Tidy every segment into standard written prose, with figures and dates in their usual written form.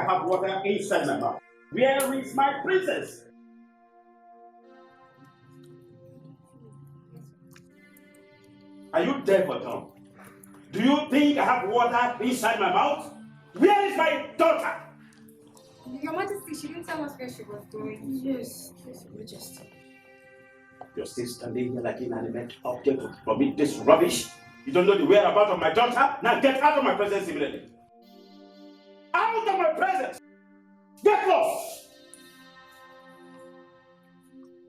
have water inside my mouth. Where is my princess? Are you deaf or dumb? Do you think I have water inside my mouth? Where is my daughter? Your Majesty, she didn't tell us where she was going. Yes, Your Majesty. You're still standing here like inanimate object to permit this rubbish? You don't know the whereabouts of my daughter? Now get out of my presence immediately. Out of my presence! Get lost!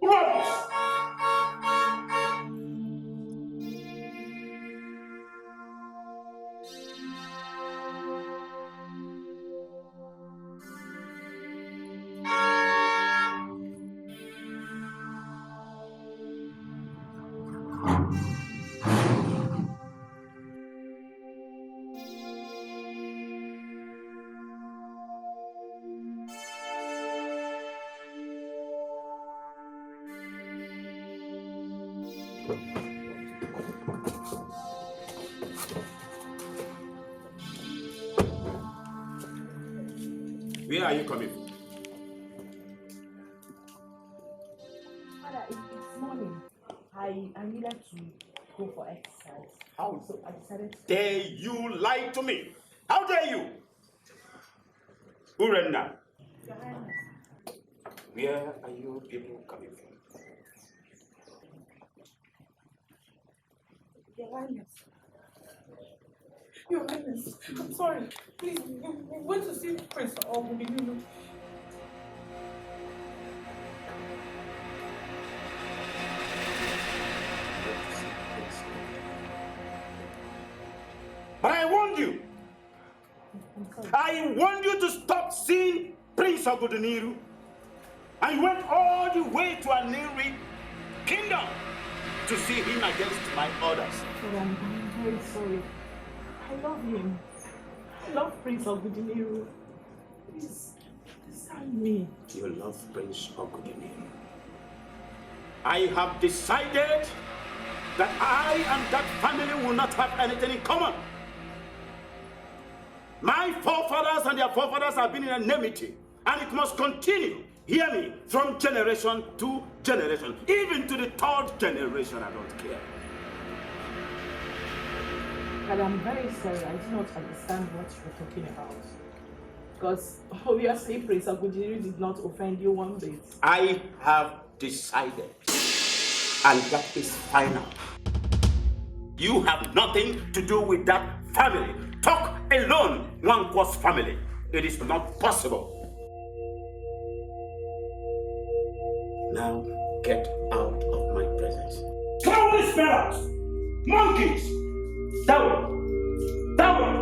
Rubbish! Where are you coming from? Father, it's morning. I needed to go for exercise. So I decided to... Dare you lie to me? How dare you? Urenda, Your Highness. where are you people coming from? Your Highness. Your Highness, I'm sorry. Please, we went to see Prince Okoli. But I warned you. I warned you to stop seeing Prince Oguduniru. I went all the way to Aniri Kingdom to see him against my orders. But I'm very sorry. I love him. I love Prince Oguduniru. Please, understand me. You love Prince Oguduniru. I have decided that I and that family will not have anything in common. My forefathers and their forefathers have been in enmity, and it must continue. Hear me, from generation to generation, even to the third generation. I don't care. But I'm very sorry. I do not understand what you're talking about. Because obviously Prince Oguduniru did not offend you one bit. I have decided, and that is final. You have nothing to do with that family. Talk alone, one was family. It is not possible. Now get out of my presence. Cowardly spells! Monkeys! Down! Down!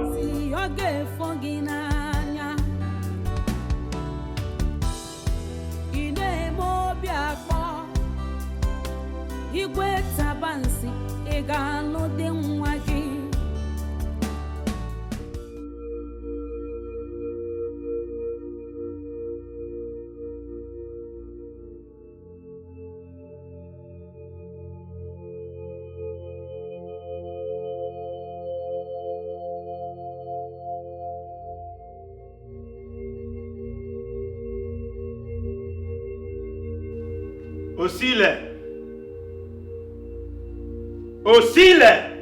Osile! Osile!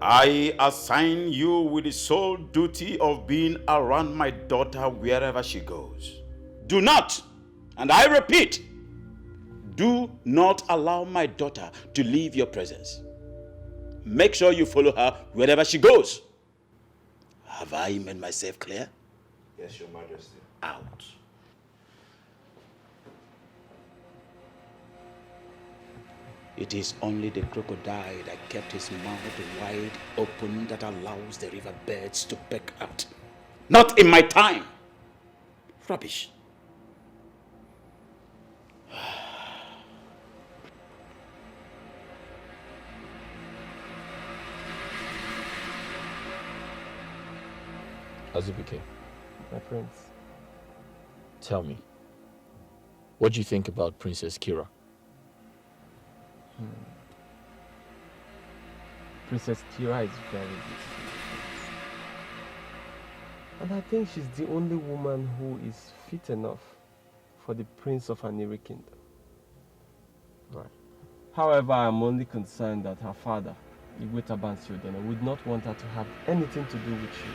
I assign you with the sole duty of being around my daughter wherever she goes. Do not, and I repeat, do not allow my daughter to leave your presence. Make sure you follow her wherever she goes. Have I made myself clear? Yes, Your Majesty. Out. It is only the crocodile that kept his mouth wide open that allows the river birds to peck out. Not in my time. Rubbish. Azubike, my prince, tell me, What do you think about Princess Kira? Princess Kira is very beautiful. And I think she's the only woman who is fit enough for the prince of an Iri kingdom. Right. However, I'm only concerned that her father, Igwe Tabansiodene, would not want her to have anything to do with you.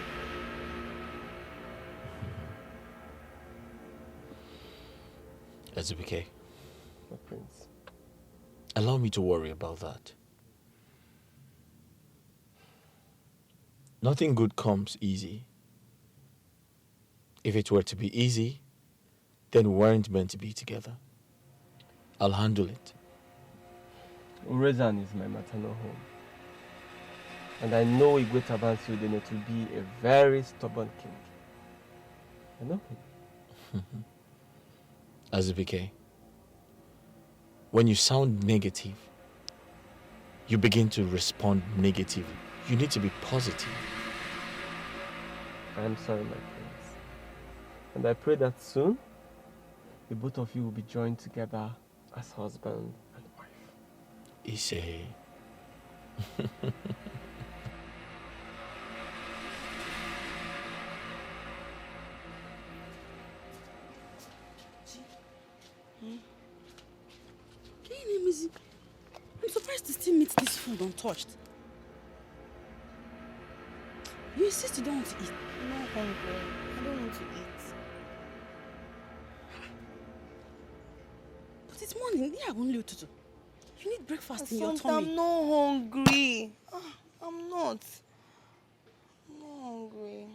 Ezebike, My prince. allow me to worry about that. Nothing good comes easy. If it were to be easy, then we weren't meant to be together. I'll handle it. Urezan is my maternal home. And I know Igwe Tabansiodene to be a very stubborn king. I know him. Azubike, when you sound negative, you begin to respond negatively. You need to be positive. I am sorry, my prince. And I pray that soon, the both of you will be joined together as husband and wife. Ise. I'm surprised to still meet this food untouched. You insist you don't want to eat. I'm not hungry. I don't want to eat. But it's morning. Yeah, only you. You need breakfast in your tummy. I'm not hungry. I'm not. I'm not hungry.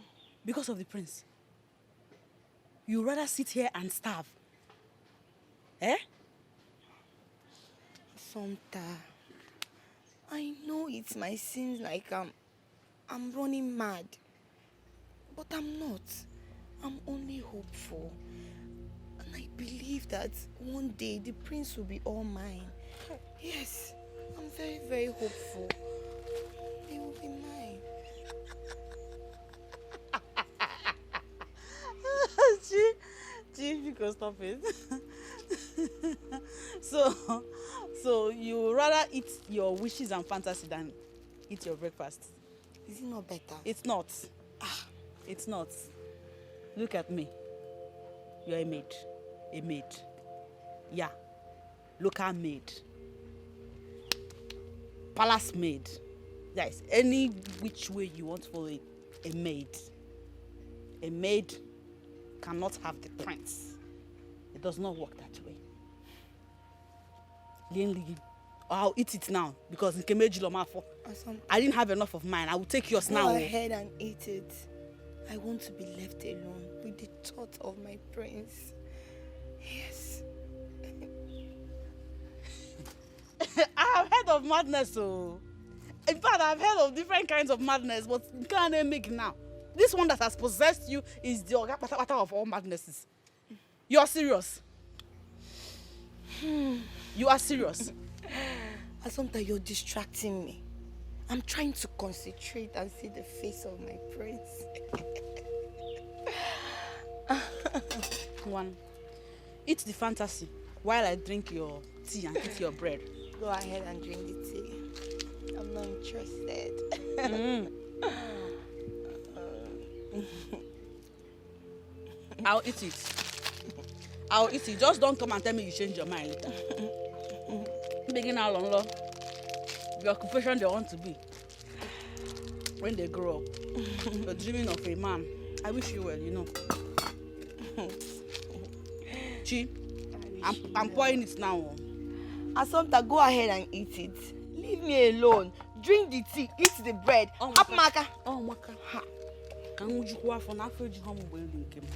Because of the prince. You rather sit here and starve. Eh? Assumpta, I know it's my sins like I'm running mad. But I'm not. I'm only hopeful. And I believe that one day the prince will be all mine. Yes, I'm very, very hopeful. He will be mine. Chief, you can stop it. So you rather eat your wishes and fantasy than eat your breakfast? Is it not better? It's not. It's not. Look at me. You're a maid. A maid. Yeah. Local maid. Palace maid. Yes, any which way you want to follow it. A maid. A maid cannot have the prince. It does not work that way. I'll eat it now because I didn't have enough of mine. I will take yours now. Go ahead and eat it. I want to be left alone with the thought of my prince. Yes. I have heard of madness, so. In fact, I've heard of different kinds of madness, but you can't make it now. This one that has possessed you is the Ogapata of all madnesses. You are serious? You are serious? Assumpta, you're distracting me. I'm trying to concentrate and see the face of my prince. One, eat the fantasy while I drink your tea and eat your bread. Go ahead and drink the tea. I'm not interested. I'll eat it. I'll eat it. Just don't come and tell me you change your mind later. Begin how long, Lord? The occupation they want to be when they grow up. You're dreaming of a man. I wish you well, you know. Chi, I'm pouring it now. Assumpta, go ahead and eat it. Leave me alone. Drink the tea, eat the bread. Up, Maka. Oh, Maka. Ha. Can you go for an after you home when you came?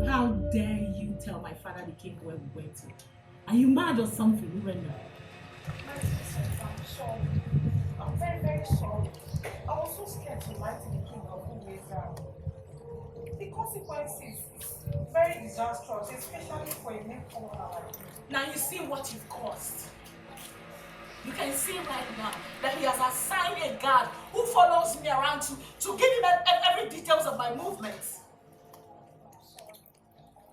How dare you tell my father the king where we went to? Are you mad or something, Brenda? I'm sorry. I'm very, very sorry. I was so scared to lie to the king of who is The consequences is very disastrous, especially for a man like you. Now you see what you've caused. You can see right now that he has assigned a guard who follows me around to give him every details of my movements.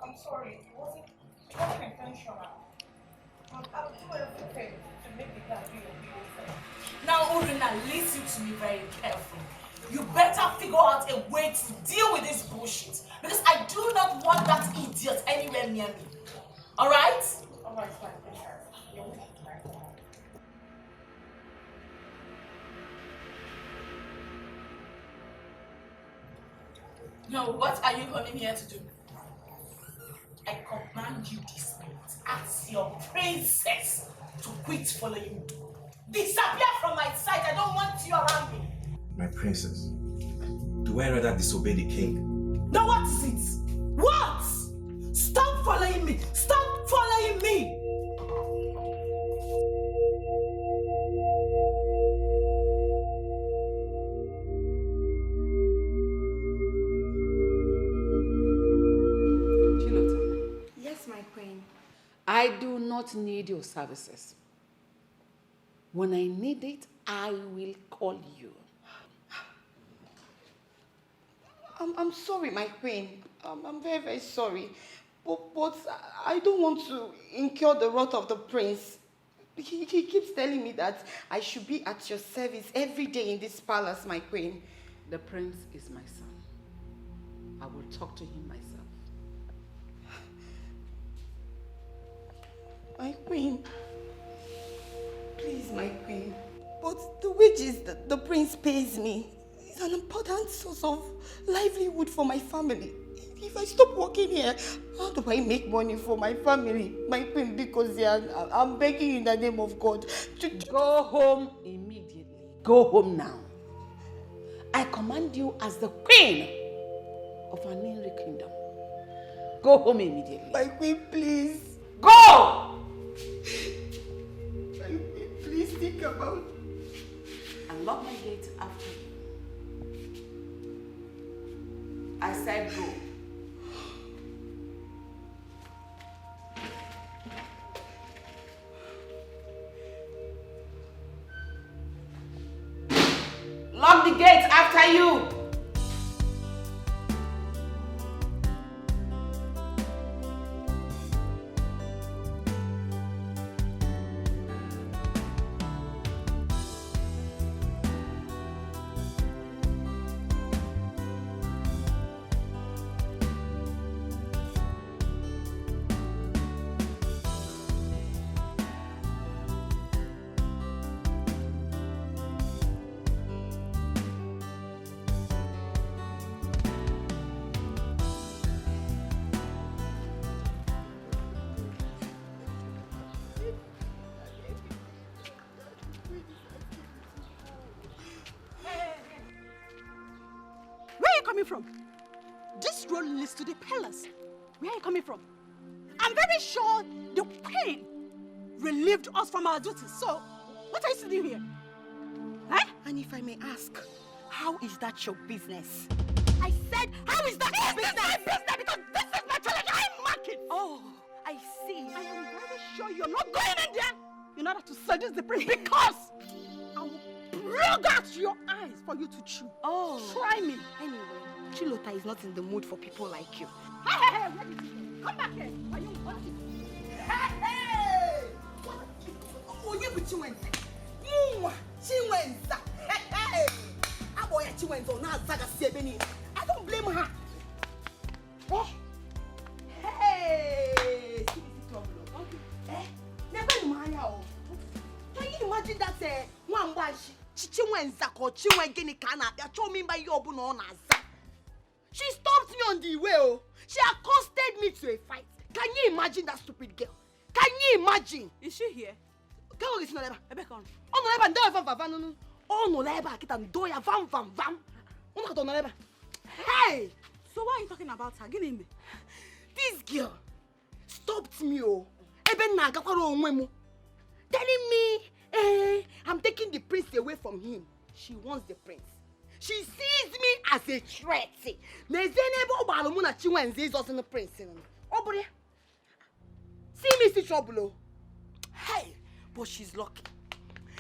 I'm sorry. It wasn't intentional. I'll do everything to make the guard do your bidding. Now, Urina, listen to me very carefully. You better figure out a way to deal with this bullshit. Because I do not want that idiot anywhere near me. Alright? Alright, fine, Precious. You're with me, right? Now, what are you coming here to do? I command you this minute, as your princess, to quit following me. Disappear from my sight. I don't want you around me. My princess, do I rather disobey the king? Now what is it? What? Stop following me. Stop following me. Yes, my queen. I do not need your services. When I need it, I will call you. I'm sorry, my queen. I'm very, very sorry. But I don't want to incur the wrath of the prince. He keeps telling me that I should be at your service every day in this palace, my queen. The prince is my son. I will talk to him myself. My queen. Please, my queen. But the wages that the prince pays me is an important source of livelihood for my family. If I stop working here, how do I make money for my family? My queen, because I'm begging you in the name of God to go home immediately. Go home now. I command you as the queen of an Inri kingdom. Go home immediately. My queen, please. Go! My queen, please think about. And lock my gate after you. I said go. Lock the gate after you. From? This road leads to the palace. Where are you coming from? I'm very sure the queen relieved us from our duties. So, what are you doing here? Huh? And if I may ask, how is that your business? I said, how is that your business? My business, because this is my challenge. I'm market. Oh, I see. I am very sure you're not going in there in order to seduce the prince, because I will plug out your eyes for you to chew. Oh. Try me. Anyway, Chilota is not in the mood for people like you. Hey, where did you go? Come back here. Are you watching? Hey! Oh, you with Chiwenza. Chiwenza. Hey! Aboya Chiwenza na zaga siebeni. I don't blame her. Hey! Never mind. Can you imagine that one wash Chiwenza ko Chiwengeni kana ya chomi by yobu no na za. She stopped me on the way. Oh. She accosted me to a fight. Can you imagine that stupid girl? Can you imagine? Is she here? Girl is not there. Ebekon. Oh no, Eba, no, van, no. Oh no, Eba, kita ndoya van. Oh no, no, Eba. Hey! So why are you talking about her? Give me. This girl stopped me. Oh, Eben na gakwaro onwemu, telling me, I'm taking the prince away from him. She wants the prince. She sees me as a threat. Nezenebo balumuna Chinwenze is also the prince. Obere. See me see trouble. Hey, but she's lucky.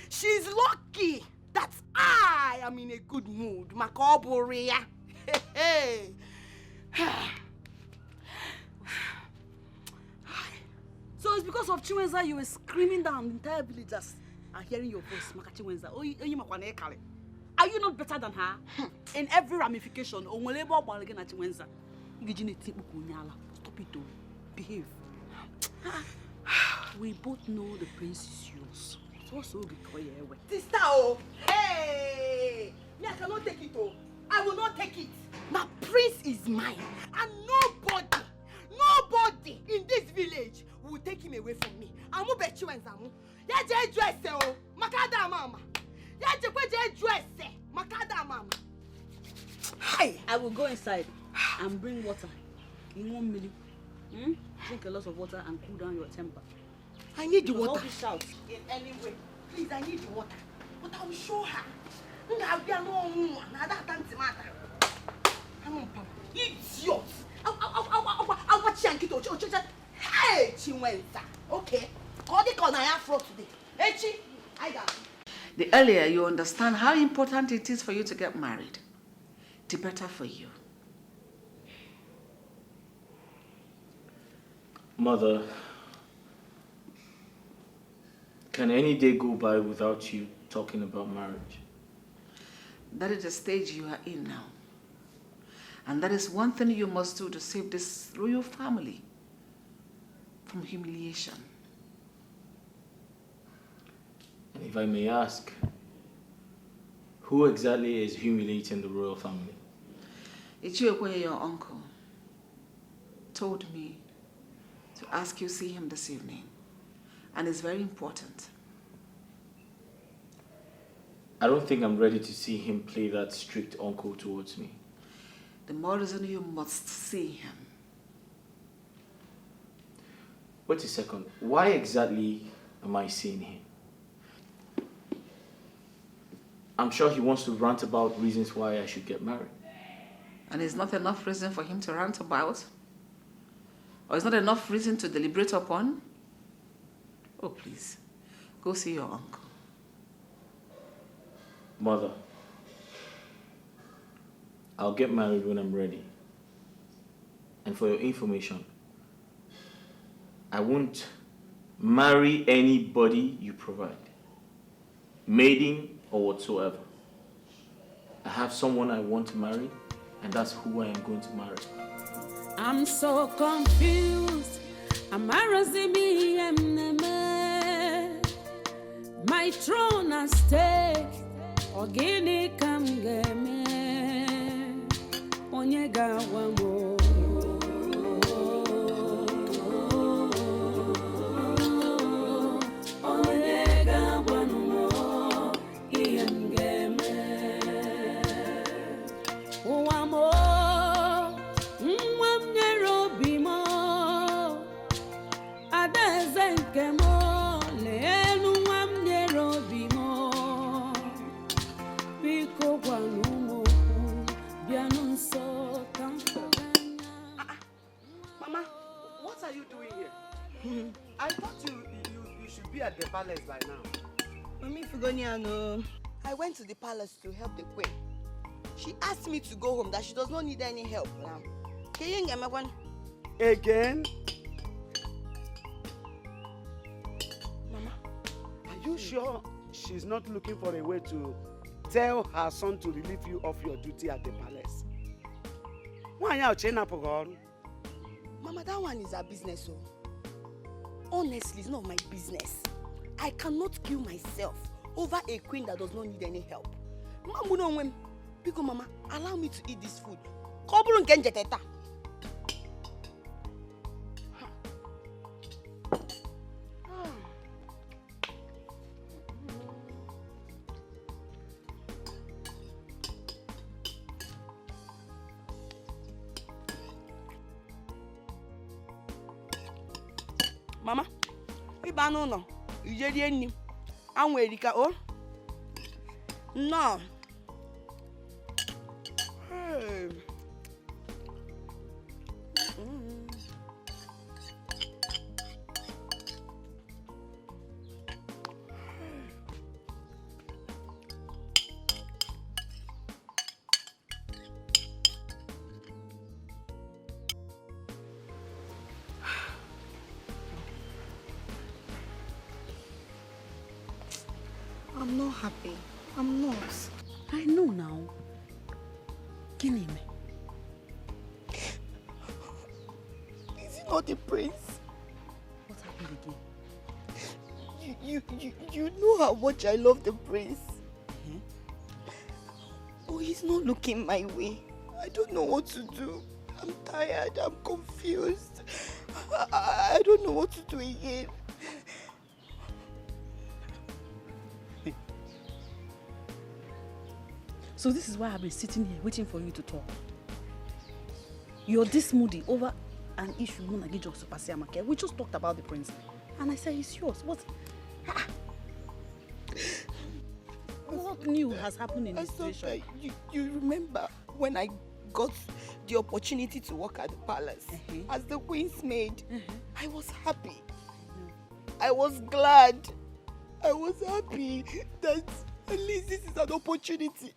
She's lucky that I am in a good mood. Makoborea. Hey. So it's because of Chinwenza you were screaming down the entire villagers and hearing your voice, Maka Chinwenza. Are you not better than her? In every ramification, stop it, though. Behave. We both know the prince is yours. So be quiet. Sister, oh, hey! Me, I cannot take it, oh. I will not take it. My prince is mine, and nobody in this village will take him away from me. Amu bet you and Zamu. Yaje dress, oh, Makada mama. Yaje dress, Makada mama. Hey, I will go inside and bring water in 1 minute. Drink a lot of water and cool down your temper. I need the Because water. all this shout. In any way, please, I need the water. But I will show her. Idiot! I'll watch you. Hey, Chinwenza. Okay. Call the corner afro today. Hey, Chi. I got it. The earlier you understand how important it is for you to get married, the better for you. Mother, can any day go by without you talking about marriage? That is the stage you are in now. And that is one thing you must do to save this royal family from humiliation. And if I may ask, who exactly is humiliating the royal family? Ichiokweye, your uncle, told me to ask you to see him this evening. And it's very important. I don't think I'm ready to see him play that strict uncle towards me. The more reason you must see him. Wait a second. Why exactly am I seeing him? I'm sure he wants to rant about reasons why I should get married. And it's not enough reason for him to rant about? Or it's not enough reason to deliberate upon? Oh, please. Go see your uncle. Mother, I'll get married when I'm ready. And for your information, I won't marry anybody you provide, maiden or whatsoever. I have someone I want to marry, and that's who I am going to marry. I'm so confused. My throne at stake. Ogini kamgeme. Onyega wamo. Onyega wamo. Iyangeme. Wamo. Mama, what are you doing here? I thought you should be at the palace by now. Mami Fugoniano, I went to the palace to help the queen. She asked me to go home, that she does not need any help now. Can you get me one? Again? Mama, are you sure she's not looking for a way to tell her son to relieve you of your duty at the palace? Mama, that one is her business. Honestly, it's not my business. I cannot kill myself over a queen that does not need any help. Mama, allow me to eat this food. Mama, iba no. Ijeri enni. Anwe erika o. No. I'm not happy. I'm not. I know now. Kill him. Is he not the prince? What happened again? You know how much I love the prince. Oh, he's not looking my way. I don't know what to do. I'm tired. I'm confused. I don't know what to do again. So this is why I've been sitting here waiting for you to talk. You're this moody over an issue we just talked about the prince. And I said it's yours. What? What new has happened in this situation? You remember when I got the opportunity to work at the palace as the queen's maid? I was happy. I was glad. I was happy that at least this is an opportunity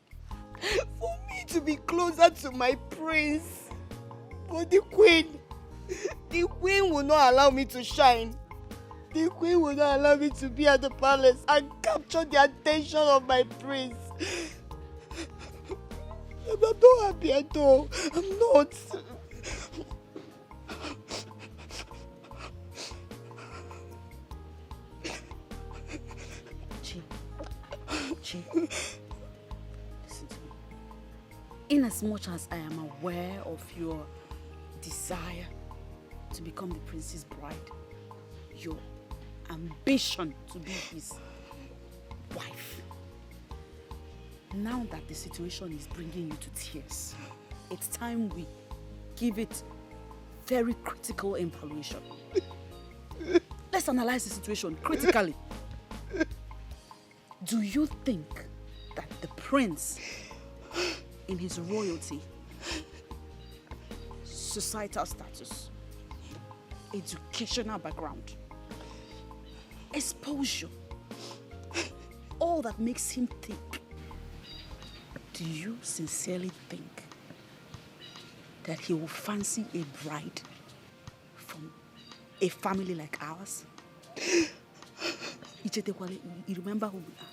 for me to be closer to my prince. But the queen will not allow me to shine. The queen will not allow me to be at the palace and capture the attention of my prince. I'm not happy at all. I'm not. Chi, listen to me. In as much as I am aware of your desire to become the prince's bride, your ambition to be his wife, now that the situation is bringing you to tears, it's time we give it very critical evaluation. Let's analyze the situation critically. Do you think that the prince, in his royalty, societal status, educational background, exposure, all that makes him think, do you sincerely think that he will fancy a bride from a family like ours? You remember who we are?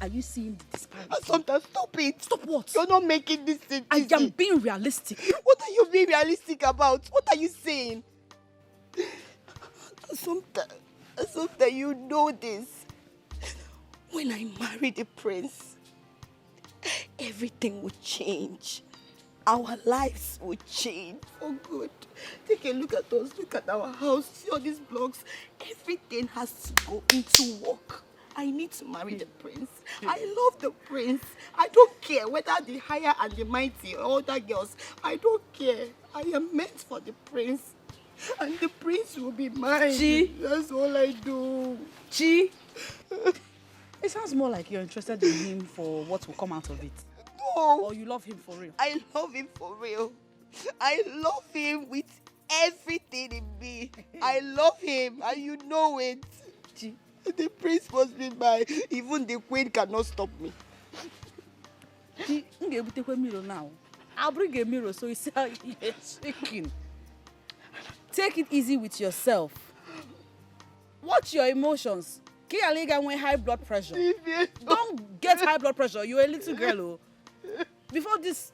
Are you seeing the disparity? Sometimes stop it. Stop what? You're not making this thing easy. I am being realistic. What are you being realistic about? What are you saying? Sometimes you know this. When I marry the prince, everything will change. Our lives will change for good. Take a look at us. Look at our house. See all these blocks. Everything has to go into work. I need to marry the prince. I love the prince. I don't care whether the higher and the mighty or other girls. I don't care. I am meant for the prince. And the prince will be mine. Chi. That's all I do. Chi. It sounds more like you're interested in him for what will come out of it. No. Or you love him for real. I love him for real. I love him with everything in me. I love him and you know it. Chi. The prince must be mine. Even the queen cannot stop me. Chi, I'm going to take a mirror now. I'll bring a mirror so you see how you're shaking. Take it easy with yourself. Watch your emotions. Kialiga when high blood pressure. Don't get high blood pressure. You're a little girl. Oh. Before this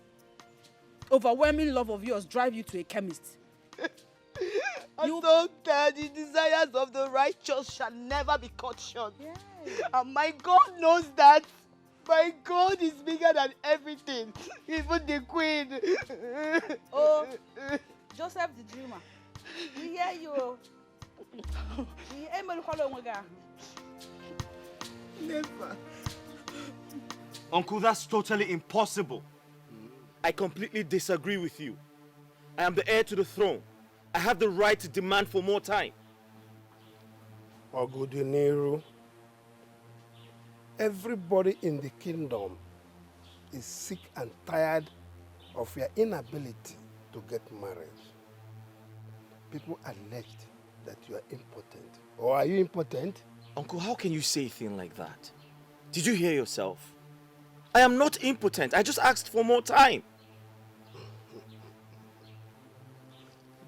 overwhelming love of yours drive you to a chemist. Sometimes the desires of the righteous shall never be cut short. Yeah. And my God knows that. My God is bigger than everything. Even the queen. Oh, Joseph the dreamer. We hear you. Never. Uncle, that's totally impossible. I completely disagree with you. I am the heir to the throne. I have the right to demand for more time. Ogudiniru, everybody in the kingdom is sick and tired of your inability to get married. People alleged that you are impotent. Or are you impotent? Uncle, how can you say a thing like that? Did you hear yourself? I am not impotent. I just asked for more time.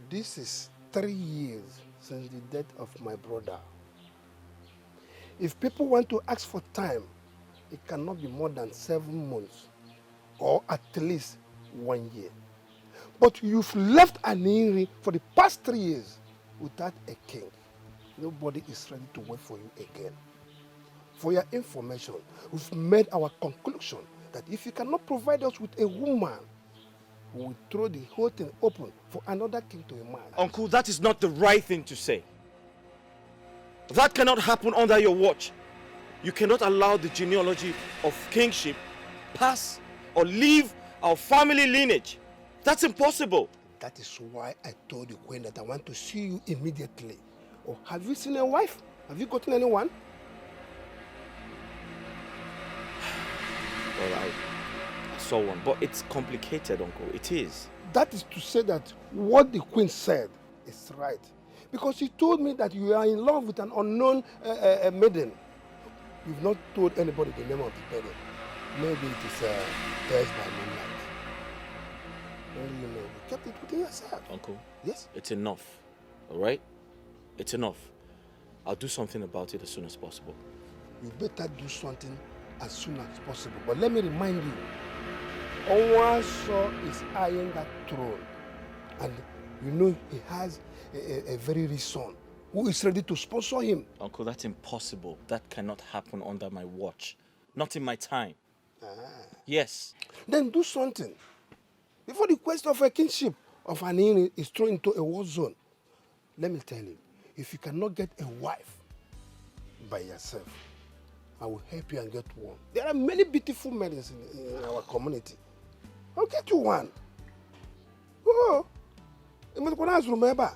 This is 3 years since the death of my brother. If people want to ask for time, it cannot be more than 7 months or at least 1 year. But you've left Aniri for the past 3 years without a king. Nobody is ready to wait for you again. For your information, we've made our conclusion that if you cannot provide us with a woman, we will throw the whole thing open for another king to emerge. Uncle, that is not the right thing to say. That cannot happen under your watch. You cannot allow the genealogy of kingship pass or leave our family lineage. That's impossible. That is why I told the queen that I want to see you immediately. Oh, have you seen a wife? Have you gotten anyone? Well, I saw one, but it's complicated, Uncle. It is. That is to say that what the queen said is right. Because she told me that you are in love with an unknown maiden. You've not told anybody the name of the maiden. Maybe it is Tales by Moonlight. Only you know. You kept it within yourself. Uncle? Yes? It's enough. All right? It's enough. I'll do something about it as soon as possible. You better do something as soon as possible. But let me remind you, Onwaso is eyeing that throne. And you know he has a very rich son who is ready to sponsor him. Uncle, that's impossible. That cannot happen under my watch. Not in my time. Yes. Then do something. Before the quest of a kingship of Anini is thrown into a war zone. Let me tell you, if you cannot get a wife by yourself, I will help you and get one. There are many beautiful maidens in our community. I'll get you one. Oh, you must remember.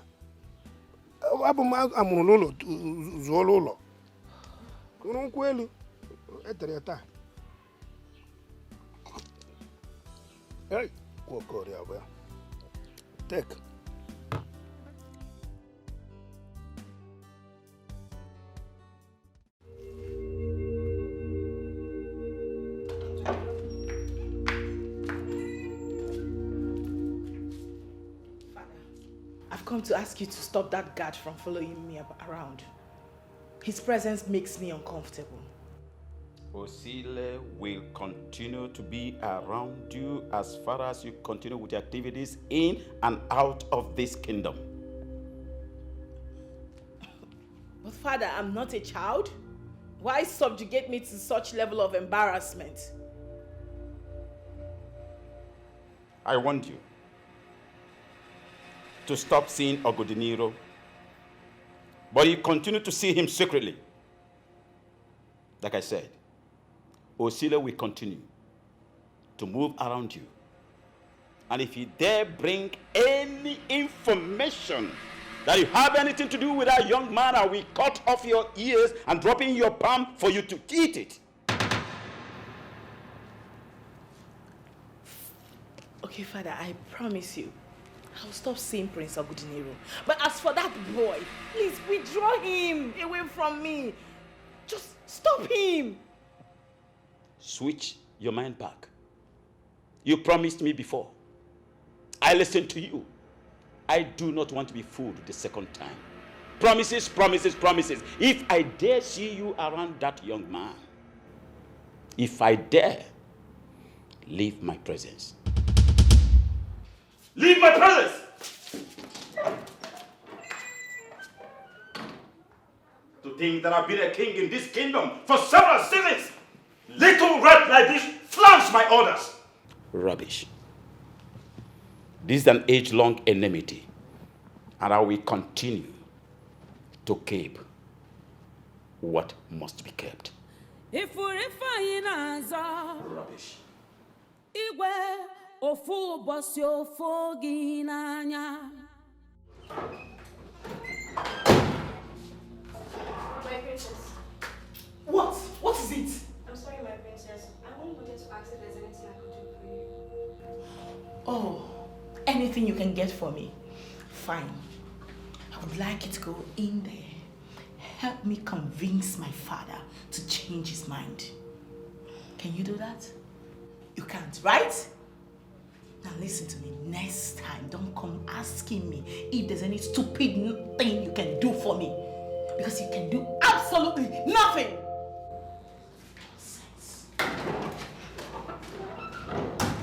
Hey, take. I've come to ask you to stop that guard from following me around. His presence makes me uncomfortable. Osile will continue to be around you as far as you continue with your activities in and out of this kingdom. But Father, I'm not a child. Why subjugate me to such level of embarrassment? I want you to stop seeing Ogodiniro, but you continue to see him secretly. Like I said, Osile will continue to move around you. And if you dare bring any information that you have anything to do with that young man, I will cut off your ears and drop in your palm for you to eat it. Okay, Father, I promise you, I'll stop seeing Prince Ogodiniro. But as for that boy, please withdraw him away from me. Just stop him. Switch your mind back. You promised me before. I listened to you. I do not want to be fooled the second time. Promises, promises, promises. If I dare see you around that young man, if I dare, leave my presence. Leave my presence! To think that I've been a king in this kingdom for several seasons. Little rat like this flaunts my orders. Rubbish. This is an age-long enmity, and I will continue to keep what must be kept. Rubbish. My princess. What? What is it? I'm sorry, my princess. I only wanted to ask if there's anything I could do for you. Oh, anything you can get for me. Fine. I would like you to go in there. Help me convince my father to change his mind. Can you do that? You can't, right? Now listen to me. Next time, don't come asking me if there's any stupid thing you can do for me. Because you can do absolutely nothing.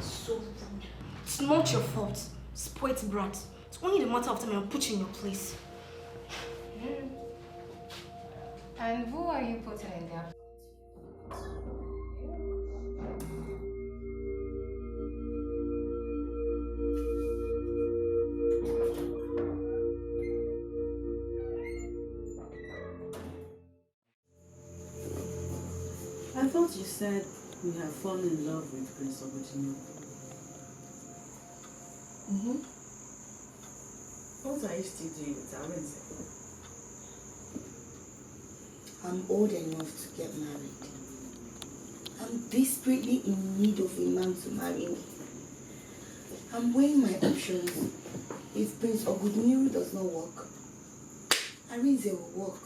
So rude. It's not your fault. Spoilt brat. It's only the matter of time I'll put you in your place. And who are you putting in there? I thought you said we have fallen in love with Prince Obotino. What are you still doing with Arinze? I'm old enough to get married. I'm desperately in need of a man to marry me. I'm weighing my options. If Prince Obotino does not work, Arinze will work.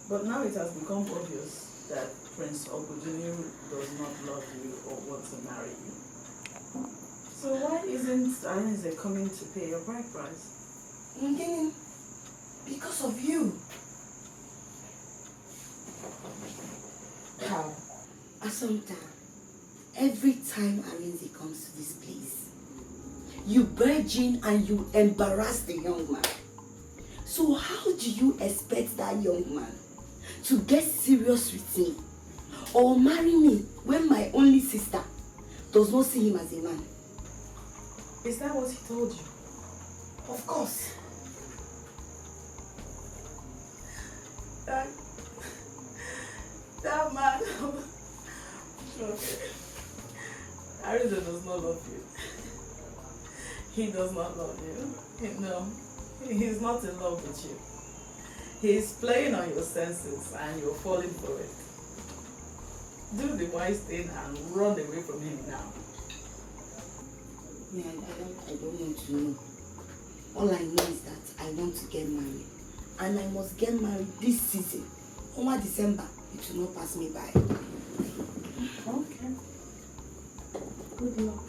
But now it has become obvious that Prince Obotino does not love you or want to marry you. So why isn't Arinze coming to pay your bride price? Because of you. How? Assumpta, every time Arinze comes to this place, you barge in and you embarrass the young man. So how do you expect that young man to get serious with me or marry me when my only sister does not see him as a man? Is that what he told you? Of course. That man. Okay. Arinze does not love you. He does not love you. No, he's not in love with you. He's playing on your senses and you're falling for it. Do the wise thing and run away from him now. Yeah, I don't want to know. All I know is that I want to get married. And I must get married this season. Over December, it will not pass me by. Okay. Good luck.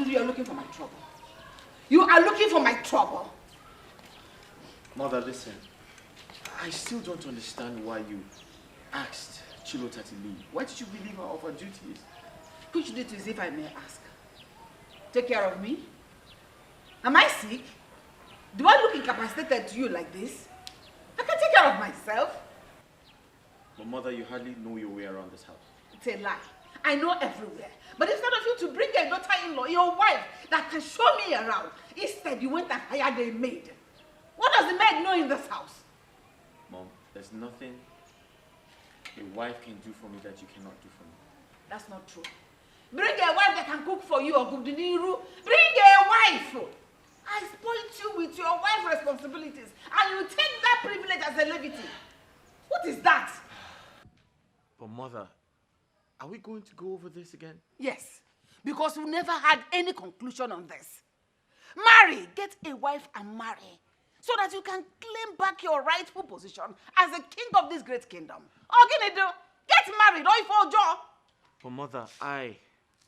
You are looking for my trouble. You are looking for my trouble. Mother, listen. I still don't understand why you asked Chilota to leave. Why did you relieve her of her duties? Which duties, if I may ask? Take care of me? Am I sick? Do I look incapacitated to you like this? I can take care of myself. But Mother, you hardly know your way around this house. It's a lie. I know everywhere. But instead of you to bring a daughter-in-law, your wife, that can show me around, instead you went and hired a maid. What does the maid know in this house? Mom, there's nothing a wife can do for me that you cannot do for me. That's not true. Bring a wife that can cook for you or cook the niru. Bring a wife. I spoiled you with your wife's responsibilities and you take that privilege as a levity. What is that? But Mother, are we going to go over this again? Yes, because we never had any conclusion on this. Marry, get a wife and marry, so that you can claim back your rightful position as a king of this great kingdom. Get married, or for Joe. But Mother, I,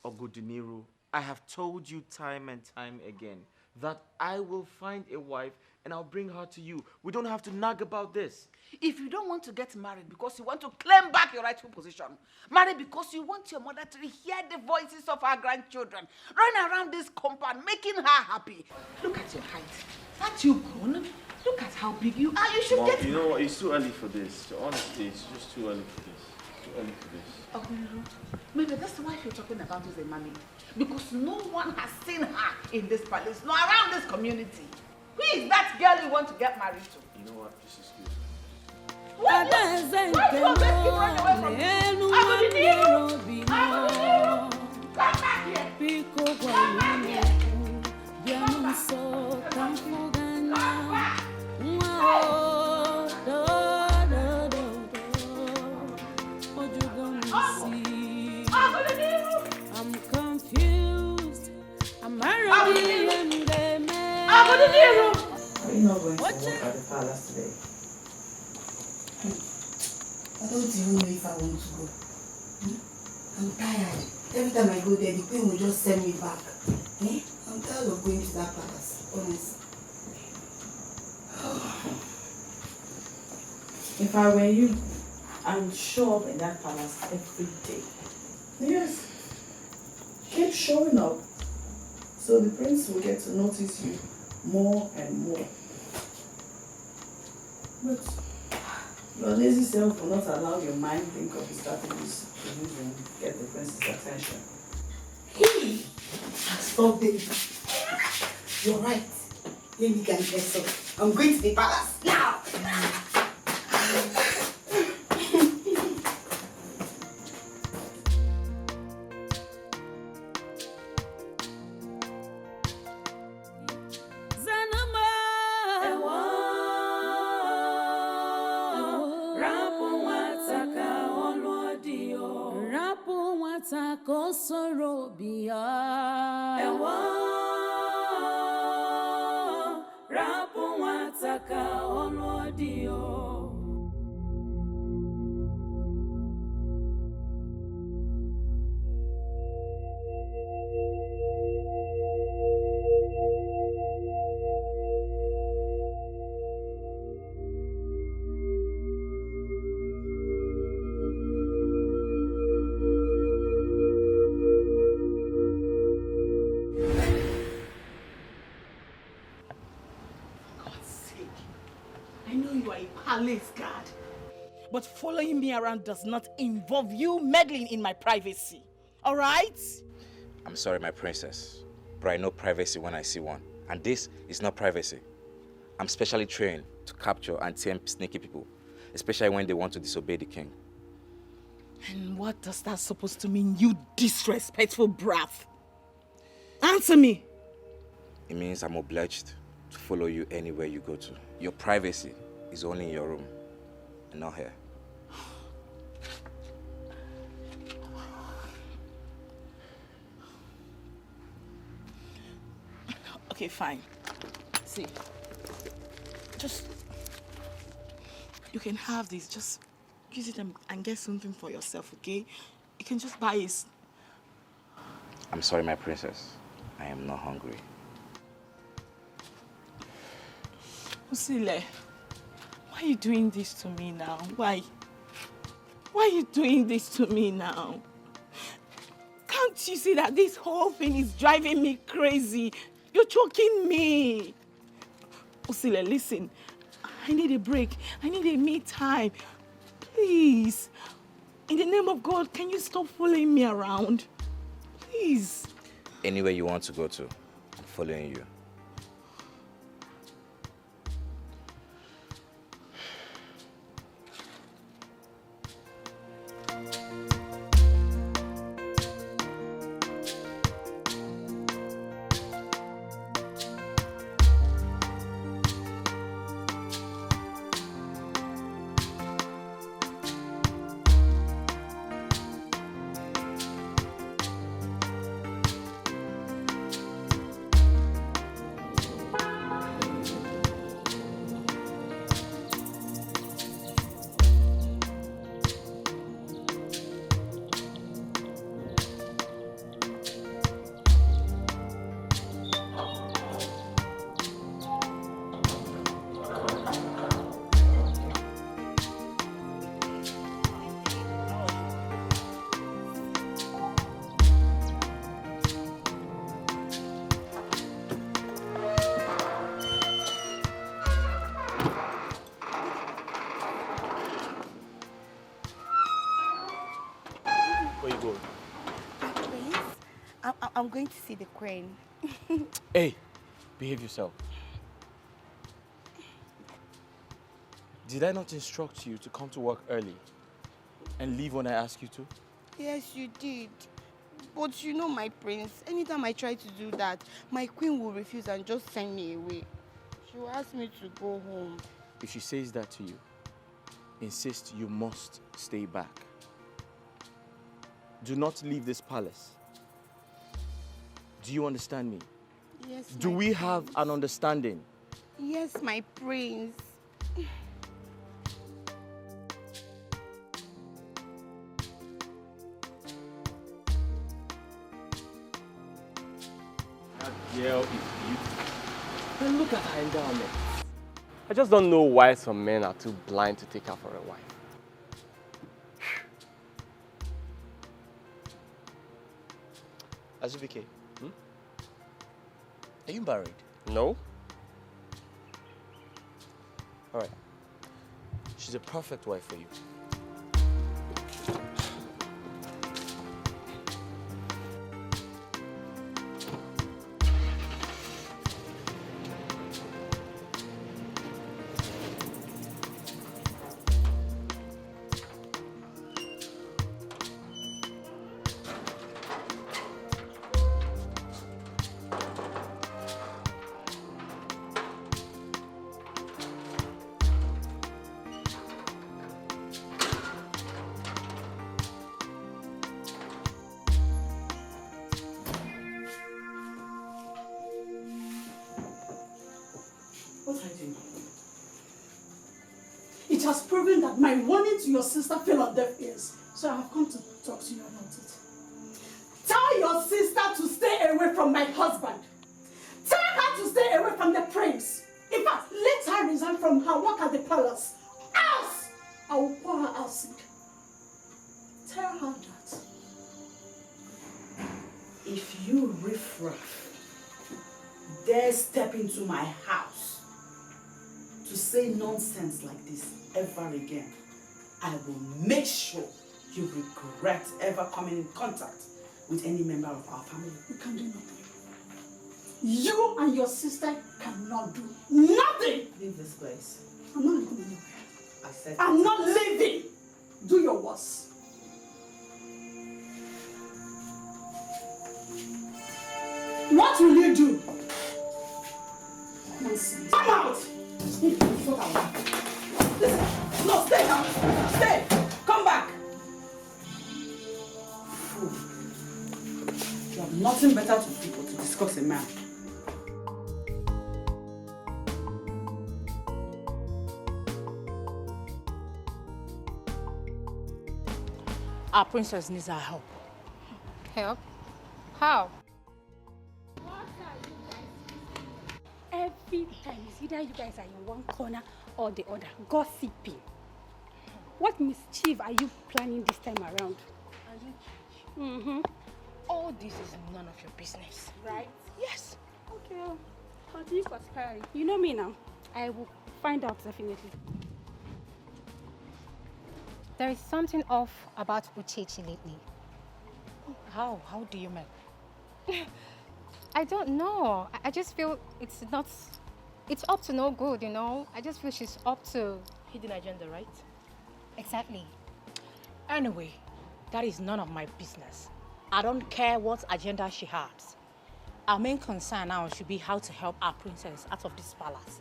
Oguduniru, I have told you time and time again that I will find a wife and I'll bring her to you. We don't have to nag about this. If you don't want to get married because you want to claim back your rightful position, marry because you want your mother to hear the voices of our grandchildren, run around this compound, making her happy. Look at your height. Aren't you grown? Look at how big you are. You should Mom, get... you know what? It's too early for this. Honestly, it's just too early for this. Too early for this. Okaro, maybe that's the wife you're talking about is a mommy. Because no one has seen her in this palace, nor around this community. Who is that girl you want to get married to? You know what? Just excuse me. Why do you always keep running away from me? Come back here! Come back here! Come back! I'm confused. I'm already Are you not going to work at the palace today? I don't even know if I want to go. I'm tired. Every time I go there, the queen will just send me back. I'm tired of going to that palace, honestly. If I were you, I would show up in that palace every day. Yes. Keep showing up so the prince will get to notice you more and more. But your lazy self will not allow your mind to think of the strategies to use and get the prince's attention. Hey! Stop it. You're right. Let me get myself. I'm going to the palace now. Palace guard. But following me around does not involve you meddling in my privacy. All right? I'm sorry, my princess, but I know privacy when I see one. And this is not privacy. I'm specially trained to capture and tame sneaky people, especially when they want to disobey the king. And what does that supposed to mean, you disrespectful brat? Answer me. It means I'm obliged to follow you anywhere you go to. Your privacy is only in your room and not here. Okay, fine. See, you can have this. Just use it and get something for yourself, okay? You can just buy it. I'm sorry, my princess. I am not hungry. Usile, why are you doing this to me now? Why? Why are you doing this to me now? Can't you see that this whole thing is driving me crazy? You're choking me. Usile, listen. I need a break. I need a me time. Please. In the name of God, can you stop following me around? Please. Anywhere you want to go to, I'm following you. I'm going to see the queen. Hey, behave yourself. Did I not instruct you to come to work early and leave when I ask you to? Yes, you did. But you know my prince, anytime I try to do that, my queen will refuse and just send me away. She will ask me to go home. If she says that to you, insist you must stay back. Do not leave this palace. Do you understand me? Yes, Do my we prince. have an understanding? Yes, my prince. That girl is beautiful. And look at her endowment. I just don't know why some men are too blind to take her for a wife. Azubike, are you married? No. All right. She's a perfect wife for you. What are you doing? It has proven that my warning to your sister fell on deaf ears. So I have come to talk to you about it. Tell your sister to stay away from my husband. Tell her to stay away from the prince. In fact, let her resign from her work at the palace. Else, I will pour her acid. Tell her that if you riffraff dare step into my house to say nonsense like this ever again, I will make sure you regret ever coming in contact with any member of our family. You can do nothing. You and your sister cannot do nothing. Leave this place. I'm not leaving anywhere. I said I'm not leaving. Do your worst. What will you do? Nonsense. Come out! Listen, no, stay now. Stay. Come back. Fool. You have nothing better to do but to discuss a man. Our princess needs our help. Help? How? Every time it's either you guys are in one corner or the other, gossiping. What mischief are you planning this time around? Mm-hmm. All this is none of your business. Right? Yes. Okay. Continue conspiring. You know me now. I will find out definitely. There is something off about Uchechi lately. How? How do you mean? I don't know. I just feel it's up to no good, you know? I just feel she's up to... Hidden agenda, right? Exactly. Anyway, that is none of my business. I don't care what agenda she has. Our main concern now should be how to help our princess out of this palace.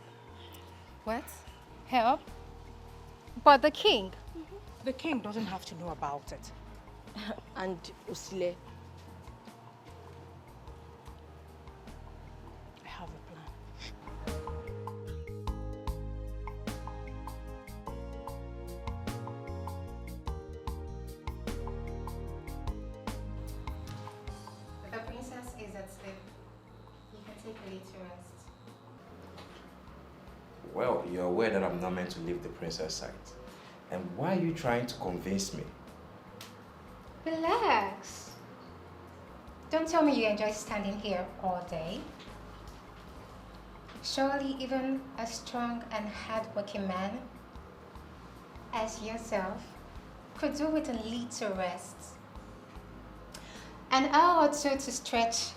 What? Help? But the king? The king doesn't have to know about it. And Usile, I have a plan. The princess is at sleep. You can take a little rest. Well, you're aware that I'm not meant to leave the princess side. And why are you trying to convince me? Relax. Don't tell me you enjoy standing here all day. Surely even a strong and hard-working man as yourself could do with a little rest. An hour or two to stretch.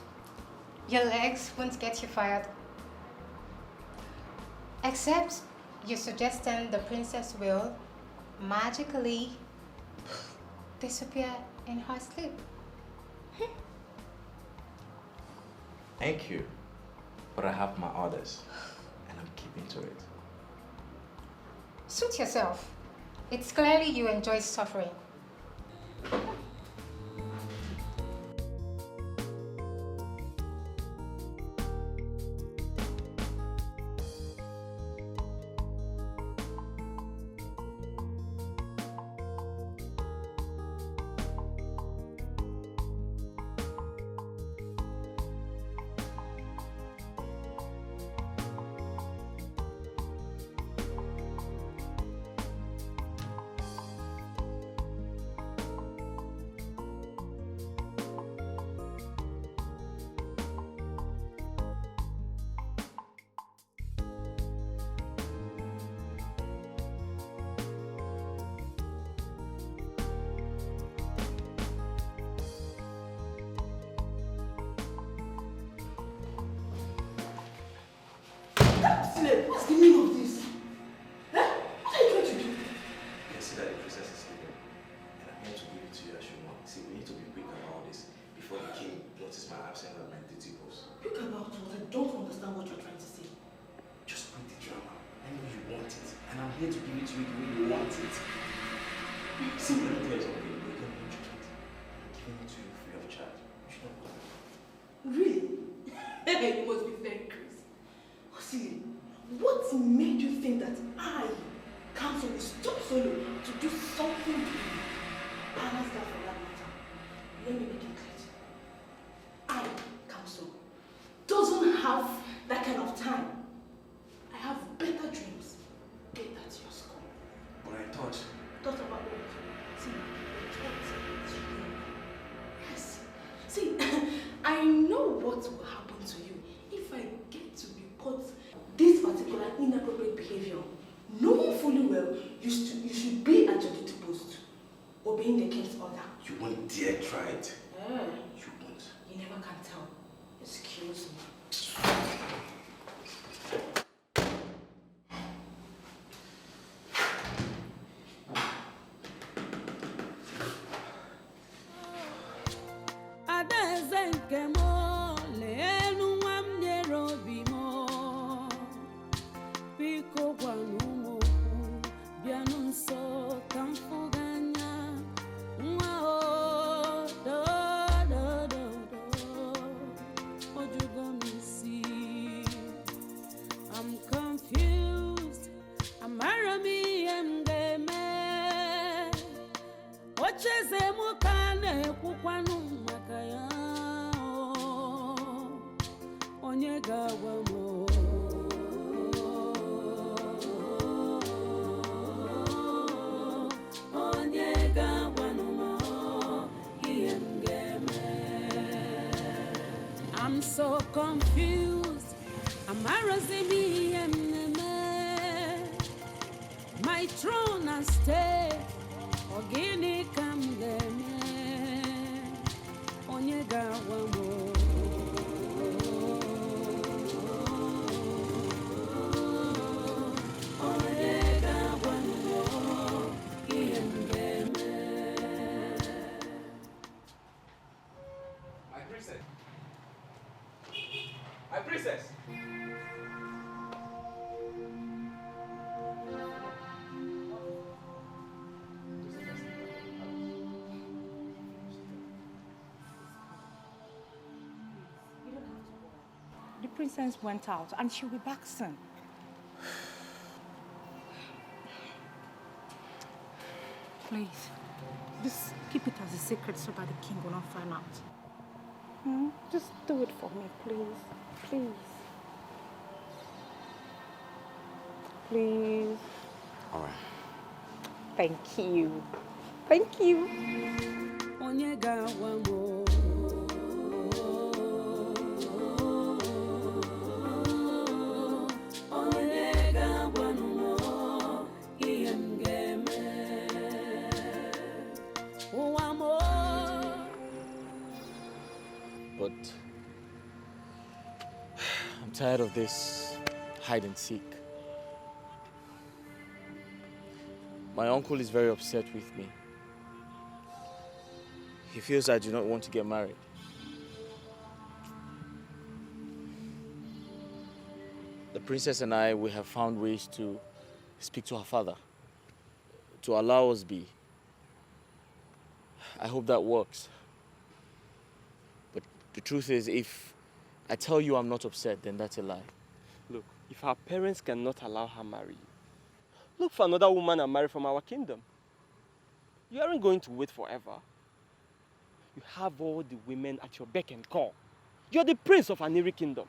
Your legs won't get you fired. Except you're suggesting the princess will magically disappear in her sleep. Thank you. But I have my orders, and I'm keeping to it. Suit yourself. It's clearly you enjoy suffering. What's the meaning of this? Huh? What are you trying to do? You can see that the princess is sleeping, and I'm here to give it to you as you want. See, we need to be quick about this before the king notices my absence and my duty post. Quick about what? I don't understand what you're trying to say. Just quit the drama. I know you want it, and I'm here to give it to you the way you want it. See, let me tell you something. You're going to enjoy it. I'm giving it to you free of charge. You should not bother. Really? You must be very crazy. See, what made you think that I, Council, will stop Solo to do something to you? And ask that for that matter. Let me make it clear. I, Council, doesn't have that kind of time. I have better dreams. Get that to your school. But I thought... Thought about what? See, thought is real. Yes. See, I know what will happen to you if I get to report this particular inappropriate behavior. Knowing fully well, you should be at your duty post, obeying the king's order. You won't dare try it. You won't. You never can tell. Excuse me. I'm so confused. My throne and stay. Ogini kamgeme. Onyega wamo. My princess! The princess went out and she'll be back soon. Please, just keep it as a secret so that the king will not find out. Just do it for me, please. Please. Please. All right. Thank you. Thank you. tired of this hide and seek. My uncle is very upset with me. He feels I do not want to get married. The princess and I, we have found ways to speak to her father, to allow us be. I hope that works. But the truth is, if I tell you I'm not upset, then that's a lie. Look, if her parents cannot allow her marry you, look for another woman and marry from our kingdom. You aren't going to wait forever. You have all the women at your beck and call. You're the prince of Aniri kingdom.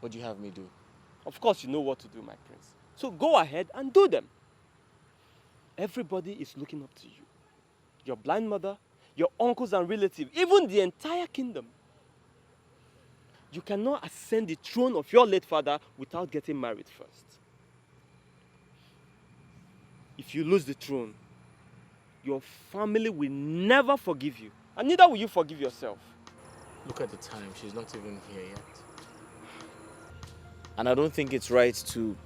What do you have me do? Of course you know what to do, my prince. So go ahead and do them. Everybody is looking up to you. Your blind mother, your uncles and relatives, even the entire kingdom. You cannot ascend the throne of your late father without getting married first. If you lose the throne, your family will never forgive you. And neither will you forgive yourself. Look at the time, she's not even here yet. And I don't think it's right to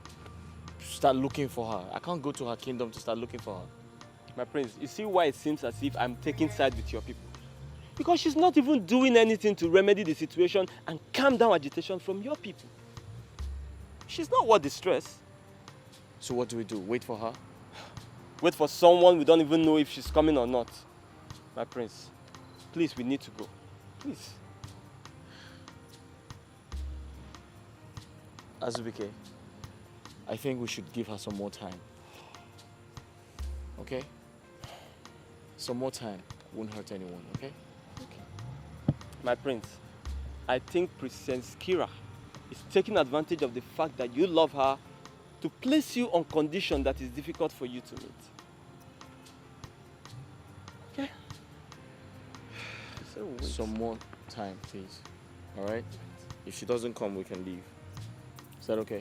start looking for her. I can't go to her kingdom to start looking for her. My prince, you see why it seems as if I'm taking sides with your people? Because she's not even doing anything to remedy the situation and calm down agitation from your people. She's not worth the stress. So what do we do? Wait for her? Wait for someone we don't even know if she's coming or not. My prince, please, we need to go. Please. Azubike, I think we should give her some more time. Okay? Some more time won't hurt anyone, okay? My prince, I think Princess Kira is taking advantage of the fact that you love her to place you on condition that is difficult for you to meet. Okay? Some more time, please. Alright? If she doesn't come, we can leave. Is that okay?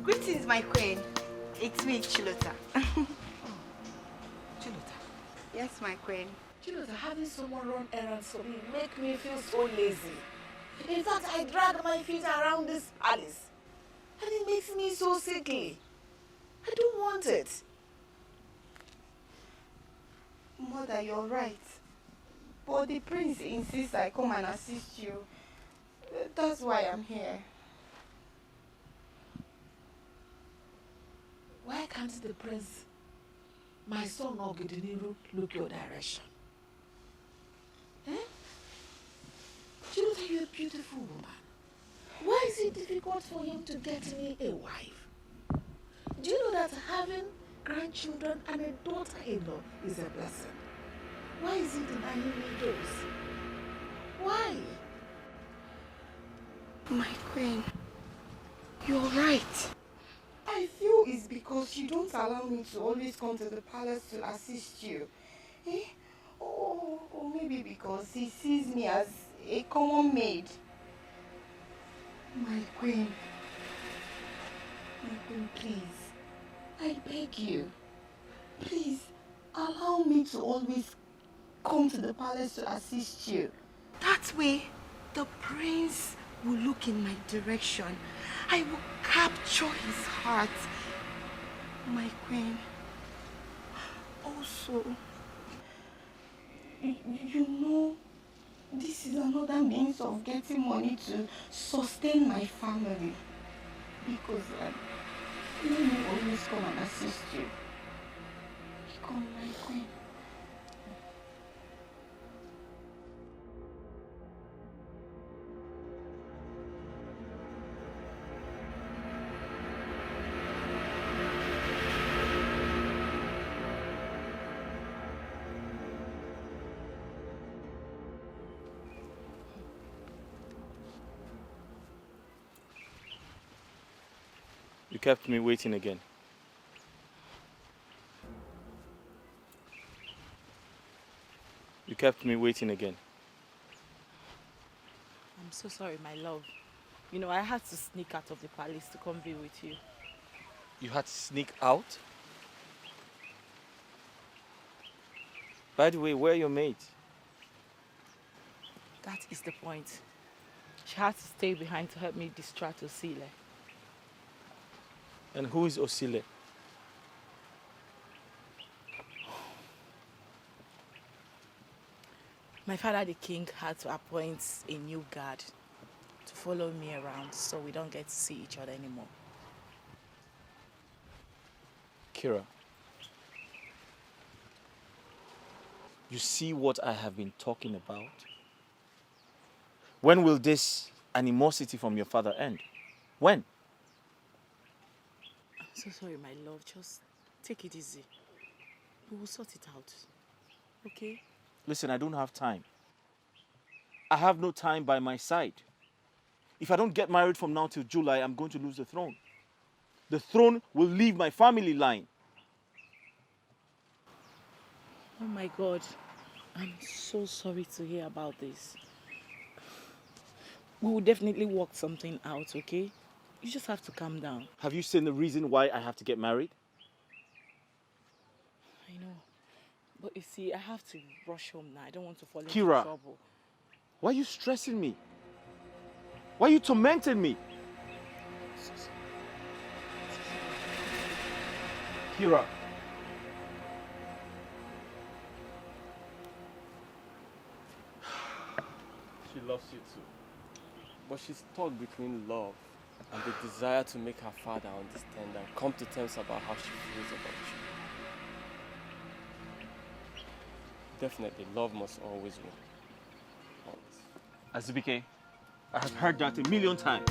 Greetings, my queen. It's me, Chilota. Chilota. Yes, my queen. Chilota, having someone run errands for me make me feel so lazy. In fact, I drag my feet around this palace. And it makes me so sickly. I don't want it. Mother, you're right. But the prince insists I come and assist you. That's why I'm here. Why can't the prince, my son Ogidiniru, look your direction? Eh? Chilota, you're a beautiful woman. Why is it difficult for him to get me a wife? Do you know that having grandchildren and a daughter-in-law is a blessing? Why is he denying me those? Why? My queen, you're right. I feel it's because you don't allow me to always come to the palace to assist you. Eh? Or maybe because he sees me as a common maid. My queen, please, I beg you, please allow me to always come to the palace to assist you. That way, the prince will look in my direction. I will capture his heart. My queen. Also, you know, this is another means of getting money to sustain my family. Because let me always come and assist you. Come, my queen. You kept me waiting again. You kept me waiting again. I'm so sorry, my love. You know, I had to sneak out of the palace to come be with you. You had to sneak out? By the way, where are your mates? That is the point. She had to stay behind to help me distract Osile. And who is Osile? My father, the king, had to appoint a new guard to follow me around so we don't get to see each other anymore. Kira, you see what I have been talking about? When will this animosity from your father end? When? I'm so sorry, my love. Just take it easy. We will sort it out. Okay? Listen, I don't have time. I have no time by my side. If I don't get married from now till July, I'm going to lose the throne. The throne will leave my family line. Oh my God. I'm so sorry to hear about this. We will definitely work something out, okay? You just have to calm down. Have you seen the reason why I have to get married? I know. But you see, I have to rush home now. I don't want to fall into Kira, trouble. why are you stressing me? Why are you tormenting me? Kira. She loves you too. But she's stuck between love and the desire to make her father understand and come to terms about how she feels about you. Definitely, love must always win. Always. Azubike, I have heard that 1,000,000 times.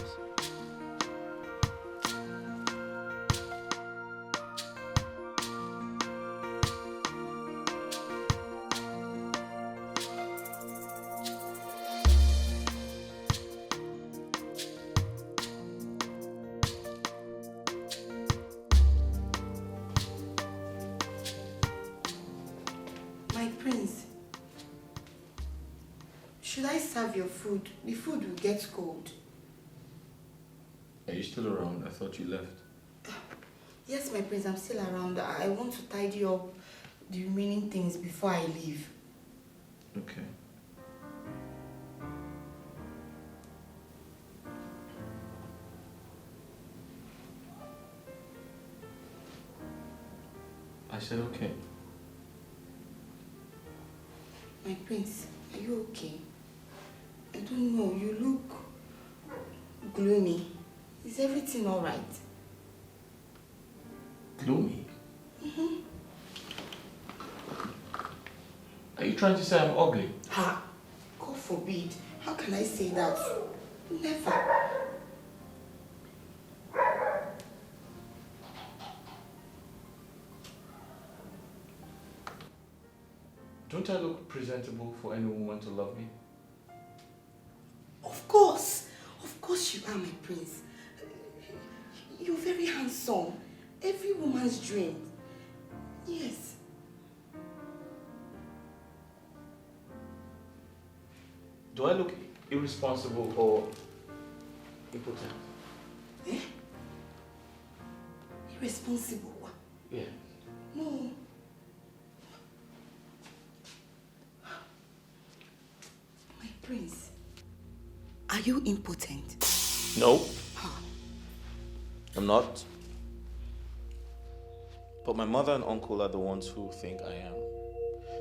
My prince, should I serve your food? The food will get cold. Are you still around? I thought you left. Yes, my prince, I'm still around. I want to tidy up the remaining things before I leave. Okay. I said okay. My prince, are you okay? I don't know, you look gloomy. Is everything all right? Gloomy? Mm-hmm. Are you trying to say I'm ugly? Ha! God forbid. How can I say that? Never. Don't I look presentable for any woman to love me? Of course you are, my prince. You're very handsome. Every woman's dream. Yes. Do I look irresponsible or impotent? Eh? Irresponsible? Yeah. No. My prince, are you impotent? No. I'm not. But my mother and uncle are the ones who think I am,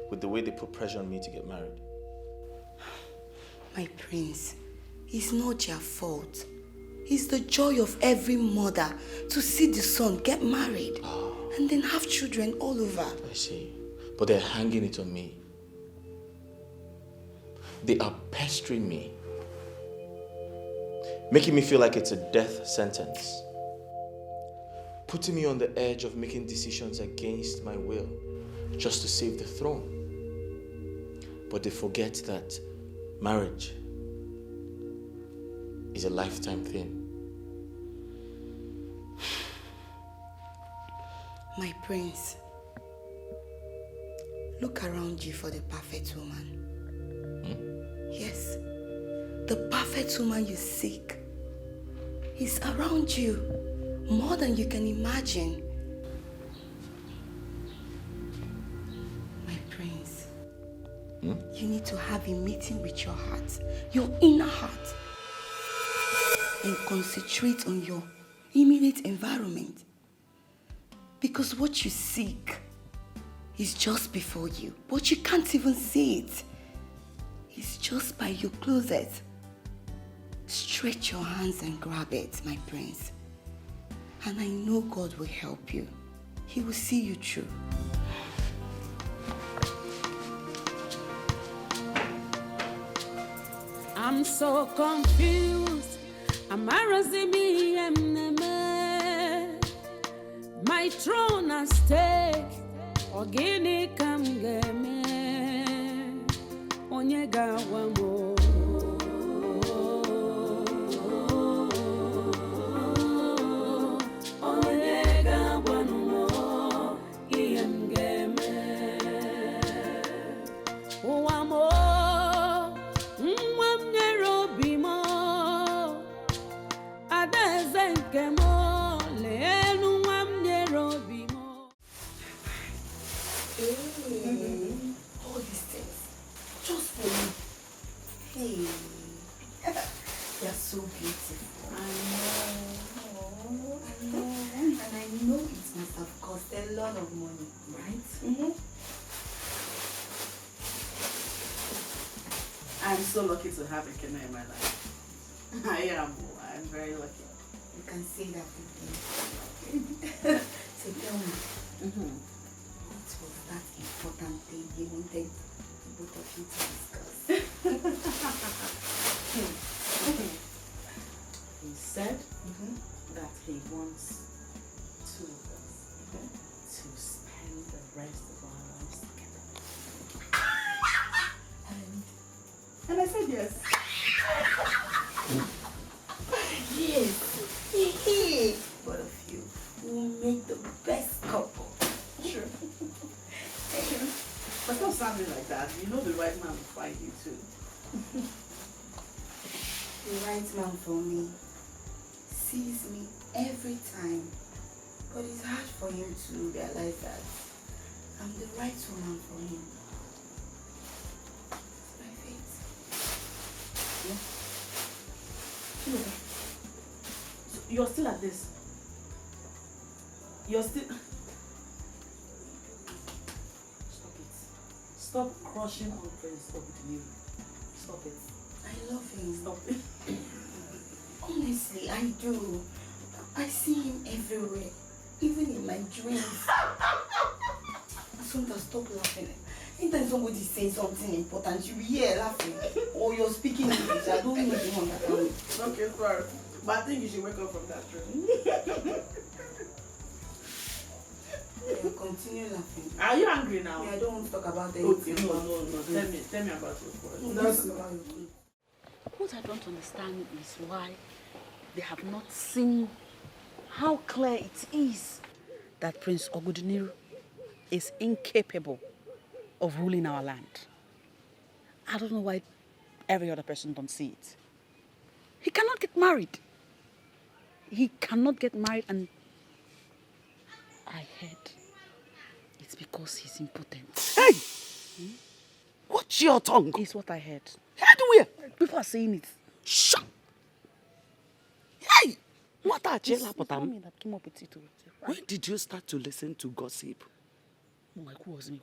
with the way they put pressure on me to get married. My prince, it's not your fault. It's the joy of every mother to see the son get married and then have children all over. I see. But they're hanging it on me. They are pestering me, making me feel like it's a death sentence, putting me on the edge of making decisions against my will just to save the throne. But they forget that marriage is a lifetime thing. My prince, look around you for the perfect woman. Yes, the perfect woman you seek is around you more than you can imagine. My prince. You need to have a meeting with your heart, your inner heart, and concentrate on your immediate environment. Because what you seek is just before you, but you can't even see it. It's just by your closet. Stretch your hands and grab it, my prince. And I know God will help you. He will see you through. I'm so confused. My throne at stake. Ogini kamgeme. Onyega wamo. Onyega wamo. Iyemgeme. Wamo. All these things, just for you. Hey, you're so beautiful. I know. And I know it must have cost a lot of money, right? I'm so lucky to have a Kena in my life. I'm very lucky. You can say that with me. So tell me, what was that important thing you wanted both of you to discuss? He said that he wants two of us to spend the rest of our lives together. And I said yes. Yes. Both of you will make the best couple. Sure. But stop sounding like that. You know the right man will find you too. The right man for me sees me every time. But it's hard for him to realize that I'm the right woman for him. It's my fate. Yeah. So you're still at this? You're still... Stop crushing on Prince Okoli. Stop it. I love him. Stop it. Honestly, I do. I see him everywhere, even in my dreams. Assunta, stop laughing. Anytime somebody says something important, you hear laughing. Or you're speaking English. I don't even understand. Okay, sorry. But I think you should wake up from that dream. Continue laughing. Are you angry now? Yeah, I don't want to talk about it. Okay, no. Tell me about your boy. What I don't understand is why they have not seen how clear it is that Prince Oguduniru is incapable of ruling our land. I don't know why every other person don't see it. He cannot get married. He cannot get married, and I heard it's because he's impotent. Hey! Watch your tongue. It's what I heard. Heard where? People are saying it. Shut! Hey! What are you me that came up with it. When did you start to listen to gossip? Who was me?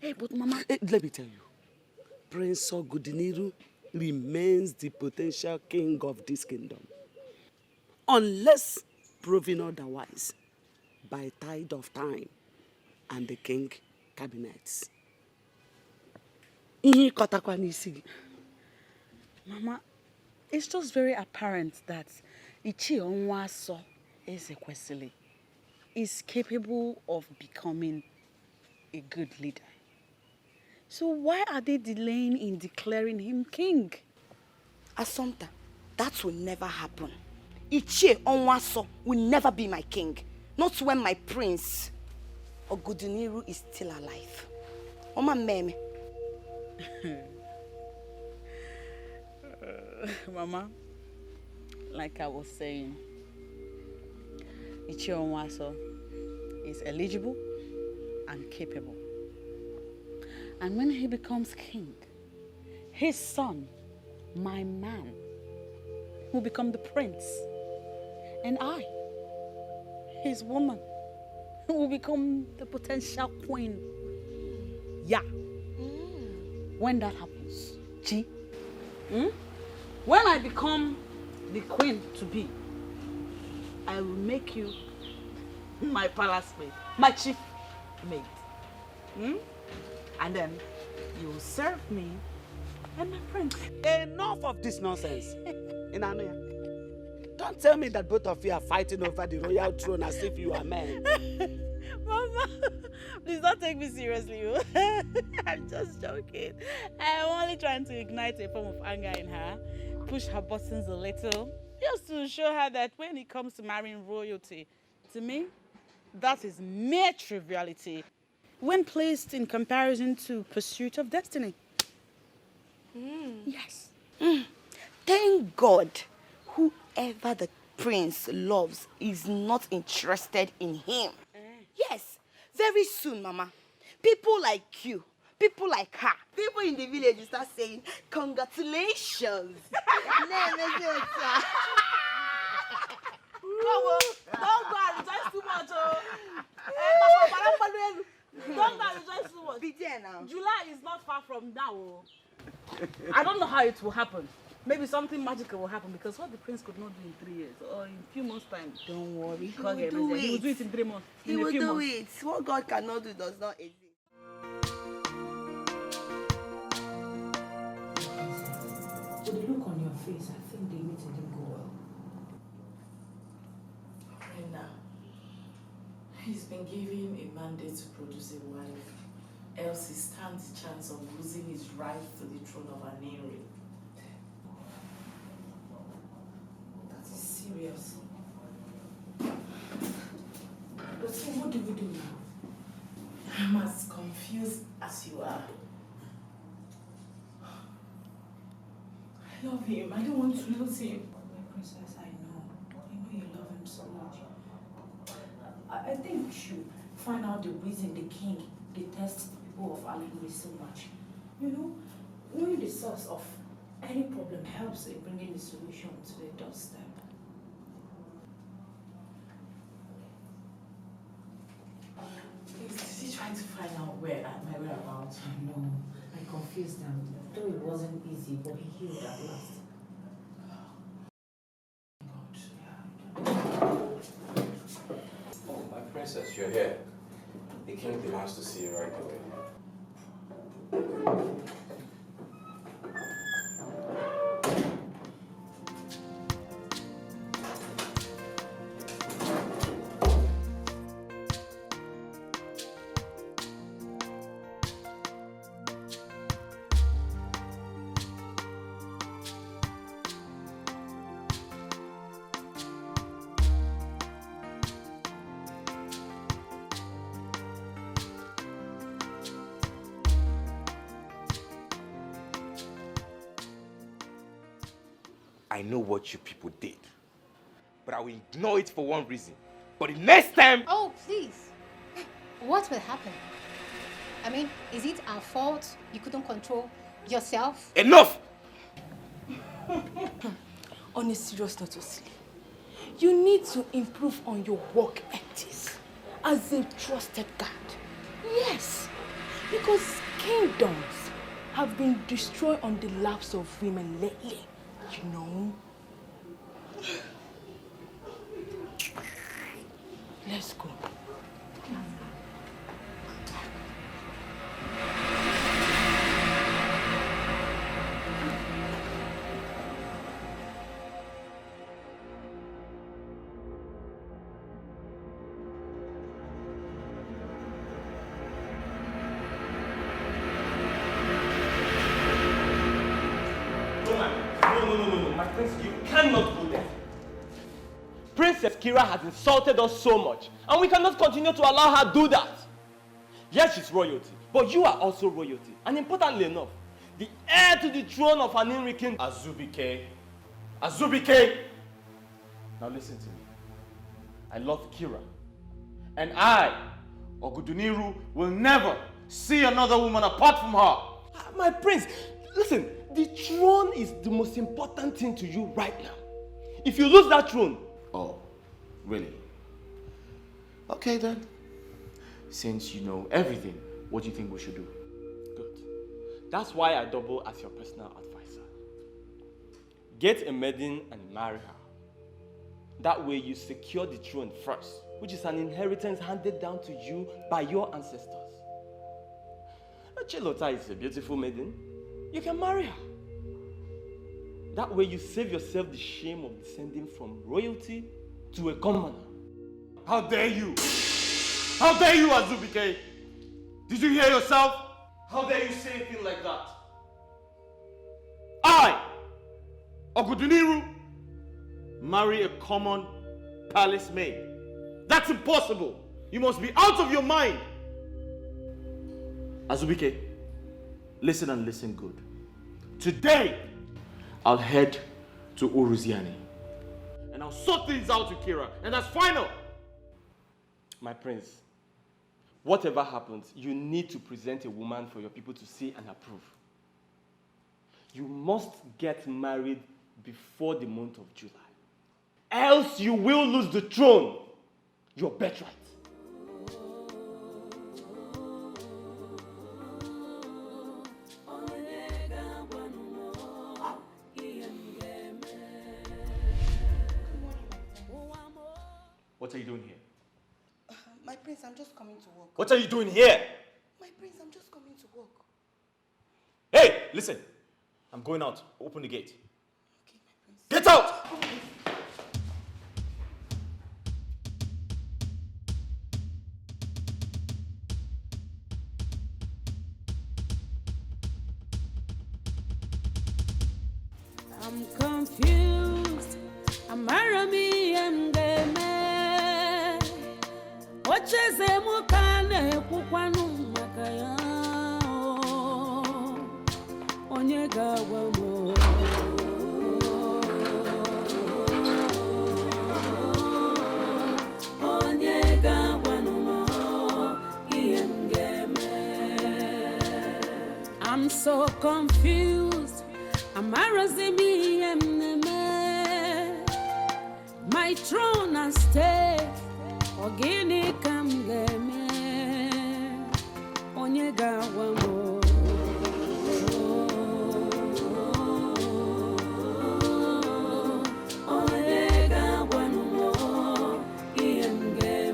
Hey, but Mama, let me tell you. Prince Oguduniru remains the potential king of this kingdom. Unless proven otherwise by tide of time and the king cabinets. Mama, it's just very apparent that Ichi Onwaso Ezekwesili is capable of becoming a good leader. So why are they delaying in declaring him king? Assumpta, that will never happen. Ichie Onwaso will never be my king. Not when my prince Oguduniru is still alive. Oma meme. Mama, like I was saying, Ichie Onwaso is eligible and capable. And when he becomes king, his son, my man, will become the prince. And I, his woman, will become the potential queen. Yeah. When that happens, Chi, when I become the queen to be, I will make you my palace maid, my chief maid. And then you will serve me and my prince. Enough of this nonsense. Inanoya, don't tell me that both of you are fighting over the royal throne as if you are men. Mama, please don't take me seriously. I'm just joking. I'm only trying to ignite a form of anger in her, push her buttons a little, just to show her that when it comes to marrying royalty, to me, that is mere triviality when placed in comparison to pursuit of destiny. Yes. Thank God, whoever the prince loves is not interested in him. Yes, very soon, Mama. People like you, people like her, people in the village will start saying, congratulations. Don't go and rejoice too much. Don't go and rejoice too much. Be there now. July is not far from now. I don't know how it will happen. Maybe something magical will happen because what the prince could not do in 3 years or in a few months' time. Don't worry, he will do it. He will do it in 3 months. He will do it. What God cannot do does not exist. With the look on your face, I think the meeting didn't go well. Rena, he's been given a mandate to produce a wife, else he stands the chance of losing his right to the throne of Aniri. That is serious. But so what do we do now? I'm as confused as you are. I love him. I don't want to lose him. My princess, I know you love him so much. I think we should find out the reason the king detests the people of Alibri so much. You know, knowing the source of any problem helps in bringing the solution to the doorstep. Is he trying to find out where my whereabouts? I know. I confused them. Though it wasn't easy, but he healed at last. Oh, my princess, you're here. The king demands to see you right away. I know what you people did, but I will ignore it for one reason. But the next time... Oh, please. What will happen? I mean, is it our fault you couldn't control yourself? Enough! On a serious note, Osili, you need to improve on your work ethics as a trusted guard. Yes, because kingdoms have been destroyed on the laps of women lately. You know? Let's go. You cannot go there. Princess Kira has insulted us so much, and we cannot continue to allow her do that. Yes, she's royalty, but you are also royalty. And importantly enough, the heir to the throne of Aniri King, Azubike. Azubike! Now listen to me. I love Kira. And I Oguduniru will never see another woman apart from her. My prince, listen, the throne is the most important thing to you right now. If you lose that throne... Oh, really? Okay then. Since you know everything, what do you think we should do? Good. That's why I double as your personal advisor. Get a maiden and marry her. That way you secure the throne first, which is an inheritance handed down to you by your ancestors. Chilota is a beautiful maiden. You can marry her. That way you save yourself the shame of descending from royalty to a commoner. How dare you? How dare you, Azubike? Did you hear yourself? How dare you say anything like that? I, Oguduniru, marry a common palace maid. That's impossible. You must be out of your mind. Azubike, listen and listen good. Today, I'll head to Uruziani. And I'll sort things out with Kira. And that's final. My prince, whatever happens, you need to present a woman for your people to see and approve. You must get married before the month of July. Else you will lose the throne, your birthright. What are you doing here? My prince, I'm just coming to work. What are you doing here? My prince, I'm just coming to work. Hey, listen. I'm going out. Open the gate. Okay, my prince. Get out! I'm confused. I'm Arami, I'm game. What is a mukane kukwanu makaya? Onyega wamo. Onyega wano game. I'm so confused. I'm Arazimi, my throne at stake. Ogini kam game. Onyega wamo. Onyega wano game.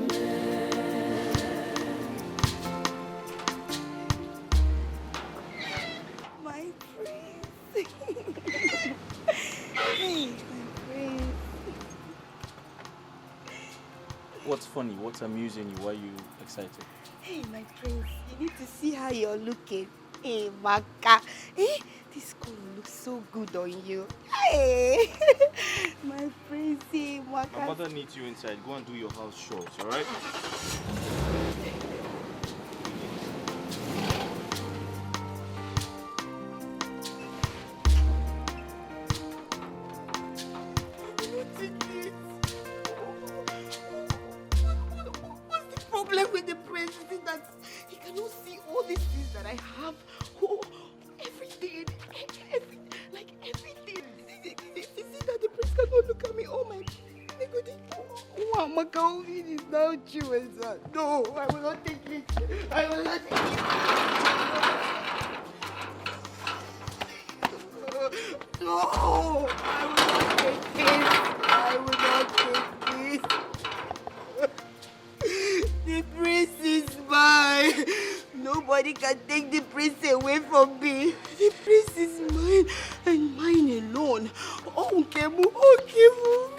My prince. Hey, my prince. What's funny? What's amusing you? Why are you excited? Hey, my prince, you need to see how you're looking. Hey, Maka. Hey, this color looks so good on you. Hey, my prince, hey, Maka. My mother needs you inside. Go and do your house chores, alright? What's the problem with the prince? Is it that he cannot see all these things that I have? Oh, everything. Like everything. Is it that the prince cannot look at me? Oh my God. Oh, Maka, it is now true, sir. No, I will not take it. I will not take it. No, I will not take this. I will not take this. The prince is mine. Nobody can take the prince away from me. The prince is mine and mine alone. Oh, Kemu, oh, Kemu.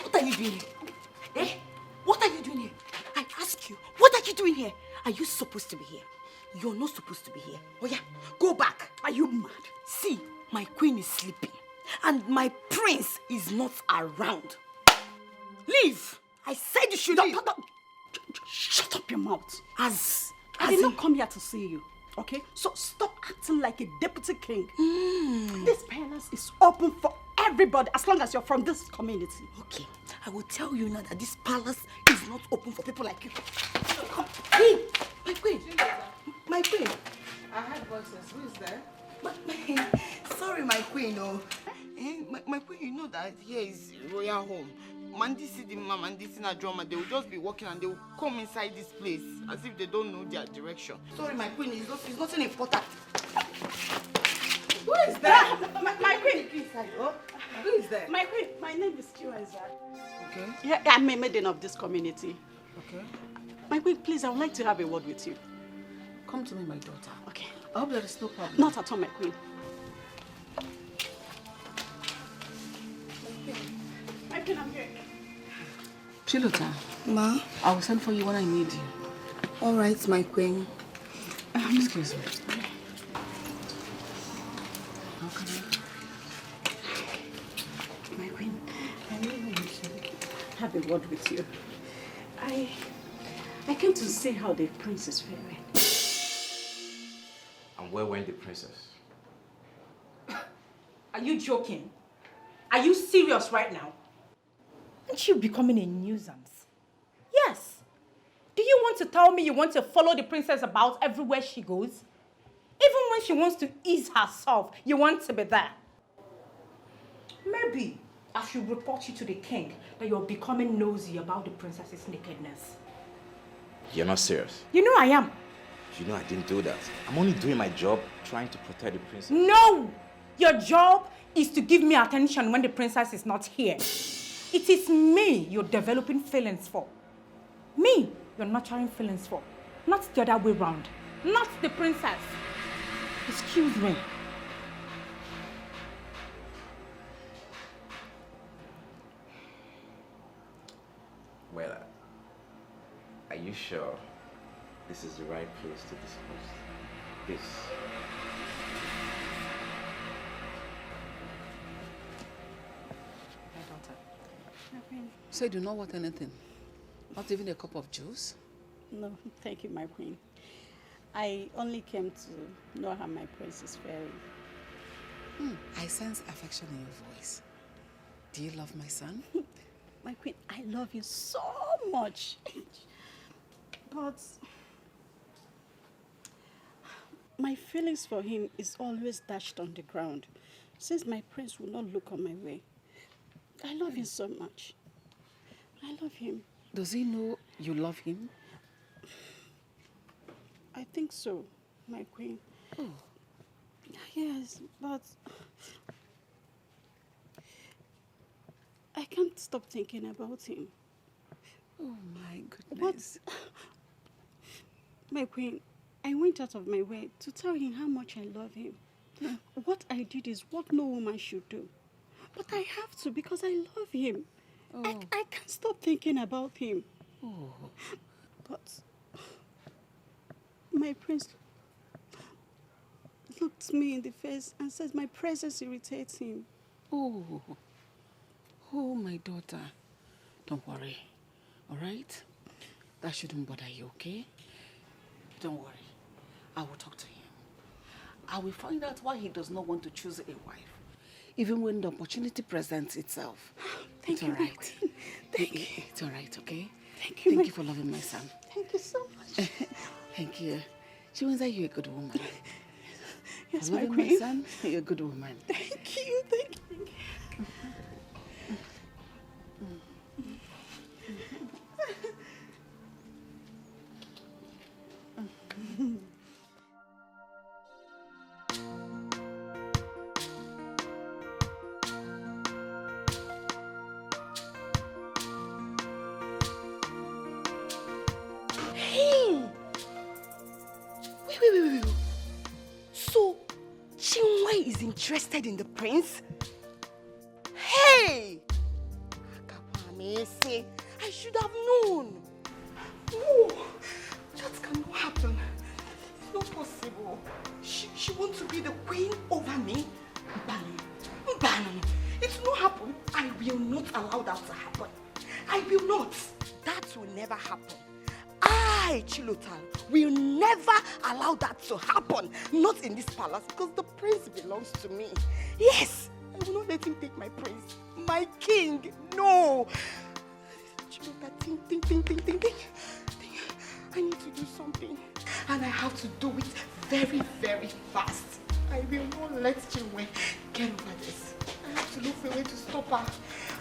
What are you doing here? Eh? What are you doing here? I ask you, what are you doing here? Are you supposed to be here? You're not supposed to be here. Oh yeah, go back. Are you mad? See, my queen is sleeping and my prince is not around. Leave! I said you should leave. Shut up your mouth. As I did not come here to see you, okay? So stop acting like a deputy king. This palace is open for everybody as long as you're from this community. Okay, I will tell you now that this palace is not open for people like you. Come, Queen, my queen, my queen. I heard voices. Who is there? Sorry, my queen, my queen, you know that here is royal home. Mandi see the mom and this in a drama, they will just be walking and they will come inside this place as if they don't know their direction. Sorry, my queen, it's nothing important. Who is there? My queen. Who is there? My queen, my name is Chizzy. Okay. Yeah, I'm a maiden of this community. Okay. My queen, please, I would like to have a word with you. Come to me, my daughter. Okay. I hope there is no problem. Not at all, my queen. My queen, I'm here. Chilota. Ma? I will send for you when I need you. All right, my queen. Excuse me. How can My queen, I really want to have a word with you. I came to see how the prince is faring. And where went the princess? Are you joking? Are you serious right now? Aren't you becoming a nuisance? Yes. Do you want to tell me you want to follow the princess about everywhere she goes? Even when she wants to ease herself, you want to be there. Maybe I should report you to the king that you're becoming nosy about the princess's nakedness. You're not serious. You know I am. You know I didn't do that. I'm only doing my job, trying to protect the princess. No! Your job is to give me attention when the princess is not here. It is me you're developing feelings for. Me you're nurturing feelings for. Not the other way round. Not the princess. Excuse me. Well, are you sure this is the right place to discuss this? My daughter. So you do not want anything? Not even a cup of juice? No, thank you, my queen. I only came to know how my prince is faring. I sense affection in your voice. Do you love my son? My queen, I love you so much. But my feelings for him is always dashed on the ground, since my prince will not look on my way. I love him so much. I love him. Does he know you love him? I think so, my queen. Oh. Yes, but I can't stop thinking about him. Oh my goodness. But, my queen, I went out of my way to tell him how much I love him. What I did is what no woman should do. But I have to because I love him. Oh. I can't stop thinking about him. Oh. But my prince looked me in the face and said my presence irritates him. Oh. Oh, my daughter. Don't worry. All right? That shouldn't bother you, okay? Don't worry. I will talk to him. I will find out why he does not want to choose a wife, even when the opportunity presents itself. Thank you, right. Thank you. It's all right, okay? Thank you, Thank you for loving my son. Thank you so much. Thank you. She means that you're a good woman. Yes, for my loving queen. my son, you're a good woman. Thank you, thank you. Hey! Wait. So, Chinwe is interested in the prince? Hey! Akapamese, I should have known. No, that cannot happen. It's not possible. She wants to be the queen over me? Ban. It will not happen. I will not allow that to happen. I will not. That will never happen. I, Chilotan, will never allow that to happen. Not in this palace, because the prince belongs to me. Yes, I will not let him take my prince. My king, no. Chilotan, think. I need to do something. And I have to do it very, very fast. I will not let Chinwe get over this. I have to look for a way to stop her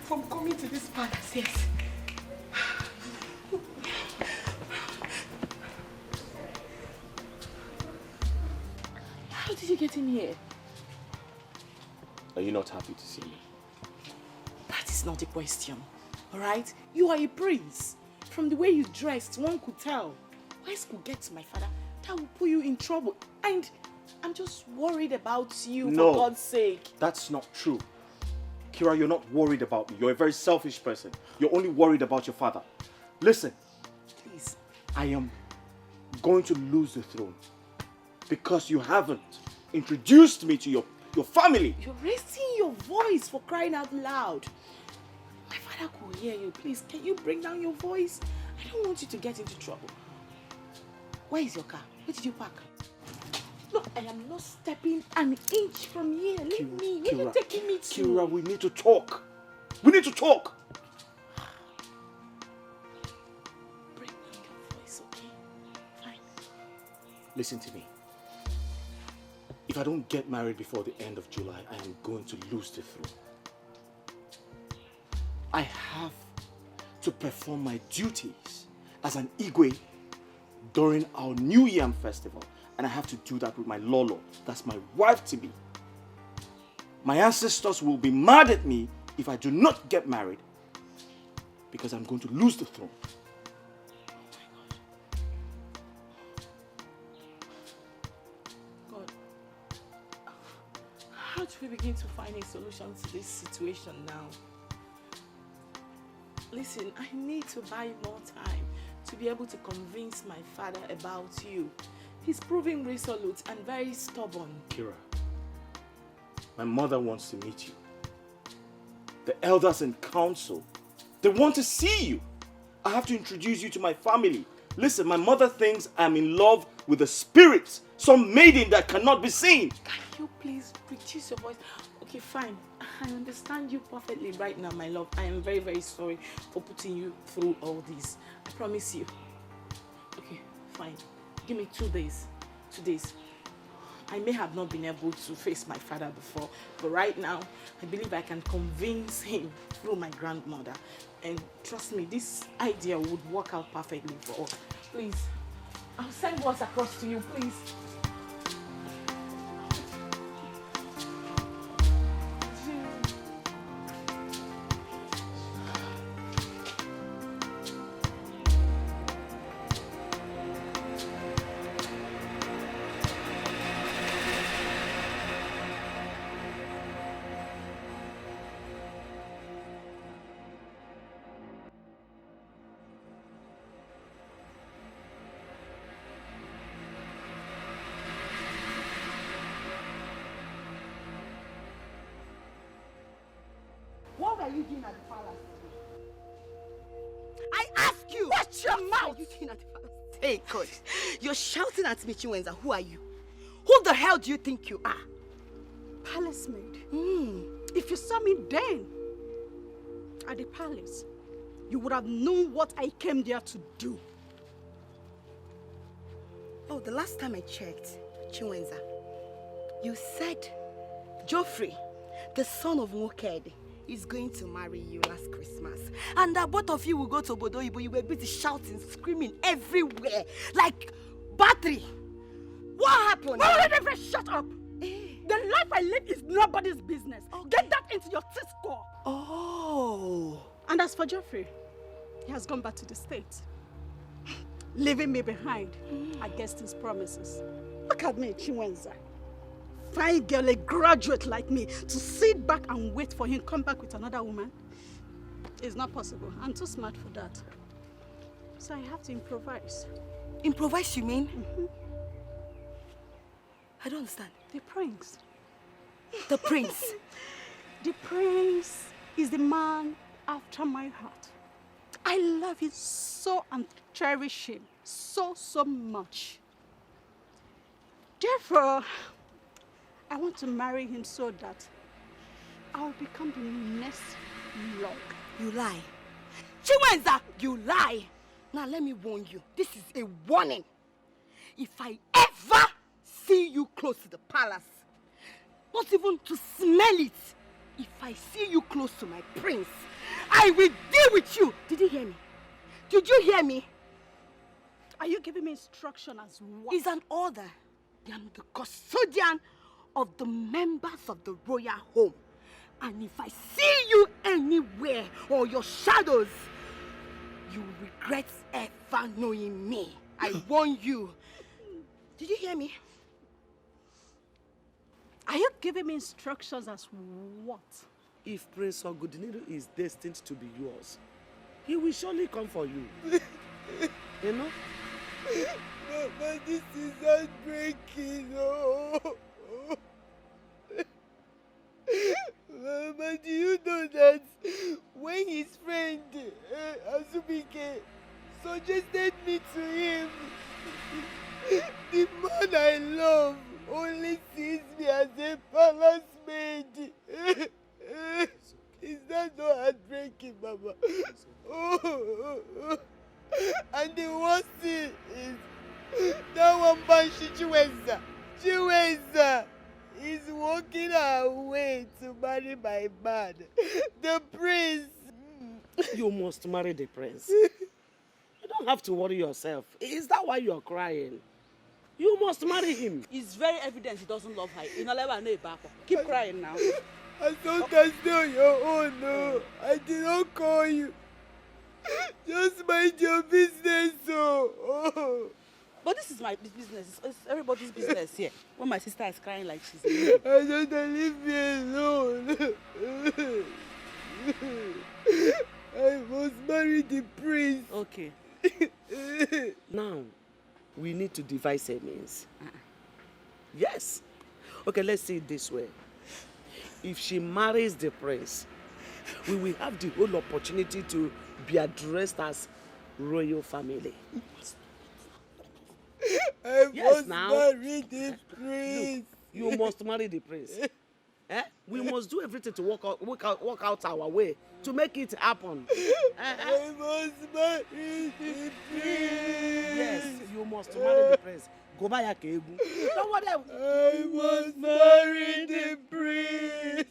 from coming to this palace, yes. How did you get in here? Are you not happy to see me? That is not the question, alright? You are a prince. From the way you dressed, one could tell. Wise could get to my father, that will put you in trouble. And I'm just worried about you, for God's sake. That's not true. Kira, you're not worried about me. You're a very selfish person. You're only worried about your father. Listen. Please. I am going to lose the throne because you haven't introduced me to your family. You're raising your voice, for crying out loud. My father could hear you. Please, can you bring down your voice? I don't want you to get into trouble. Where is your car? Where did you park? Look, I am not stepping an inch from here. Leave me. Where are you taking me to? Kira, we need to talk. We need to talk. Bring down your voice, okay? Fine. Listen to me. If I don't get married before the end of July, I am going to lose the throne. I have to perform my duties as an Igwe during our New Yam festival. And I have to do that with my Lolo. That's my wife-to-be. My ancestors will be mad at me if I do not get married because I'm going to lose the throne. God, how do we begin to find a solution to this situation now? Listen, I need to buy more time to be able to convince my father about you. He's proving resolute and very stubborn. Kira, my mother wants to meet you. The elders in council, they want to see you. I have to introduce you to my family. Listen, my mother thinks I'm in love with a spirit, some maiden that cannot be seen. Can you please reduce your voice? Okay, fine. I understand you perfectly right now, my love. I am very, very sorry for putting you through all this. I promise you. Okay, fine. Give me 2 days. 2 days. I may have not been able to face my father before, but right now, I believe I can convince him through my grandmother. And trust me, this idea would work out perfectly for us. Please, I'll send words across to you, please. What are you doing at the palace? I ask you! Watch your mouth! What are you doing at the palace? Hey, God. You're shouting at me, Chinwenza. Who are you? Who the hell do you think you are? Palace maid. If you saw me then at the palace, you would have known what I came there to do. Oh, the last time I checked, Chinwenza, you said Geoffrey, the son of Nwoked, is going to marry you last Christmas. And that both of you will go to Obodo Ibo. You were busy shouting, screaming everywhere, like battery. What happened? Oh, shut up! The life I live is nobody's business. Okay. Get that into your T-score. Oh. And as for Geoffrey, he has gone back to the States, leaving me behind against his promises. Look at me, Chinwenza. Fine girl, a graduate like me, to sit back and wait for him to come back with another woman. It's not possible. I'm too smart for that. So I have to improvise. Improvise, you mean? I don't understand. The prince. The prince? The prince is the man after my heart. I love him so and cherish him. so much. Therefore, I want to marry him so that I'll become the next lord. You lie. Chinwenza, you lie. Now let me warn you. This is a warning. If I ever see you close to the palace, not even to smell it, if I see you close to my prince, I will deal with you. Did you hear me? Did you hear me? Are you giving me instruction as what? It's an order. I am the custodian of the members of the royal home. And if I see you anywhere or your shadows, you will regret ever knowing me. I warn you. Did you hear me? Are you giving me instructions as what? If Prince Ogudiniru is destined to be yours, he will surely come for you. You know? Mama, this is heartbreaking. Oh. Mama, do you know that when his friend Azubike suggested me to him, the man I love only sees me as a palace maid. Is that not heartbreaking, Mama? Oh. And the worst thing is that one Banshee Chiwenza is walking her way to marry my man, the prince. You must marry the prince. You don't have to worry yourself. Is that why you're crying? You must marry him. It's very evident he doesn't love her. Keep crying now. As long as they're your own, no. I did not call you. Just mind your business, oh. But this is my business. It's everybody's business here. When my sister is crying like she's I don't leave me alone. I must marry the prince. Okay. Now, we need to devise a means. Yes. Okay, let's see it this way. If she marries the prince, we will have the whole opportunity to be addressed as royal family. I yes, must now. marry the prince. Look, you must marry the prince. We must do everything to work out our way to make it happen. I must marry the prince. Yes, you must marry the prince. Go buy a cable. Don't worry. I must marry the prince.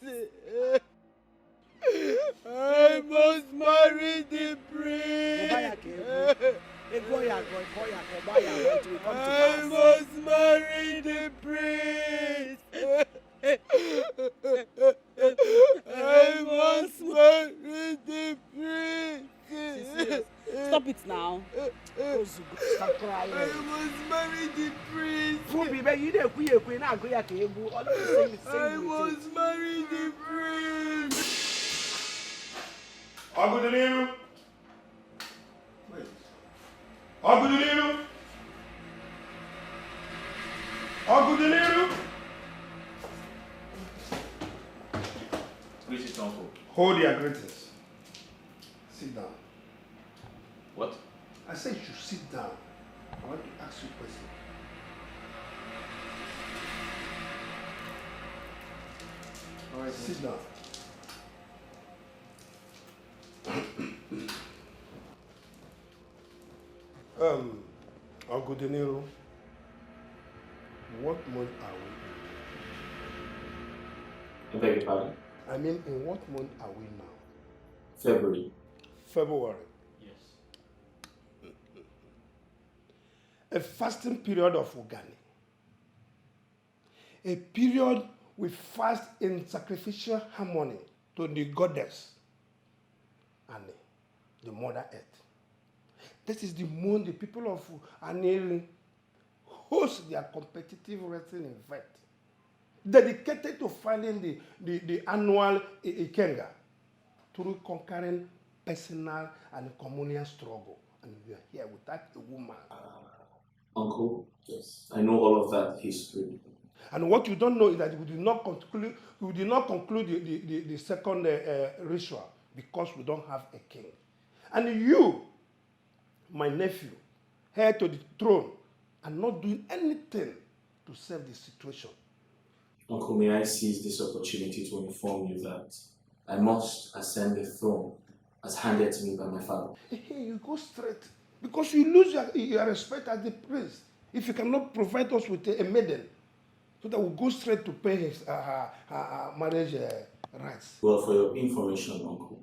I must marry the prince. Go buy a cable. I must marry the prince. I must marry the prince. Stop it now. Stop crying. I must marry the prince. I must marry the prince. Ogudiniru. Ogudiniru. Ogudiniru. Greetings, uncle. Hold your greetings. Sit down. What? I said you should sit down. I want to ask you a question. All right, sit down. Ogudiniru, what month are we in? I beg your pardon? I mean, in what month are we now? February. February. Yes. A fasting period of Ogani. A period we fast in sacrificial harmony to the goddess and the Mother Earth. This is the month the people of Aneri host their competitive wrestling event dedicated to finding the annual Ikenga through conquering personal and communal struggle. And we are here without a woman. Uncle, yes, I know all of that history. And what you don't know is that we did not conclude the second ritual because we don't have a king. And you, my nephew, heir to the throne and not doing anything to save the situation. Uncle, may I seize this opportunity to inform you that I must ascend the throne as handed to me by my father. Hey, you go straight. Because you lose your respect as the prince if you cannot provide us with a maiden. So that we'll go straight to pay his marriage rights. Well, for your information, Uncle,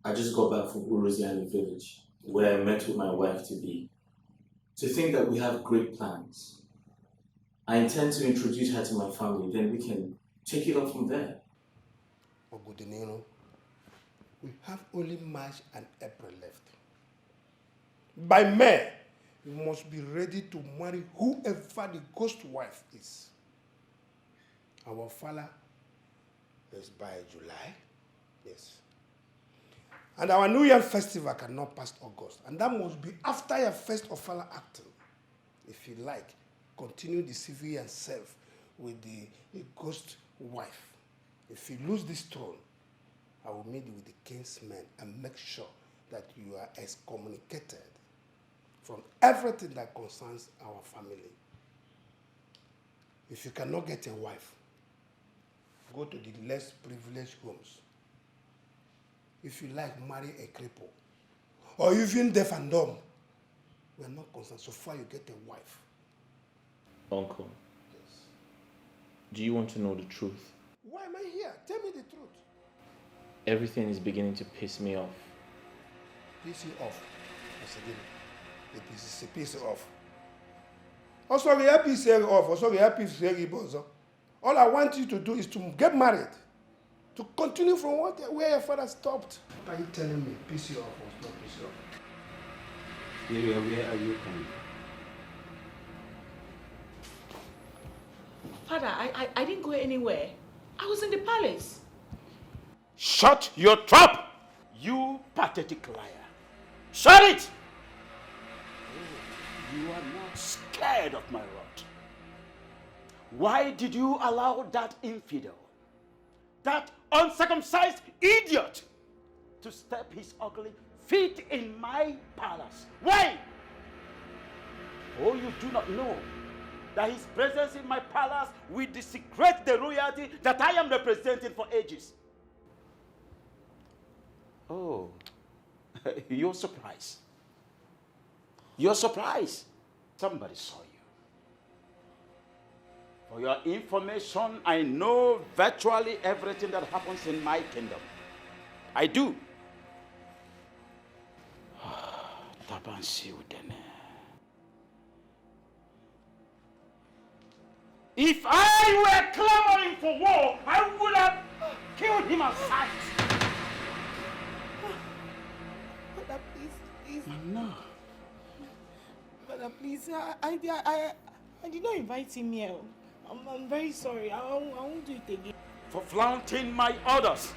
I just got back from Uruziani village, where I met with my wife-to-be. To think that we have great plans. I intend to introduce her to my family, then we can take it up from there. Ogudinero, we have only March and April left. By May, we must be ready to marry whoever the ghost wife is. Our father is by July. Yes. And our New Year festival cannot pass August. And that must be after your first official acting. If you like, continue deceiving yourself with the ghost wife. If you lose this throne, I will meet with the king's men and make sure that you are excommunicated from everything that concerns our family. If you cannot get a wife, go to the less privileged homes. If you like, marry a cripple. Or even deaf and dumb. We are not concerned so far you get a wife. Uncle, yes. Do you want to know the truth? Why am I here? Tell me the truth. Everything is beginning to piss me off. Piss you off? It is a piss off. Also, we have piss off. Also, we have piss off. All I want you to do is to get married. To continue from where your father stopped. Are you telling me piss you off or not piss you off? Where are you coming? Father, I didn't go anywhere. I was in the palace. Shut your trap! You pathetic liar. Shut it! Oh, you are not scared of my wrath. Why did you allow that infidel, that uncircumcised idiot, to step his ugly feet in my palace? Why? Oh, you do not know that his presence in my palace will desecrate the royalty that I am representing for ages. Oh, you're surprised. You're surprised. Somebody saw you. For your information, I know virtually everything that happens in my kingdom. I do. If I were clamoring for war, I would have killed him at sight. Father, please. No. Father, please. I did not invite him here. I'm very sorry. I won't do it again. For flaunting my orders,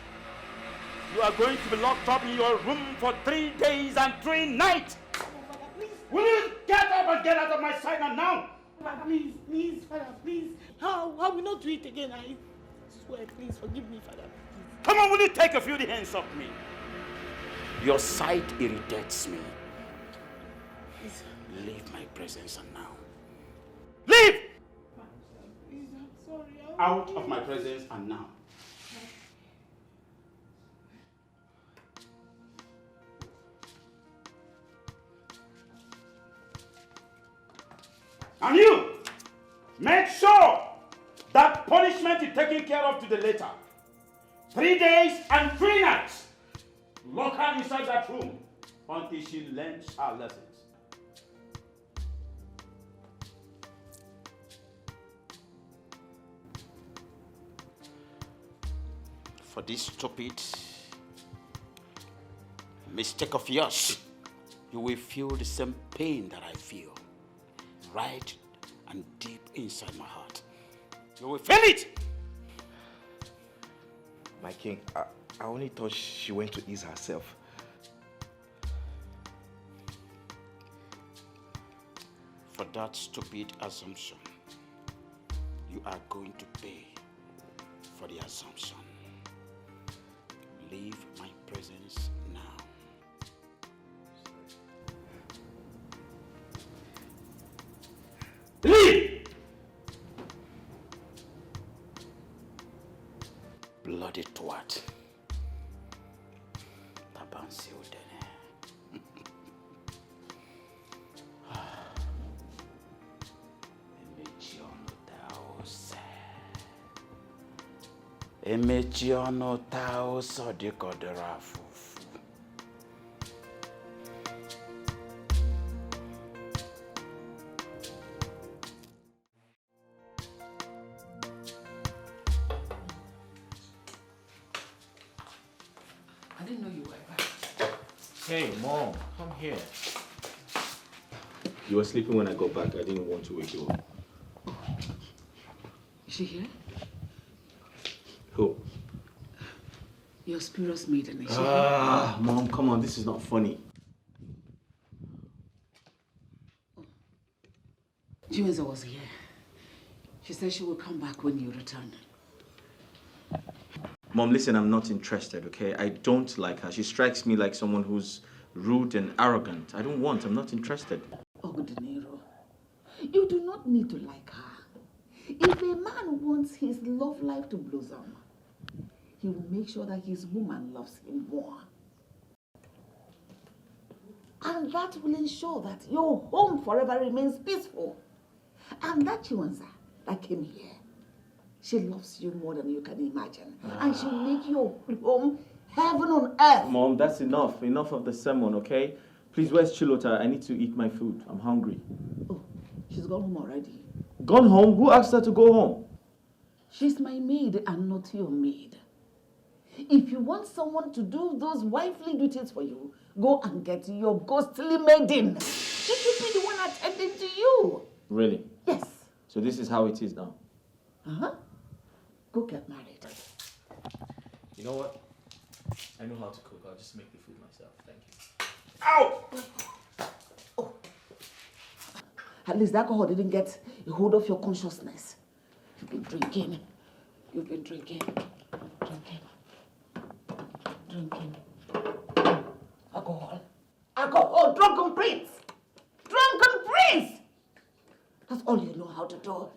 you are going to be locked up in your room for 3 days and 3 nights. Oh, Father, please. Will you get up and get out of my sight now? Father, please, Father, please. I will not do it again. I swear, please, forgive me, Father. Please. Come on, will you take a few hands off me? Your sight irritates me. Please. Leave my presence now. Leave! Please, I'm sorry. Out of my presence and now. And you, make sure that punishment is taken care of to the later. 3 days and 3 nights. Lock her inside that room until she learns her lessons. For this stupid mistake of yours, you will feel the same pain that I feel, right and deep inside my heart. You will feel it! My king, I only thought she went to ease herself. For that stupid assumption, you are going to pay for the assumption. Leave my presence now. bansi udene. Emechi ọnụ taa ụsọ dịka ọ dịrị afụfụ. I didn't know you were back. Hey, Mom, come here. You were sleeping when I got back. I didn't want to wake you up. Is she here? Who? Your spurious maiden. Is she Ah, Mom, come on. This is not funny. here? Chiwenza was here. She said she will come back when you return. Mom, listen, I'm not interested, okay? I don't like her. She strikes me like someone who's rude and arrogant. I'm not interested. Oh, Nero, you do not need to like her. If a man wants his love life to blossom, he will make sure that his woman loves him more. And that will ensure that your home forever remains peaceful. And that Chiwenza that came here, she loves you more than you can imagine. And she'll make your home heaven on earth. Mom, that's enough. Enough of the sermon, okay? Please, where's Chilota? I need to eat my food. I'm hungry. Oh, she's gone home already. Gone home? Who asked her to go home? She's my maid and not your maid. If you want someone to do those wifely duties for you, go and get your ghostly maiden. She should be the one attending to you. Really? Yes. So this is how it is now? Uh-huh. Go get married. You know what? I know how to cook. I'll just make the food myself. Thank you. Ow! Oh. At least the alcohol didn't get a hold of your consciousness. You've been drinking. You've been drinking. Drinking. Alcohol. Alcohol! Drunken prince! Drunken prince! That's all you know how to do.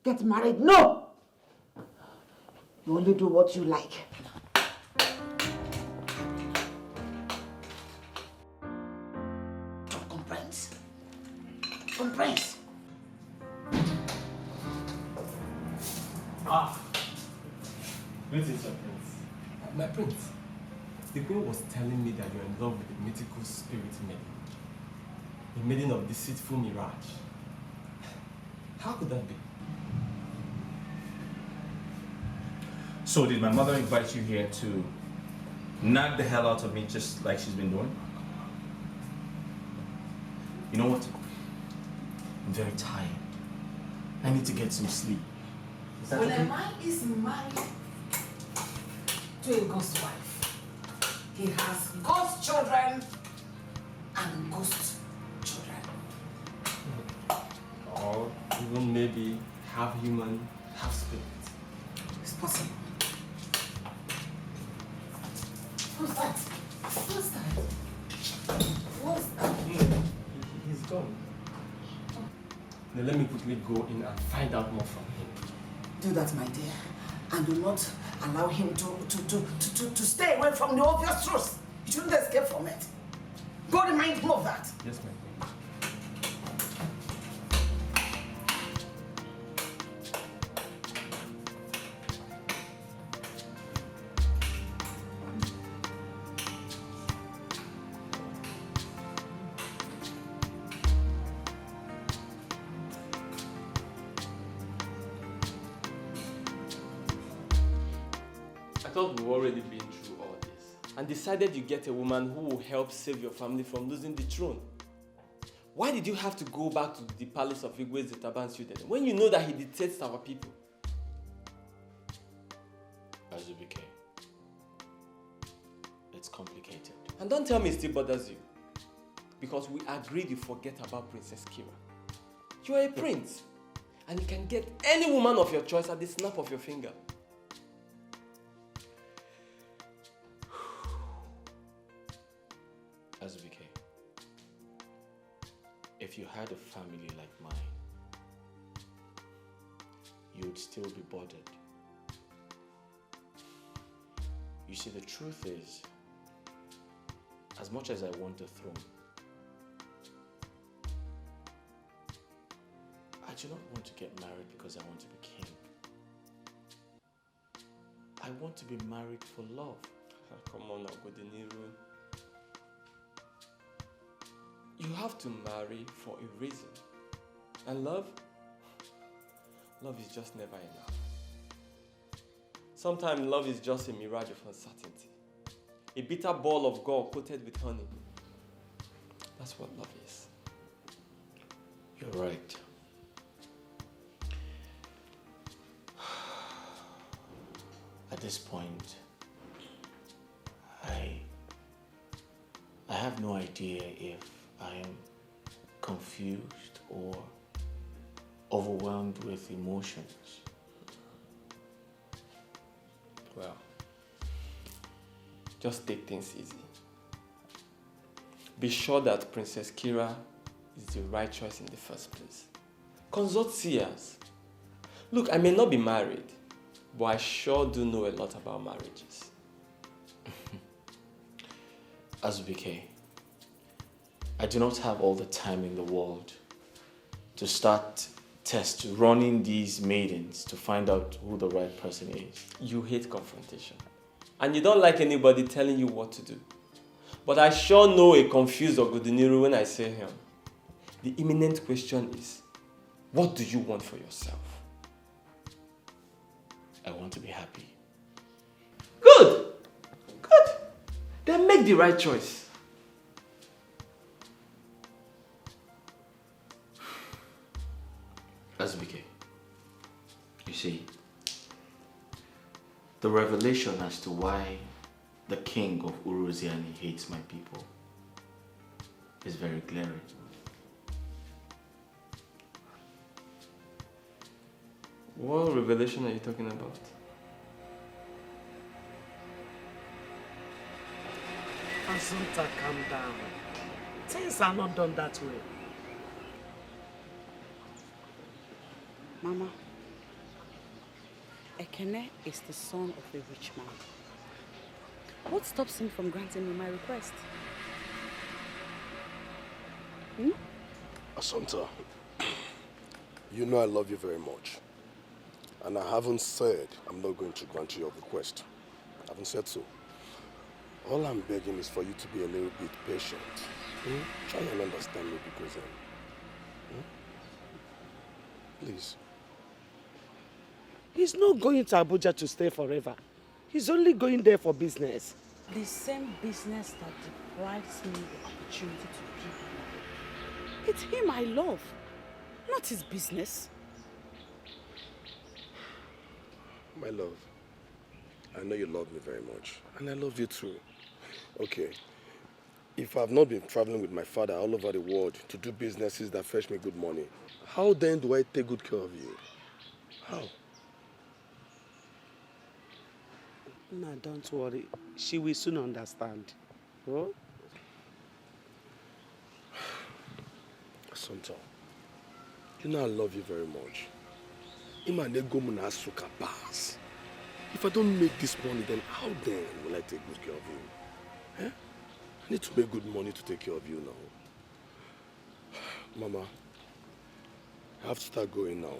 Get married? No! You only do what you like. Drunken prince. Drunken prince. Greetings, Prince. My prince, the queen was telling me that you're in love with the mythical spirit maiden. The maiden of deceitful mirage. How could that be? So did my mother invite you here to knock the hell out of me just like she's been doing? You know what? I'm very tired. I need to get some sleep. Is that When okay? a man is married to a ghost wife, he has ghost children and ghost children. Or even maybe half human, half spirit. It's possible. Who's that? Who's that? Who's that? He's gone. Now let me quickly go in and find out more from him. Do that, my dear, and do not allow him to stay away from the obvious truth. You shouldn't escape from it. Go remind him of that. Yes, ma'am. I thought we've already been through all this and decided you get a woman who will help save your family from losing the throne. Why did you have to go back to the palace of Igwe Zetaban Student when you know that he dictates our people? Azubike, it's complicated. And don't tell me it still bothers you. Because we agreed you forget about Princess Kira. You are a prince. And you can get any woman of your choice at the snap of your finger. Azubike, if you had a family like mine, you would still be bothered. You see, the truth is, as much as I want the throne, I do not want to get married because I want to be king. I want to be married for love. Come on now, Godiniru. You have to marry for a reason. And love is just never enough. Sometimes love is just a mirage of uncertainty. A bitter ball of gall coated with honey. That's what love is. You're right. At this point, I have no idea if I am confused or overwhelmed with emotions. Well, just take things easy. Be sure that Princess Kira is the right choice in the first place. Consult seers. Look, I may not be married, but I sure do know a lot about marriages. Azubike, I do not have all the time in the world to start running these maidens to find out who the right person is. You hate confrontation. And you don't like anybody telling you what to do. But I sure know a confused Ogodiniru when I say him. The imminent question is, what do you want for yourself? I want to be happy. Good! Good! Then make the right choice. Azubike, you see, the revelation as to why the king of Uruziani hates my people is very glaring. What revelation are you talking about? Assunta, calm down. Things are not done that way. Mama, Ekene is the son of a rich man. What stops him from granting me my request? Assunta, you know I love you very much. And I haven't said I'm not going to grant you your request. I haven't said so. All I'm begging is for you to be a little bit patient. Try and understand me because please. He's not going to Abuja to stay forever. He's only going there for business. The same business that deprives me the opportunity to be here. It's him I love, not his business. My love, I know you love me very much. And I love you too. Okay. If I've not been traveling with my father all over the world to do businesses that fetch me good money, how then do I take good care of you? How? No, don't worry. She will soon understand. Oh? Assunta, you know I love you very much. If I don't make this money, then how then will I take good care of you? I need to make good money to take care of you now. Mama, I have to start going now.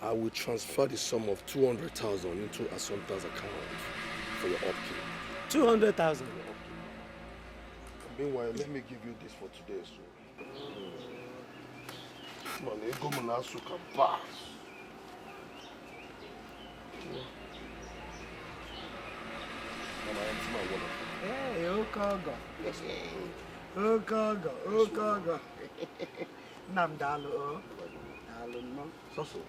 I will transfer the sum of 200,000 into Assunta's account for your upkeep. 200,000? Meanwhile, let me give you this for today, so. Money, go Manasuka pass. Hey, Okaro. Okaro. Nam dalu o. Dalu no. So.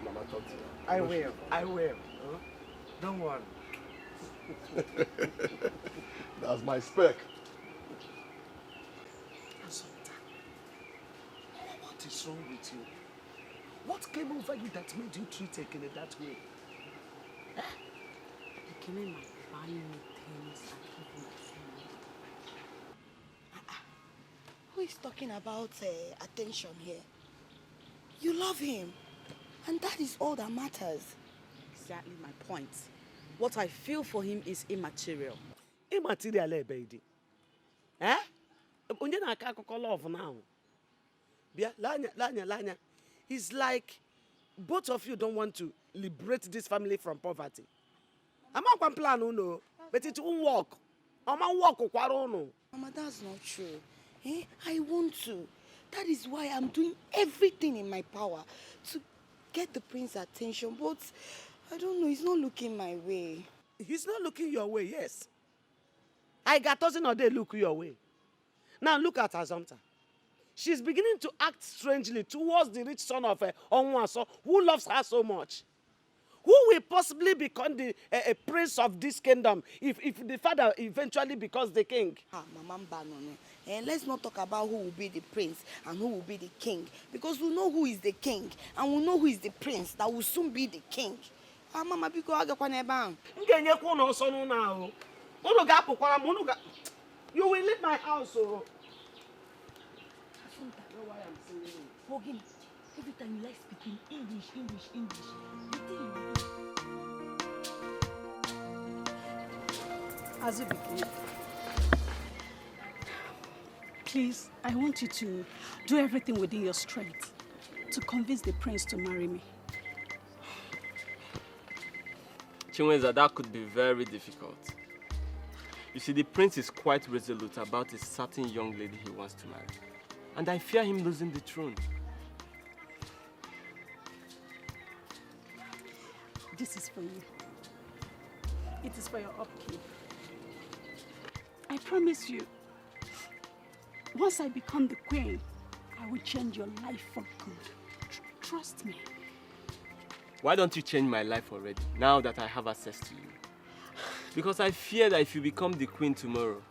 Mama, talk to you. I will. Huh? Don't worry. That's my spec. Assunta, what is wrong with you? What came over you that made you treat Ekene that way? Ekene might buy me things and give me food. Who is talking about attention here? You love him. And that is all that matters. Exactly my point. What I feel for him is immaterial. Immaterial, baby. Eh? Onye na-akọ akụkọ love now. Bia, Lanya. It's like both of you don't want to liberate this family from poverty. I'm not plan uno, but it won't work. I'm not work uno. Mama, that's not true. I want to. That is why I'm doing everything in my power to get the prince's attention. But I don't know, he's not looking my way. He's not looking your way, yes. I got doesn't or they look your way. Now look at Azomta. She's beginning to act strangely towards the rich son of Onwaso, who loves her so much. Who will possibly become the prince of this kingdom if the father eventually becomes the king? Mama Mbano, let's not talk about who will be the prince and who will be the king. Because we know who is the king and we know who is the prince that will soon be the king. Mama, because you will leave my house. Forgive. Every time you like speaking English. As you begin, please, I want you to do everything within your strength to convince the prince to marry me. Chinwenza, that could be very difficult. You see, the prince is quite resolute about a certain young lady he wants to marry. And I fear him losing the throne. This is for you. It is for your upkeep. I promise you, once I become the queen, I will change your life for good. Trust me. Why don't you change my life already, now that I have access to you? Because I fear that if you become the queen tomorrow,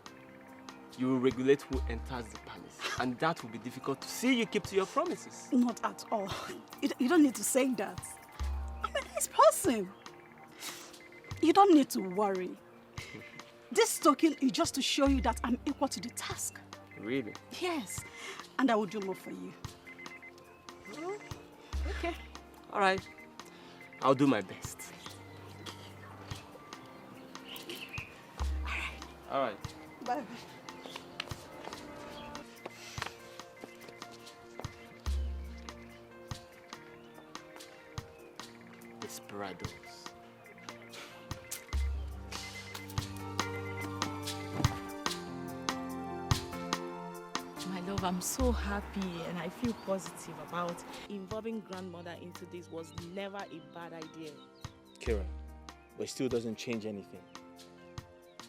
you will regulate who enters the palace. And that will be difficult to see you keep to your promises. Not at all. You don't need to say that. I'm a nice person. You don't need to worry. This token is just to show you that I'm equal to the task. Really? Yes. And I will do more for you. Okay. All right. I'll do my best. All right. Bye. Desperados. My love, I'm so happy and I feel positive about involving grandmother into this was never a bad idea. Kira, but it still doesn't change anything.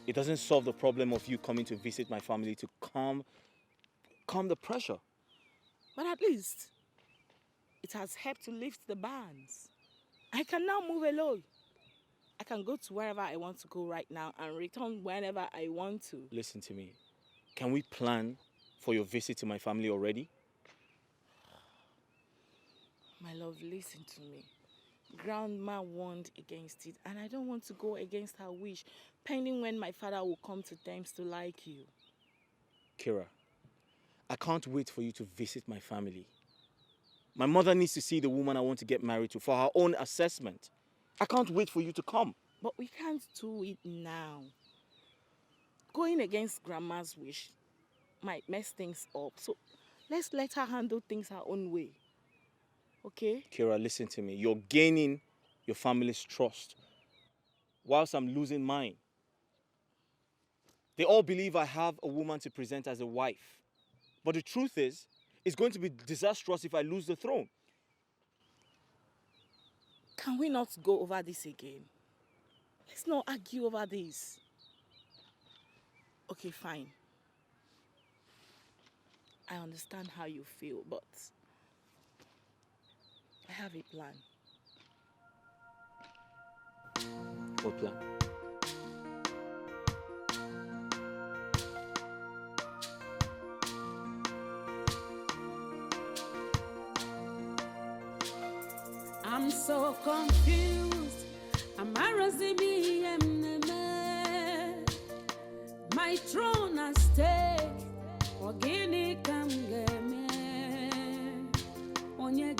It doesn't solve the problem of you coming to visit my family to calm the pressure. But at least it has helped to lift the bans. I can now move alone. I can go to wherever I want to go right now and return whenever I want to. Listen to me. Can we plan for your visit to my family already? My love, listen to me. Grandma warned against it, and I don't want to go against her wish, pending when my father will come to terms to like you. Kira, I can't wait for you to visit my family. My mother needs to see the woman I want to get married to for her own assessment. I can't wait for you to come. But we can't do it now. Going against Grandma's wish might mess things up, so let's let her handle things her own way. Okay? Kira, listen to me. You're gaining your family's trust whilst I'm losing mine. They all believe I have a woman to present as a wife. But the truth is, it's going to be disastrous if I lose the throne. Can we not go over this again? Let's not argue over this. Okay, fine. I understand how you feel, but I have a plan. What plan? I'm so confused. My throne at stake. Ogini kam game. Onye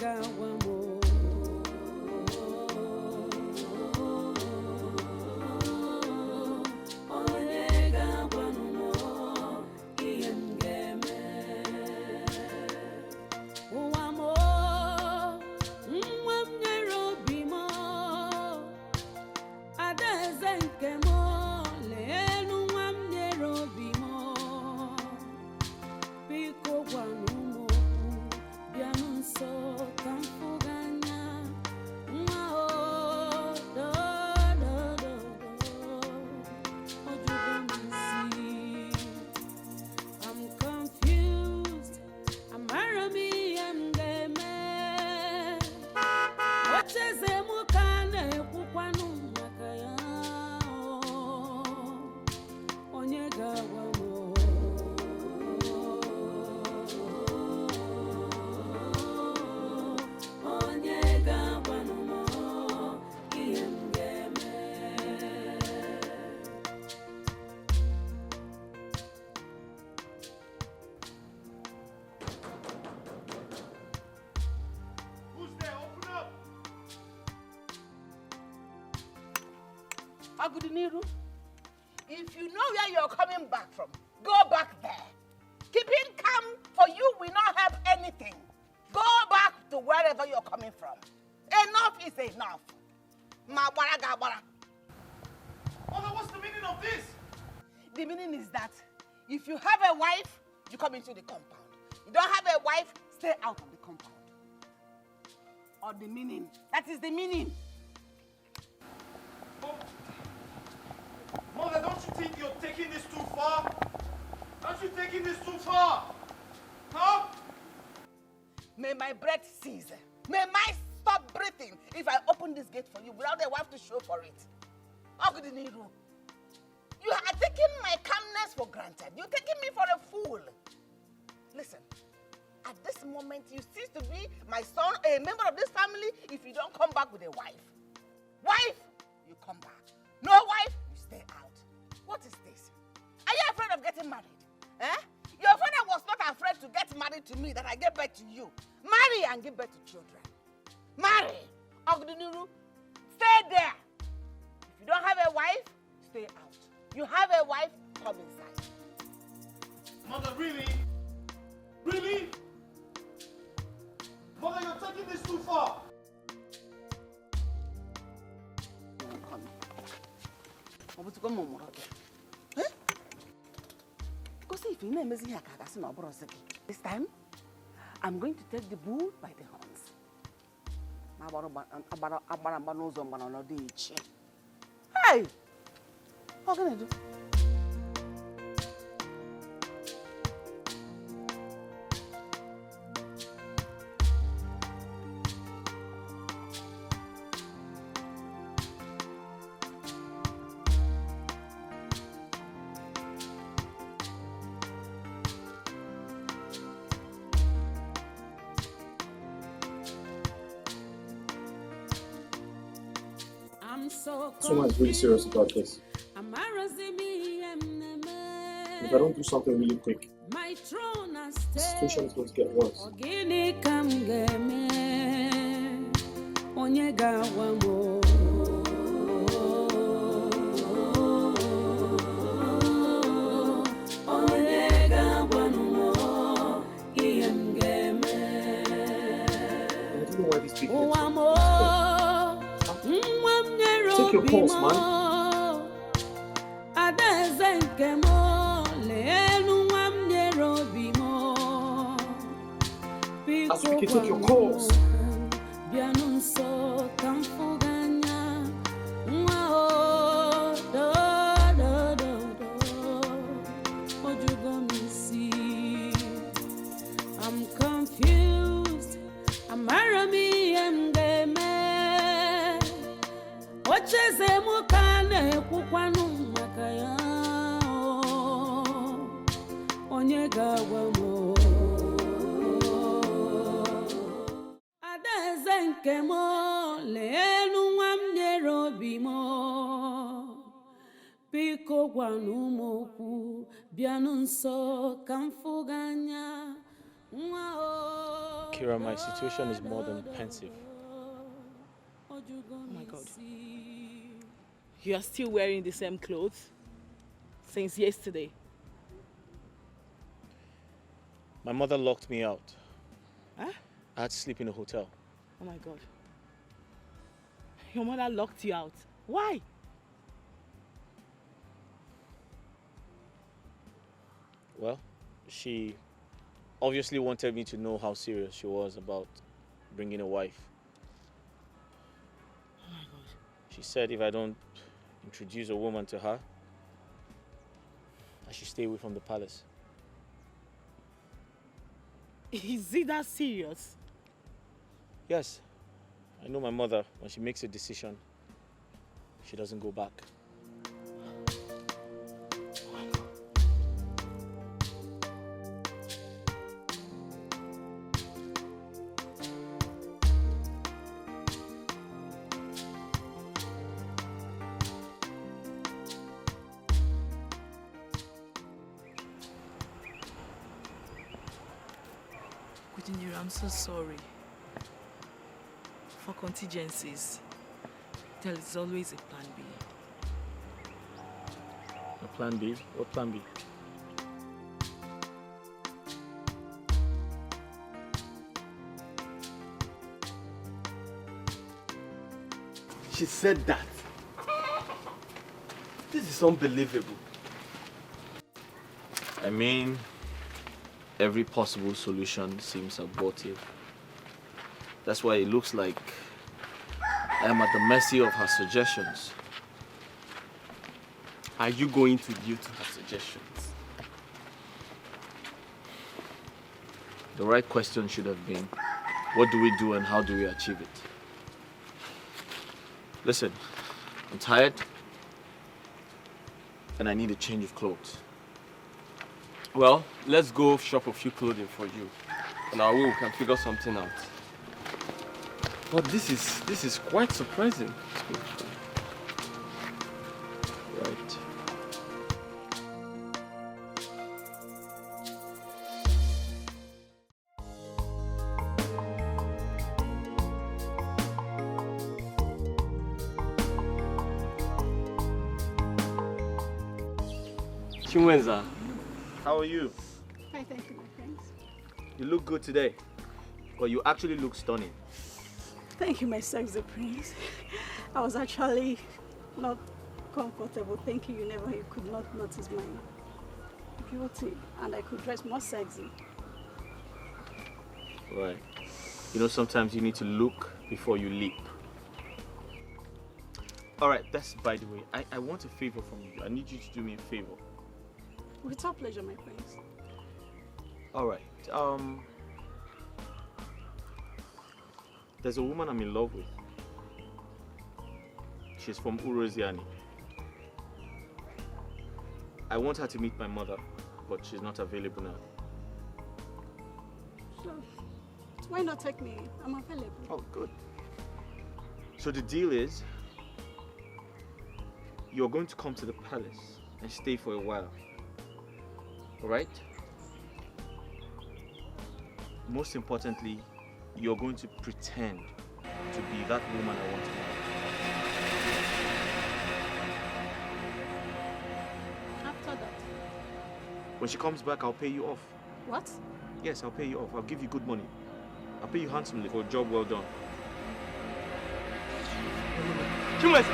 If you know where you're coming back from, go back there. Keeping calm for you will not help anything. Go back to wherever you're coming from. Enough is enough. Mother, what's the meaning of this? The meaning is that if you have a wife, you come into the compound. You don't have a wife, stay out of the compound. Or the meaning. That is the meaning. Mother, don't you think you're taking this too far? Aren't you taking this too far? Huh? May my breath cease. May my stop breathing if I open this gate for you without a wife to show for it. Ogudiniru, you are taking my calmness for granted. You're taking me for a fool. Listen, at this moment, you cease to be my son, a member of this family, if you don't come back with a wife. Wife, you come back. No wife, you stay out. What is this? Are you afraid of getting married? Eh? Your father was not afraid to get married to me that I gave birth to you. Marry and give birth to children. Marry. Ogudiniru, stay there. If you don't have a wife, stay out. You have a wife, come inside. Mother, really? Really? Mother, you're taking this too far. Because if you name is here, this time, I'm going to take the bull by the horns. Hey! What can I do? Someone is really serious about this. If I don't do something really quick, the situation is going to get worse. I don't know why these people take your course, man. Asuki, take your course. I'm confused. I'm Kira, my situation is more than pensive. Oh my God. You are still wearing the same clothes since yesterday. My mother locked me out. Huh? I had to sleep in a hotel. Oh my God. Your mother locked you out. Why? Well, she obviously wanted me to know how serious she was about bringing a wife. Oh my God. She said if I don't introduce a woman to her, I should stay away from the palace. Is it that serious? Yes. I know my mother, when she makes a decision, she doesn't go back. I'm so sorry. For contingencies, there is always a plan B. A plan B? What plan B? She said that. This is unbelievable. I mean, every possible solution seems abortive. That's why it looks like I am at the mercy of her suggestions. Are you going to yield to her suggestions? The right question should have been, what do we do and how do we achieve it? Listen, I'm tired and I need a change of clothes. Well, let's go shop a few clothing for you. On our way, we can figure something out. But this is quite surprising. Right. Chinwenza, how are you? Hi, thank you, my friends. You look good today, but you actually look stunning. Thank you, my sexy prince. I was actually not comfortable thinking you could not notice my beauty and I could dress more sexy. Right. You know, sometimes you need to look before you leap. Alright, that's by the way. I want a favor from you. I need you to do me a favor. With our pleasure, my prince. Alright, there's a woman I'm in love with. She's from Uroziani. I want her to meet my mother, but she's not available now. Sure. Why not take me? I'm available. Oh, good. So the deal is, you're going to come to the palace and stay for a while. Alright? Most importantly, you're going to pretend to be that woman I want to marry. After that. When she comes back, I'll pay you off. What? Yes, I'll pay you off. I'll give you good money. I'll pay you handsomely for a job well done. Chinwenza!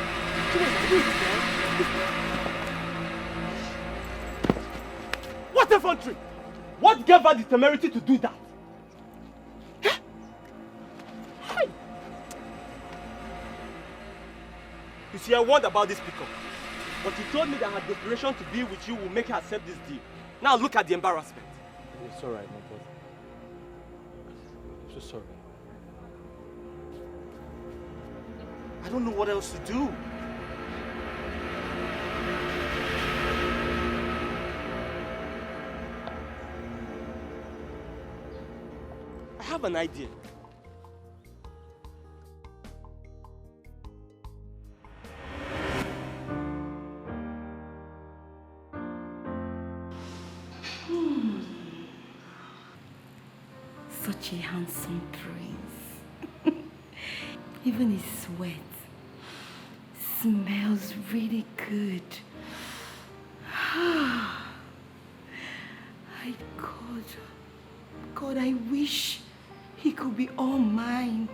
What effrontery! What gave her the temerity to do that? Hey. You see, I warned about this pickup. But you told me that her desperation to be with you will make her accept this deal. Now look at the embarrassment. It's alright, my brother. I'm so sorry. I don't know what else to do. I have an idea. such a handsome prince. Even his sweat smells really good. God, I wish he could be all mine.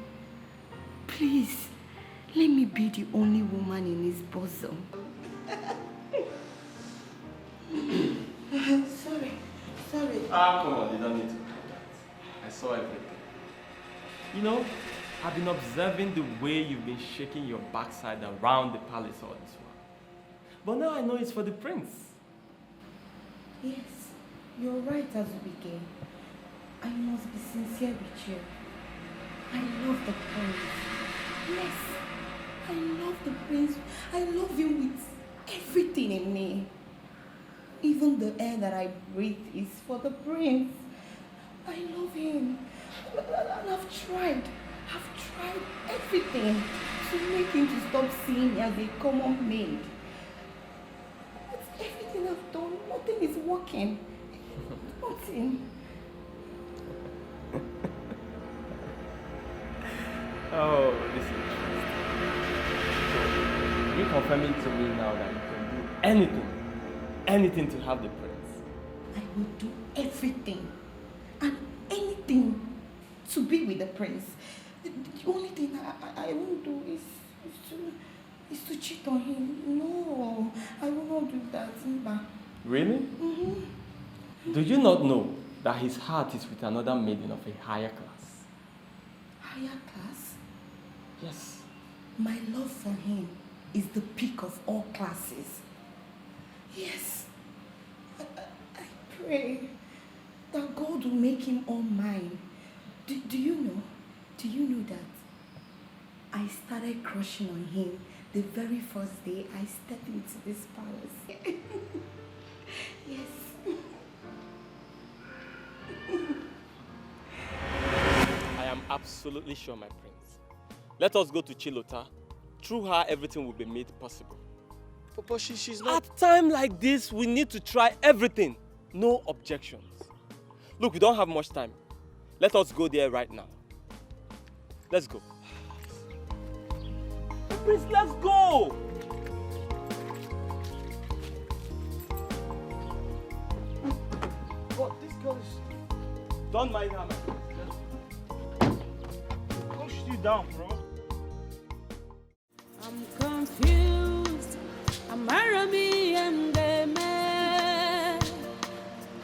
Please, let me be the only woman in his bosom. Sorry. Come on, you don't need to do that. I saw everything. You know, I've been observing the way you've been shaking your backside around the palace all this while. But now I know it's for the prince. Yes, you're right, Azubuike. I must be sincere with you. I love the prince. Yes, I love the prince. I love him with everything in me. Even the air that I breathe is for the prince. I love him. And I've tried everything to make him to stop seeing me as a common maid. But everything I've done, nothing is working. Nothing. Oh, this is interesting. You're confirming to me now that you can do anything to have the prince. I will do everything and anything to be with the prince. The only thing I won't do is to cheat on him. No, I will not do that. Really? Mm-hmm. Do you not know that his heart is with another maiden of a higher class? Higher class? Yes. My love for him is the peak of all classes. Yes. I pray that God will make him all mine. Do you know that I started crushing on him the very first day I stepped into this palace? Yes. I am absolutely sure, my prince. Let us go to Chilota. Through her, everything will be made possible. But she's not... At time like this, we need to try everything. No objections. Look, we don't have much time. Let us go there right now. Let's go. Prince, let's go! But this girl is... Don't mind her, my prince. Push you down, bro. I'm confused. I'm Arami and the man.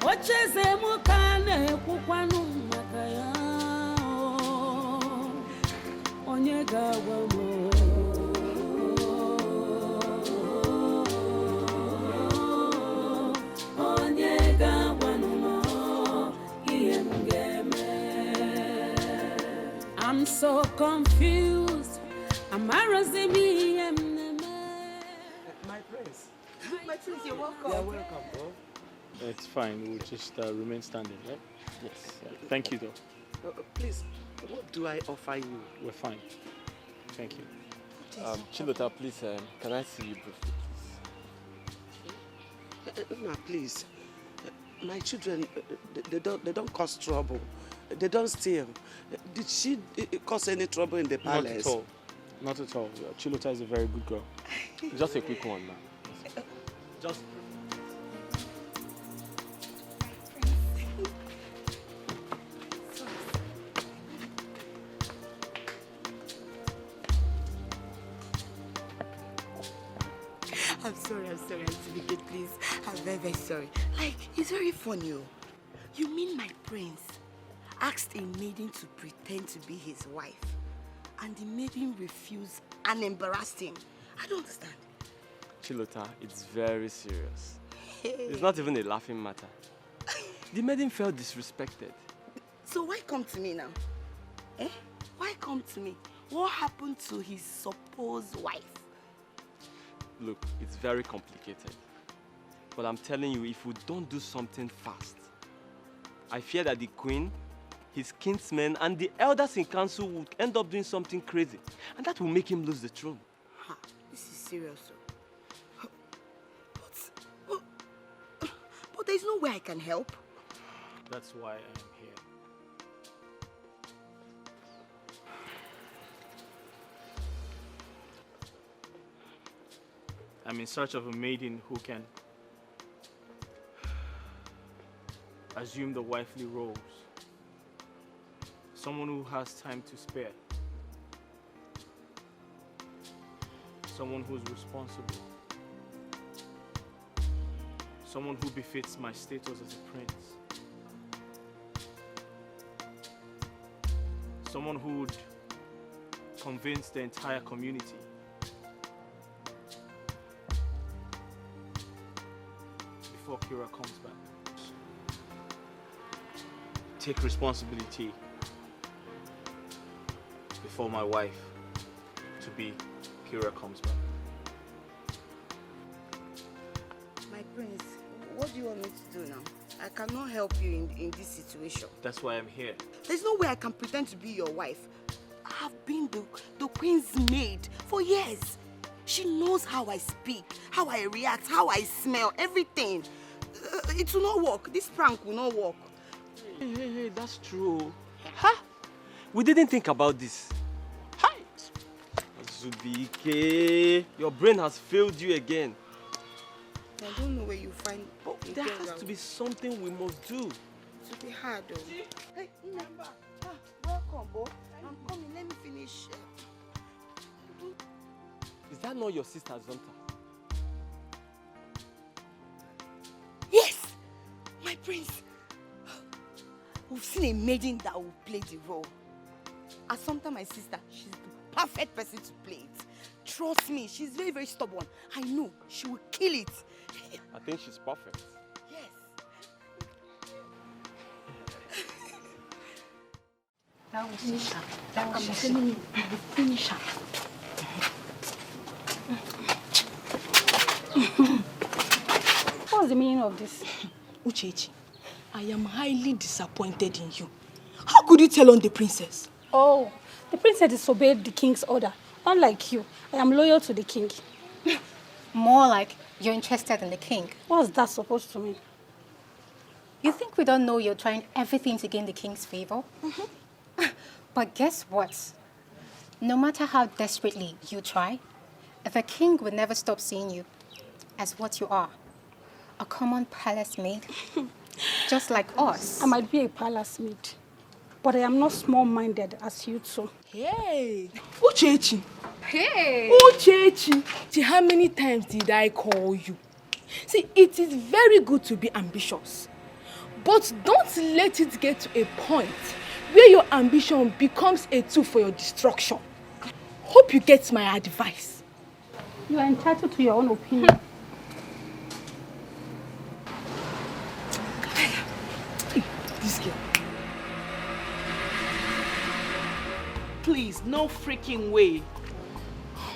What is a mukane kukwanu makaya? Onyega wamo. Onyega wano iyemgeme. I'm so confused. I'm Arazimi and My prince. My prince, you're welcome. You're welcome, bro. It's fine. We'll just remain standing, right? Yes. Yeah. Thank you, though. Please, what do I offer you? We're fine. Thank you. Chilota, please, can I see you briefly, please? No, please. My children, they don't cause trouble. They don't steal. Did she cause any trouble in the palace? Not at all. Not at all. Chilota is a very good girl. Just a quick one now. Just. I'm sorry, Auntie, please. I'm very, very sorry. Like, it's very funny. You mean my prince asked a maiden to pretend to be his wife, and the maiden refused and embarrassed him? I don't understand. Chilota, it's very serious. It's not even a laughing matter. The maiden felt disrespected. So why come to me now? Eh? Why come to me? What happened to his supposed wife? Look, it's very complicated. But I'm telling you, if we don't do something fast, I fear that the queen, his kinsmen, and the elders in council will end up doing something crazy. And that will make him lose the throne. Ha, this is serious. But there's no way I can help. That's why I am here. I'm in search of a maiden who can assume the wifely roles. Someone who has time to spare. Someone who's responsible. Someone who befits my status as a prince. Someone who would convince the entire community before Kira comes back. Take responsibility before my wife to be Kira comes back. My prince, what do you want me to do now? I cannot help you in this situation. That's why I'm here. There's no way I can pretend to be your wife. I have been the queen's maid for years. She knows how I speak, how I react, how I smell, everything. It will not work. This prank will not work. Hey, that's true. Huh? We didn't think about this. Hi! Zubike, your brain has failed you again. I don't know where you find... But there has to be something we must do. It will be hard though. Hey, remember. Welcome, Bo. I'm coming. Let me finish. Is that not your sister Zonta? Yes! My prince. We've seen a maiden that will play the role. Assumpta, my sister, she's the perfect person to play it. Trust me, she's very, very stubborn. I know she will kill it. I think she's perfect. Yes. That will finish her. That will finish her. What's the meaning of this? Uchechi, I am highly disappointed in you. How could you tell on the princess? Oh, the princess disobeyed the king's order. Unlike you, I am loyal to the king. More like you're interested in the king. What's that supposed to mean? You think we don't know you're trying everything to gain the king's favor? But guess what? No matter how desperately you try, the king will never stop seeing you as what you are. A common palace maid, just like us. I might be a palace maid, but I am not small-minded as you two. Hey, Uchechi. Hey. Uchechi. See, how many times did I call you? See, it is very good to be ambitious, but don't let it get to a point where your ambition becomes a tool for your destruction. Hope you get my advice. You are entitled to your own opinion. This girl. Please, no freaking way.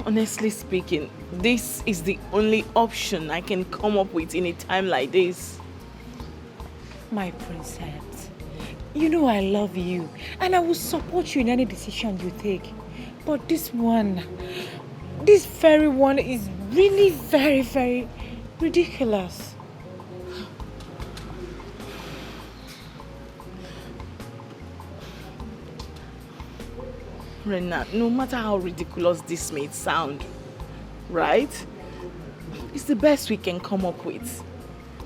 Honestly speaking, this is the only option I can come up with in a time like this. My princess, you know I love you and I will support you in any decision you take. But this very one is really very, very ridiculous. Renat, no matter how ridiculous this may sound, right? It's the best we can come up with.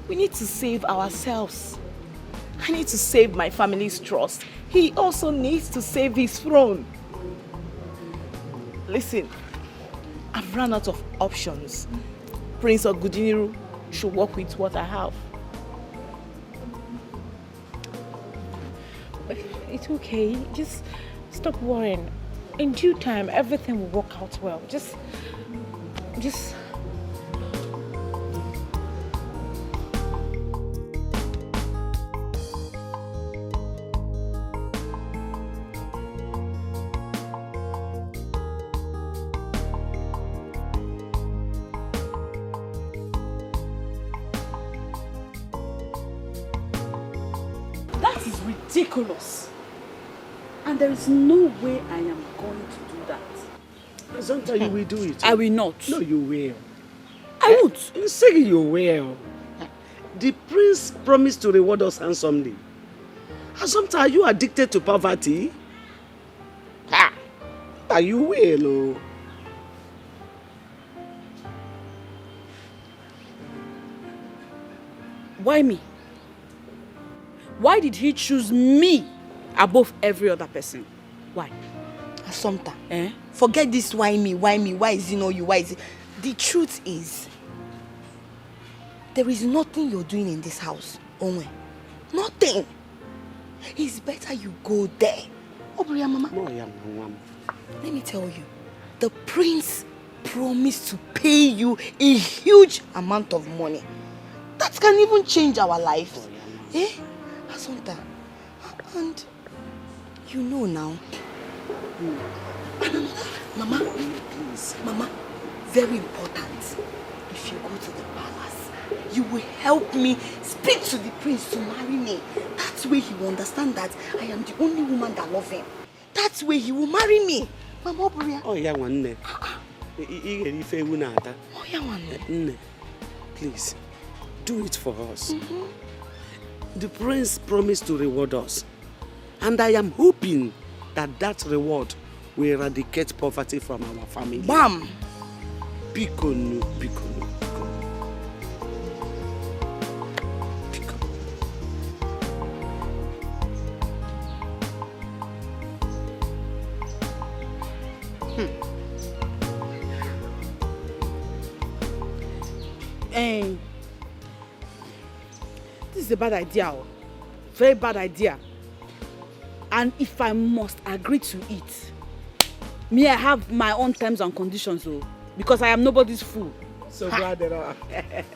We need to save ourselves. I need to save my family's trust. He also needs to save his throne. Listen, I've run out of options. Prince Ogudiniru should work with what I have. It's okay. Just stop worrying. In due time, everything will work out well. Just... That is ridiculous. And there is no way I am going to do that. Zonta, you will do it. I will not. No, you will. I won't. You say you will. The prince promised to reward us handsomely. Zonta, are you addicted to poverty? You will. Why me? Why did he choose me above every other person? Why? Assumpta. Forget this why me, why is it not you, why is it? The truth is, there is nothing you're doing in this house, Onwe. Nothing. It's better you go there. Obriya mama. Let me tell you, the prince promised to pay you a huge amount of money. That can even change our lives. Assumpta. And you know now. Mama, please. Mama, very important. If you go to the palace, you will help me speak to the prince to marry me. That way he will understand that I am the only woman that loves him. That way he will marry me. Mama, Obriya. Oh, yeah, one. Please, do it for us. The prince promised to reward us. And I am hoping that reward will eradicate poverty from our family. Bam! Bikonu. This is a bad idea. Very bad idea. And if I must agree to it, me, I have my own terms and conditions, because I am nobody's fool. So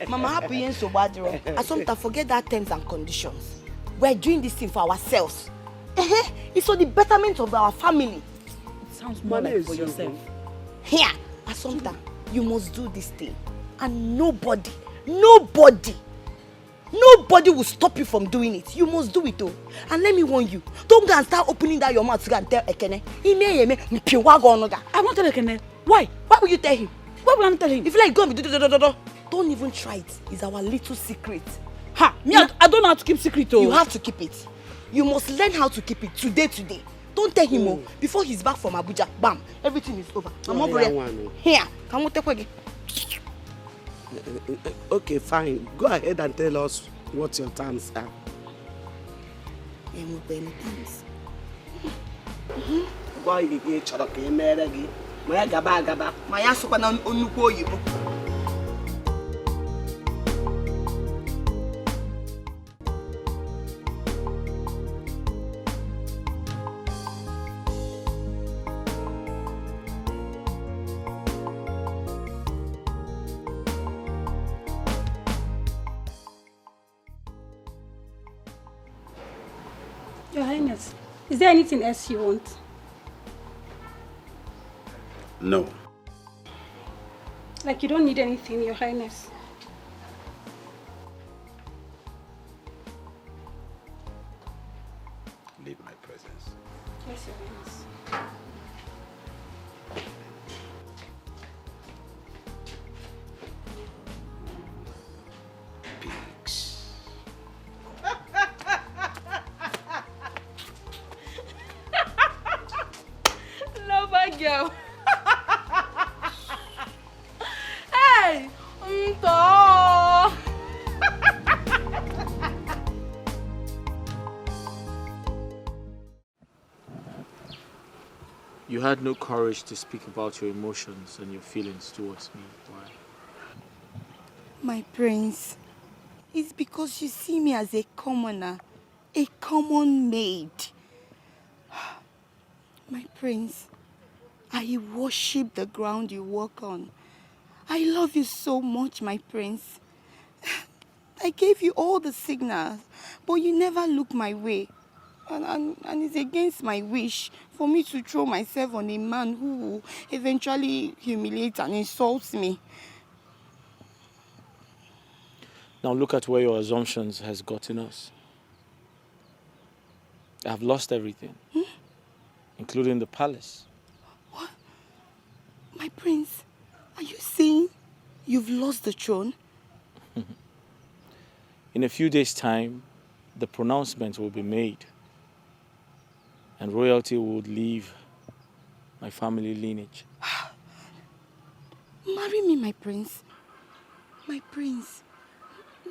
Mama, happy and so bad. Assumpta, forget that terms and conditions. We're doing this thing for ourselves. It's for the betterment of our family. It sounds more like for yourself. Here, Assumpta, you must do this thing. And nobody will stop you from doing it. You must do it, though. And let me warn you, don't go and start opening that your mouth to go and tell Ekene. I'm not telling Ekene. Why? Why will you tell him? Why will I not tell him? If you like, go and be don't even try it. It's our little secret. I don't know how to keep secret, though. You have to keep it. You must learn how to keep it today. Don't tell him, before he's back from Abuja, bam, everything is over. Here, come on, take again. Okay, fine. Go ahead and tell us what your terms are. Why you get chocolate? My gaba. My ass open on Nuko. Your Highness, is there anything else you want? No. Like you don't need anything, Your Highness? Leave my presence. Yes, Your Highness. Girl. Hey, Nto. You had no courage to speak about your emotions and your feelings towards me. Why? My prince, it's because you see me as a commoner, a common maid. My prince, I worship the ground you walk on. I love you so much, my prince. I gave you all the signals, but you never look my way. And it's against my wish for me to throw myself on a man who will eventually humiliate and insult me. Now look at where your assumptions has gotten us. I've lost everything, including the palace. What? My prince, are you saying you've lost the throne? In a few days' time, the pronouncement will be made, and royalty would leave my family lineage. Marry me, my prince. My prince.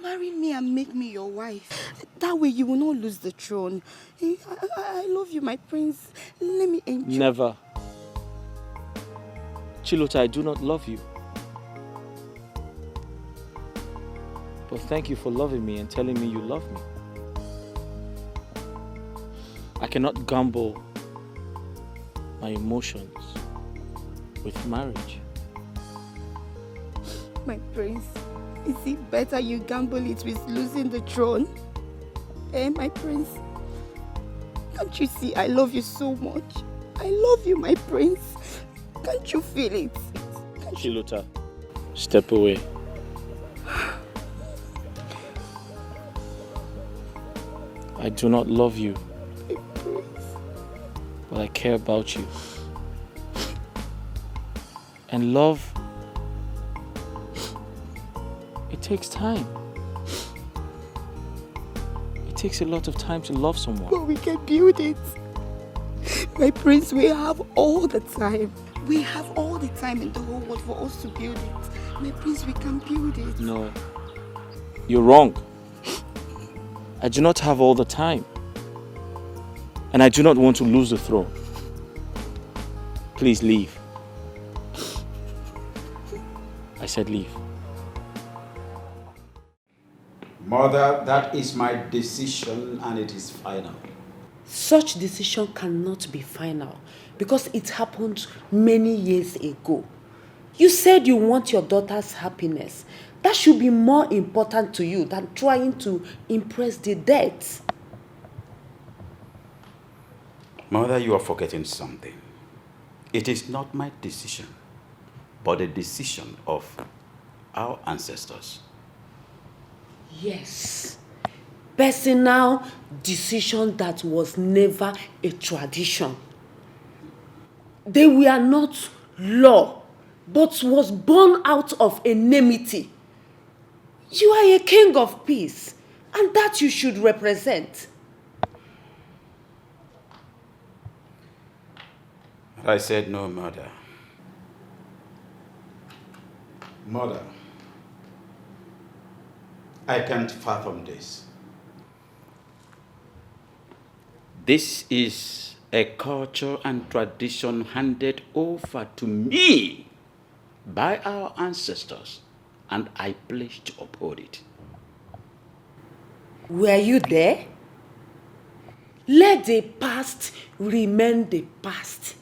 Marry me and make me your wife. That way you will not lose the throne. I love you, my prince. Let me enjoy. Never. Chilota, I do not love you. But thank you for loving me and telling me you love me. I cannot gamble my emotions with marriage. My prince, is it better you gamble it with losing the throne? My prince? Can't you see I love you so much? I love you, my prince. Can't you feel it? Chilota, step away. I do not love you, but I care about you. And love, it takes time. It takes a lot of time to love someone. But we can build it. My prince, we have all the time. We have all the time in the whole world for us to build it. My prince, we can build it. No, you're wrong. I do not have all the time. And I do not want to lose the throne. Please leave. I said leave. Mother, that is my decision and it is final. Such decision cannot be final because it happened many years ago. You said you want your daughter's happiness. That should be more important to you than trying to impress the dead. Mother, you are forgetting something. It is not my decision, but the decision of our ancestors. Yes. Personal decision that was never a tradition. They were not law, but was born out of enmity. You are a king of peace, and that you should represent. I said no, mother. Mother, I can't fathom this. This is a culture and tradition handed over to me by our ancestors, and I pledge to uphold it. Were you there? Let the past remain the past.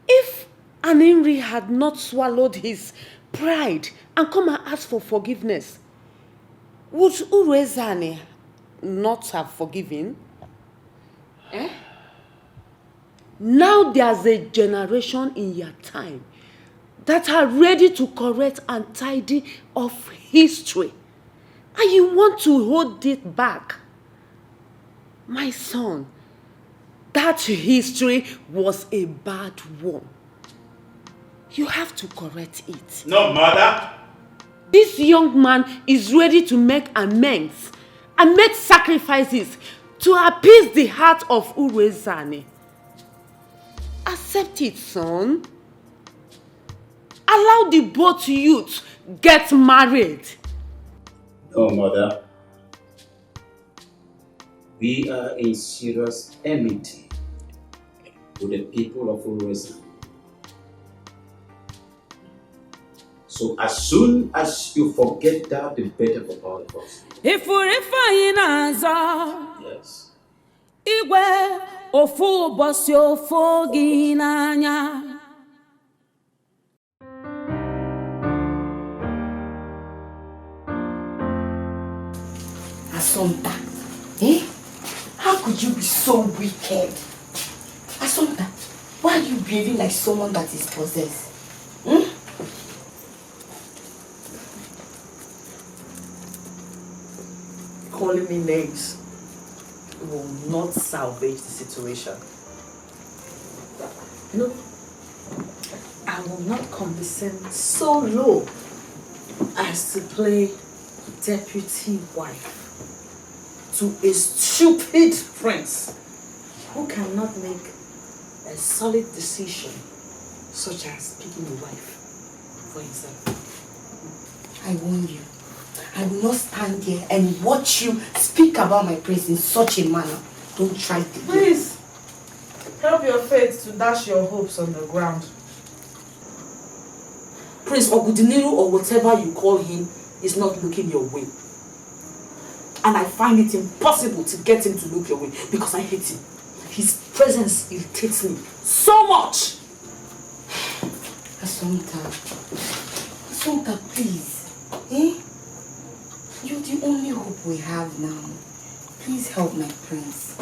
If Aninri had not swallowed his pride and come and ask for forgiveness, would Urezane not have forgiven? Now there's a generation in your time that are ready to correct and tidy of history. And you want to hold it back. My son, that history was a bad one. You have to correct it. No, mother. This young man is ready to make amends and make sacrifices to appease the heart of Urezane. Accept it, son. Allow the both youths get married. No, mother. We are in serious enmity with the people of Urezane. So as soon as you forget that, the better for all of us. If we're fine, yes. Igwe ofu bosi ofu gi n'anya. Asomta, how could you be so wicked? Asomta, why are you behaving like someone that is possessed? Calling me names will not salvage the situation. No, I will not condescend so low as to play deputy wife to a stupid prince who cannot make a solid decision such as picking a wife for himself. I warn you, I will not stand here and watch you speak about my prince in such a manner. Don't try to. Please, help your faith to dash your hopes on the ground. Prince Ogudiniru, or whatever you call him, is not looking your way. And I find it impossible to get him to look your way because I hate him. His presence irritates me so much. Assunta, please. Eh? You're the only hope we have now. Please help my prince.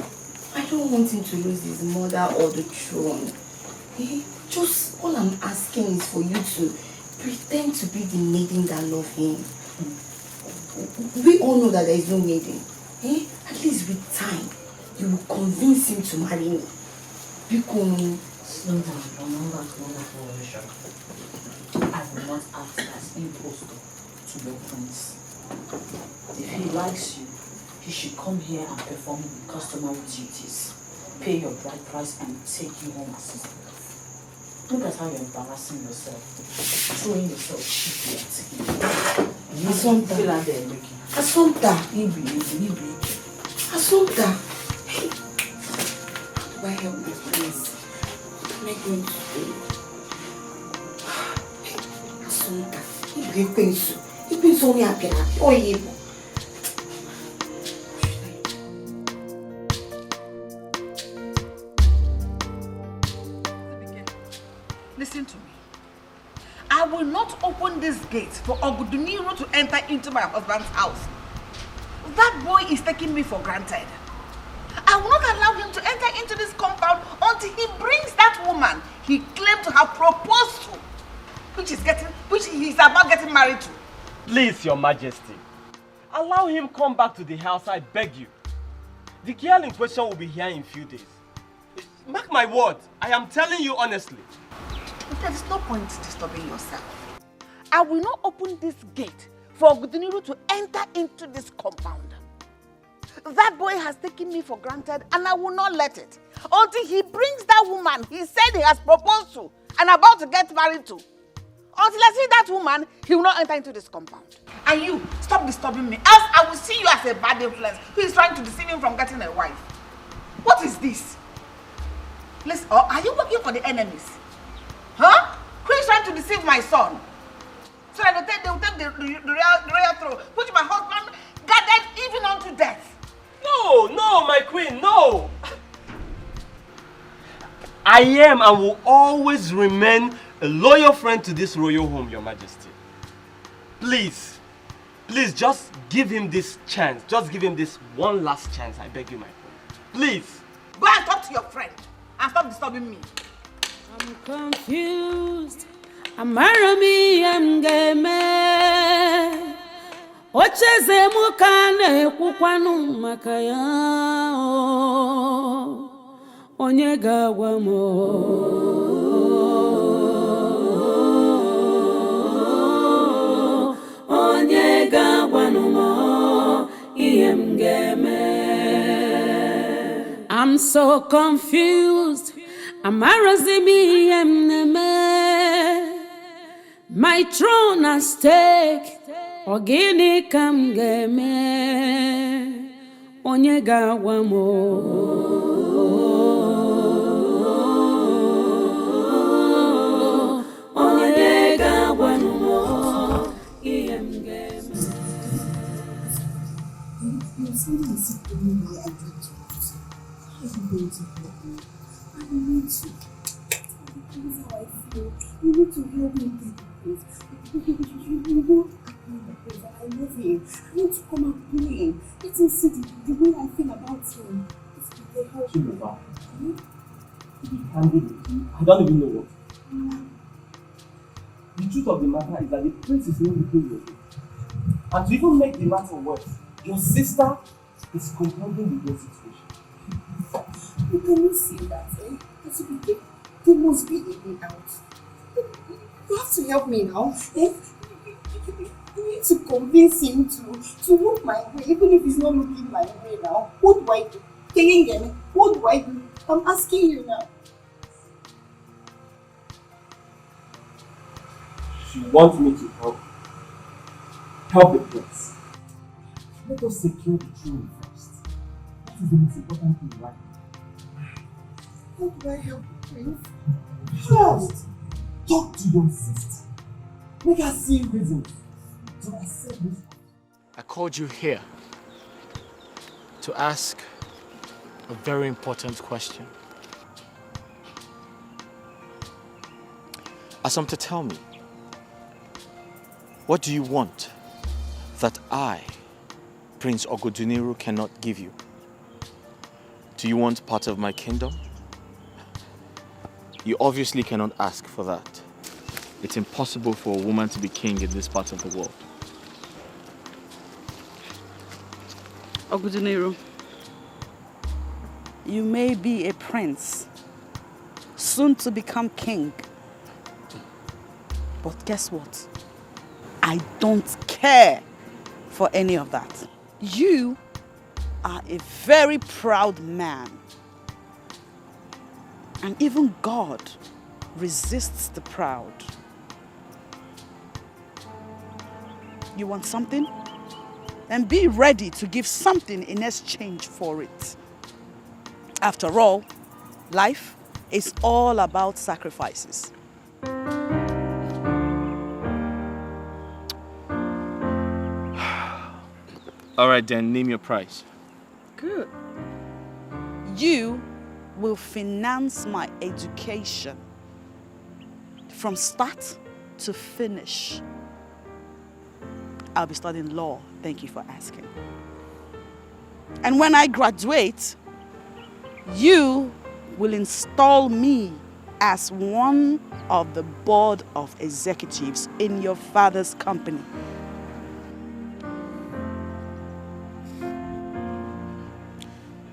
I don't want him to lose his mother or the throne. Eh? Just all I'm asking is for you to pretend to be the maiden that loves him. We all know that there is no maiden. Eh? At least with time, you will convince him to marry me. Slow down, remember conversation. I will not act as impostor to your prince. If he likes you, he should come here and perform the customary duties, pay your bride price, and take you home as his wife. Look at how you're embarrassing yourself, throwing yourself cheaply at him. You feel like they're making. Assunta! Ibi. Assunta! Hey! How do I help my prince? What am I going to do? Hey! Assunta! Ibi penso. You penso me happy. Oh, yeah. Listen to me. I will not open this gate for Oguduniru to enter into my husband's house. That boy is taking me for granted. I will not allow him to enter into this compound until he brings that woman he claimed to have proposed to, which he is about getting married to. Please, Your Majesty, allow him come back to the house, I beg you. The girl in question will be here in a few days. Mark my word, I am telling you honestly. There is no point disturbing yourself. I will not open this gate for Oguduniru to enter into this compound. That boy has taken me for granted and I will not let it until he brings that woman he said he has proposed to and about to get married to. Until I see that woman, he will not enter into this compound. And you, stop disturbing me, else I will see you as a bad influence who is trying to deceive him from getting a wife. What is this? Listen, are you working for the enemies? Huh? Who is trying to deceive my son? So that they will take the royal throne, which my husband guarded even unto death. No, my queen, no! I am and will always remain a loyal friend to this royal home, Your Majesty. Please, just give him this chance. Just give him this one last chance, I beg you, my friend. Please. Go and talk to your friend and stop disturbing me. I'm confused. Amarami game. Ocheze mukane kukwanu makaya. Onye gawa mo. Onye gawa no mo. Iem game. I'm so confused. Amarazimi emneme. My throne at stake. Ogini kam game. Onye gawa mo. Onye gawa mo. Iem game. How are you going to help me? I need to. This is how I feel. You need to help me get this. You won't act like the place that I love him. I need to come and play him. Let him see the way I feel about him. This will help me. I don't even know what. The truth of the matter is that the prince is not looking your way. And to even make the matter worse, your sister is compounding the whole situation. You cannot say that, eh? There must be a way out. You have to help me now, eh? You need to convince him to look my way, even if he's not looking my way now. What do I do? What do I do? I'm asking you now. She wants me to help the prince. Let us secure the throne first. That is the most important thing, right? How do I help the prince? First, talk to your sister. Make her see reasons to accept this. I called you here to ask a very important question. Assumpta, tell me, what do you want that I, Prince Ogoduniru, cannot give you? Do you want part of my kingdom? You obviously cannot ask for that. It's impossible for a woman to be king in this part of the world. Ogoduniru, you may be a prince, soon to become king. But guess what? I don't care for any of that. You are a very proud man. And even God resists the proud. You want something? Then be ready to give something in exchange for it. After all, life is all about sacrifices. All right, then, name your price. Good. You will finance my education from start to finish. I'll be studying law, thank you for asking. And when I graduate, you will install me as one of the board of executives in your father's company.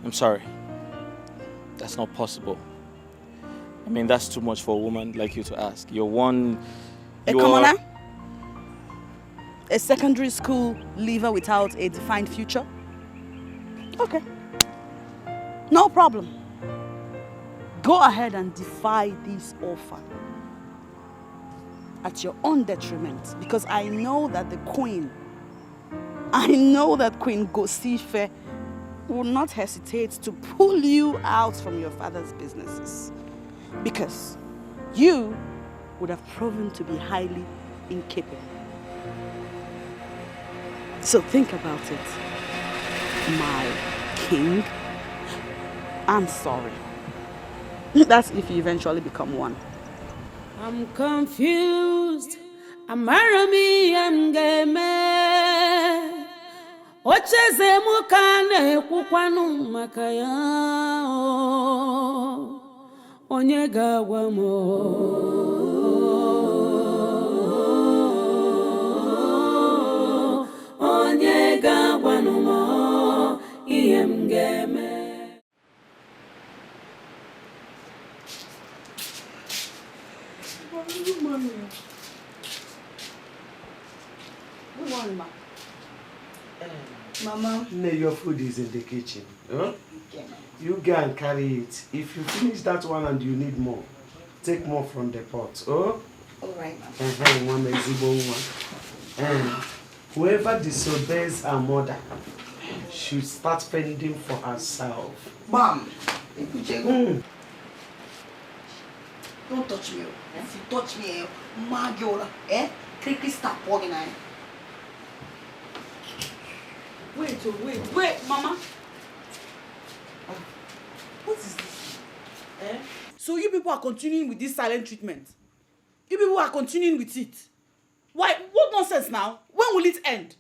I'm sorry. That's not possible. I mean, that's too much for a woman like you to ask. You're one... A commoner? A secondary school leaver without a defined future? Okay. No problem. Go ahead and defy this offer. At your own detriment. Because I know that Queen Ngozi will not hesitate to pull you out from your father's businesses. Because you would have proven to be highly incapable. So think about it, my king. I'm sorry. That's if you eventually become one. I'm confused. Amarami Mgeme. Ocheze mukane kukwanu makaya. Onye gawa mo. Onye gawa no mo. Iye Mgeme. Good morning. Good morning, ma. Mama. Your food is in the kitchen. Huh? Okay. You go and carry it. If you finish that one and you need more, take more from the pot. Oh? Alright, ma'am. Whoever disobeys her mother should start fending for herself. Mom. Don't touch me. If you touch me, Magiola, quickly stop walking. Wait, Mama. What is this? So you people are continuing with this silent treatment? You people are continuing with it? Why? What nonsense now? When will it end?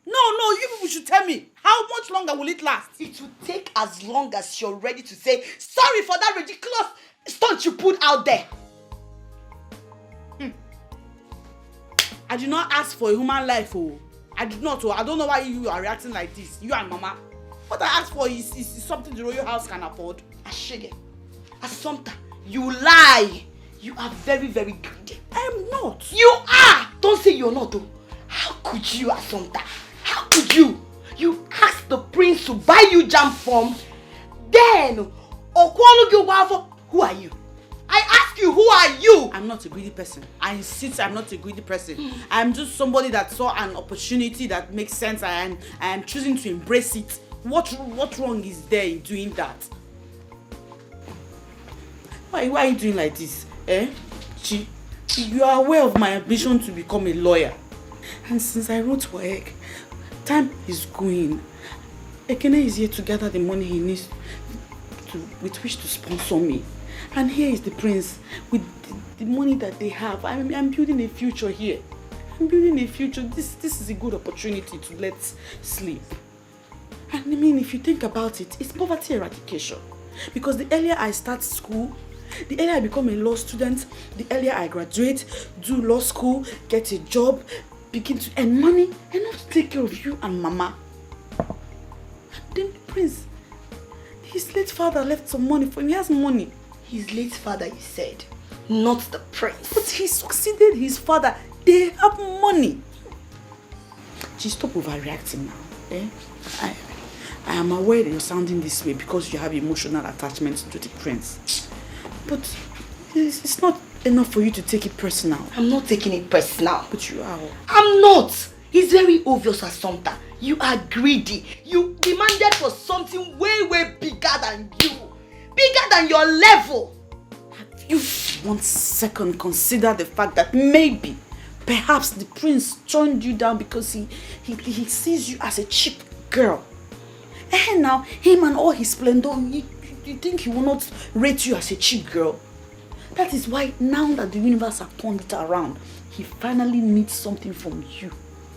No, you people should tell me. How much longer will it last? It will take as long as you're ready to say sorry for that ridiculous stunt you put out there. I did not ask for a human life, oh. I did not, oh. I don't know why you are reacting like this, you and Mama. What I asked for is something the royal house can afford. Ashige, Assumpta, you lie. You are very, very greedy. I am not. You are. Don't say you're not, though. How could you, Assumpta? How could you? You asked the prince to buy you jam form. Then, Okolo, who are you? I ask you, you? Who are you? I'm not a greedy person. I insist I'm not a greedy person. I'm just somebody that saw an opportunity that makes sense and I am choosing to embrace it. What wrong is there in doing that? Why are you doing like this? You are aware of my ambition to become a lawyer. And since I wrote work, time is going. Ekene is here to gather the money he needs with which to sponsor me. And here is the prince with the money that they have. I'm building a future here. I'm building a future. This is a good opportunity to let sleep. And I mean, if you think about it, it's poverty eradication. Because the earlier I start school, the earlier I become a law student, the earlier I graduate, do law school, get a job, begin to earn money, and not take care of you and mama. And then the prince, his late father left some money for him. He has money. His late father, you said, not the prince. But he succeeded his father. They have money. Just stop overreacting now. I am aware that you're sounding this way because you have emotional attachment to the prince. But it's not enough for you to take it personal. I'm not taking it personal. But you are. I'm not. It's very obvious, Assumpta. You are greedy. You demanded for something way, way bigger than you. Bigger than your level. Have you 1 second consider the fact that maybe, perhaps the prince turned you down because he sees you as a cheap girl? And now, him and all his splendor, you think he will not rate you as a cheap girl? That is why now that the universe has turned it around, he finally needs something from you,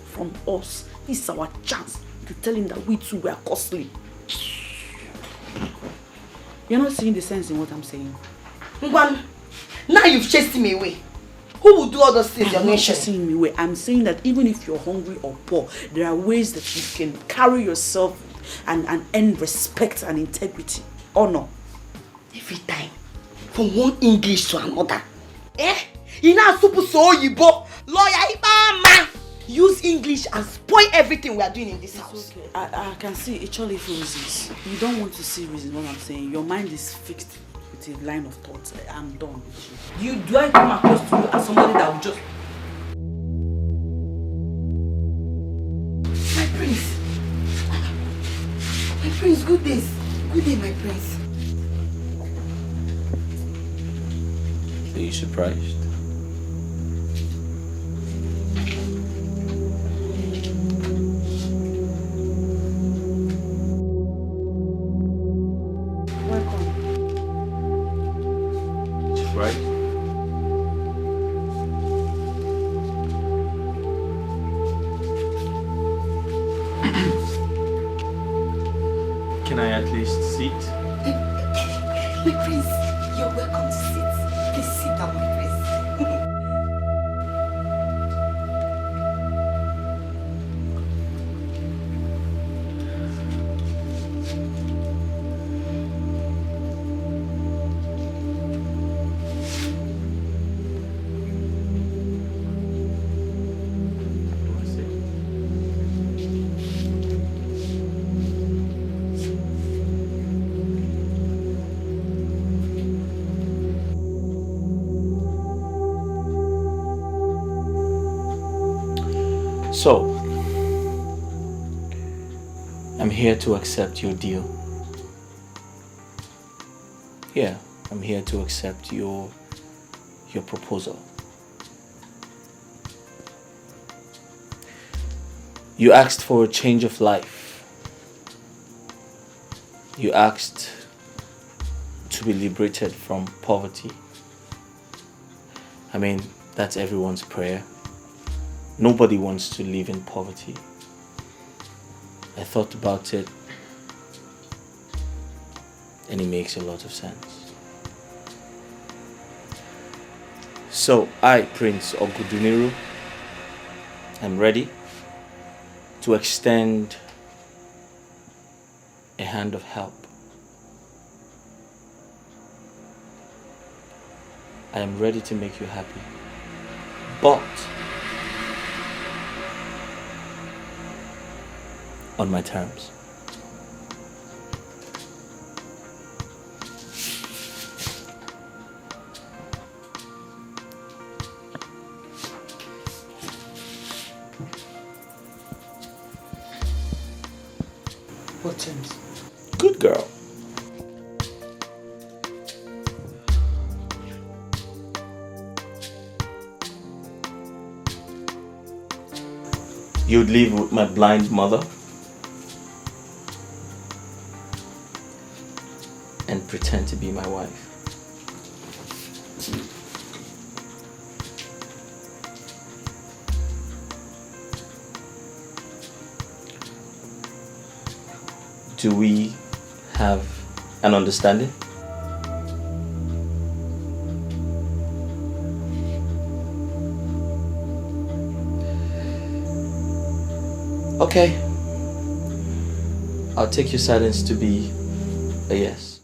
from us. This is our chance to tell him that we too were costly. You're not seeing the sense in what I'm saying. Ngwan, now you've chased him away. Who will do all those things? I'm not chasing him away. I'm saying that even if you're hungry or poor, there are ways that you can carry yourself and earn respect and integrity. Honor. Every time. From one English to another. You know super so yibo. Lawyer Ibama. Use English and spoil everything we are doing in this house. Okay. I can see actually for reasons. You don't want to see reasons what I'm saying. Your mind is fixed with a line of thoughts. I'm done with you. Do I come across to you as somebody that will just... My prince. My prince, good days. Good day, my prince. Are you surprised? Right? Can I at least sit? My prince, you're welcome to sit. Please sit down, my prince. So, I'm here to accept your deal. Yeah, I'm here to accept your proposal. You asked for a change of life. You asked to be liberated from poverty. I mean, that's everyone's prayer. Nobody wants to live in poverty. I thought about it, and it makes a lot of sense. So I, Prince Oguduniru, am ready to extend a hand of help. I am ready to make you happy. But on my terms. What terms? Good girl. You'd live with my blind mother and pretend to be my wife. Do we have an understanding? Okay. I'll take your silence to be a yes.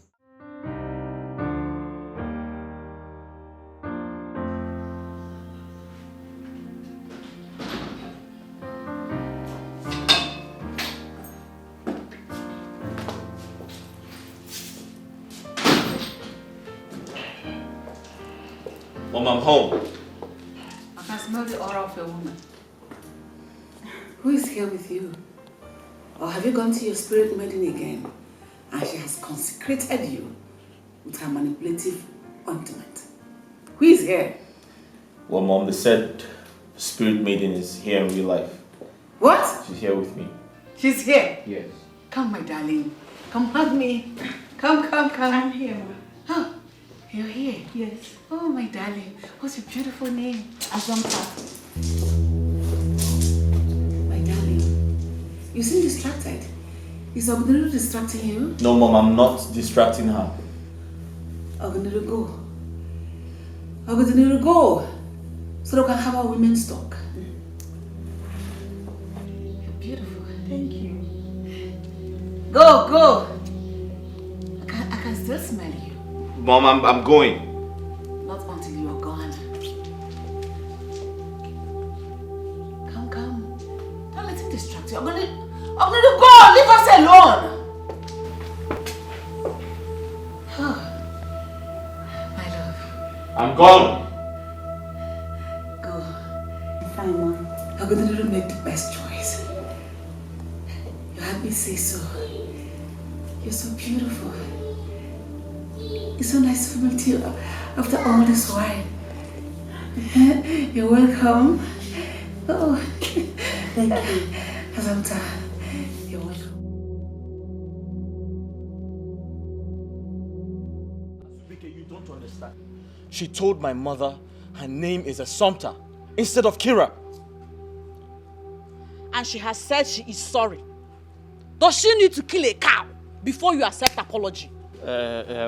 Mom, I'm home. I can smell the aura of a woman. Who is here with you? Or have you gone to your spirit maiden again and she has consecrated you with her manipulative ointment? Who is here? Well, Mom, they said the spirit maiden is here in real life. What? She's here with me. She's here? Yes. Come, my darling. Come hug me. Come. I'm here, Ma. Oh, you're here? Yes. Oh, my darling. What's your beautiful name? Azampa. My darling. You seem distracted. Is Ogunuru distracting you? No, Mom, I'm not distracting her. Ogunuru, go. Ogunuru, go. So we can have our women's talk. You're beautiful. Thank you. Go. I can still smell you. Mom, I'm going. Not until you are gone. Come. Don't let him distract you. I'm gonna go! Leave us alone! Oh, my love. I'm gone. Go. Fine, Mom. I'm gonna make the best choice. You had me say so. You're so beautiful. It's so nice to meet you after all this while. You're welcome. Oh, thank you. Azamta, you're welcome. You don't understand. She told my mother her name is Assumpta instead of Kira. And she has said she is sorry. Does she need to kill a cow before you accept apology?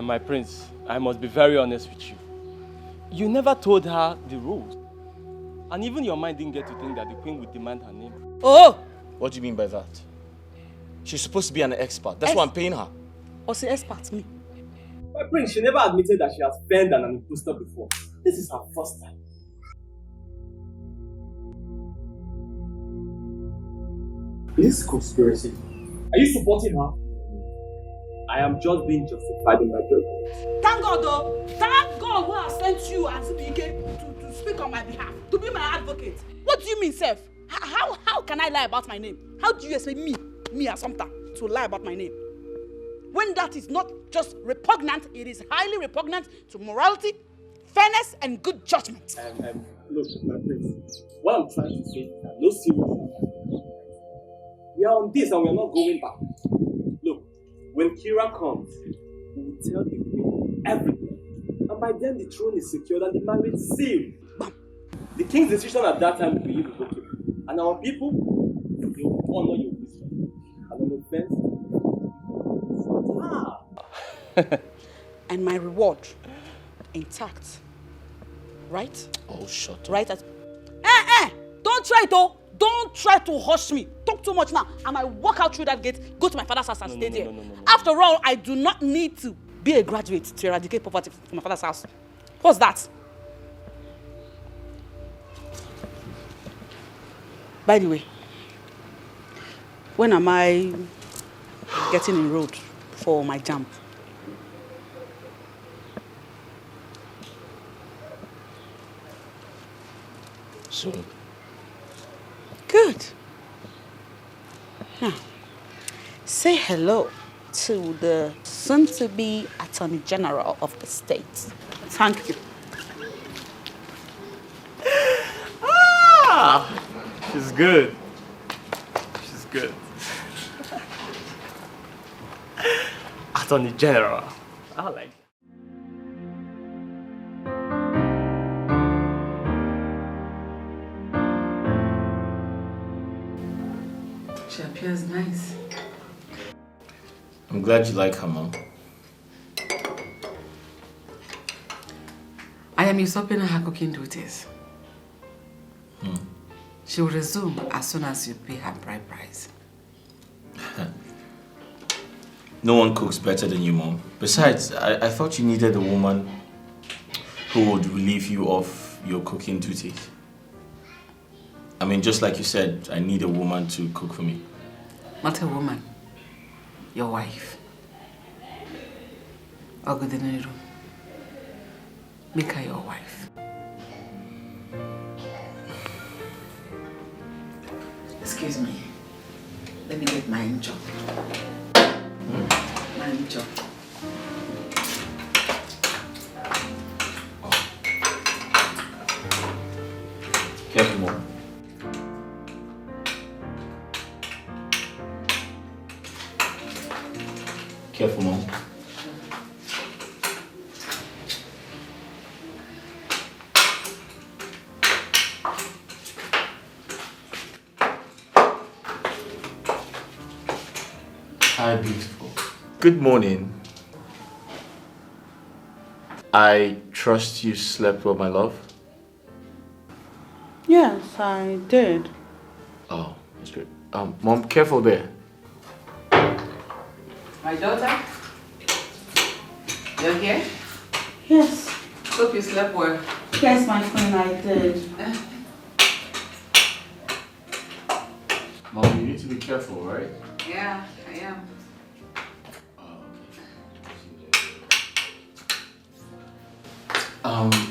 My prince, I must be very honest with you. You never told her the rules. And even your mind didn't get to think that the queen would demand her name. Oh! What do you mean by that? She's supposed to be an expert. That's why I'm paying her. Or say expert, me. My prince, she never admitted that she has burned an imposter before. This is her first time. This conspiracy. Are you supporting her? I am just being justified in my judgment. Thank God though. Thank God who has sent you as BK to speak on my behalf. To be my advocate. What do you mean, Seth? How can I lie about my name? How do you expect me Assumpta, to lie about my name? When that is not just repugnant, it is highly repugnant to morality, fairness, and good judgment. Look, my prince, what I'm trying to say is that no seriousness. We are on this and we are not going back. Look, when Kira comes, we will tell the queen everything. And by then the throne is secured and the marriage sealed. The king's decision at that time will be irrevocable. And our people, they will honor your wisdom. And on offense, And my reward intact. Right? Oh, shut up. Right? Don't try to. Don't try to hush me. Talk too much now. I might walk out through that gate, go to my father's house and stay there. No. After all, I do not need to be a graduate to eradicate poverty from my father's house. What's that? By the way, when am I getting enrolled for my jump? Soon. Good. Now, say hello to the soon-to-be Attorney General of the state. Thank you. Ah, she's good. She's good. Attorney General. I like it. She appears nice. I'm glad you like her, Mom. I am usurping her cooking duties. She will resume as soon as you pay her bride price. No one cooks better than you, Mom. Besides, I thought you needed a woman who would relieve you of your cooking duties. I mean, just like you said, I need a woman to cook for me. Not a woman. Your wife. Ogodinero. Make her your wife. Excuse me. Let me get my job. My job. Careful, Mom. Careful, Mom. Hi, beautiful. Good morning. I trust you slept well, my love. Yes, I did. Oh, that's good. Mom, careful there. My daughter? You're here? Yes. Hope you slept well. Yes, my friend, I did. Mom, you need to be careful, right? Yeah, I am.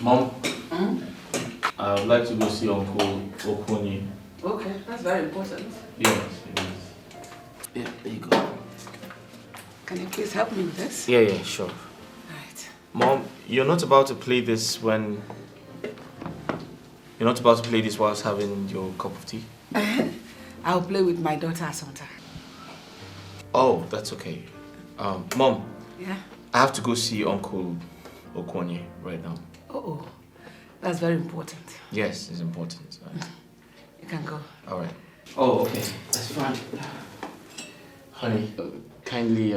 Mom, I would like to go see Uncle Okoni. Okay, that's very important. Yes, it is. Yeah, there you go. Can you please help me with this? Yeah, sure. Right. Mom, you're not about to play this when... You're not about to play this whilst having your cup of tea? I'll play with my daughter Asanta. Oh, that's okay. Mom. Yeah? I have to go see Uncle Okoni right now. Oh, that's very important. Yes, it's important. You can go. All right. Oh, okay. That's fine. Honey, kindly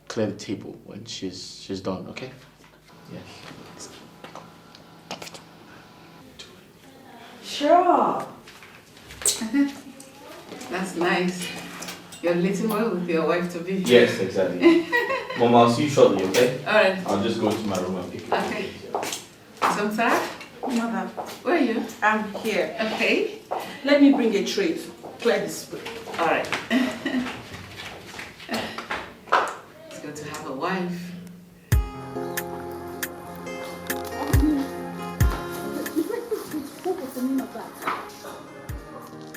clear the table when she's done, okay? Yes. Sure. That's nice. You're little well with your wife to be. Yes, exactly. Mom, I'll see you shortly, okay? Alright. I'll just go into my room and pick you up. Okay. Samsara? Mother. Where are you? I'm here. Okay. Let me bring a tray to clear this way. Alright. It's good to have a wife. What was the meaning of that?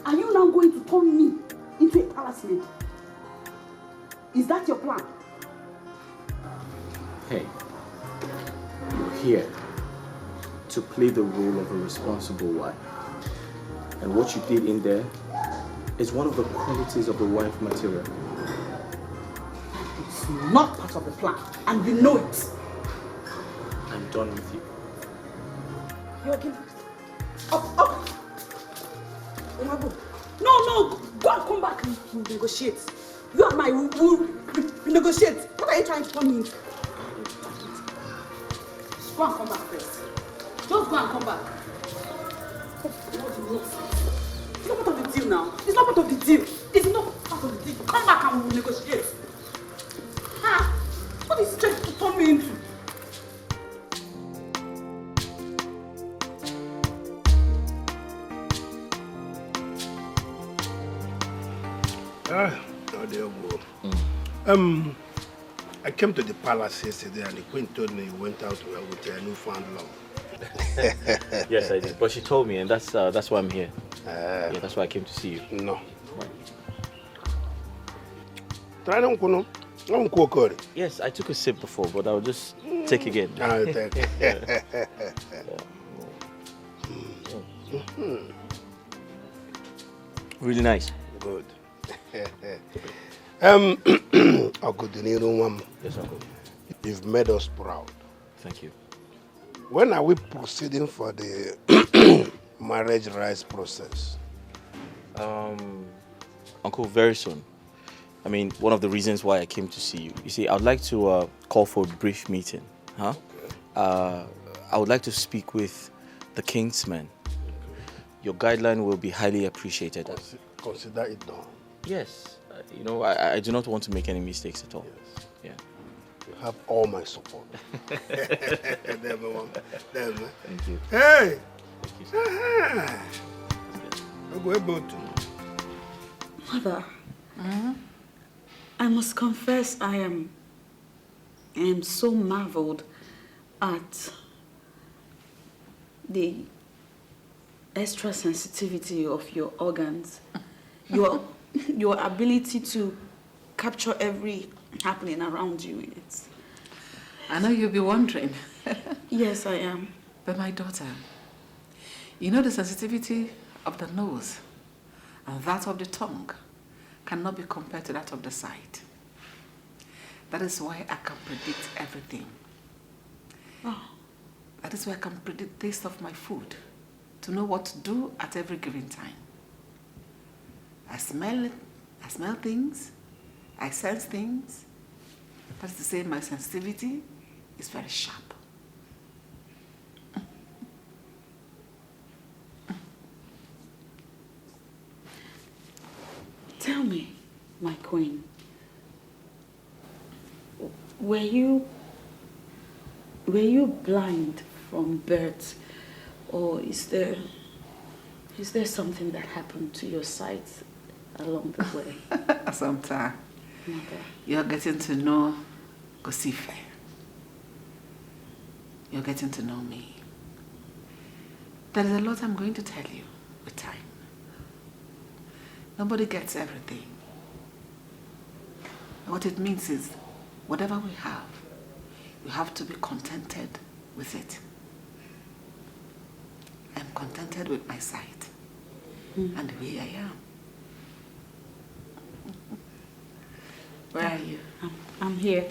Are you now going to turn me into a palace maid? Is that your plan? Hey, you're here to play the role of a responsible wife. And what you did in there is one of the qualities of the wife material. It's not part of the plan, and you know it. I'm done with you. You're again. Up. No, go and come back and negotiate. You and I will negotiate. What are you trying to turn me into? Go and come back first. Just go and come back. It's not part of the deal now. It's not part of the deal. It's not part of the deal. Come back and we'll negotiate. What is trying to turn me into? There you go. I came to the palace yesterday and the queen told me you went out with your newfound love. Yes, I did. But she told me, and that's why I'm here. Yeah, that's why I came to see you. No. Yes, I took a sip before, but I'll just take again. I'll take. Really nice. Good. Okuduniru, yes, Uncle. You've made us proud. Thank you. When are we proceeding for the marriage rights process? Uncle, very soon. I mean, one of the reasons why I came to see you. You see, I would like to call for a brief meeting. Huh? Okay. I would like to speak with the king's men. Your guideline will be highly appreciated. Consider it done. Yes. You know, I do not want to make any mistakes at all. Yes. Yeah. You have all my support. Thank you. Hey! Thank you, sir. Mother, I must confess I am so marveled at the extra sensitivity of your organs, your ability to capture every happening around you. I know you'll be wondering. Yes, I am. But my daughter, you know the sensitivity of the nose and that of the tongue cannot be compared to that of the sight. That is why I can predict everything. Oh. That is why I can predict the taste of my food, to know what to do at every given time. I smell it, I smell things, I sense things. That's to say my sensitivity is very sharp. Tell me, my queen, were you blind from birth, or is there something that happened to your sight along the way? Sometime. Mother. You're getting to know Gosife. You're getting to know me. There is a lot I'm going to tell you with time. Nobody gets everything. What it means is, whatever we have, you have to be contented with it. I'm contented with my sight and the way I am. Where are you? I'm here.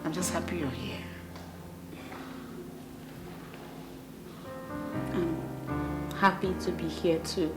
I'm just happy you're here. I'm happy to be here too.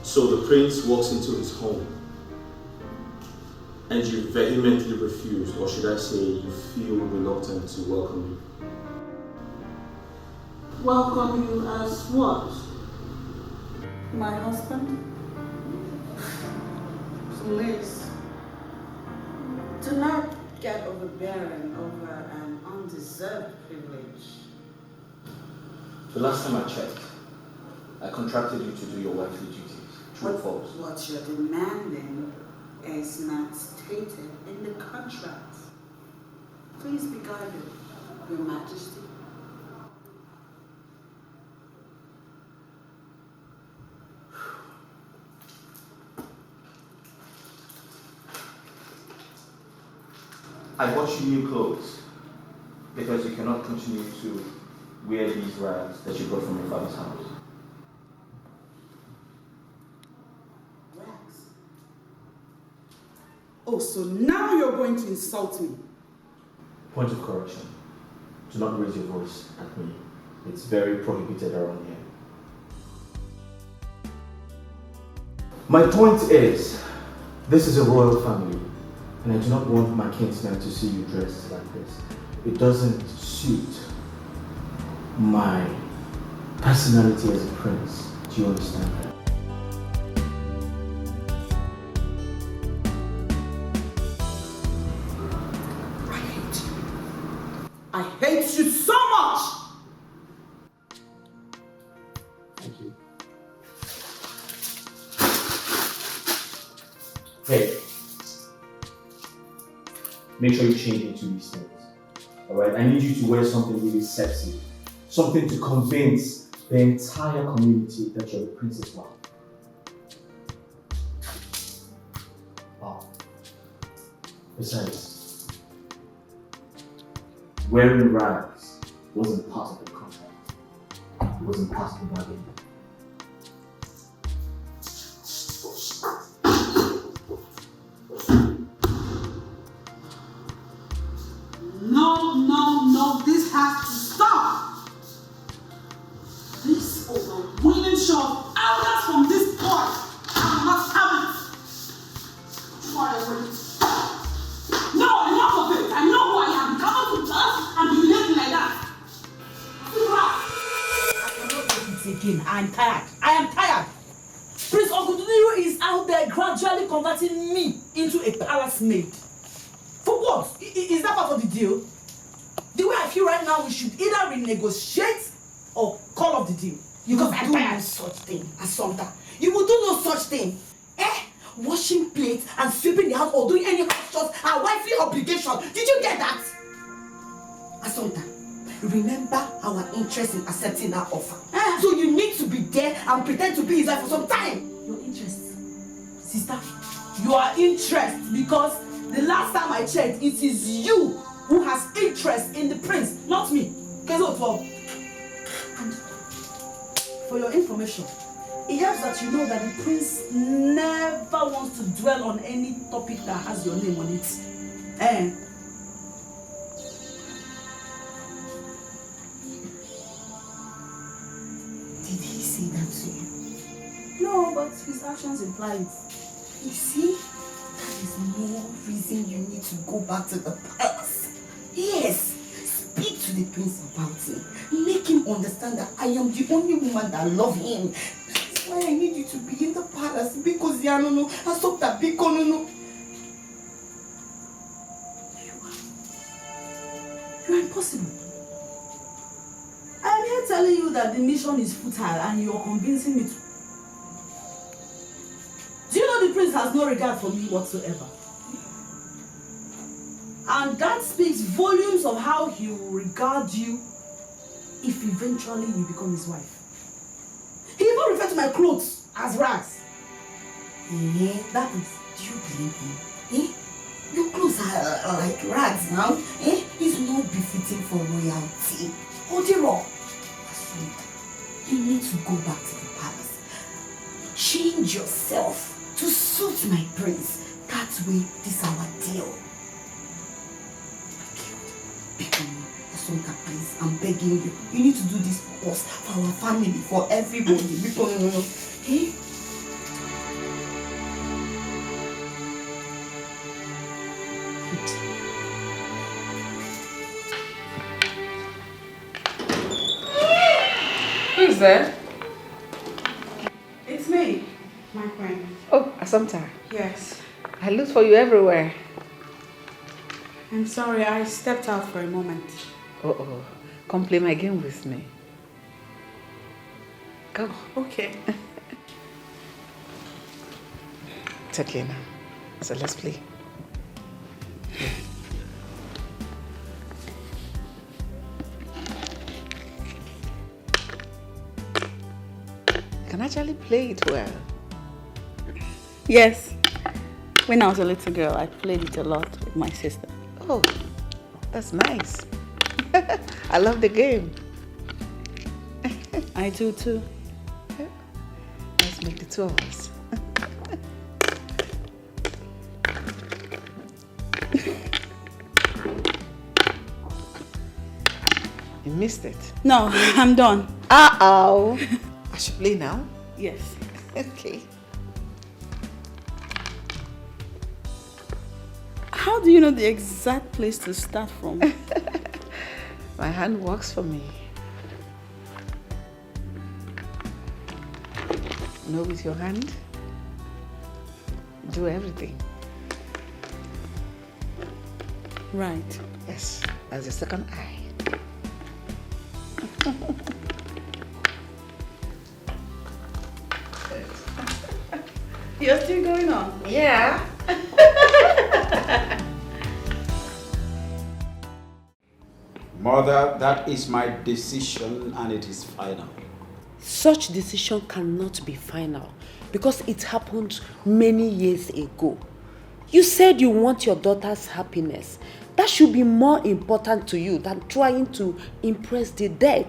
So the prince walks into his home and you vehemently refuse, or should I say you feel reluctant to welcome him? Welcome you as what? My husband? Please, do not get overbearing over an undeserved privilege. The last time I checked, I contracted you to do your wifely duties. True or false? What you're demanding is not stated in the contract. Please be guided, Your Majesty. I bought you new clothes because you cannot continue to wear these rags that you brought from your father's house. Rags? Oh, so now you're going to insult me? Point of correction. Do not raise your voice at me. It's very prohibited around here. My point is, This is a royal family, and I do not want my kinsmen to see you dressed like this. It doesn't suit my personality as a prince. Do you understand that? I hate you so much! Thank you. Hey, make sure you change into these things. Alright, I need you to wear something really sexy. Something to convince the entire community that you're the princess wife. Wow. Besides, wearing rags wasn't part of the contract. It wasn't part of the bargain. No, this has to stop. This overweening show of arrogance from this boy, I will not have it. Try away. No, enough of it. I know who I am. Come to us and behave like that. I cannot do it again. I am tired. I am tired. Prince Okuduniru is out there gradually converting me into a palace maid. For what? Is that part of the deal? The way I feel right now, we should either renegotiate or call off the deal. You will do no such thing, Assumpta. You will do no such thing. Washing plates and sweeping the house or doing any house chores are wifely obligation. Did you get that? Assumpta, remember our interest in accepting that offer. So you need to be there and pretend to be his wife for some time. Your interest, sister, your interest, because the last time I checked, it is you who has interest in the prince, not me. And for your information, it helps that you know that the prince never wants to dwell on any topic that has your name on it. Did he say that to you? No, but his actions imply it. You see? That is more reason you need to go back to the palace. Yes, speak to the prince about it. Make him understand that I am the only woman that loves him. That's why I need you to be in the palace. Because Yanono, I stop that Bikonono. You are impossible. I am here telling you that the mission is futile and you are convincing me to. Do you know the prince has no regard for me whatsoever? And that speaks volumes of how he will regard you if eventually you become his wife. He even referred to my clothes as rags. That is, do you believe him? Your clothes are like rags now. It's not befitting for royalty. Odiro, you need to go back to the palace. Change yourself to suit my prince. That way, this is our deal. Assunta, please, I'm begging you. You need to do this for us, for our family, for everybody. Hey? Who's there? It's me, my queen. Oh, Assumpta. Yes. I looked for you everywhere. I'm sorry, I stepped out for a moment. Oh, come play my game with me. Go. Okay. It's okay now. So let's play. I can actually play it well. Yes. When I was a little girl, I played it a lot with my sister. Oh, that's nice. I love the game. I do too. Let's make the two of us. You missed it. No, I'm done. Uh-oh. I should play now? Yes. Okay. How do you know the exact place to start from? My hand works for me. Know with your hand, do everything. Right. Yes, as a second eye. You're still going on? Yeah. Mother, that is my decision and it is final. Such decision cannot be final because it happened many years ago. You said you want your daughter's happiness. That should be more important to you than trying to impress the dead.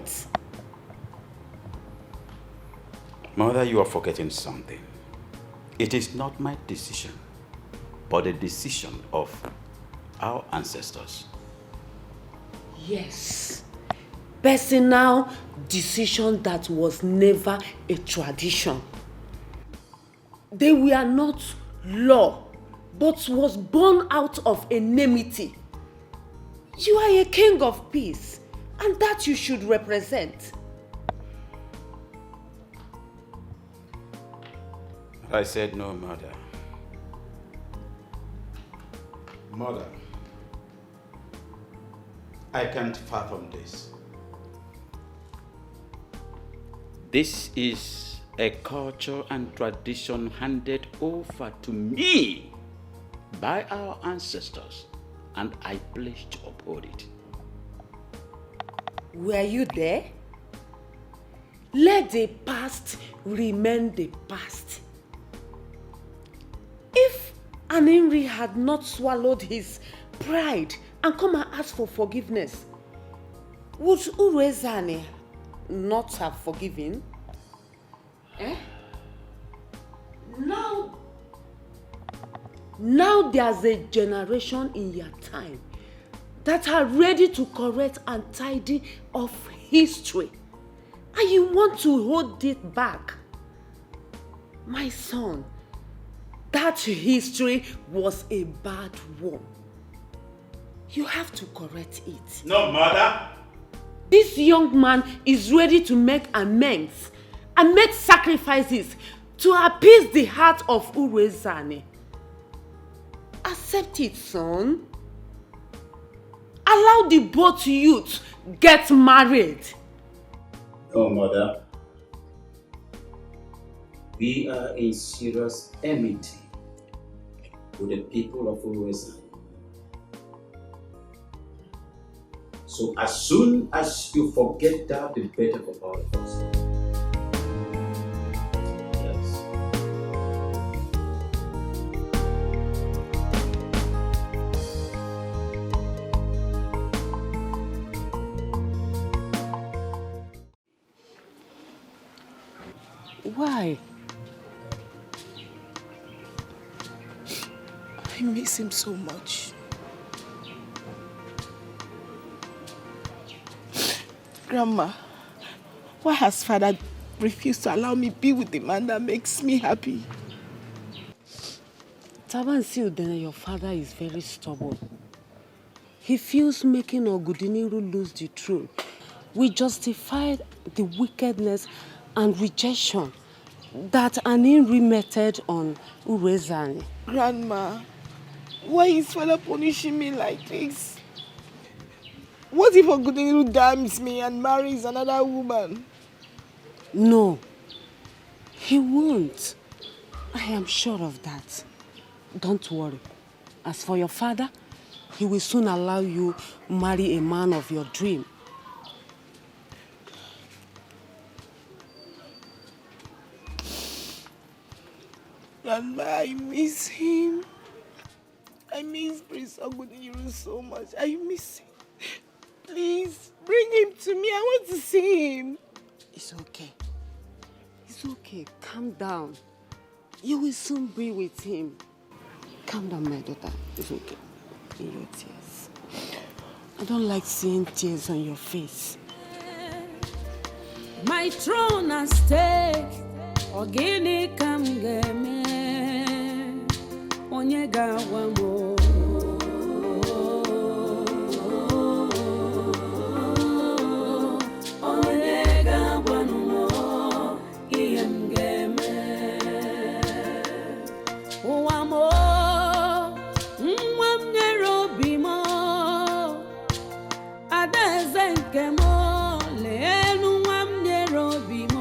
Mother, you are forgetting something. It is not my decision, but the decision of our ancestors. Yes. Personal decision that was never a tradition. They were not law, but was born out of enmity. You are a king of peace, and that you should represent. I said no, Mother. Mother, I can't fathom this. This is a culture and tradition handed over to me by our ancestors, and I pledge to uphold it. Were you there? Let the past remain the past. If Aninri had not swallowed his pride and come and ask for forgiveness, would Urezane not have forgiven? Eh? Now there's a generation in your time that are ready to correct and tidy off history. And you want to hold it back. My son, that history was a bad one. You have to correct it. No, Mother. This young man is ready to make amends and make sacrifices to appease the heart of Urezane. Accept it, son. Allow the both youths get married. No, Mother. We are in serious enmity with the people of Urezane. So as soon as you forget that, the better for all of us. Yes. Why? I miss him so much. Grandma, why has father refused to allow me be with the man that makes me happy? Tabansi Udene, your father is very stubborn. He feels making Ogudiniru lose the throne will justify the wickedness and rejection that Aninri meted on Urezane. Grandma, why is father punishing me like this? What if Ogudiniru damns me and marries another woman? No, he won't. I am sure of that. Don't worry. As for your father, he will soon allow you marry a man of your dream. Grandma, I miss him. I miss Prince Ogudiniru so much. I miss him. Please, bring him to me. I want to see him. It's okay. It's okay. Calm down. You will soon be with him. Calm down, my daughter. It's okay. In your tears. I don't like seeing tears on your face. My throne at stake. Ogini kam game. Onyega wamo. adaeze nke m leenu nwa m nyere obi m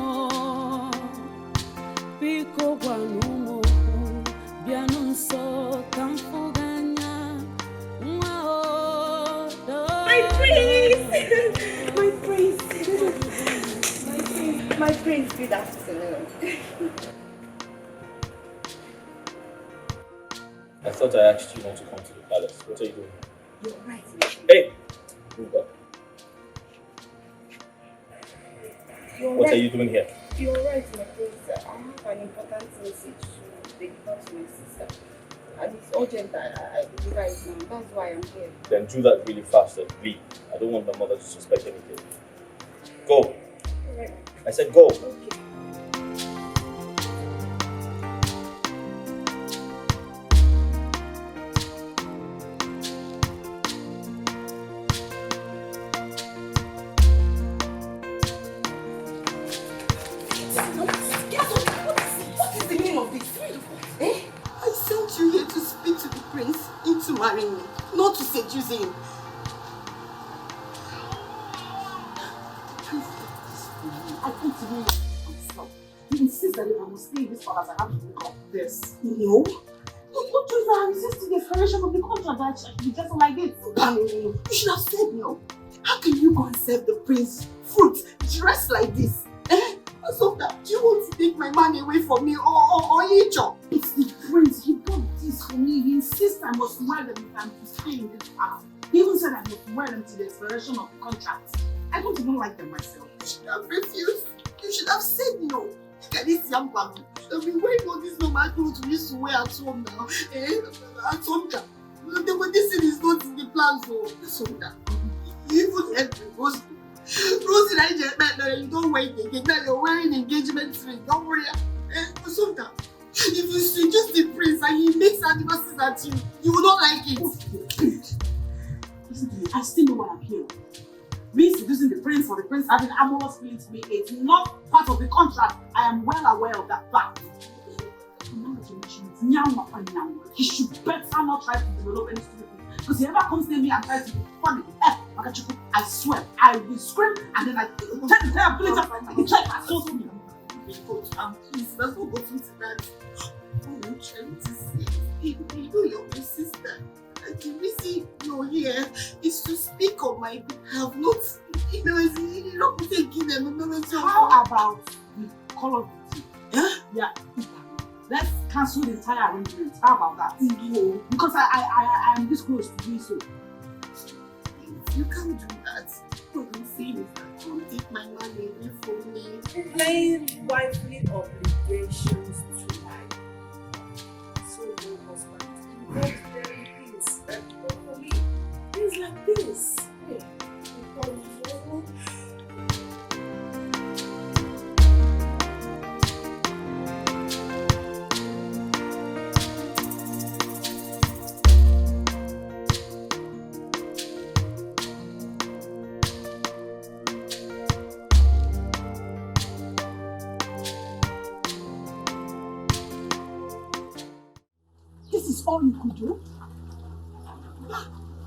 biko gwanụ m okwu bịanụ nso ka m fụ gị anya nwa odo. My prince! My prince, good afternoon. I thought I asked you not to come to the palace. What are you doing? You're right. Hey! Move up. What are you doing here? You're right, my prince. I have an important message to deliver to my sister. And it's urgent that I deliver it now. That's why I'm here. Then do that really fast and leave. I don't want my mother to suspect anything. Go. Right. I said go. Okay. Marrying me, not to seduce him. I can't even myself. You insist that if I must stay in this palace, I have to pick up this. No. What choice I resist to the expiration of the contract that I should be dressed like this? You should have said no. How can you go and serve the prince fruit dressed like this? So that you want to take my money away from me or each other? It's the prince. He bought this for me. He insists I must wear them if I'm to stay in this house. He even said I must wear them to the expiration of the contract. I don't even like them myself. You should have refused. You should have said no. Look at this young man. You should have been wearing all these normal clothes we used to wear at home now. At home. This thing is not in the plans. So that you even help me. Rosie, you don't wait again. Now you're wearing engagement ring. Don't worry. So that if you seduce the prince and he makes advances at you, you will not like it. Listen to me. I still know why I'm here. Me seducing the prince or the prince having amorous feelings to me is not part of the contract. I am well aware of that fact. He should better not try to develop any stupid thing. Because he ever comes near me and tries to be funny, I swear, I will scream and then I take the entire village up and he tries to assault me. Please, let's not go into that. What I'm trying to say, you know you're my sister. And the reason you're here is to speak on my behalf, not, you're not taking them. How about we call off the team? Yeah. Let's cancel the entire arrangement. How about that? No. Because I am this close to doing so. You can't do that. What I'm saying is that you take my money away from me. Paying wifely obligations to my so-called husband. Not very things that go for me. Things like this. Hey, This is all you could do?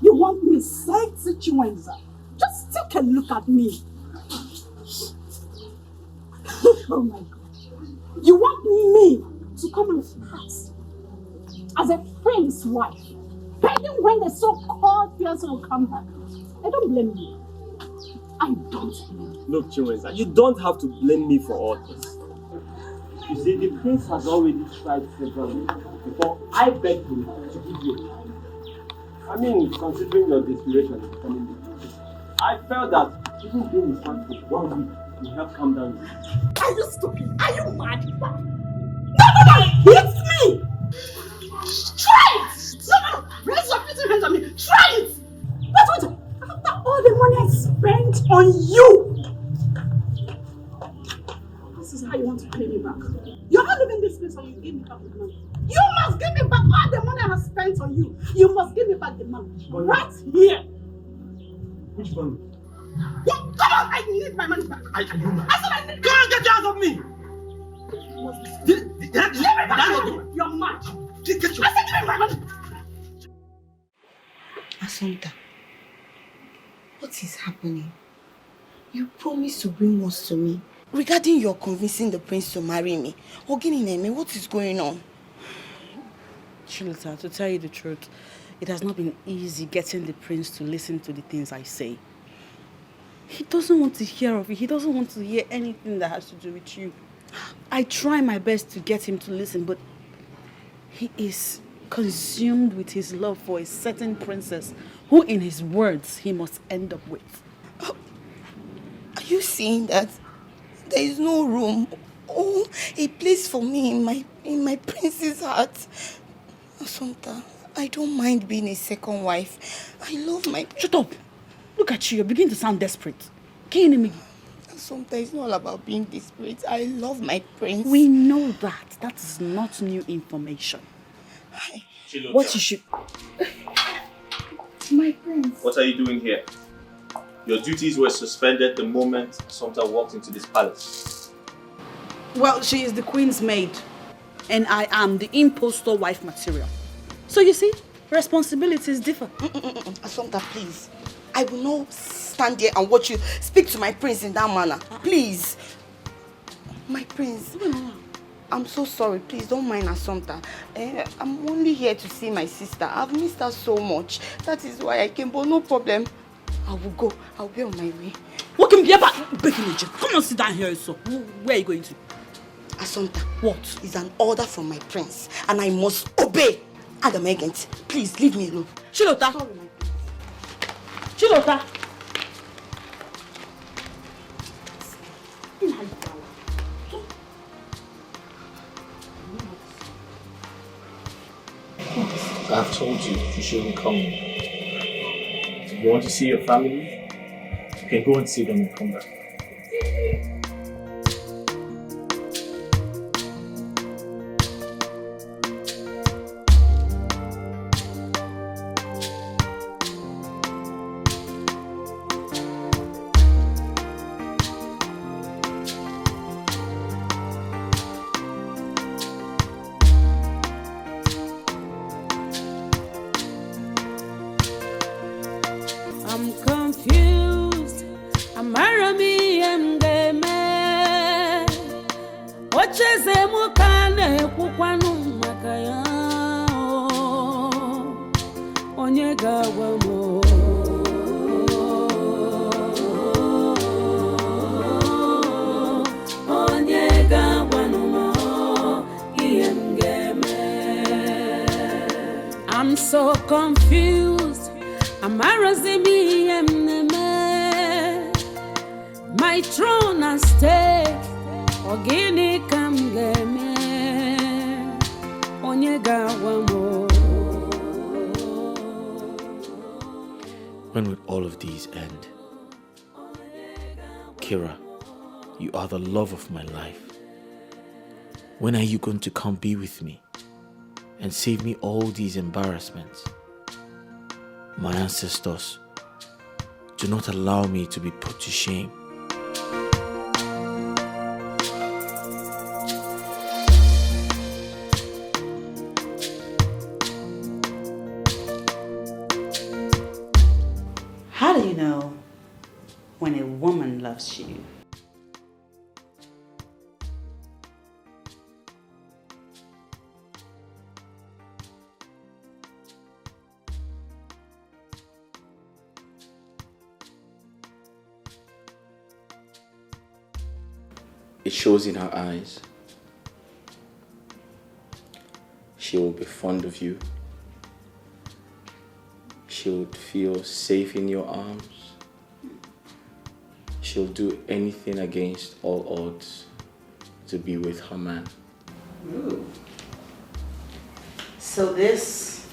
You want me sexy Chiwenza? Just take a look at me. Oh my God. You want me to come and pass as a friend's wife, even when the so-called person will come back? I don't blame you. I don't blame you. Look, Chiwenza, you don't have to blame me for all this. You see, the prince has already tried several times before I begged him to give you a chance. I mean, considering your desperation in becoming the prince, I felt that even being his wife for 1 week will help calm down his heart. Are you stupid? Are you mad? No! Hit me! Try it! No! Raise your little hands on me! Try it! Wait! After all the money I spent on you! This is how you want to pay me back. You're not leaving this place until you give me back the money. You must give me back all the money I have spent on you. You must give me back the money. Right here. Which money? Come on! I need my money back. I do not. I said I need. Go and get your hands off me! Give me back my money. You're mad. Get your... I said give me my money. Assunta, What is happening? You promised to bring us to me. Regarding your convincing the prince to marry me. Oginine, what is going on? Chilita, to tell you the truth, it has not been easy getting the prince to listen to the things I say. He doesn't want to hear of it. He doesn't want to hear anything that has to do with you. I try my best to get him to listen, but he is consumed with his love for a certain princess who, in his words, he must end up with. Are you saying that there is no room or a place for me in my prince's heart? Assunta, I don't mind being a second wife. I love my... Shut up! Look at you, you're beginning to sound desperate. Assunta, it's not all about being desperate. I love my prince. We know that. That is not new information. What you should... My prince. What are you doing here? Your duties were suspended the moment Assunta walked into this palace. Well, she is the queen's maid, and I am the impostor wife material. So you see, responsibilities differ. Assunta, please. I will not stand here and watch you speak to my prince in that manner. Please. My prince. I'm so sorry. Please don't mind Assunta. I'm only here to see my sister. I've missed her so much. That is why I came, but no problem. I will go. I'll be on my way. What can be about? Come on, sit down here. So, where are you going to? Assunta, what is an order from my prince, and I must obey. Adam Agent, please leave me alone. Shilota. Sorry, my prince. Shilota. I've told you, you shouldn't come. If you want to see your family, you can go and see them and come back. I'm confused. Amarami mgeme. Ocheze mukane kukwanu makaya. Onye gawa mo. Onye gawa no mo. Mgeme. I'm so confused. Amarazimi emneme. My throne at stake. Ogini kamgeme. Onyega wamo. When will all of these end? Kira, you are the love of my life. When are you going to come be with me and save me all these embarrassments? My ancestors, do not allow me to be put to shame. How do you know when a woman loves you? It shows in her eyes. She will be fond of you. She would feel safe in your arms. She'll do anything against all odds to be with her man. Ooh. So this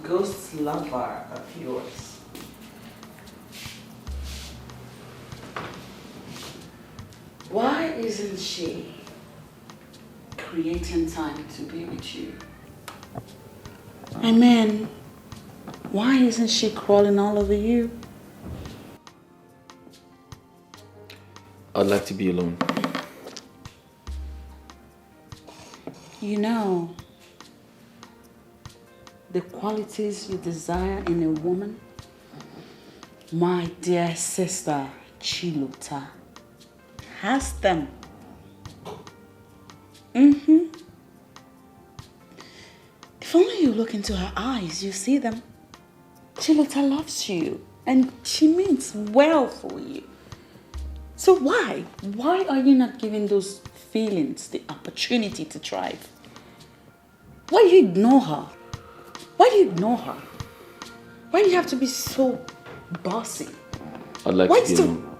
ghost lover of yours, why isn't she creating time to be with you? I mean, why isn't she crawling all over you? I'd like to be alone. You know, the qualities you desire in a woman My dear sister, Chilota, has them. If only you look into her eyes, you see them. Chilota loves you and she means well for you. So why? Why are you not giving those feelings the opportunity to thrive? Why do you ignore her? Why do you ignore her? Why do you have to be so bossy? I'd like to be alone.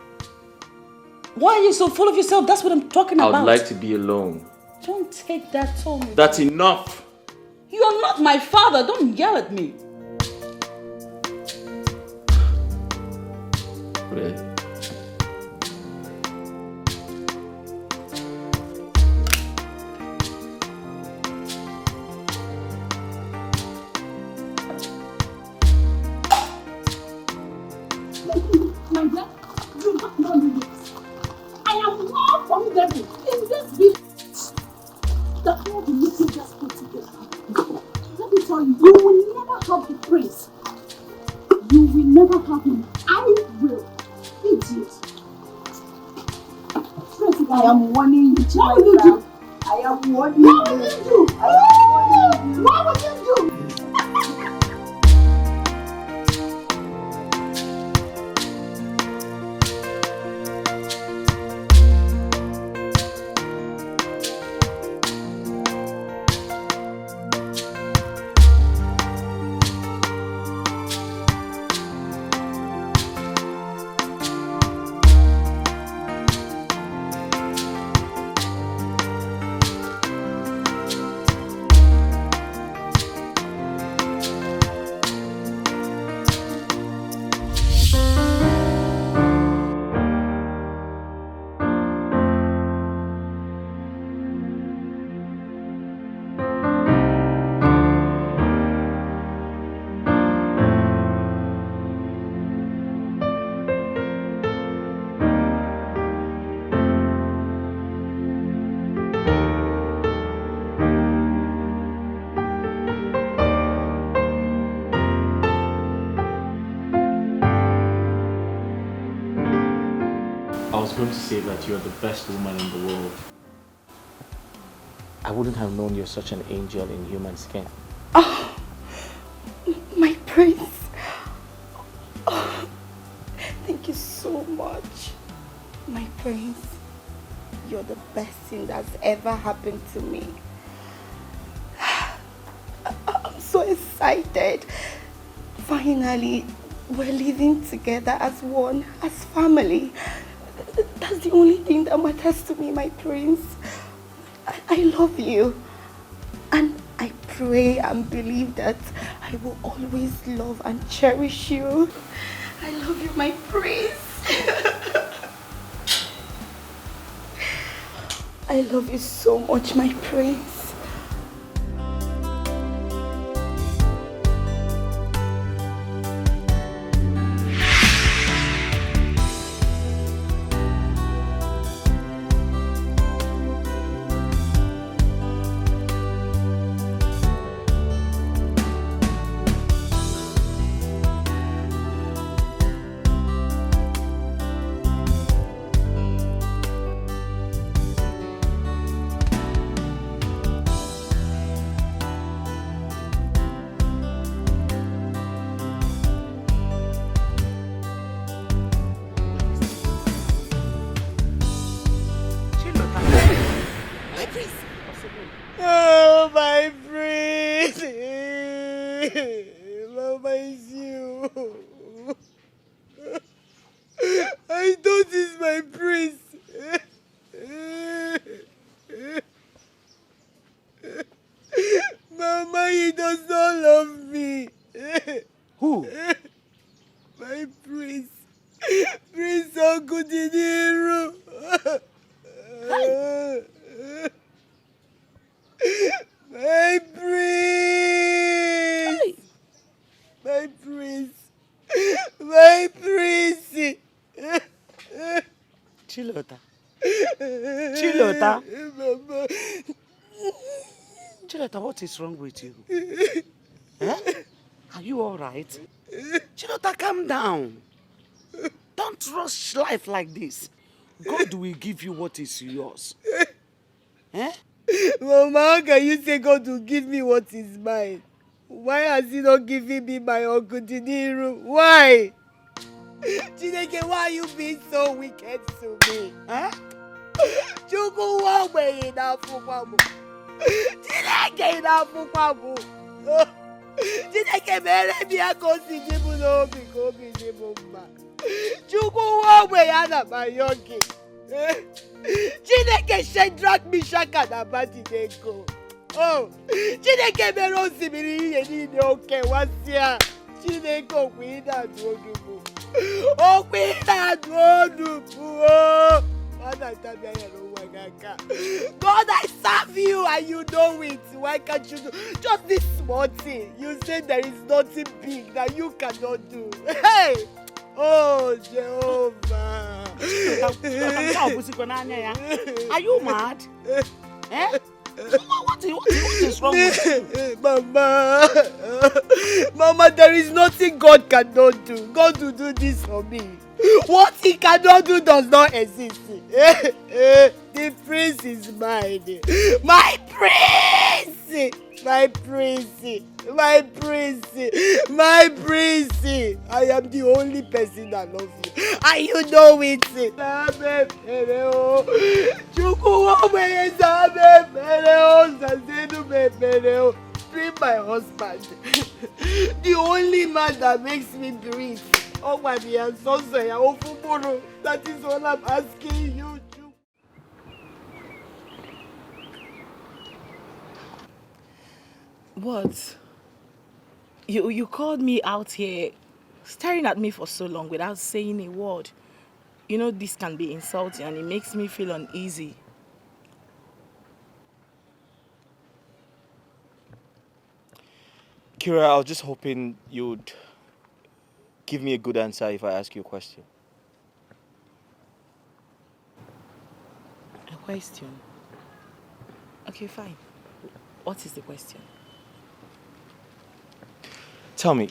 Why are you so full of yourself? That's what I'm talking about. I'd like to be alone. Don't take that tone. That's enough. You're not my father. Don't yell at me. Really? My dear, you must not do this. I am more formidable in this village than all the little just put together. Let me tell you, you will never have the prince. You will never have him. I will. Idiot. I am warning you, What will you do? I am warning you. What will you do? I am warning you. What will you do? I was going to say that you're the best woman in the world. I wouldn't have known you're such an angel in human skin. Oh, my prince. Oh, thank you so much. My prince, you're the best thing that's ever happened to me. I'm so excited. Finally, we're living together as one, as family. That's the only thing that matters to me, my prince. I love you. And I pray and believe that I will always love and cherish you. I love you, my prince. I love you so much, my prince. Oh, my prince! Mama, it's you. I thought it's my prince. Mama, he does not love me. Who? My prince. Prince Okudiniru. My prince! My prince! My prince! Chilota. Chilota. Mama. Chilota, what is wrong with you? Eh? Are you all right? Chilota, calm down. trust life like this. God will give you what is yours. Eh? Mama, how can you say God will give me what is mine? Why has he not given me my Uncle Diniru? Why? Chineke, why are you being so wicked to me? Huh? Chukwu wagbe inafukwamu. Chineke inafukwamu. Chineke mere mi akosi jibu n'obi ka obi jibu mma. Chukwu wagbe ya na mayoke. Chineke Shadrach, Meshach and Abednego. Oh, Chineke mere osimiri ihe niile oke wasịa. Chineke okwu ị na-adụ onubu. Okwu ị na-adụ onubu. God, I serve you and you know it. Why can't you do just this small thing? You say there is nothing big that you cannot do. Hey! Oh, Jehovah. Are you mad? Eh? What is wrong with you? Mama, there is nothing God cannot do. God will do this for me. What he cannot do does not exist. The prince is mine. My prince! My prince! My prince! My prince! I am the only person that loves you. And you know it. Free my husband. The only man that makes me breathe. Oh my dear, that is all I'm asking you to. What? You called me out here, staring at me for so long without saying a word. You know this can be insulting and it makes me feel uneasy. Kira, I was just hoping you'd give me a good answer if I ask you a question. A question? Okay, fine. What is the question? Tell me,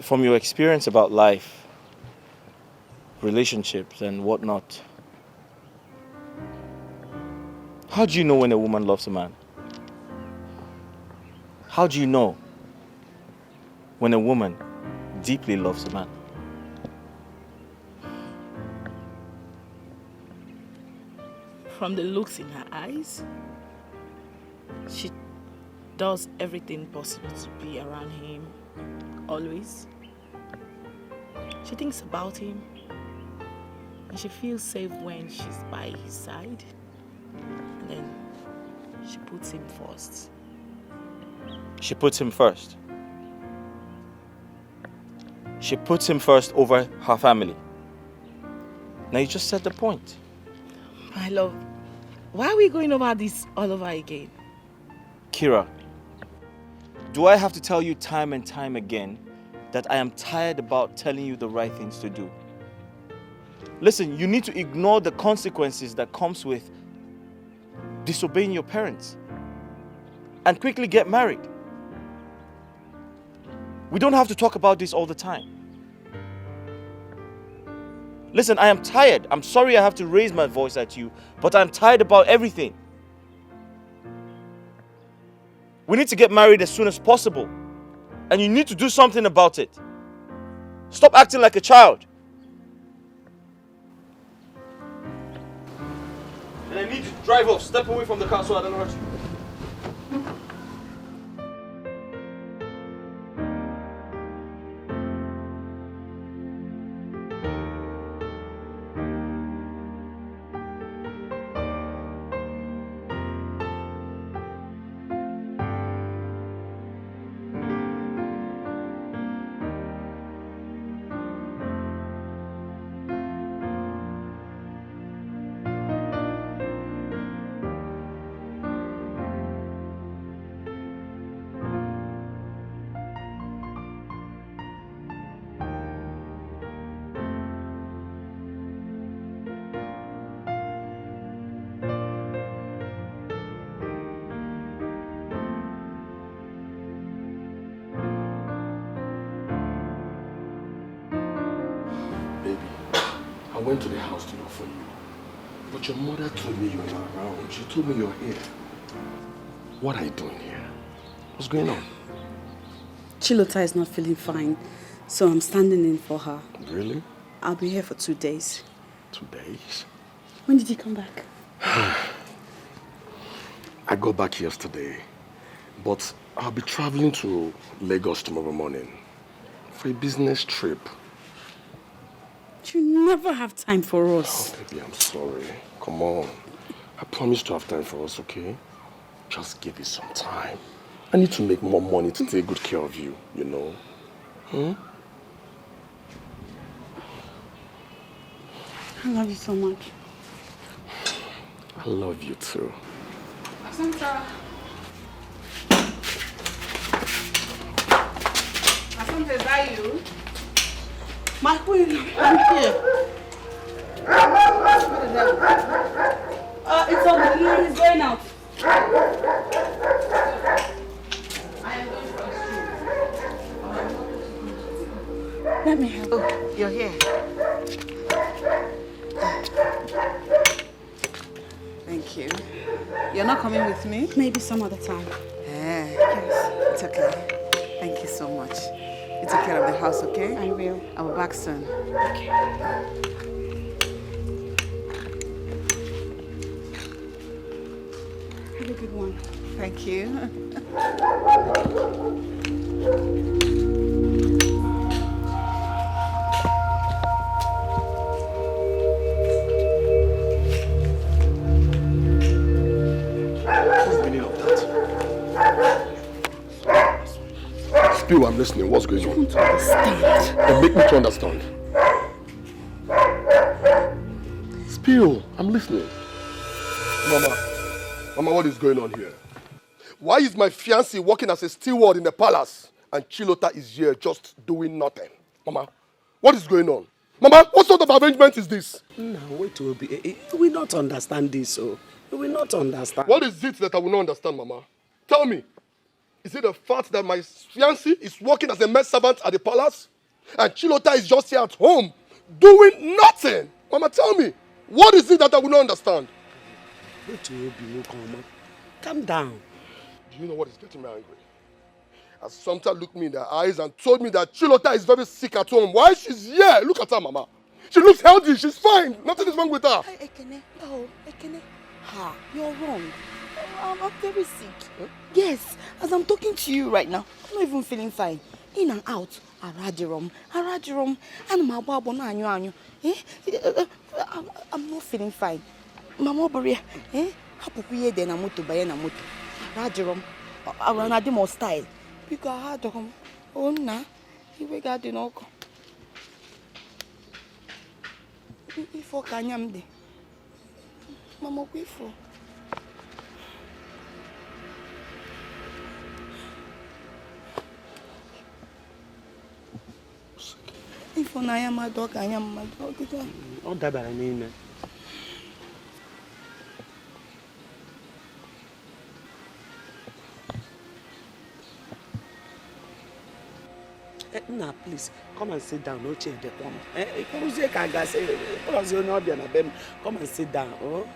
from your experience about life, relationships and whatnot, how do you know when a woman loves a man? How do you know when a woman deeply loves a man? From the looks in her eyes, she does everything possible to be around him, always. She thinks about him, and she feels safe when she's by his side. And then she puts him first. She puts him first. She puts him first over her family. Now you just said the point. My love, why are we going over this all over again? Kira, do I have to tell you time and time again that I am tired about telling you the right things to do? Listen, you need to ignore the consequences that comes with disobeying your parents and quickly get married. We don't have to talk about this all the time. Listen, I am tired. I'm sorry I have to raise my voice at you, but I'm tired about everything. We need to get married as soon as possible. And you need to do something about it. Stop acting like a child. And I need you to drive off. Step away from the car so I don't hurt you. I went to the house to look for you. But your mother told me you were around. She told me you're here. What are you doing here? What's going on? Chilota is not feeling fine, so I'm standing in for her. Really? I'll be here for 2 days. 2 days? When did you come back? I got back yesterday, but I'll be traveling to Lagos tomorrow morning for a business trip. You never have time for us. Oh, baby, I'm sorry. Come on. I promise to have time for us, okay? Just give it some time. I need to make more money to take good care of you, you know? I love you so much. I love you too. Asante, is that you? My queen, I'm here. It's on the line, he's going out. I am going for a stroll. Let me help. Oh, you're here. Thank you. You're not coming with me? Maybe some other time. Yes. It's okay. Thank you so much. You take care of the house, okay? I will. I'll be back soon. Okay. Have a good one. Thank you. What's the meaning of that? Spill, I'm listening. What's going on? You want to understand? And make me to understand. Spill, I'm listening. Mama, what is going on here? Why is my fiancé working as a steward in the palace and Chilota is here just doing nothing? Mama, what is going on? Mama, what sort of arrangement is this? No, wait, we will not understand this, so we will not understand. What is it that I will not understand, Mama? Tell me. Is it the fact that my fiancé is working as a maid servant at the palace and Chilota is just here at home doing nothing? Mama, tell me. What is it that I will not understand? Wait, calm down. Do you know what is getting me angry? As Sumta looked me in the eyes and told me that Chilota is very sick at home. Why she's here? Look at her, Mama. She looks healthy. She's fine. Nothing is wrong with her. Ekene, ha, you're wrong. I'm very sick. Huh? Yes, as I'm talking to you right now, I'm not even feeling fine. In and out, Aradirom, and my babo na anyo. I'm not feeling fine. Mama Boria, hapukuye de na moto baye na moto. Aradirom, aranadimo style. Because I had home. Oh na, he got the knock. If I can, Mama, wait for. If I am my dog, I am my dog. Oh, that I mean. Nah, please, come and sit down. No chair, the one. Come and sit down. Oh.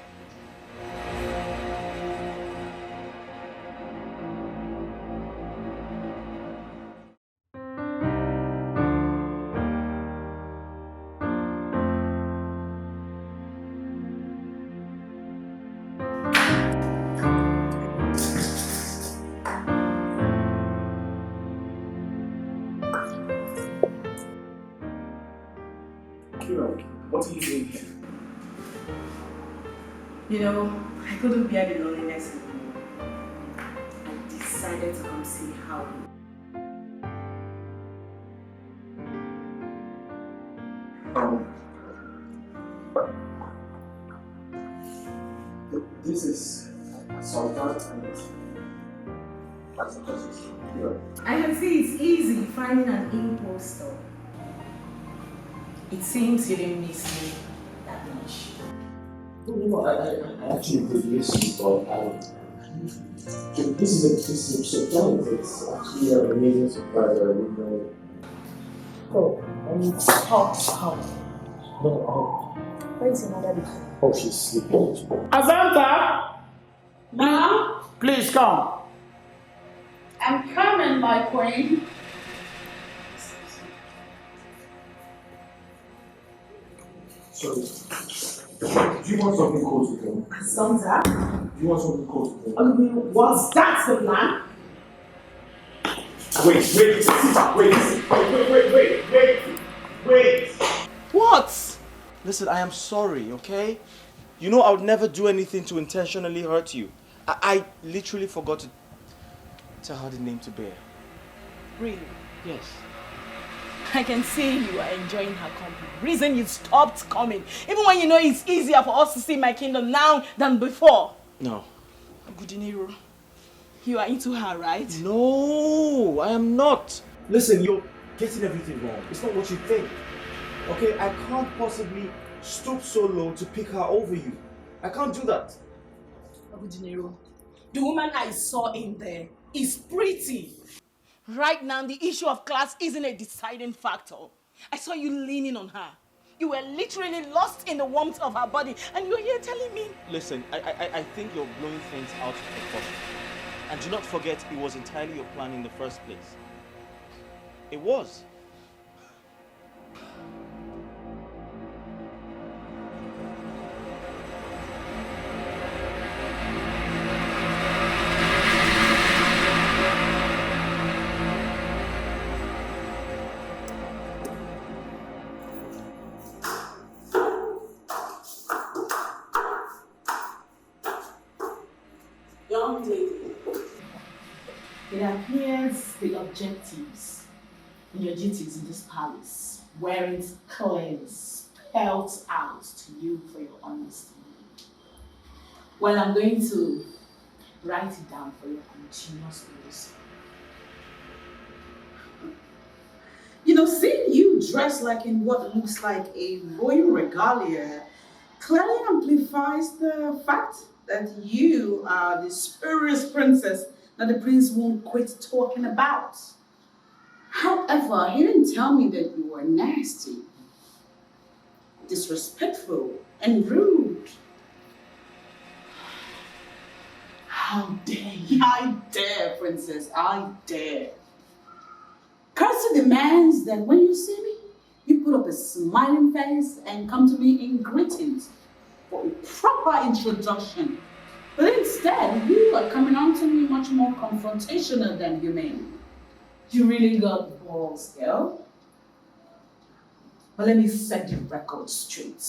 What are you doing here? You know, I couldn't bear the loneliness anymore. I decided to come see how This is Sultan and I can see it's easy finding an impostor. It seems you didn't miss me that much. No, I actually could miss you, but this is a surprise. It's actually an amazing surprise. I didn't know. Oh, stop. No, Where's your mother? oh, she's sleeping. Azanta! Ma? Please come. I'm coming, my queen. Sorry. Do you want something cold to drink? Azanta? Do you want something cold to drink? Was that the plan? Wait. What? Listen, I am sorry, okay? You know I would never do anything to intentionally hurt you. I literally forgot to tell her the name to bear. Really? Yes. I can see you are enjoying her company. Reason you stopped coming. Even when you know it's easier for us to see my kingdom now than before. No. Gudiniro, you are into her, right? No, I am not. Listen, you're getting everything wrong. It's not what you think. Okay, I can't possibly stoop so low to pick her over you. I can't do that. Gudiniro, the woman I saw in there is pretty. Right now, the issue of class isn't a deciding factor. I saw you leaning on her. You were literally lost in the warmth of her body, and you're here telling me... Listen, I think you're blowing things out of proportion. And do not forget, it was entirely your plan in the first place. It was. Young lady, it appears the objectives and your duties in this palace weren't clearly spelled out to you for your honesty. Well, I'm going to write it down for your continuous use. You know, seeing you dressed like in what looks like a royal regalia clearly amplifies the fact that you are the spurious princess that the prince won't quit talking about. However, he didn't tell me that you were nasty, disrespectful, and rude. How dare you? I dare, princess, I dare. Courtesy demands that when you see me, you put up a smiling face and come to me in greetings for a proper introduction. But instead, you are coming on to me much more confrontational than humane. You really got balls, girl. But let me set the record straight.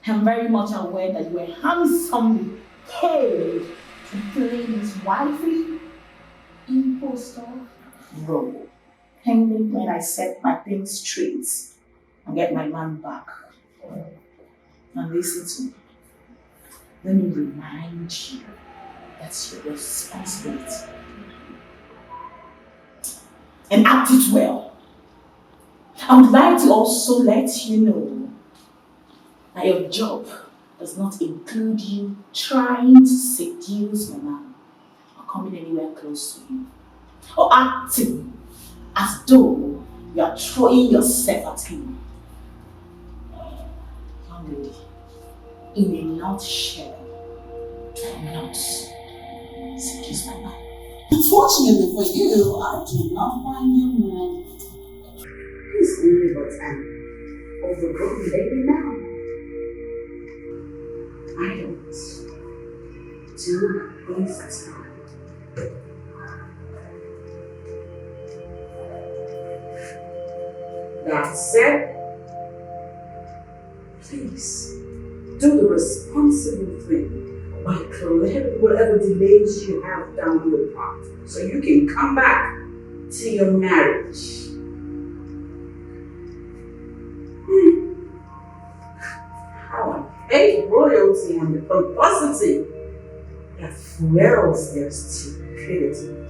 I'm very much aware that you were handsomely paid to play this wifely impostor role. Pending when I set my things straight and get my man back. And listen to me. Let me remind you that's your responsibility. And act it well. I would like to also let you know that your job does not include you trying to seduce my man or coming anywhere close to him or acting as though you are throwing yourself at him. Young lady, in a nutshell, do not seduce my man. Unfortunately for you, I do not find you man. He's only but an overgrown baby now. I don't do this time. That said, please do the responsible thing by clearing whatever delays you have down the path so you can come back to your marriage. How I hate royalty and the pomposity that fuels their stupidity.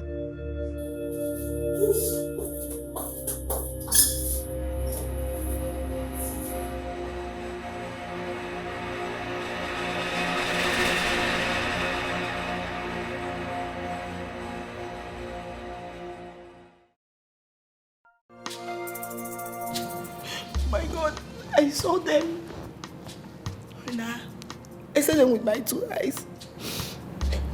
My God, saw them. And I saw them with my 2 eyes.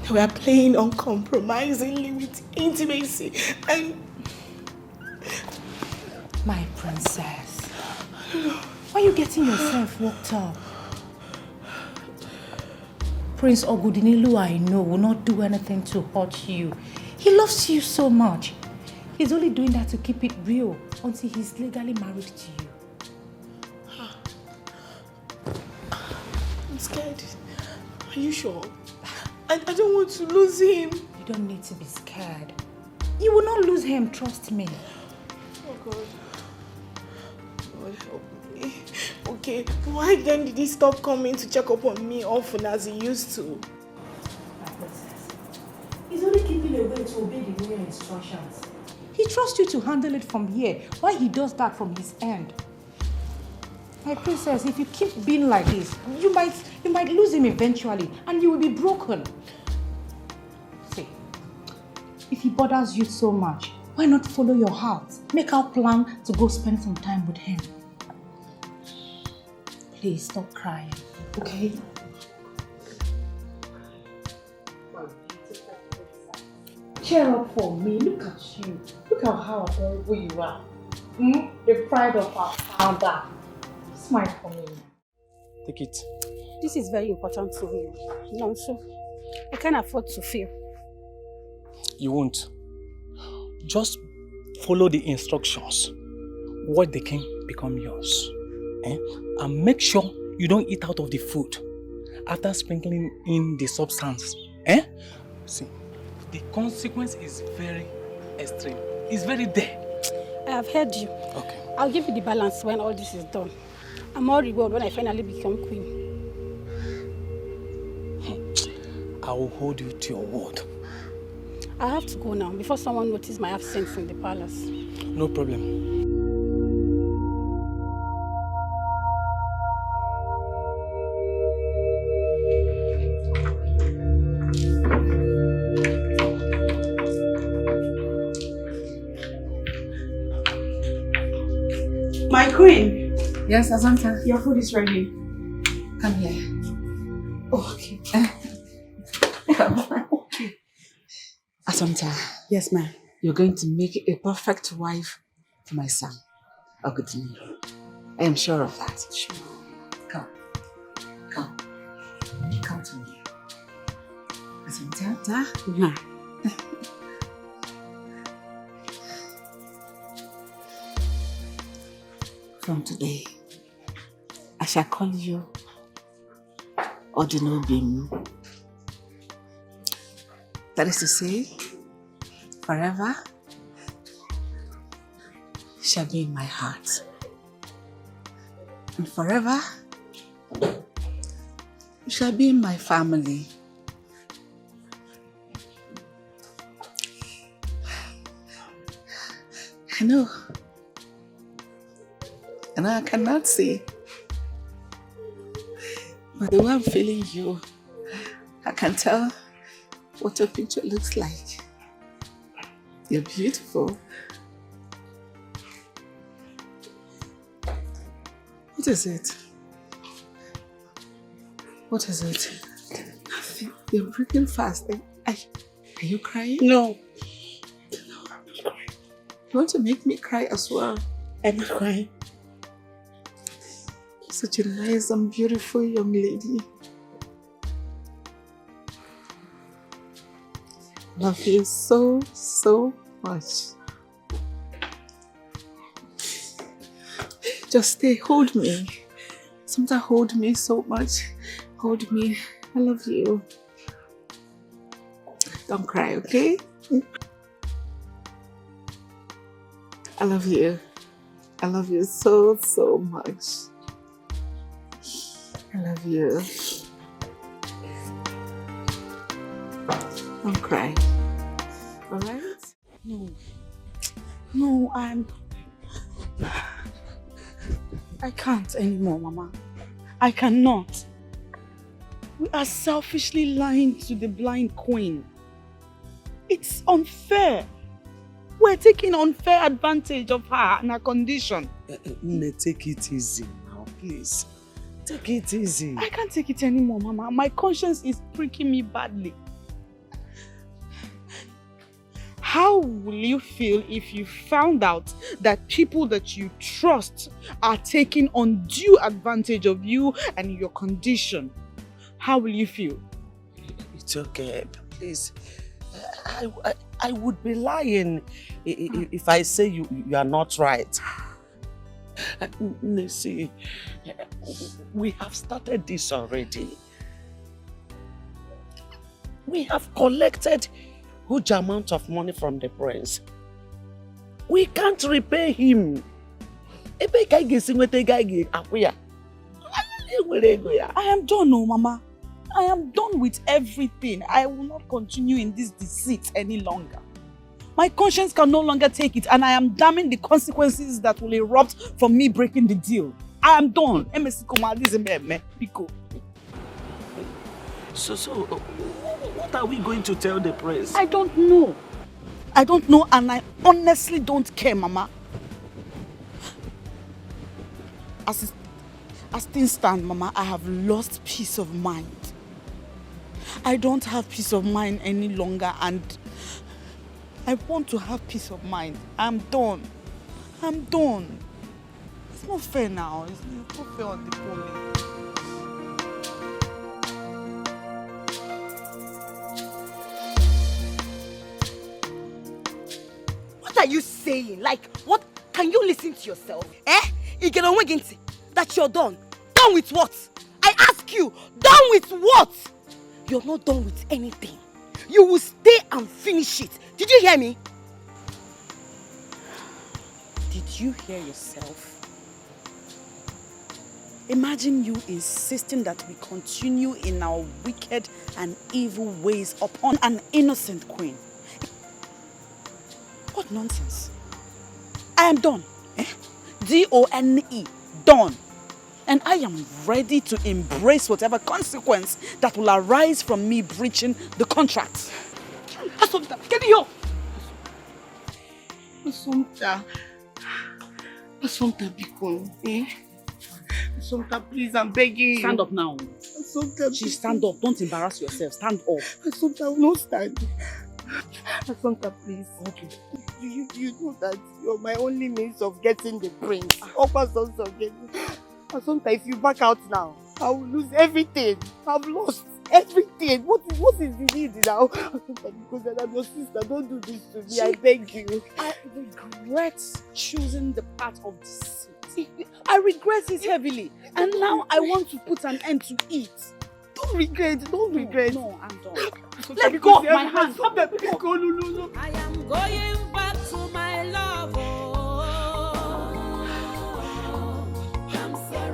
They were playing uncompromisingly with intimacy and... My princess, why are you getting yourself worked up? Prince Ogudinilu, I know, will not do anything to hurt you. He loves you so much. He's only doing that to keep it real until he's legally married to you. I'm scared. Are you sure? I don't want to lose him. You don't need to be scared. You will not lose him, trust me. Oh God. God help me. Okay, why then did he stop coming to check up on me often as he used to? My princess, he's only keeping away to obey the royal instructions. He trusts you to handle it from here, while he does that from his end. My princess, if you keep being like this, you might lose him eventually, and you will be broken. See, if he bothers you so much, why not follow your heart? Make our plan to go spend some time with him. Please stop crying, okay? Cheer up for me. Look at you. Look at how adorable you are. The pride of our father. Smile for me. Take it. This is very important to me. No, so I can't afford to fail. You won't. Just follow the instructions. What they can become yours. And make sure you don't eat out of the food after sprinkling in the substance. See, the consequence is very extreme. It's very there. I have heard you. Okay. I'll give you the balance when all this is done. I'm all reward when I finally become queen. I will hold you to your word. I have to go now before someone notices my absence in the palace. No problem. My queen. Yes, Asanta. Your food is ready. Come here. Oh, okay. Okay. Asanta. Yes, ma'am. You're going to make a perfect wife for my son, Ogudiniru. I am sure of that. Sure. Come. Come. Come to me. Asanta. Ma. From today, I shall call you Odinobim. That is to say, forever shall be in my heart. And forever you shall be in my family. I know I cannot see. But the way I'm feeling you, I can tell what your picture looks like. You're beautiful. What is it? What is it? Nothing. You're breathing fast. Are you crying? No. You want to make me cry as well? I'm not crying. Such a nice and beautiful young lady. Love you so, so much. Just stay, hold me. Sometimes hold me so much. Hold me. I love you. Don't cry, okay? I love you. I love you so, so much. I love you. Don't cry. Alright? No, I can't anymore, Mama. I cannot. We are selfishly lying to the blind queen. It's unfair. We're taking unfair advantage of her and her condition. Take it easy now. please. Take it easy. I can't take it anymore, Mama. My conscience is pricking me badly. How will you feel if you found out that people that you trust are taking undue advantage of you and your condition? How will you feel? It's okay, please. I would be lying if I say you are not right. See, we have started this already. We have collected huge amount of money from the prince. We can't repay him. I am done, oh Mama. I am done with everything. I will not continue in this deceit any longer. My conscience can no longer take it, and I am damning the consequences that will erupt from me breaking the deal. I am done. So, what are we going to tell the prince? I don't know. I don't know, and I honestly don't care, Mama. As things stand, Mama, I have lost peace of mind. I don't have peace of mind any longer, and I want to have peace of mind. I'm done. I'm done. It's not fair now. It's not fair on the police. What are you saying? Like, what? Can you listen to yourself? That you're done. Done with what? I ask you, done with what? You're not done with anything. You will stay and finish it. Did you hear me? Did you hear yourself? Imagine you insisting that we continue in our wicked and evil ways upon an innocent queen. What nonsense. I am done. D-O-N-E. Done. And I am ready to embrace whatever consequence that will arise from me breaching the contract. Assumpta, get here! Assumpta, Biko, Assumpta, please, I'm begging you. Stand up now. Assumpta, She stand up. Don't embarrass yourself. Stand up. Assumpta, I will not stand. Assumpta, please. Okay. You know that you're my only means of getting the prince. Assumpta, if you back out now, I will lose everything. I've lost everything. What is the need now? Assumpta, because I'm your sister, don't do this to me. I beg you. I regret choosing the path of deceit. I regret it heavily. And now I want to put an end to it. Don't regret. No, I'm done. Let go of my hand. No. I am going back to my love. I'm sorry.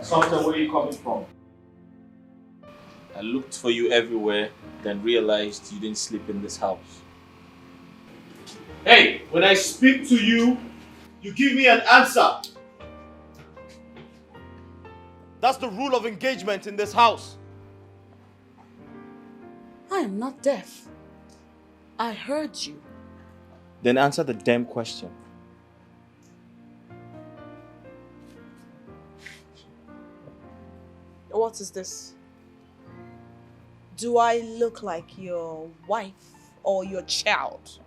Something, where are you coming from? I looked for you everywhere, then realized you didn't sleep in this house. Hey, when I speak to you, you give me an answer. That's the rule of engagement in this house. I am not deaf. I heard you. Then answer the damn question. What is this? Do I look like your wife or your child?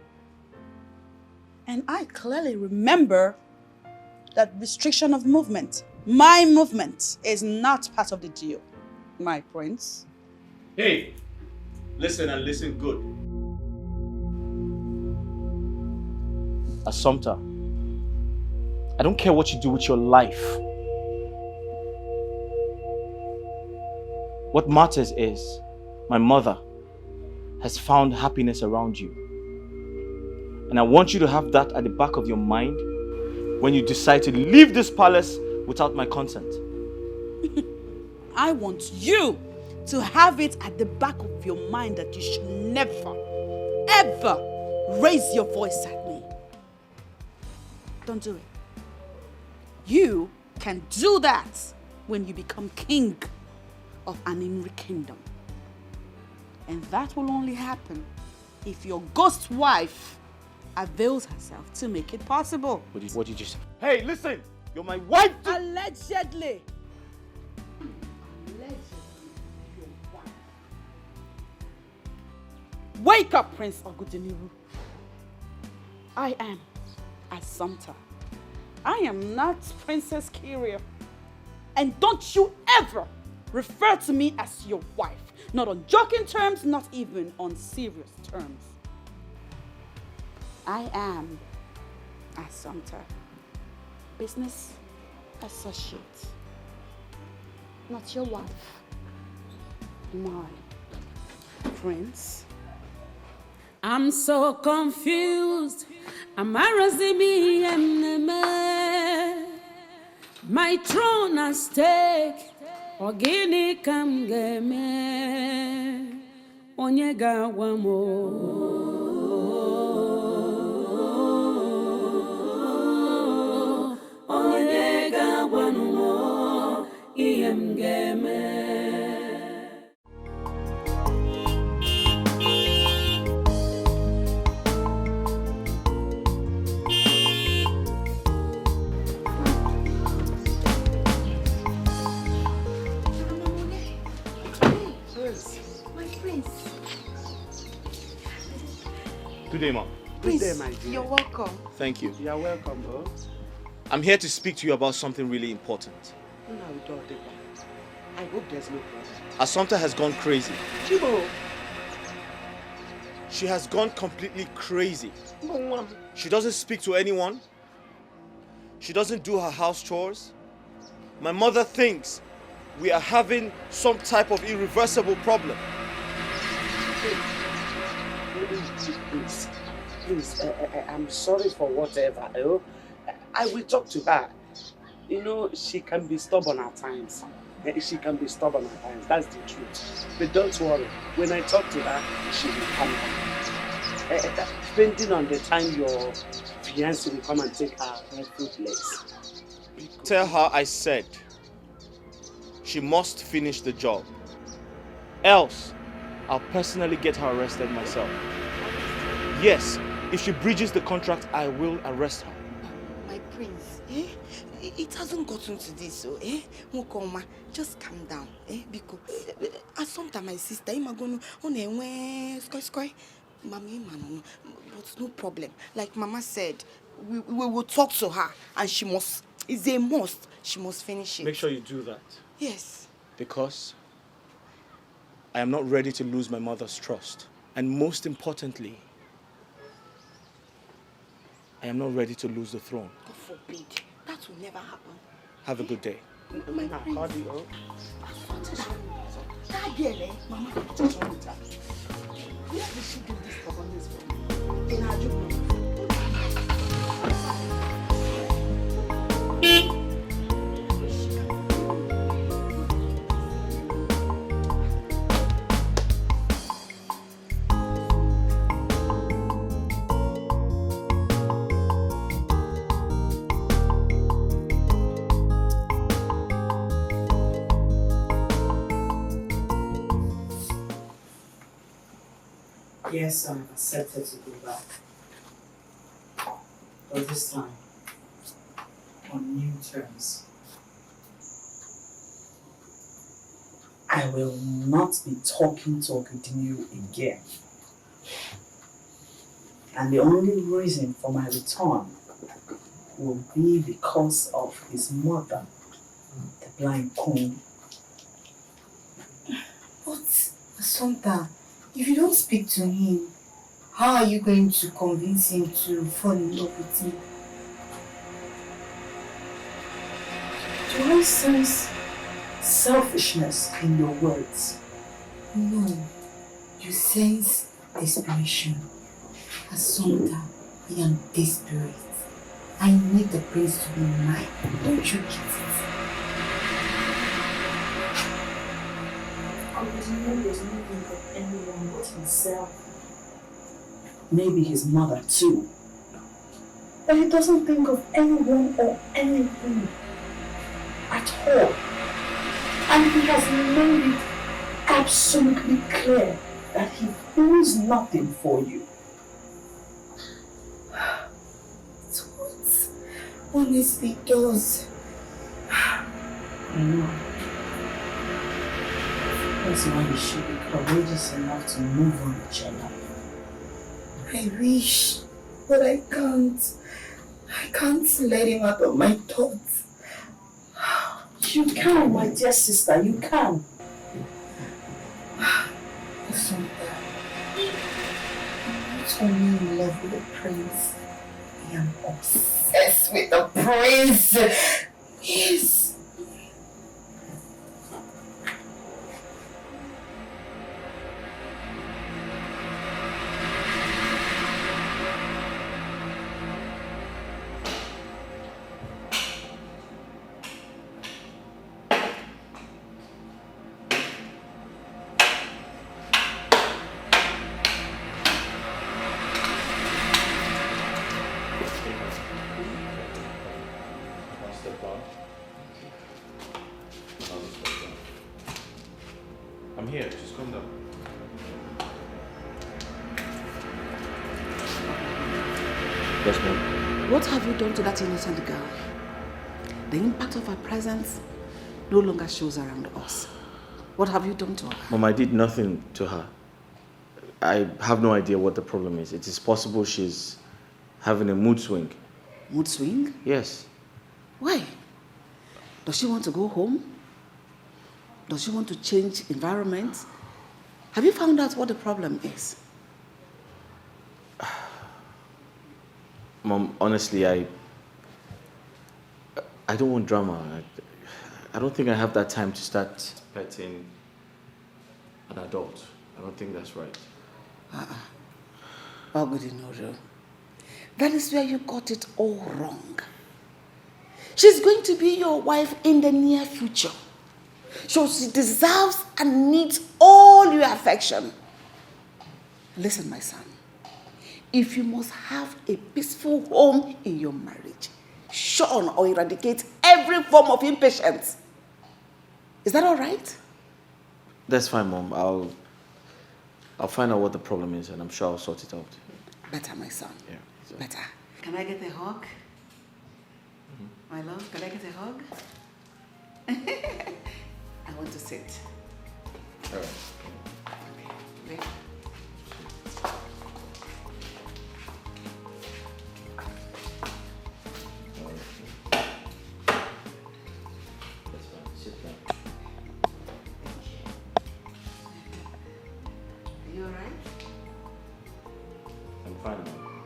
And I clearly remember that restriction of movement. My movement is not part of the deal, my prince. Hey, listen and listen good. Assumpta, I don't care what you do with your life. What matters is my mother has found happiness around you. And I want you to have that at the back of your mind when you decide to leave this palace without my consent. I want you to have it at the back of your mind that you should never, ever raise your voice at me. Don't do it. You can do that when you become king of an Imri kingdom. And that will only happen if your ghost wife avails herself to make it possible. What did you say? Hey, listen! You're my wife! Allegedly. Wake up, Prince Ogudeniru. I am Assumpta. I am not Princess Kyria. And don't you ever refer to me as your wife. Not on joking terms, not even on serious terms. I am Assumpta, business associate, not your wife, my prince. I'm so confused. My throne at stake. Ogini kam game. Onyega wamo. Onyega wamo. Iem game. Good day, Mom. Good day, my dear. You're welcome. Thank you. You're welcome, bro. I'm here to speak to you about something really important. No, don't do that. I hope there's no problem. Assumpta has gone crazy. Chibo. She has gone completely crazy. Mom. She doesn't speak to anyone. She doesn't do her house chores. My mother thinks we are having some type of irreversible problem. Please, I'm sorry for whatever. I will talk to her. You know, she can be stubborn at times. That's the truth. But don't worry. When I talk to her, she will come back. Depending on the time your fiancé will come and take her rightful place. Tell her I said she must finish the job. Else, I'll personally get her arrested myself. Yes, if she breaches the contract, I will arrest her. My prince, it hasn't gotten to this, so Mukoma, just calm down, because Assumpta, my sister, I'm going to but no problem. Like Mama said, we will talk to her, and she must. It's a must. She must finish it. Make sure you do that. Yes. Because I am not ready to lose my mother's trust. And most importantly, I am not ready to lose the throne. God forbid. That will never happen. Have a good day. My prince. That girl, Mama, just want to. Where did she do this stubbornness from? In her job. Yes, I'm accepted to go back. But this time, on new terms. I will not be talking to Ogudeniru again. And the only reason for my return will be because of his mother, the blind queen. But, Assumpta, if you don't speak to him, how are you going to convince him to fall in love with you? Do I sense selfishness in your words? No, you sense desperation. Assumpta, I am desperate. I need the prince to be mine. Don't you get it? Godson does not think of anyone but himself. Maybe his mother too. But he doesn't think of anyone or anything at all. And he has made it absolutely clear that he feels nothing for you. It's what honestly does. I know. That's why you should be courageous enough to move on with your life. I wish, but I can't. I can't let him out of my thoughts. You can, my dear sister, you can. Listen, I'm not only in love with the prince, I am obsessed with the prince. Yes. I'm here, just calm down. Yes, ma'am. What have you done to that innocent girl? The impact of her presence no longer shows around us. What have you done to her? Mom, I did nothing to her. I have no idea what the problem is. It is possible she's having a mood swing. Mood swing? Yes. Why? Does she want to go home? Does she want to change environment? Have you found out what the problem is? Mom, honestly, I don't want drama. I don't think I have that time to start petting an adult. I don't think that's right. Ogudinodo, that is where you got it all wrong. She's going to be your wife in the near future. So she deserves and needs all your affection. Listen, my son. If you must have a peaceful home in your marriage, shun or eradicate every form of impatience. Is that all right? That's fine, Mom. I'll find out what the problem is, and I'm sure I'll sort it out. Better, my son. Yeah. Better. Can I get a hug? My love, can I get a hug? I want to sit. All right. Okay. You all right? I'm fine, Mom.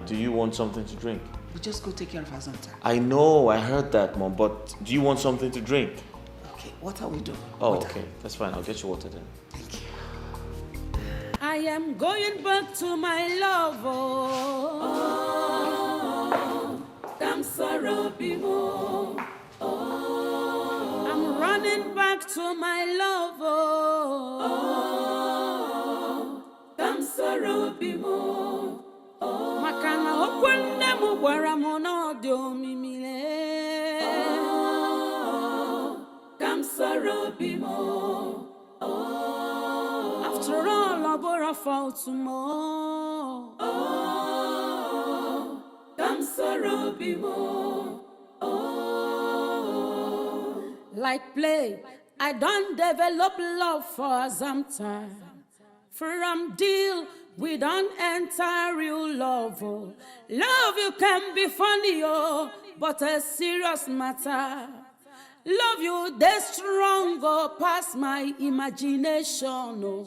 Do you want something to drink? We just go take care of Azonta. I know, I heard that, Mom, but do you want something to drink? Okay, water we do. Oh, Water. okay. That's fine. I'll get you water then. Thank you. I am going back to my love. Oh, I'm sorrow bimo. Oh, I'm running back to my love. Oh, I'm sorrow bimo. Oh, makana okwende mu gwara mo no de omimile. Oh, I'm sorrow bimo. Oh, after all, I bore a fault tomorrow. Oh, come sorrow be more. Oh, like play, I don't develop love for some time. From deal, we don't enter real love. Oh. Love you can be funny, oh, but a serious matter. Love you, they stronger past my imagination. Oh.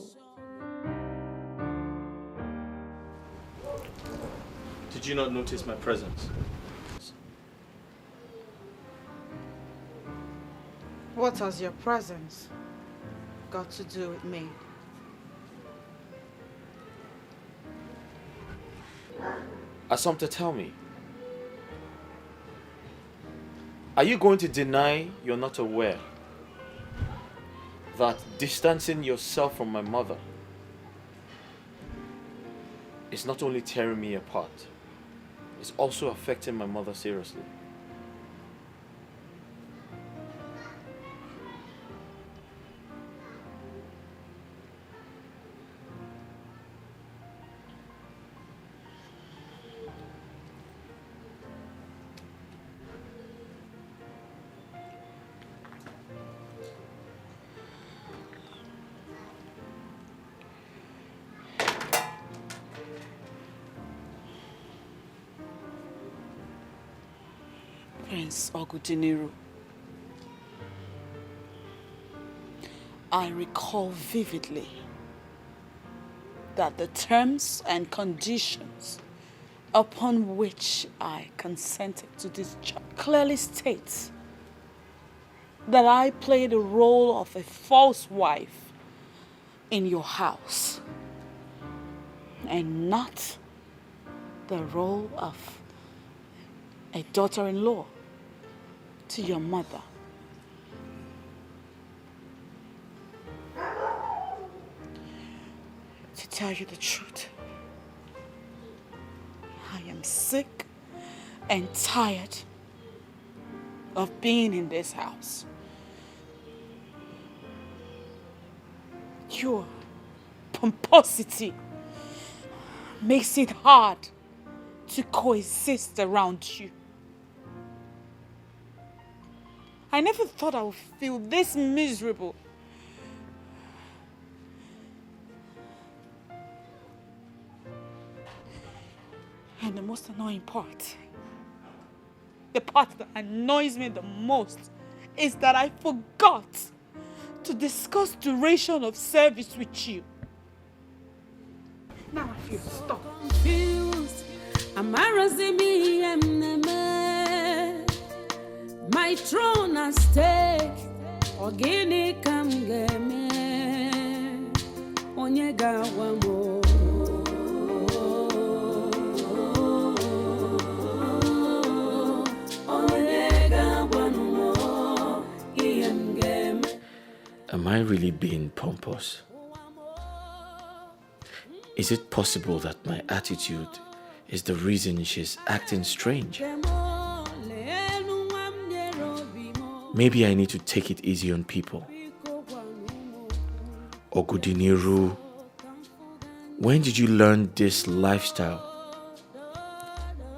Did you not notice my presence? What has your presence got to do with me? Assumpta, tell me. Are you going to deny you're not aware that distancing yourself from my mother is not only tearing me apart, it's also affecting my mother seriously. Prince Ogudiniru, I recall vividly that the terms and conditions upon which I consented to this job clearly states that I played the role of a false wife in your house and not the role of a daughter-in-law to your mother. To tell you the truth, I am sick and tired of being in this house. Your pomposity makes it hard to coexist around you. I never thought I would feel this miserable. And the most annoying part, the part that annoys me the most, is that I forgot to discuss duration of service with you. Now I feel stuck. Confused. My throne at stake. Ogini kam game. Onyega wamo. Am I really being pompous? Is it possible that my attitude is the reason she's acting strange? Maybe I need to take it easy on people. Ogudiniru, when did you learn this lifestyle?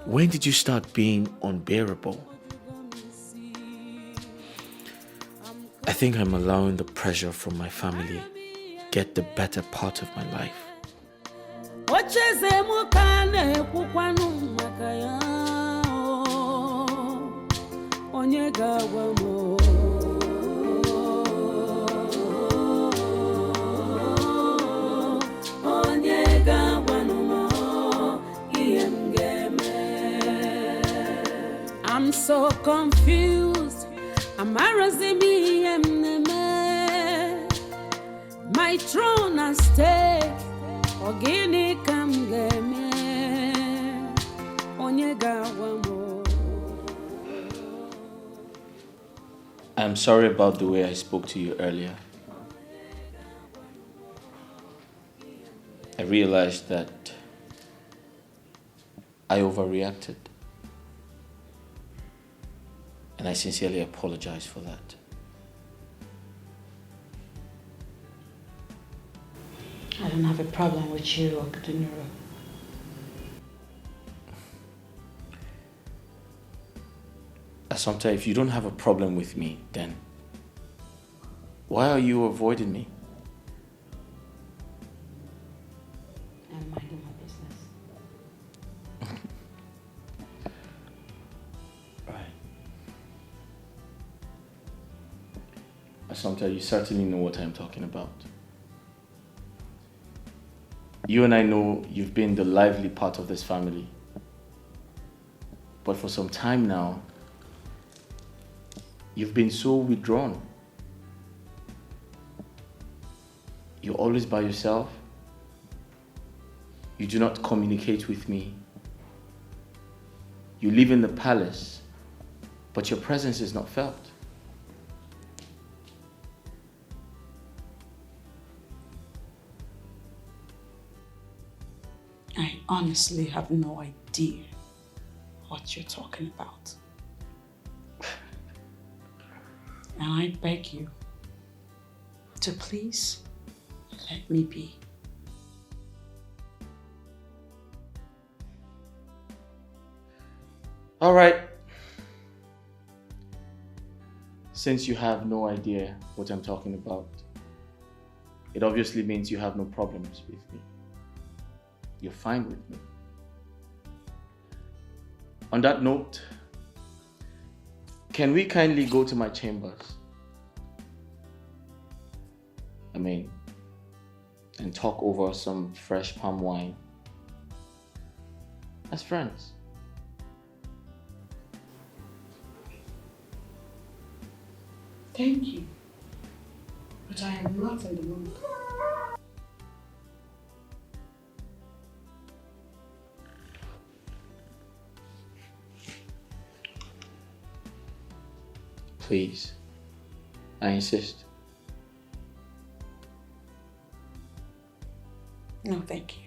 When did you start being unbearable? I think I'm allowing the pressure from my family get the better part of my life. I'm so confused. My throne at stake. Ogini kam game. Onyega wamo. I'm sorry about the way I spoke to you earlier. I realized that I overreacted. And I sincerely apologize for that. I don't have a problem with you, Ogudiniru. Assumpta, if you don't have a problem with me, then why are you avoiding me? I'm minding my business. Right. Assumpta, you certainly know what I'm talking about. You and I know you've been the lively part of this family. But for some time now, you've been so withdrawn. You're always by yourself. You do not communicate with me. You live in the palace, but your presence is not felt. I honestly have no idea what you're talking about. And I beg you to please let me be. All right. Since you have no idea what I'm talking about, it obviously means you have no problems with me. You're fine with me. On that note, can we kindly go to my chambers? And talk over some fresh palm wine as friends. Thank you. But I am not in the mood. Please, I insist. No, thank you.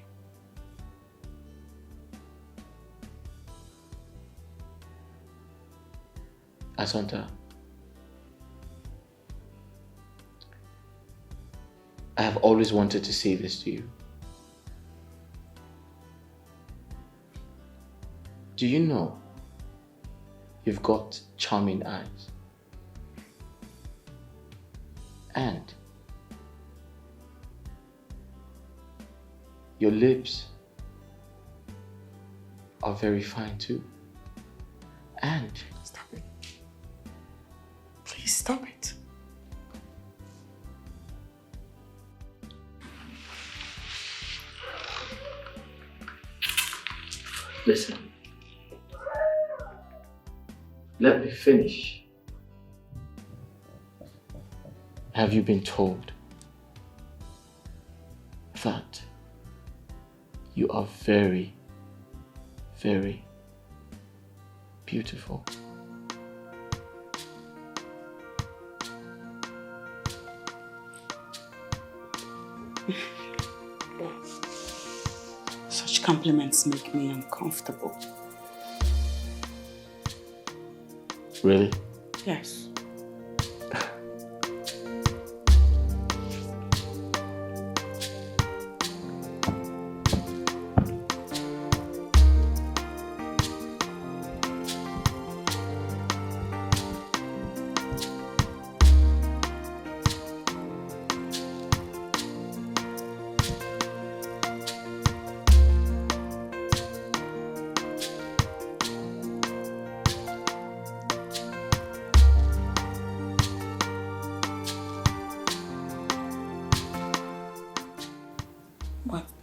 Asanta, I have always wanted to say this to you. Do you know you've got charming eyes? And your lips are very fine too. And stop it. Please stop it. Listen. Let me finish. Have you been told that you are very, very beautiful? Such compliments make me uncomfortable. Really? Yes.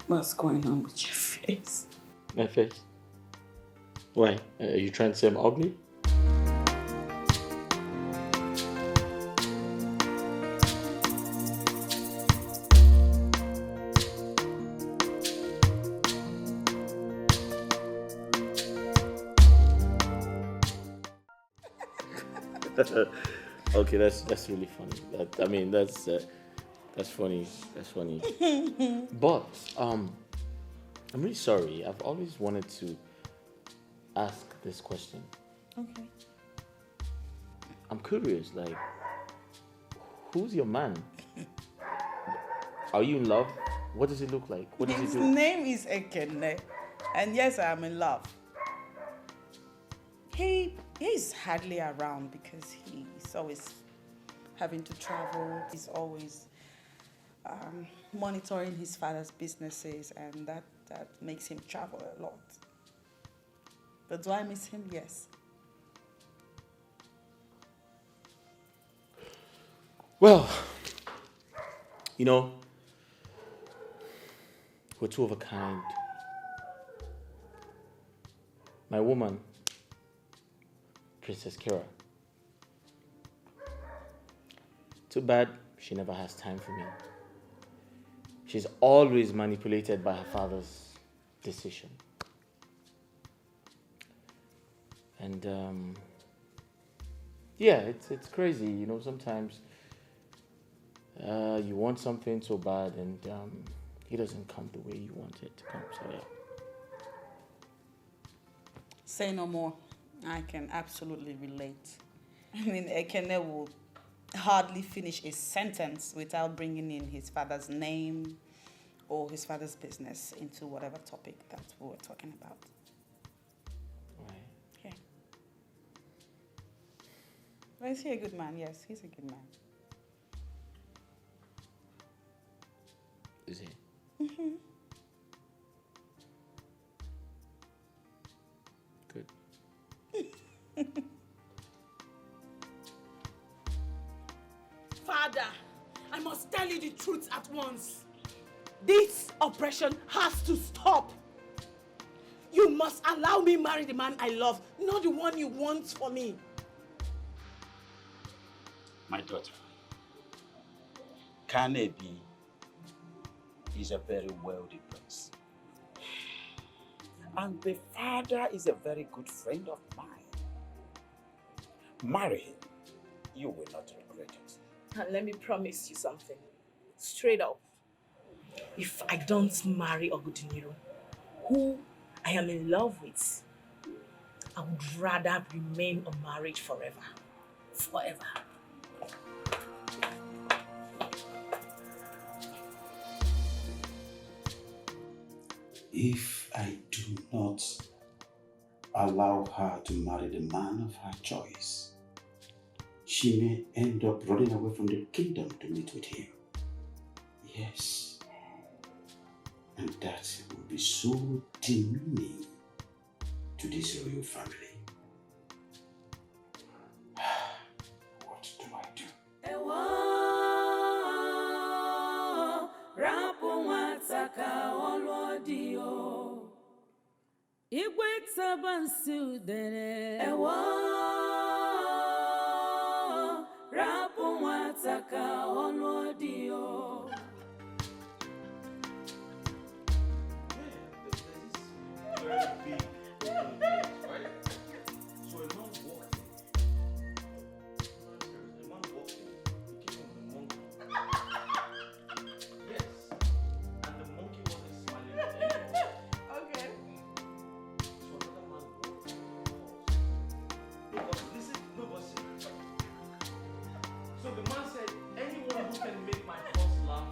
What's going on with your face? My face? Why? Are you trying to say I'm ugly? Okay, that's really funny. That's funny. That's funny. But I'm really sorry. I've always wanted to ask this question. Okay. I'm curious. Like, who's your man? Are you in love? What does he look like? What does he His do? name is Ekene, and yes, I am in love. He's hardly around because he's always having to travel. He's always monitoring his father's businesses, and that makes him travel a lot. But do I miss him? Yes. Well, we're two of a kind. My woman, Princess Kira. Too bad she never has time for me. She's always manipulated by her father's decision. And yeah, it's crazy, sometimes you want something so bad and it doesn't come the way you want it to come. So yeah. Say no more. I can absolutely relate. I mean, Ekene will hardly finish a sentence without bringing in his father's name or his father's business into whatever topic that we were talking about. Why? Yeah. Well, is he a good man? Yes, he's a good man. Is he? Mm-hmm. Good. Father, I must tell you the truth at once. This oppression has to stop. You must allow me marry the man I love, not the one you want for me. My daughter, Kanebi is a very wealthy prince. And the father is a very good friend of mine. Marry him. You will not regret it. And let me promise you something. Straight up. If I don't marry Ogudiniru, who I am in love with, I would rather remain unmarried forever. Forever. If I do not allow her to marry the man of her choice, she may end up running away from the kingdom to meet with him. Yes. And that will be so demeaning to this royal family. What do I do? Igwe tabansi udere ewo rapu nwata ka ọlụ dị o. Very big. Right? So a man walked he came from the monkey. Yes. And the monkey wasn't smiling at anyone. Okay. So another man walked in. Because listen, so the man said, anyone who can make my horse laugh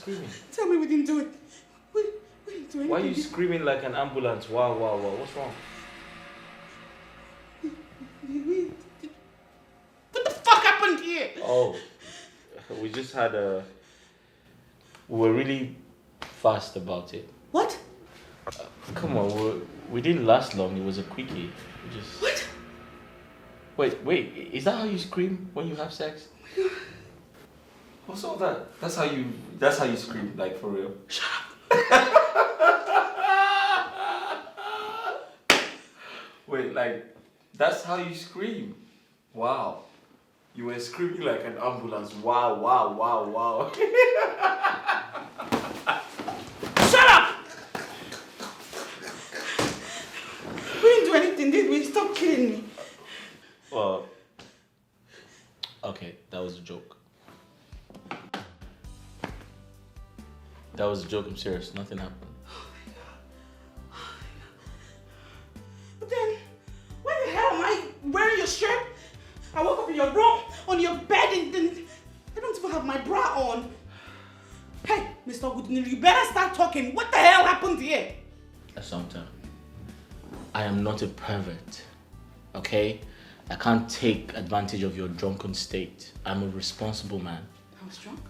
screaming? Tell me we didn't do it. We didn't do anything. Why are you screaming like an ambulance? Wow, wow, wow. What's wrong? What the fuck happened here? Oh, we just had a... We were really fast about it. What? Come on, we didn't last long. It was a quickie. We just... What? Wait. Is that how you scream when you have sex? Oh my God. What's all that? That's how you scream, like, for real. Shut up. Wait, like, that's how you scream? Wow. You were screaming like an ambulance. Wow, wow, wow, wow. Shut up! We didn't do anything, did we? Stop kidding me. Well, okay, that was a joke. That was a joke, I'm serious. Nothing happened. But then, why the hell am I wearing your shirt? I woke up in your room, on your bed, and then I don't even have my bra on. Hey, Mr. Goodney, you better start talking. What the hell happened here? Assumpta, I am not a pervert, okay? I can't take advantage of your drunken state. I'm a responsible man. I was drunk?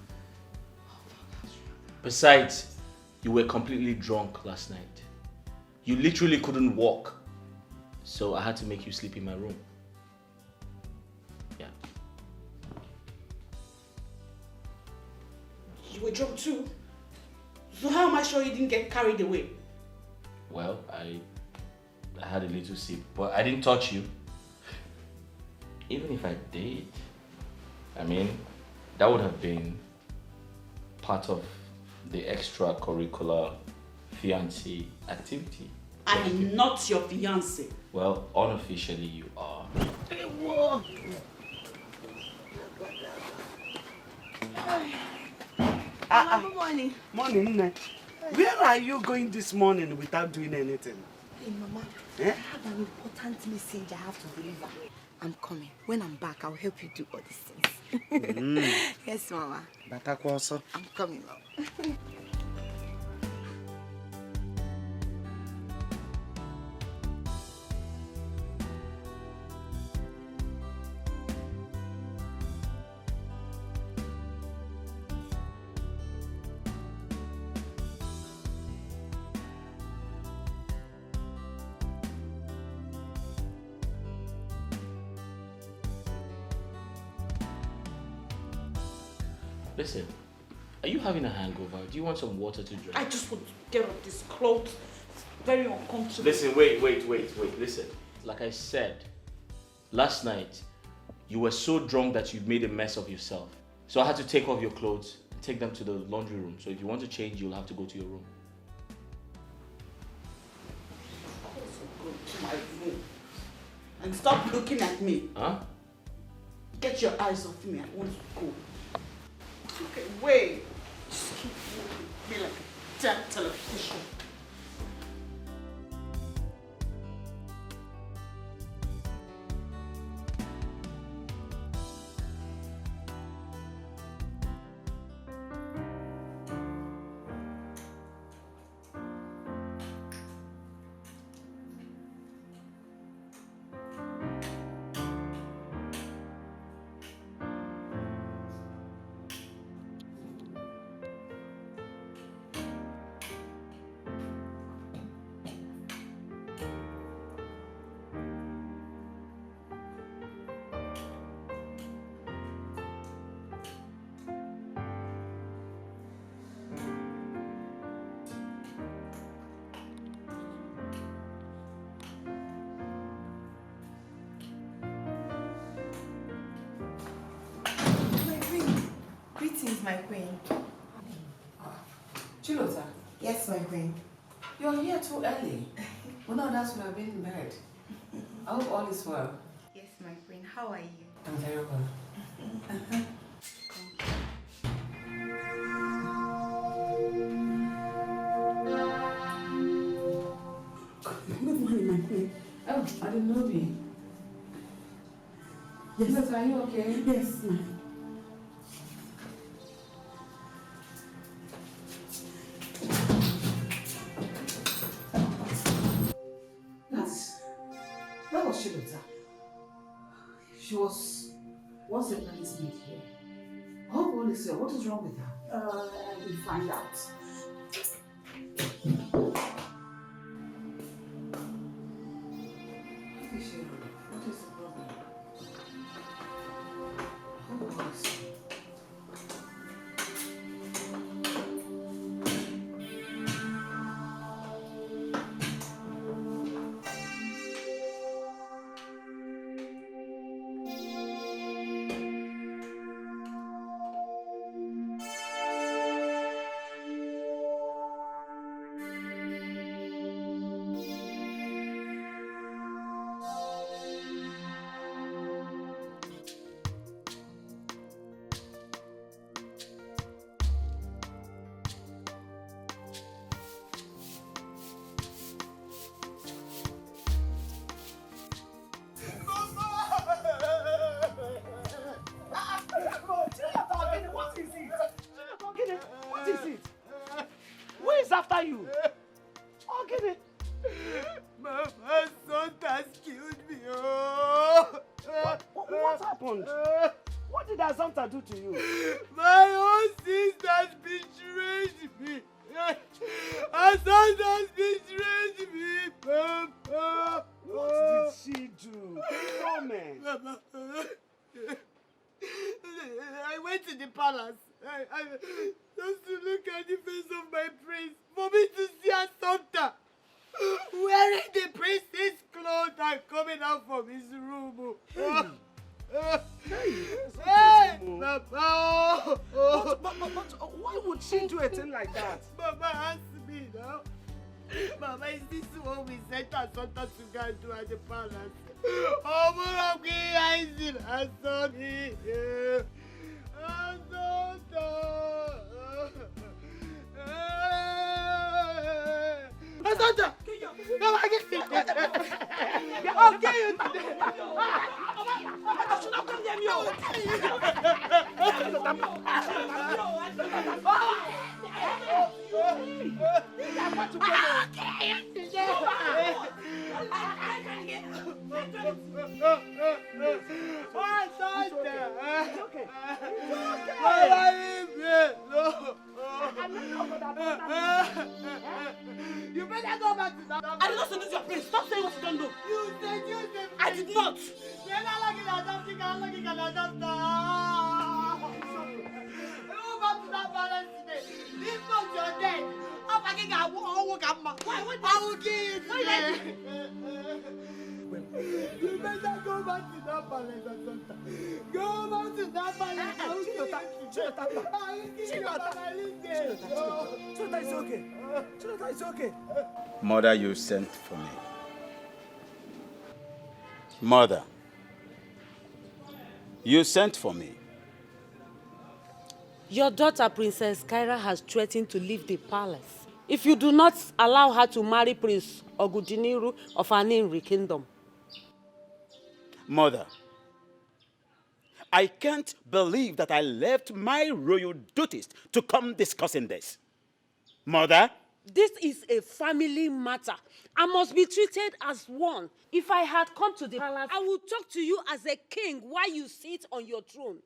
Besides, you were completely drunk last night. You literally couldn't walk. So I had to make you sleep in my room. Yeah. You were drunk too? So how am I sure you didn't get carried away? Well, I had a little sip, but I didn't touch you. Even if I did, I mean, that would have been part of the extracurricular fiancé activity. I am not your fiancé. Well, unofficially you are. Good morning. Morning, Nne. Where are you going this morning without doing anything? Hey, Mama. Eh? I have an important message I have to deliver. I'm coming. When I'm back, I'll help you do all these things. Yes, Mama. Batakwa I'm coming, Mama. Listen, are you having a hangover? Do you want some water to drink? I just want to get off this clothes. It's very uncomfortable. Listen, wait. Listen, like I said, last night, you were so drunk that you made a mess of yourself. So I had to take off your clothes and take them to the laundry room. So if you want to change, you'll have to go to your room. Go to my room. And stop looking at me. Huh? Get your eyes off me. I want to go. Okay, wait. Just keep moving me like a damn television. Greetings, my queen. Chilota? Yes, my queen. You're here too early. Well, no, that's when I've been in bed. I hope all is well. Yes, my queen. How are you? I'm very well. Good morning, my queen. Oh, I didn't know you. Yes. Chilota, are you okay? Yes, ma'am. She was once a police maid here. I hope all is well. What is wrong with her? I will find out. What is the problem? I hope all is well. What is it? Who is after you? Okay. Mama's son has killed me. Oh. What happened? What did Asanta do to you? My own sister betrayed me. Asanta betrayed me, Papa. What did she do? Tell me. Mama, I went to the palace. I just to look at the face of my prince, for me to see Asanta wearing the prince's clothes and coming out from his room. Hey, Papa! But why would she do a thing like that? Mama asked me now. Mama, is this what we sent Asanta to go and do at the palace? Oh, Murabi, I see Asanta. Asanta! Mama, get me! I'll get you today! You better go back to that. I did not seduce your prince. Stop saying what you don't know. You said. I did not. You're not looking at something. I'm looking at something. Go back to that balance today. This month you're dead. I'm fucking I will kill you today. You better go back to that balance or something. Go back to that balance. I will kill you. It's okay. It's okay. Mother, you sent for me. Mother, you sent for me. Your daughter, Princess Kyra, has threatened to leave the palace if you do not allow her to marry Prince Ogudiniru of Aninri Kingdom. Mother, I can't believe that I left my royal duties to come discussing this. Mother? This is a family matter. I must be treated as one. If I had come to the palace, I would talk to you as a king while you sit on your throne.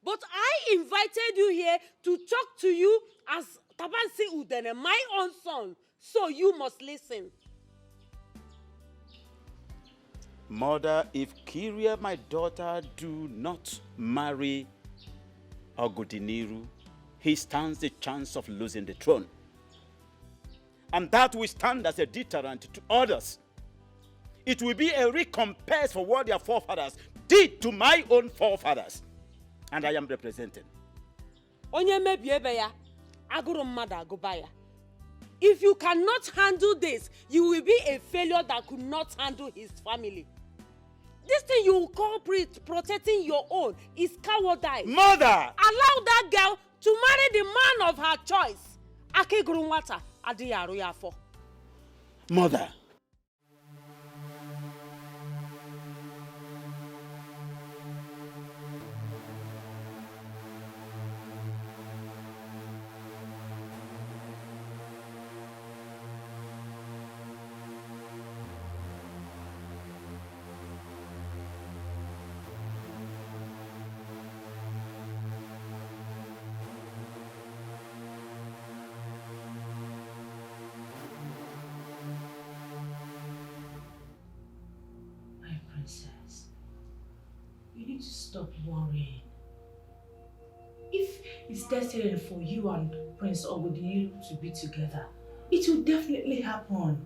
But I invited you here to talk to you as Tabansi Udene, my own son. So you must listen. Mother, if Kyria, my daughter, do not marry Ogudiniru, he stands the chance of losing the throne. And that will stand as a deterrent to others. It will be a recompense for what their forefathers did to my own forefathers. And I am representing. If you cannot handle this, you will be a failure that could not handle his family. This thing you call protecting your own is cowardice. Mother! Allow that girl to marry the man of her choice. Mother! need to stop worrying. If it's destined for you and Prince Ogudiniru to be together, it will definitely happen.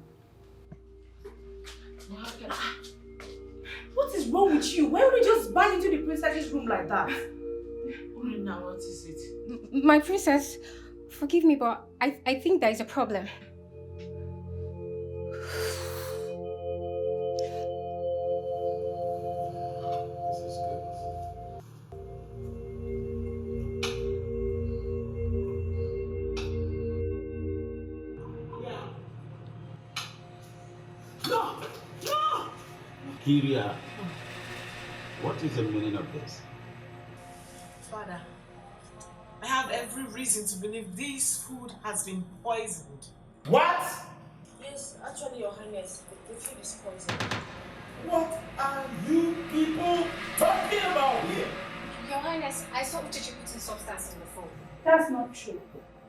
What is wrong with you? Why would you just barge into the princess's room like that? Now, what is it? My princess, forgive me, but I think there is a problem. This is good. No! No! Kyria, what is the meaning of this? Father, I have every reason to believe this food has been poisoned. What? Yes, actually, Your Highness, the food is poisoned. What are you people talking about here? Your Highness, I saw Uchechi putting substance in the food. That's not true.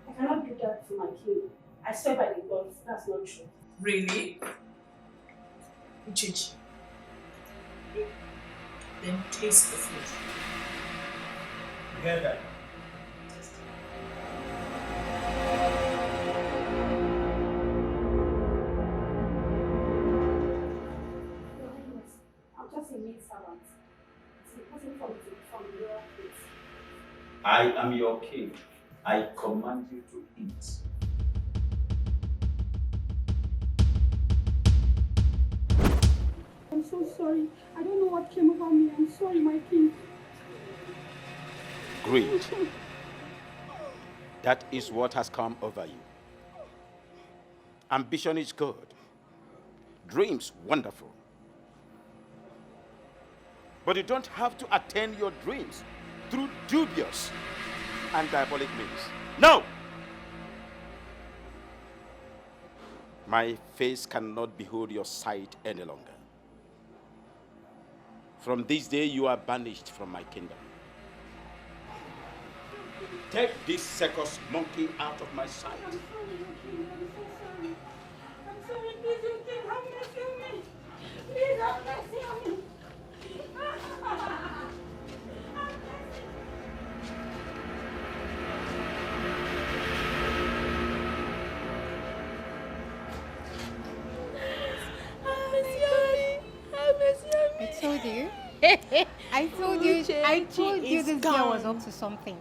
I cannot do that to my king. I swear by the gods, that's not true. Really? Uchechi. Then taste the food. Get that. Your Highness, I'm just a maid servant. It's important for me to be from the royal place. I am your king. I command you to eat. I'm so sorry. I don't know what came over me. I'm sorry, my king. Greed. That is what has come over you. Ambition is good. Dreams, wonderful. But you don't have to attain your dreams through dubious and diabolic means. No! My face cannot behold your sight any longer. From this day, you are banished from my kingdom. Take this circus monkey out of my sight. I'm sorry, your king. I'm so sorry. I'm sorry, please, your king. Have mercy on me. Please have mercy on me. I told you. I told you this girl was up to something.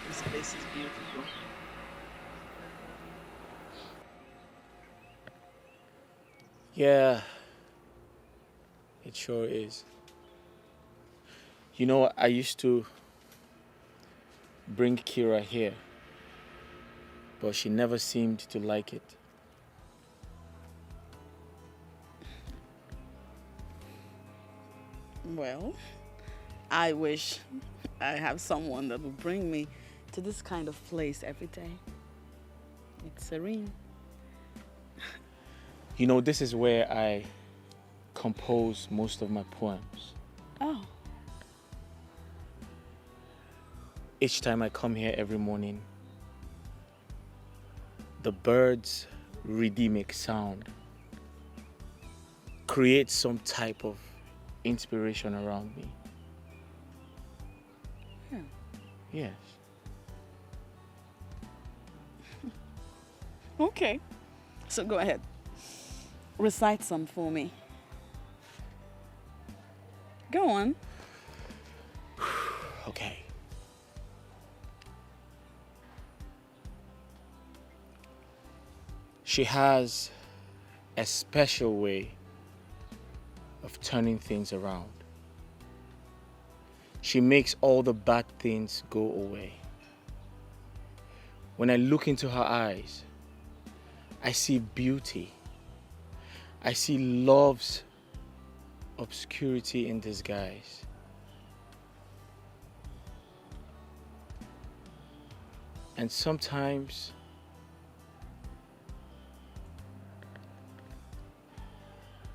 This place is beautiful. Yeah, it sure is. You know, I used to bring Kira here, but she never seemed to like it. Well, I wish I have someone that will bring me to this kind of place every day. It's serene. You know, this is where I compose most of my poems. Oh. Each time I come here every morning, the birds' rhythmic sound creates some type of inspiration around me. Yeah. Yes. Okay. So go ahead. Recite some for me. Go on. Okay. She has a special way of turning things around. She makes all the bad things go away. When I look into her eyes, I see beauty. I see love's obscurity in disguise. And sometimes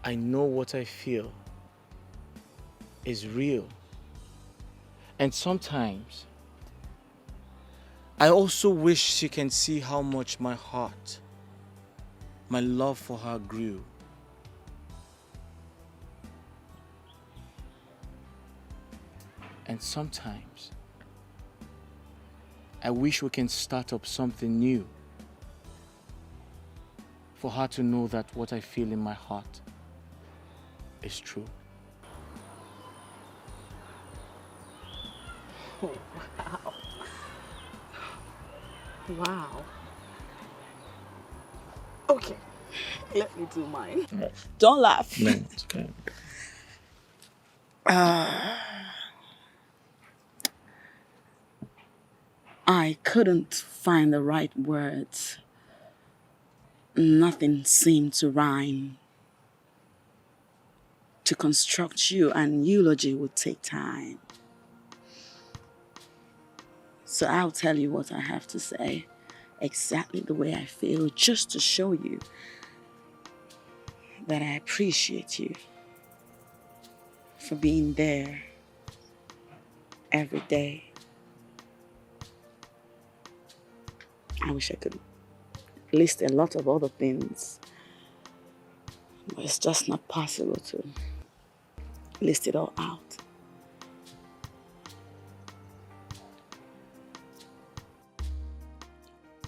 I know what I feel is real. And sometimes I also wish she can see how much my heart my love for her grew. And sometimes, I wish we can start up something new. For her to know that what I feel in my heart is true. Oh, wow. Wow. Okay, let me do mine. Right. Don't laugh. No, it's okay. I couldn't find the right words. Nothing seemed to rhyme. To construct you an eulogy would take time. So I'll tell you what I have to say, exactly the way I feel, just to show you that I appreciate you for being there every day. I wish I could list a lot of other things, but it's just not possible to list it all out.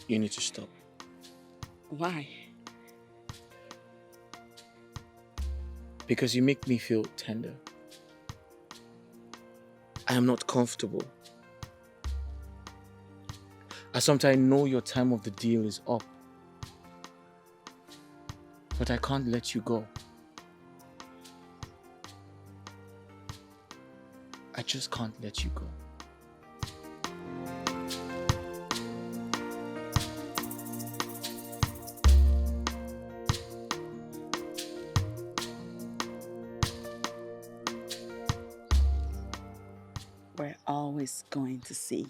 You need to stop. Why? Because you make me feel tender. I am not comfortable. I sometimes know your time of the deal is up. But I can't let you go. I just can't let you go. We're always going to see.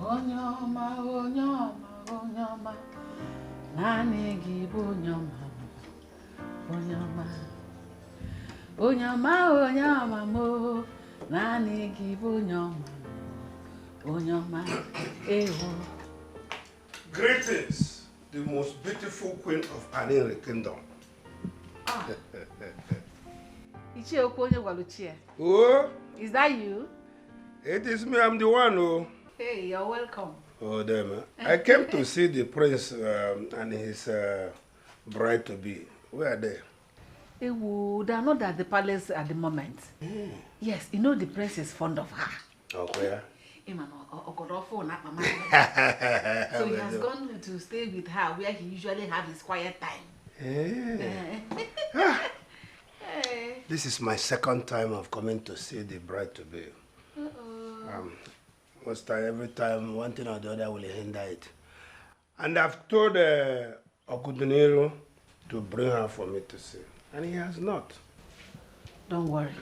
Onyoma, onyoma, onyoma, nani gibu onyoma, onyoma, onyoma, onyoma mo, nani gibu onyoma, onyoma, ewo. Greetings, the most beautiful queen of Aniri Kingdom. Ichi Okonye Waluchie. Oh, Is that you? it is me, I'm the one. Oh, Hey, you're welcome. oh damn. I came to see the prince and his bride-to-be. Where are they? Ewo, they are not at the palace at the moment. Yes, you know the prince is fond of her. Okay. So he has gone to stay with her where he usually have his quiet time. This is my second time of coming to see the bride-to-be. Most time, every time, one thing or the other will hinder it. And I've told Okudunero to bring her for me to see. And he has not. Don't worry.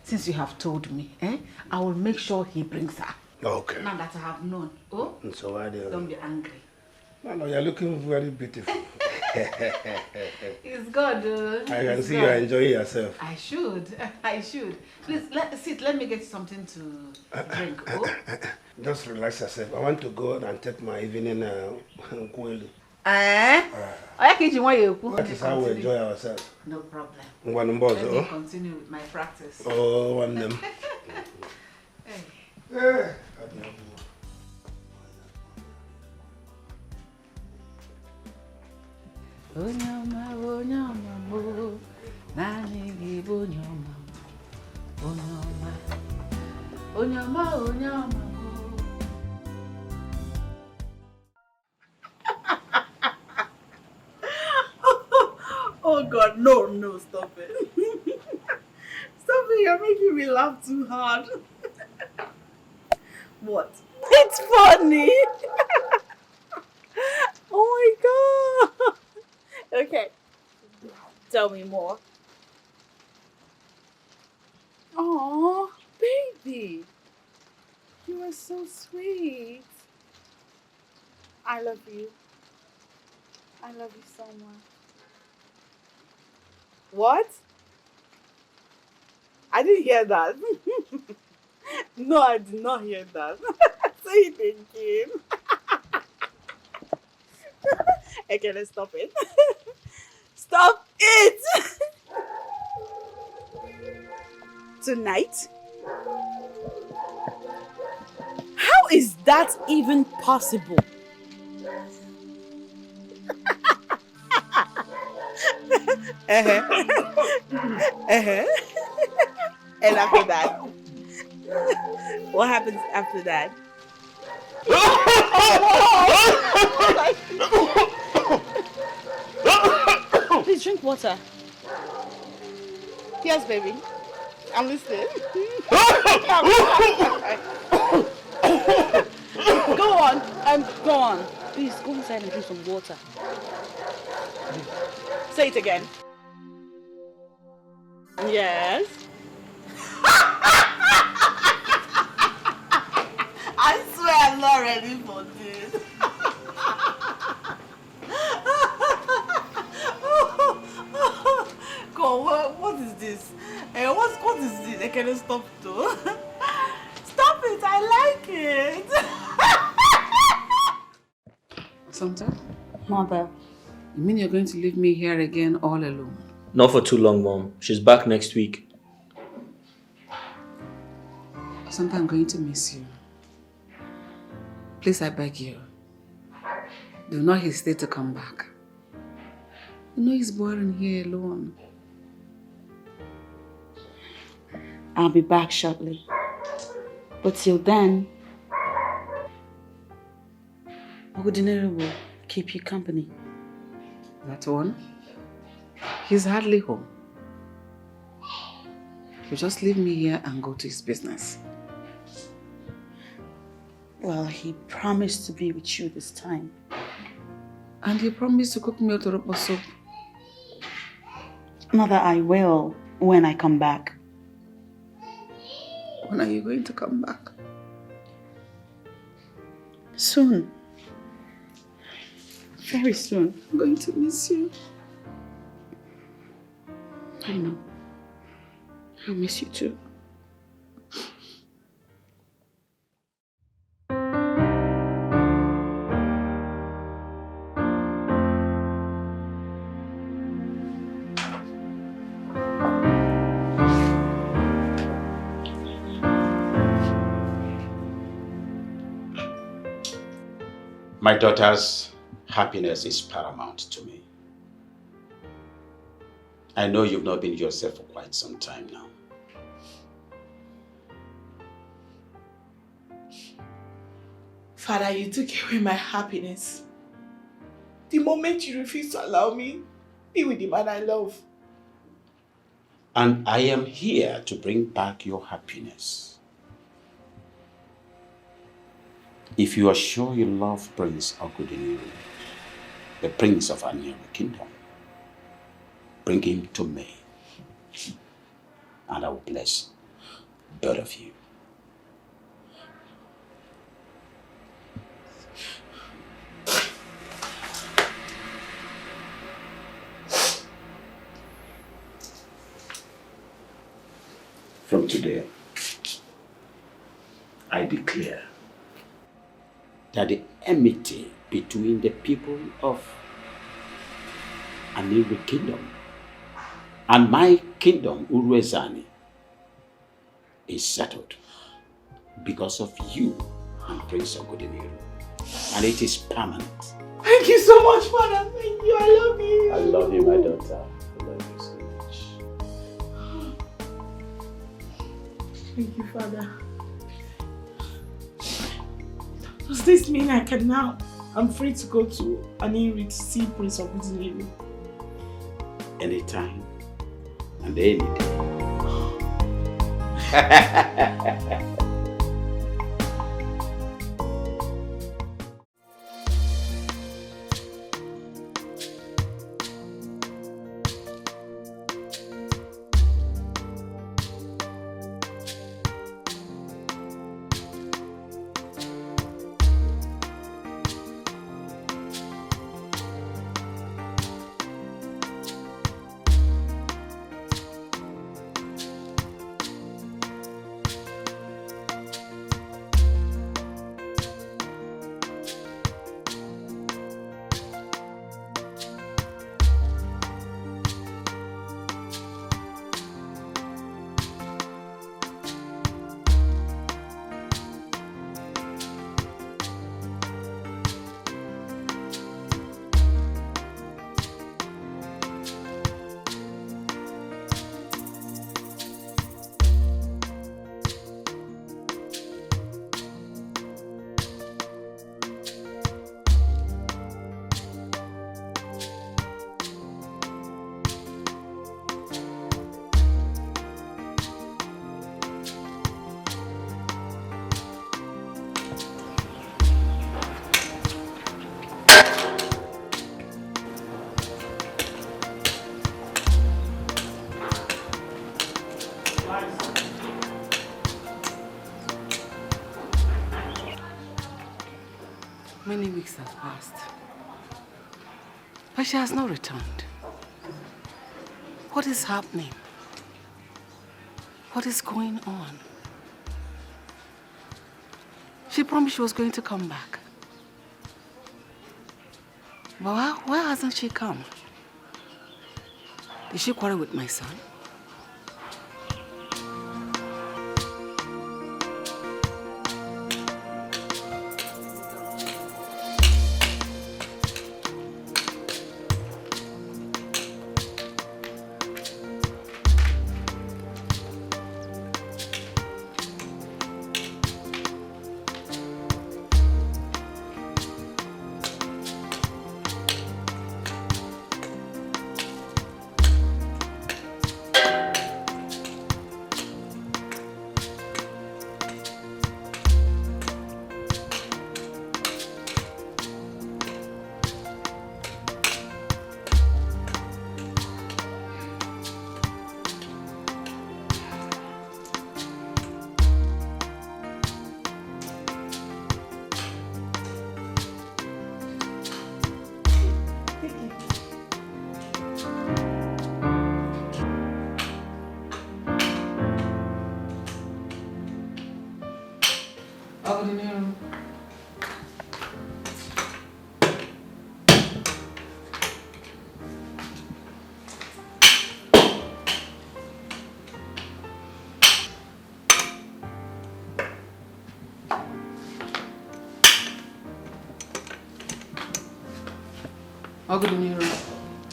Since you have told me, I will make sure he brings her. Okay. Now that I have known. Oh, And so why do you... Don't be angry. No, you're looking very beautiful. It's good. I can see you're enjoying yourself. I should. I should. Please, sit. Let me get something to drink. Oh? Just relax yourself. I want to go and take my evening Kweli. That is how we enjoy ourselves. No problem. Let me continue with my practice. Oh, one them. Hey. Onyoma, onyoma, mo, nani gibu onyoma, onyoma, onyoma, onyoma, mo. Oh God, no, stop it. Stop it, you're making me laugh too hard. What? It's funny. Oh my God. Okay, tell me more. Oh, baby. You are so sweet. I love you. I love you so much. What? I didn't hear that. No, I did not hear that. Say it again. Okay, let's stop it. Stop it! Tonight? How is that even possible? And after that? What happens after that? Please drink water. Yes, baby. I'm listening. Go on. Please go inside and drink some water. Say it again. Yes. I swear I'm not ready for this. God, what is this? What is this? I cannot stop though. Stop it, I like it. Santa? Mother. You mean you're going to leave me here again all alone? Not for too long, Mom. She's back next week. Santa, I'm going to miss you. Please, I beg you. Do not hesitate to come back. You know it's boring here alone. I'll be back shortly. But till then, Ogodinere will keep you company. That one? He's hardly home. He'll just leave me here and go to his business. Well, he promised to be with you this time. And he promised to cook me otoropo soup. Mother, I will when I come back. When are you going to come back? Soon. Very soon. I'm going to miss you. I know. I miss you too. My daughter's happiness is paramount to me. I know you've not been yourself for quite some time now. Father, you took away my happiness. The moment you refused to allow me be with the man I love. And I am here to bring back your happiness. If you are sure you love Prince Ogodiniro, the prince of our new kingdom, bring him to me, and I will bless both of you. From today, I declare that the enmity between the people of Aniri kingdom and my kingdom, Uruezani, is settled because of you and Prince Ogodiniro. And it is permanent. Thank you so much, Father. Thank you. I love you. I love you, my daughter. I love you so much. Thank you, Father. Does this mean I'm free to go to Aniri to see Prince Ogodiniro? Anytime and any day. Many weeks have passed, but she has not returned. What is happening? What is going on? She promised she was going to come back. But why hasn't she come? Did she quarrel with my son?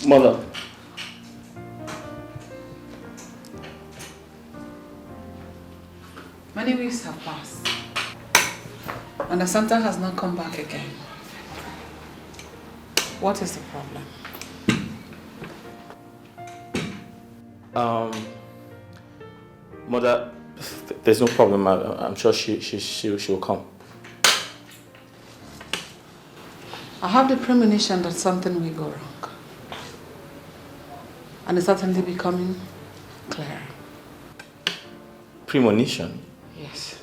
Mother. Many weeks have passed, and the Santa has not come back again. What is the problem? Mother, there's no problem. I'm sure she'll come. I have the premonition that something will go wrong. And it's certainly becoming clear. Premonition? Yes.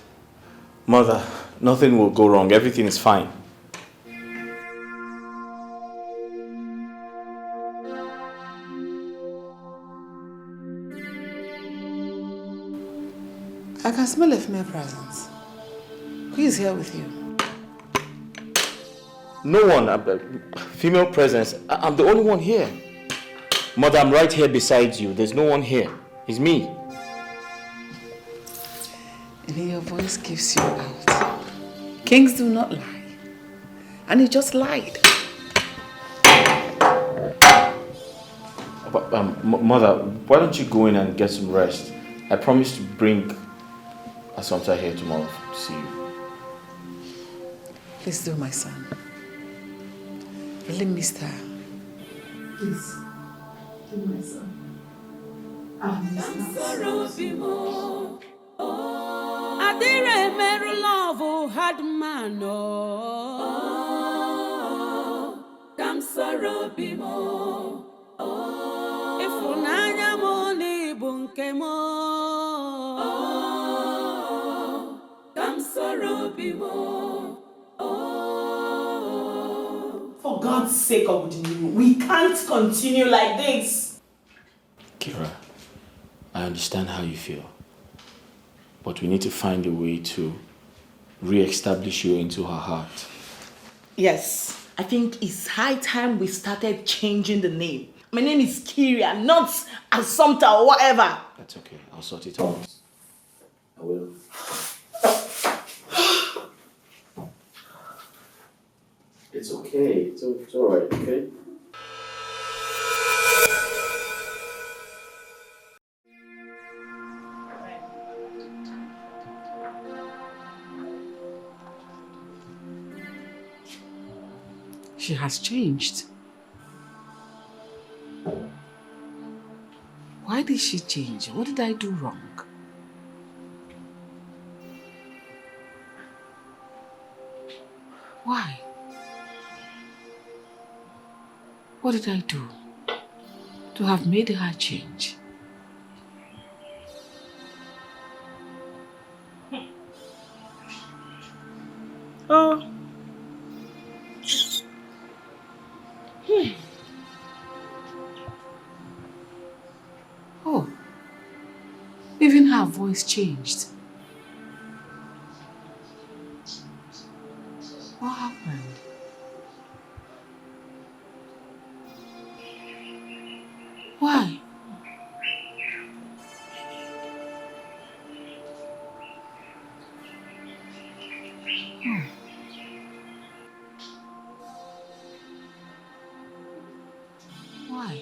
Mother, nothing will go wrong. Everything is fine. I can smell a female presence. Who is here with you? No one. Female presence. I'm the only one here. Mother, I'm right here beside you. There's no one here. It's me. And your voice gives you out. Kings do not lie. And you just lied. But, Mother, why don't you go in and get some rest? I promise to bring Assumpta here tomorrow to see you. Please do, my son. Really missed her. Please, do my son. I've missed Adire meru love had man Kam soro bimo Ifunanya mo ni bunke mo Kam soro bimo For God's sake, Ogudiniru, we can't continue like this. Kira, I understand how you feel. But we need to find a way to re-establish you into her heart. Yes, I think it's high time we started changing the name. My name is Kiria, not Assumpta or whatever. That's okay. I'll sort it out. I will. It's okay. It's all right, okay? She has changed. Why did she change? What did I do wrong? Why? What did I do to have made her change? Oh, voice changed. What happened? Why? Why?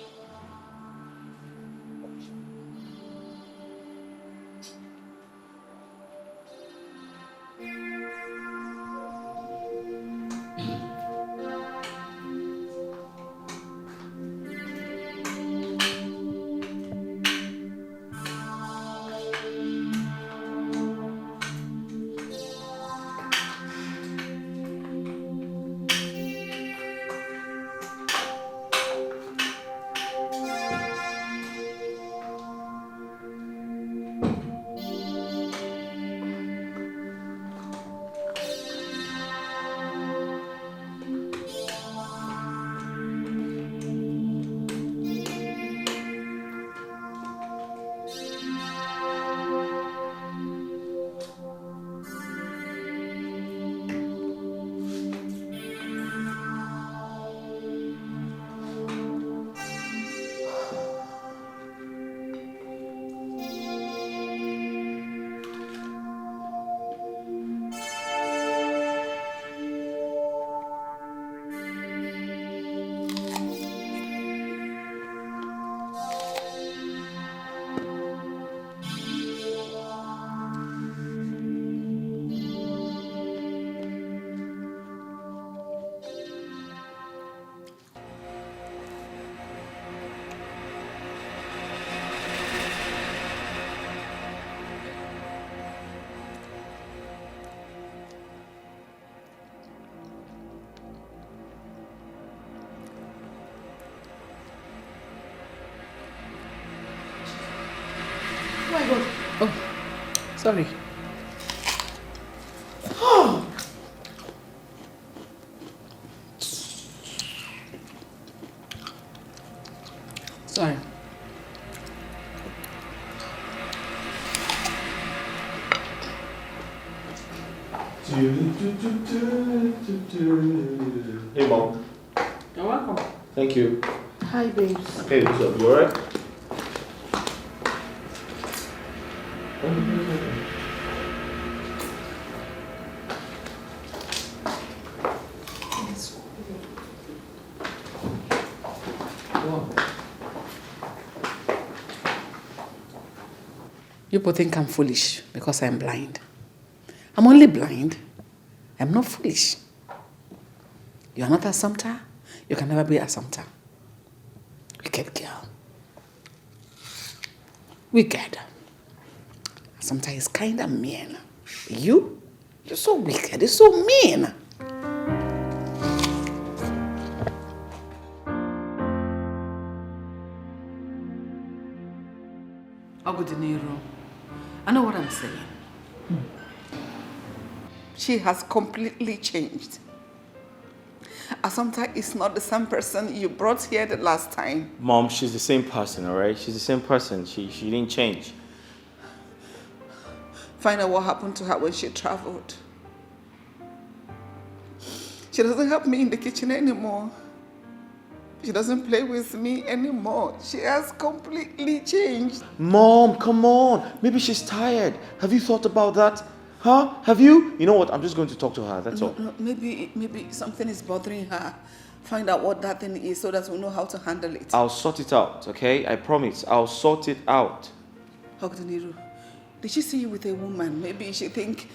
Oh my God. Oh, sorry. Sorry. Hey, Mom. You're welcome. Thank you. Hi, babes. Hey, what's up? You alright? People think I'm foolish because I'm blind. I'm only blind. I'm not foolish. You are not a Assumpta. You can never be a Assumpta. Wicked girl. Wicked. Assumpta is kind of mean. You're so wicked. You're so mean. Ogodinero, I know what I'm saying. She has completely changed. Assumpta is not the same person you brought here the last time. Mom, she's the same person, alright? She's the same person. She didn't change. Find out what happened to her when she traveled. She doesn't help me in the kitchen anymore. She doesn't play with me anymore. She has completely changed. Mom, come on. Maybe she's tired. Have you thought about that? Huh? Have you? You know what? I'm just going to talk to her. That's all. No, maybe something is bothering her. Find out what that thing is so that we know how to handle it. I'll sort it out, okay? I promise. I'll sort it out. Ogdeniru, did she see you with a woman? Maybe she thinks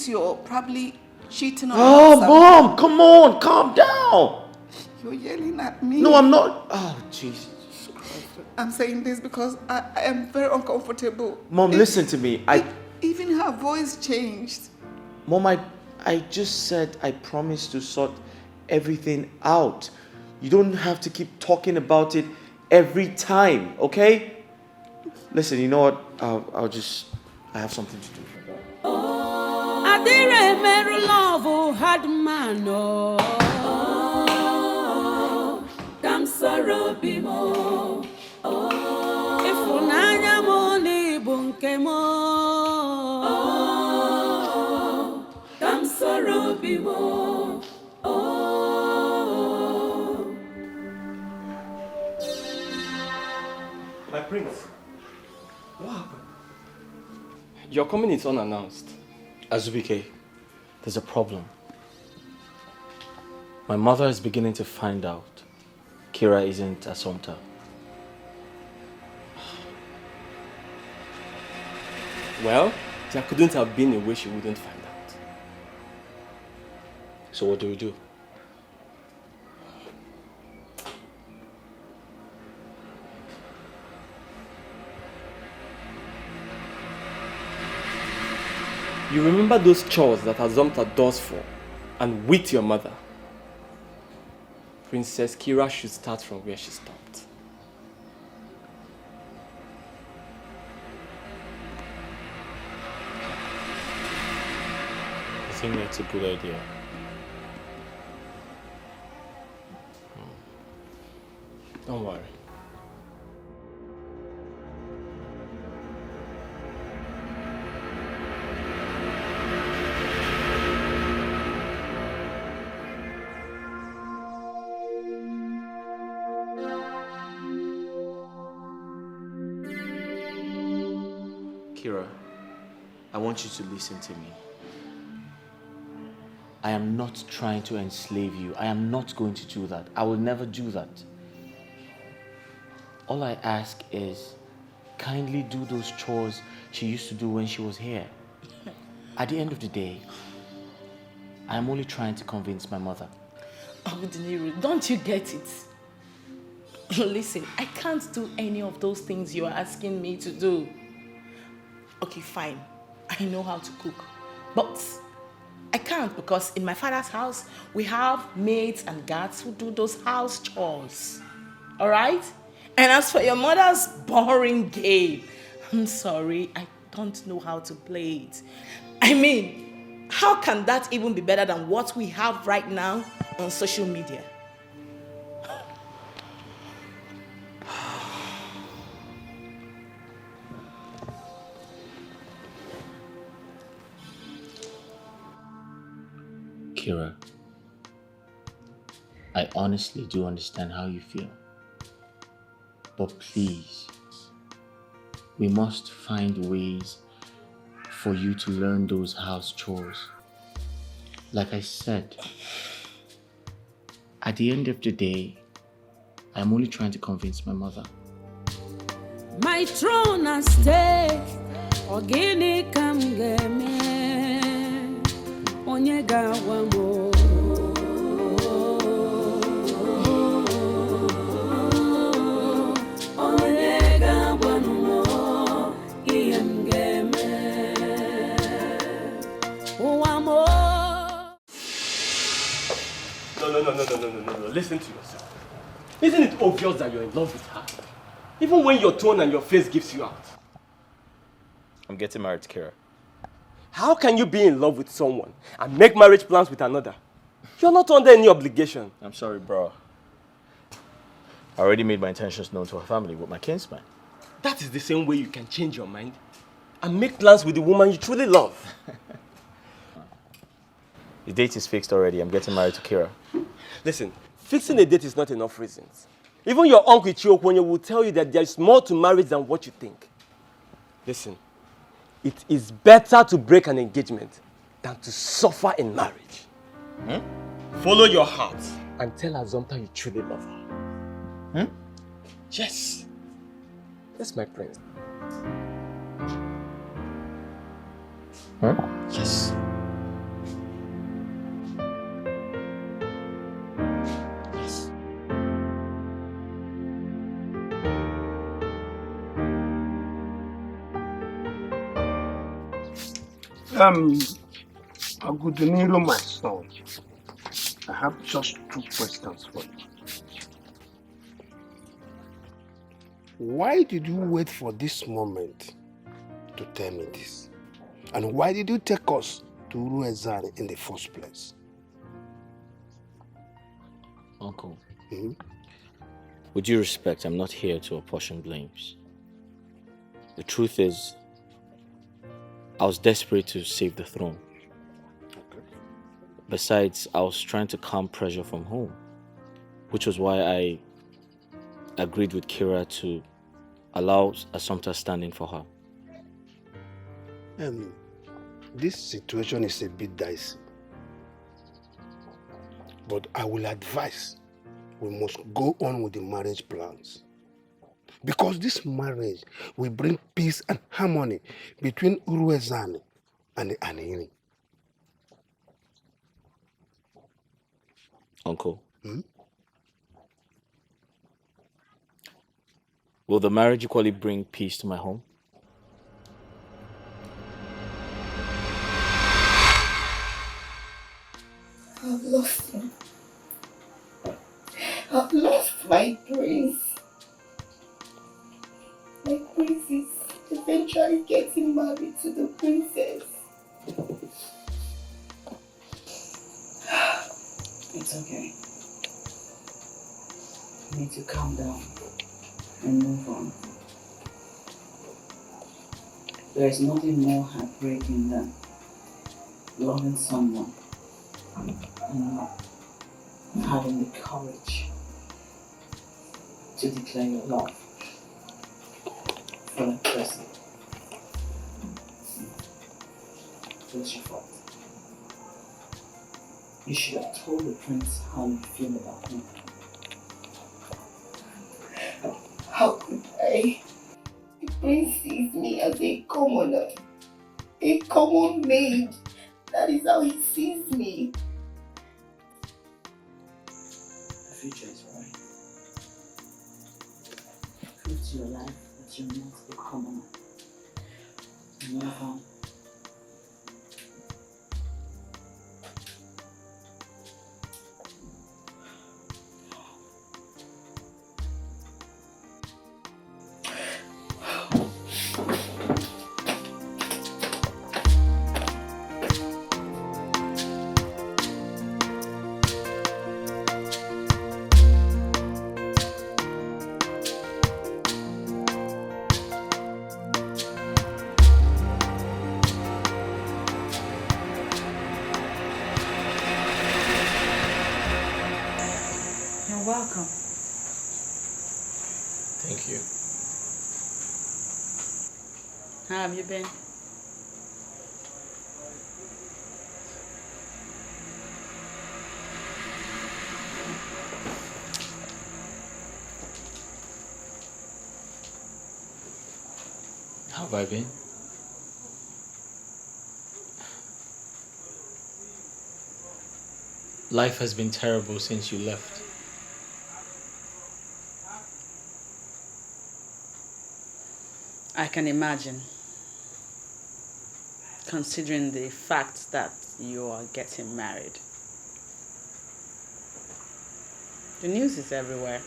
you're probably cheating on her. Oh, Mom, come on. Calm down. You're yelling at me. No, I'm not. Oh, Jesus. I'm saying this because I am very uncomfortable. Mom, listen to me. Even her voice changed. Mom, I just said I promised to sort everything out. You don't have to keep talking about it every time, okay? Listen, you know what? I have something to do. Adire meru love had man Kam sorrow bimo. Ifunanya mo ni bun kemo. Oh, kam soro bimo. Oh. My prince, what happened? Your coming is unannounced. Azubike, there's a problem. My mother is beginning to find out Kira isn't Assumpta. Well, there couldn't have been a way she wouldn't find out. So what do we do? You remember those chores that Assumpta does for and with your mother? Princess Kira should start from where she stopped. I think that's a good idea. Don't worry. Kira, I want you to listen to me. I am not trying to enslave you. I am not going to do that. I will never do that. All I ask is, kindly do those chores she used to do when she was here. At the end of the day, I am only trying to convince my mother. Oh, Diniru, don't you get it? Listen, I can't do any of those things you are asking me to do. Okay, fine. I know how to cook. But I can't because in my father's house, we have maids and guards who do those house chores. All right? And as for your mother's boring game, I'm sorry, I don't know how to play it. I mean, how can that even be better than what we have right now on social media? Kira, I honestly do understand how you feel. But please, we must find ways for you to learn those house chores. Like I said, at the end of the day, I'm only trying to convince my mother. My throne has stayed. Ogini kam game. Onyega wamo. Onyega wamo. Iem game. Wamo. No. Listen to yourself. Isn't it obvious that you're in love with her? Even when your tone and your face gives you out. I'm getting married to Kira. How can you be in love with someone and make marriage plans with another? You're not under any obligation. I'm sorry, bro. I already made my intentions known to her family with my kinsman. That is the same way you can change your mind and make plans with the woman you truly love. The date is fixed already. I'm getting married to Kira. Listen, fixing a date is not enough reasons. Even your uncle Chiokwenye will tell you that there is more to marriage than what you think. Listen, it is better to break an engagement than to suffer in marriage. Follow your heart and tell Assumpta you truly love her. Yes. That's my prince. Yes. Agudinilo, my son, I have just 2 questions for you. Why did you wait for this moment to tell me this? And why did you take us to Uruezari in the first place? Uncle, with due respect, I'm not here to apportion blames. The truth is, I was desperate to save the throne. Besides, I was trying to calm pressure from home, which was why I agreed with Kira to allow Assumpta stand in for her. This situation is a bit dicey. But I will advise we must go on with the marriage plans. Because this marriage will bring peace and harmony between Uruezani and the Anini. Uncle, will the marriage equally bring peace to my home? I've lost him. I've lost my prince. My prince is eventually getting married to the princess. It's okay. You need to calm down and move on. There is nothing more heartbreaking than loving someone and not having the courage to declare your love for that person. That's your fault. You should have told the prince how you feel about him. How could I? The prince sees me as a commoner, a common maid. That is how he sees me. The future is right. Prove to your life that you're not a commoner. Move on. Welcome. Thank you. How have you been? How have I been? Life has been terrible since you left. I can imagine, considering the fact that you are getting married. The news is everywhere.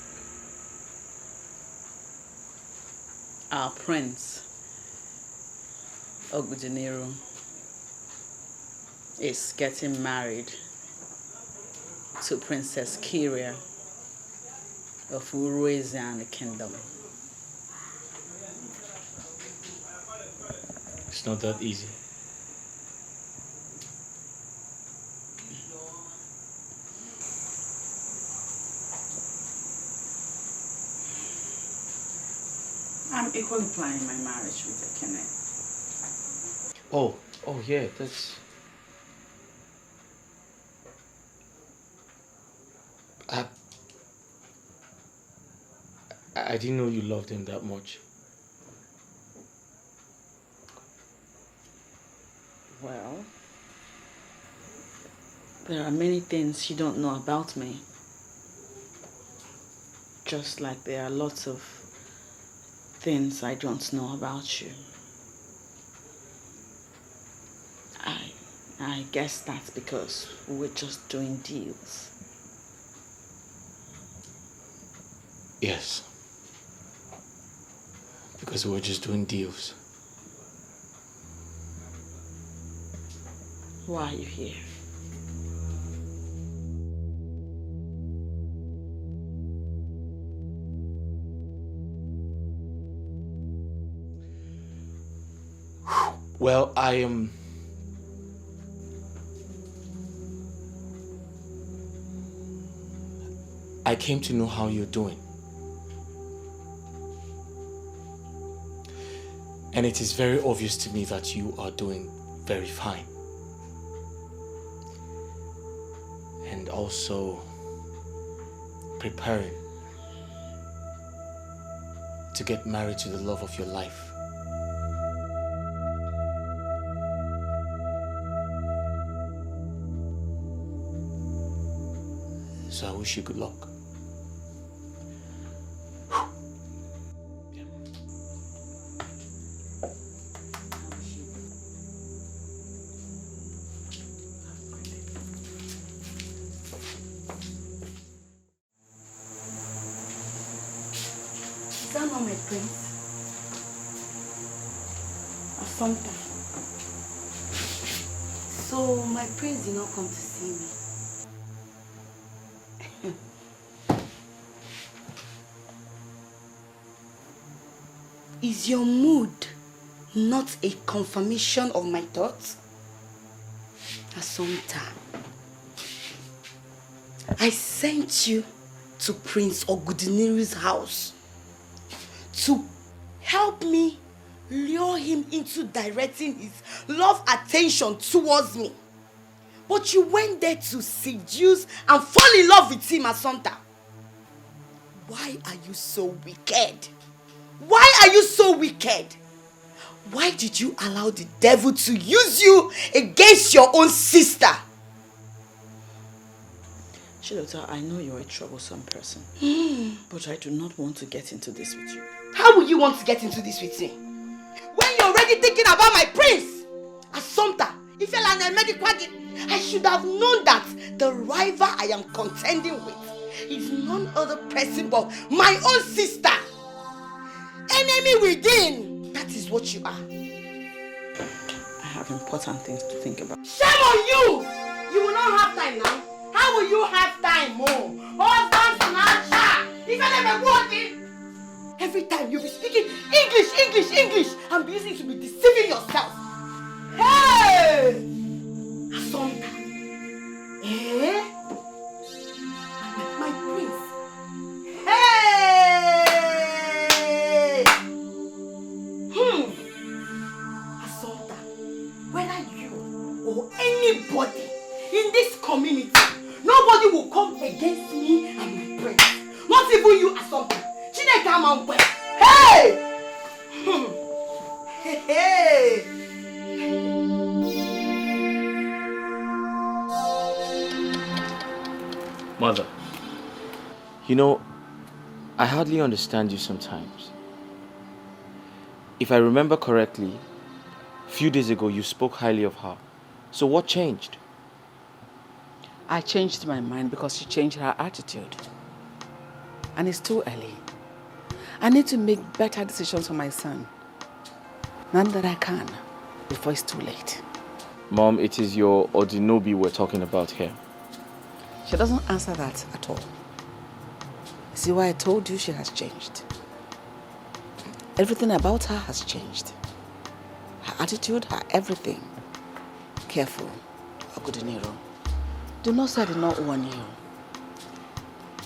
Our prince, Ogudiniru, is getting married to Princess Kyria of Uruezani Kingdom. It's not that easy. I'm equally planning my marriage with Ekene. Oh yeah, that's... I didn't know you loved him that much. Well, there are many things you don't know about me. Just like there are lots of things I don't know about you. I guess that's because we're just doing deals. Yes. Because we were just doing deals. Why are you here? Well, I came to know how you're doing. And it is very obvious to me that you are doing very fine. And also preparing to get married to the love of your life. So I wish you good luck. Is that not my prince? Assumpta. So my prince did not come to see me. Is your mood not a confirmation of my thoughts? Assumpta, I sent you to Prince Ogudiniru's house to help me lure him into directing his love attention towards me. But you went there to seduce and fall in love with him, Assumpta. Why are you so wicked? Why are you so wicked? Why did you allow the devil to use you against your own sister? Chidota, I know you're a troublesome person, but I do not want to get into this with you. How will you want to get into this with me? When you're already thinking about my prince? Assumpta, I should have known that the rival I am contending with is none other person but my own sister. Enemy within. That is what you are. I have important things to think about. Shame on you! You will not have time now. How will you have time, Mo? Husband snatcher! If I never working. Every time you be speaking English, and be using to be deceiving yourself. Hey! Assumpta. Eh? My prince. Hey! Assumpta, whether you or anybody in this community, nobody will come against me and my prince. Not even you, Assumpta. Hey! Hey! Mother, you know, I hardly understand you sometimes. If I remember correctly, a few days ago you spoke highly of her. So what changed? I changed my mind because she changed her attitude. And it's too early. I need to make better decisions for my son. None that I can before it's too late. Mom, it is your Odinobi we're talking about here. She doesn't answer that at all. See why I told you she has changed. Everything about her has changed. Her attitude, her everything. Careful, Ogudiniro. Do not say I did not warn you.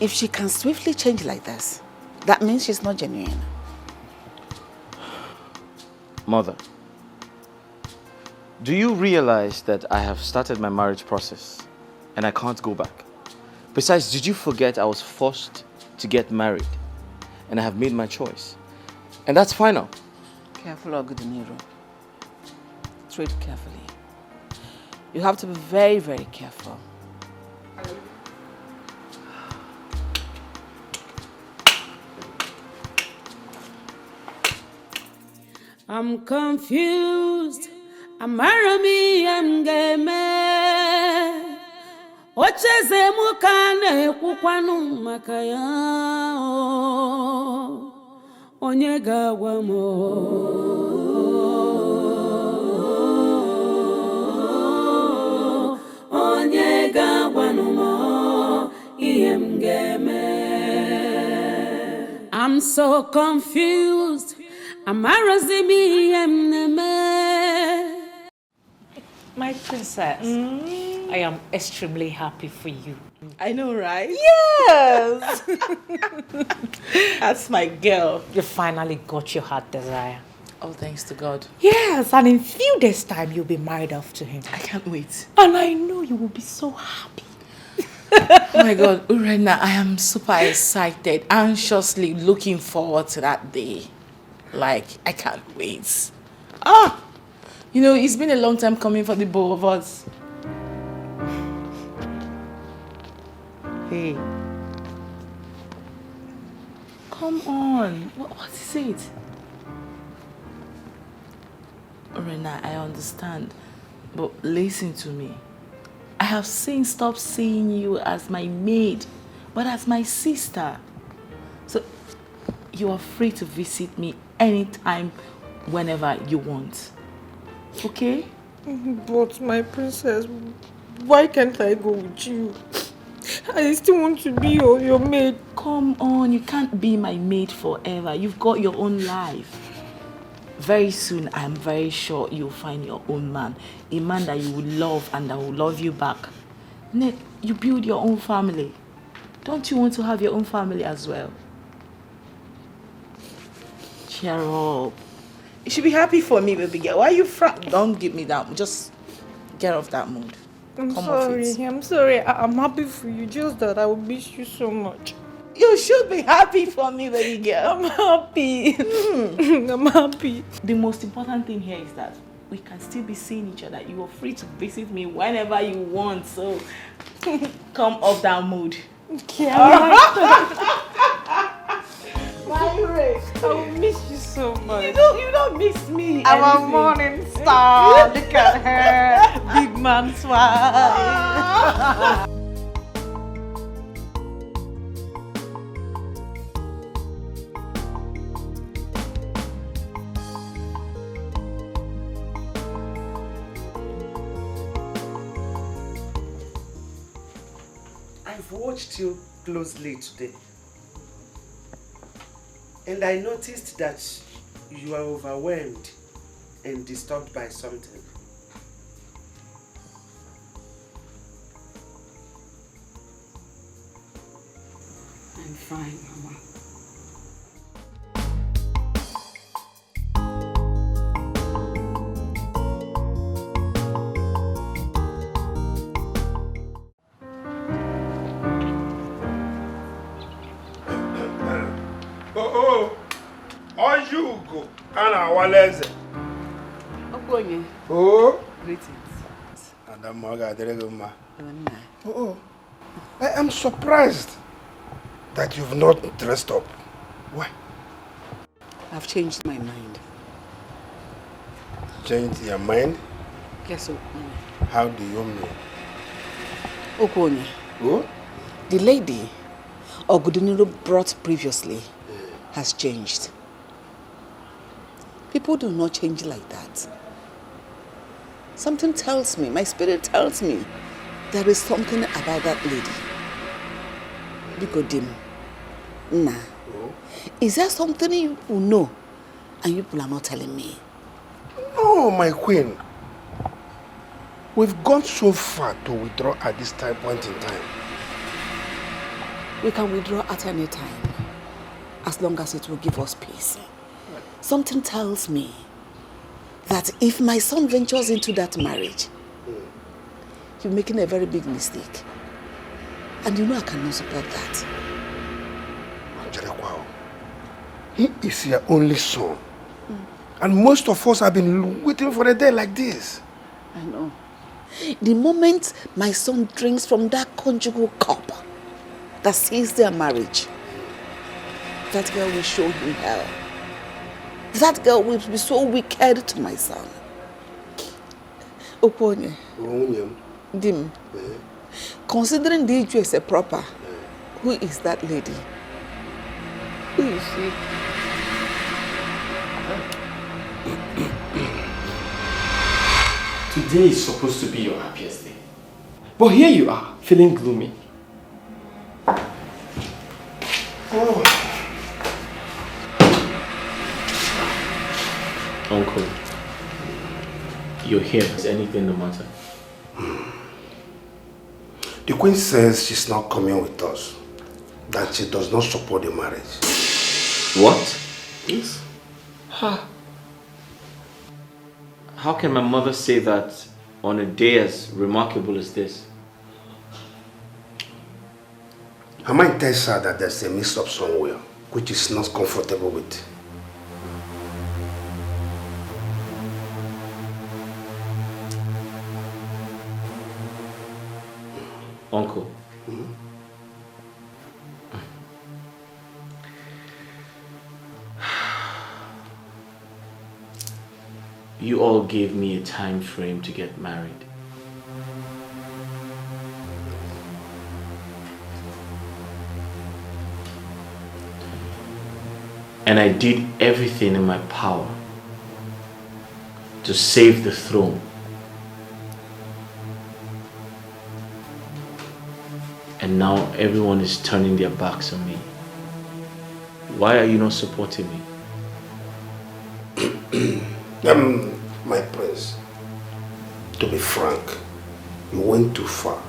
If she can swiftly change like this, that means she's not genuine. Mother, do you realize that I have started my marriage process and I can't go back? Besides, did you forget I was forced to get married and I have made my choice? And that's final. Careful, Ogudiniro. Tread carefully. You have to be very, very careful. I'm confused. Amarami amgeme. Ocheze mukane kukwanu makaya. Onye gawa mo. Onye gawa no mo. Iemgeme. I'm so confused. Amarazimi emneme. My princess, I am extremely happy for you. I know, right? Yes! That's my girl. You finally got your heart desire. Oh, thanks to God. Yes, and in few days' time, you'll be married off to him. I can't wait. And I know you will be so happy. Oh my God, Urena, I am super excited, anxiously looking forward to that day. Like, I can't wait. You know, it's been a long time coming for the both of us. Hey. Come on. What is it? Urena, I understand. But listen to me. I have stopped seeing you as my maid, but as my sister. So you are free to visit me anytime, whenever you want. Okay? But my princess, why can't I go with you? I still want to be your maid. Come on, you can't be my maid forever. You've got your own life. Very soon, I'm very sure you'll find your own man. A man that you will love and that will love you back. Nick, you build your own family. Don't you want to have your own family as well? Cheer up. You should be happy for me, baby girl. Why are you Don't give me that. Just get off that mood. I'm Come off sorry. it. I'm sorry. I'm happy for you. Just that I will miss you so much. You should be happy for me, baby girl. I'm happy. I'm happy. The most important thing here is that we can still be seeing each other. You are free to visit me whenever you want. So come off that mood. Okay, I will miss you so much. You don't miss me. I'm a anything. morning star. Look at her. Big man smile. I've watched you closely today, and I noticed that you are overwhelmed and disturbed by something. I'm fine, Mama. Ojugo ana waleze. Okonye. Oh. Greetings. Adam Moga Dereguma. Oh. I am surprised that you've not dressed up. Why? I've changed my mind. Changed your mind? Yes, Okonye. How do you mean? Okonye. Oh? The lady Ogudiniro brought previously has changed. People do not change like that. Something tells me, my spirit tells me, there is something about that lady. Bigodim. Nah. Is there something you know and you people are not telling me? No, my queen. We've gone so far to withdraw at this point in time. We can withdraw at any time, as long as it will give us peace. Something tells me that if my son ventures into that marriage, you're making a very big mistake. And you know I cannot support that. He is your only son. And most of us have been waiting for a day like this. I know. The moment my son drinks from that conjugal cup that seals their marriage, that girl will show him hell. That girl will be so wicked to my son. Oponye. Dim. Considering the issue as a proper, who is that lady? Who is she? Today is supposed to be your happiest day. But here you are, feeling gloomy. Oh. Uncle, you're here. Is anything the matter? The Queen says she's not coming with us. That she does not support the marriage. What? Yes. How can my mother say that on a day as remarkable as this? Her mind tells her that there's a mix-up somewhere, which is not comfortable with. Uncle. You all gave me a time frame to get married. And I did everything in my power to save the throne. And now everyone is turning their backs on me. Why are you not supporting me? My prince, to be frank, you went too far.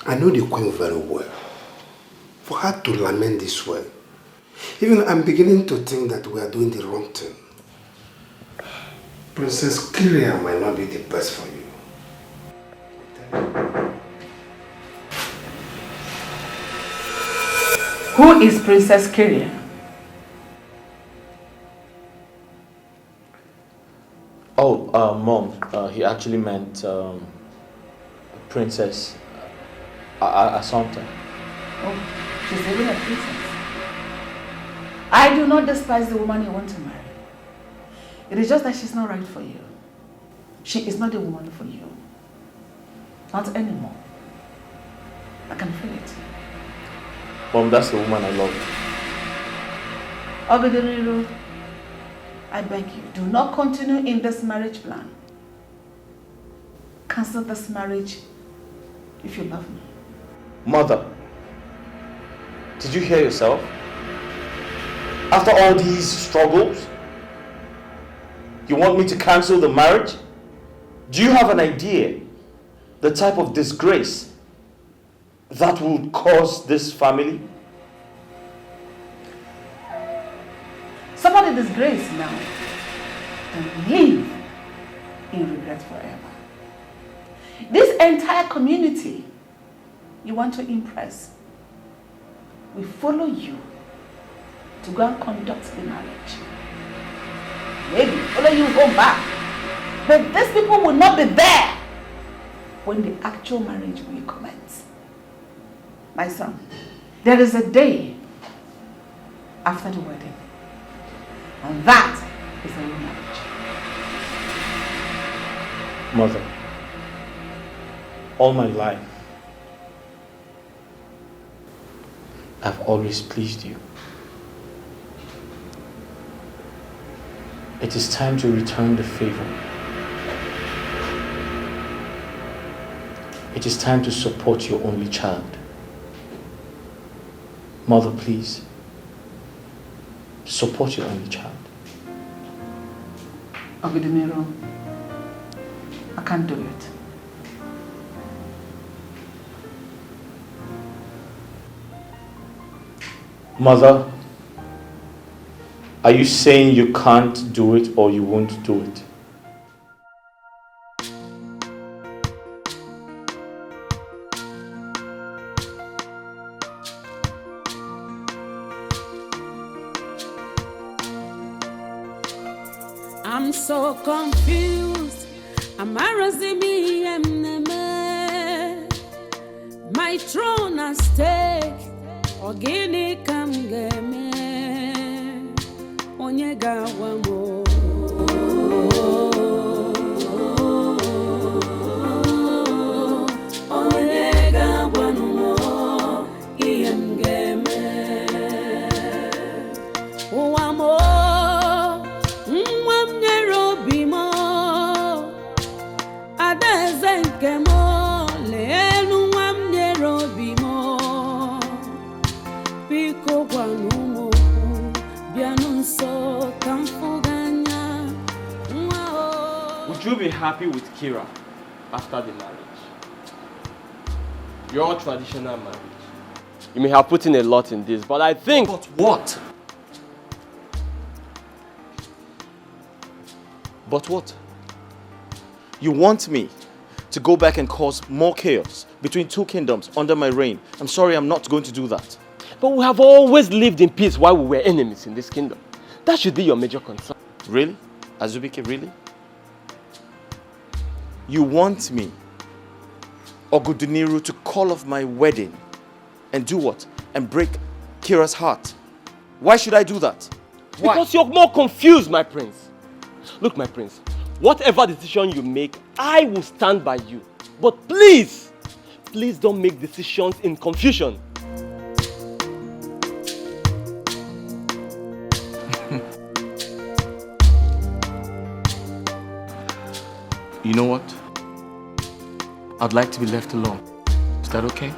I know the Queen very well. For her to lament this way, even I'm beginning to think that we are doing the wrong thing. Princess Kyria might not be the best for you. Who is Princess Kyria? Oh, Mom, he actually meant Princess Asante. Oh, she's even a princess. I do not despise the woman you want to marry. It is just that she's not right for you. She is not the woman for you. Not anymore. I can feel it. Mom, that's the woman I love. Ogedeniru, I beg you, do not continue in this marriage plan. Cancel this marriage if you love me. Mother, did you hear yourself? After all these struggles, you want me to cancel the marriage? Do you have an idea the type of disgrace that would cause this family? Somebody disgraced now and live in regret forever. This entire community you want to impress will follow you to go and conduct the marriage. Maybe follow you home back. But these people will not be there when the actual marriage will commence. My son, there is a day after the wedding. And that is the real marriage. Mother, all my life, I've always pleased you. It is time to return the favor. It is time to support your only child. Mother, please, support your only child. Ogedeniru, I can't do it. Mother, are you saying you can't do it or you won't do it? I'm so confused. My throne at stake. Ogini kam game. Onyega wamo. Onyega wamo. Iem game. Wamo. be happy with Kira after the marriage? Your traditional marriage. You may have put in a lot in this, but I think... But what? But what? You want me to go back and cause more chaos between two kingdoms under my reign? I'm sorry, I'm not going to do that. But we have always lived in peace while we were enemies in this kingdom. That should be your major concern. Really? Azubike, really? You want me, Oguduniru, to call off my wedding and do what? And break Kira's heart? Why should I do that? Why? Because you're more confused, my prince. Look, my prince, whatever decision you make, I will stand by you. But please, please don't make decisions in confusion. You know what? I'd like to be left alone. Is that okay?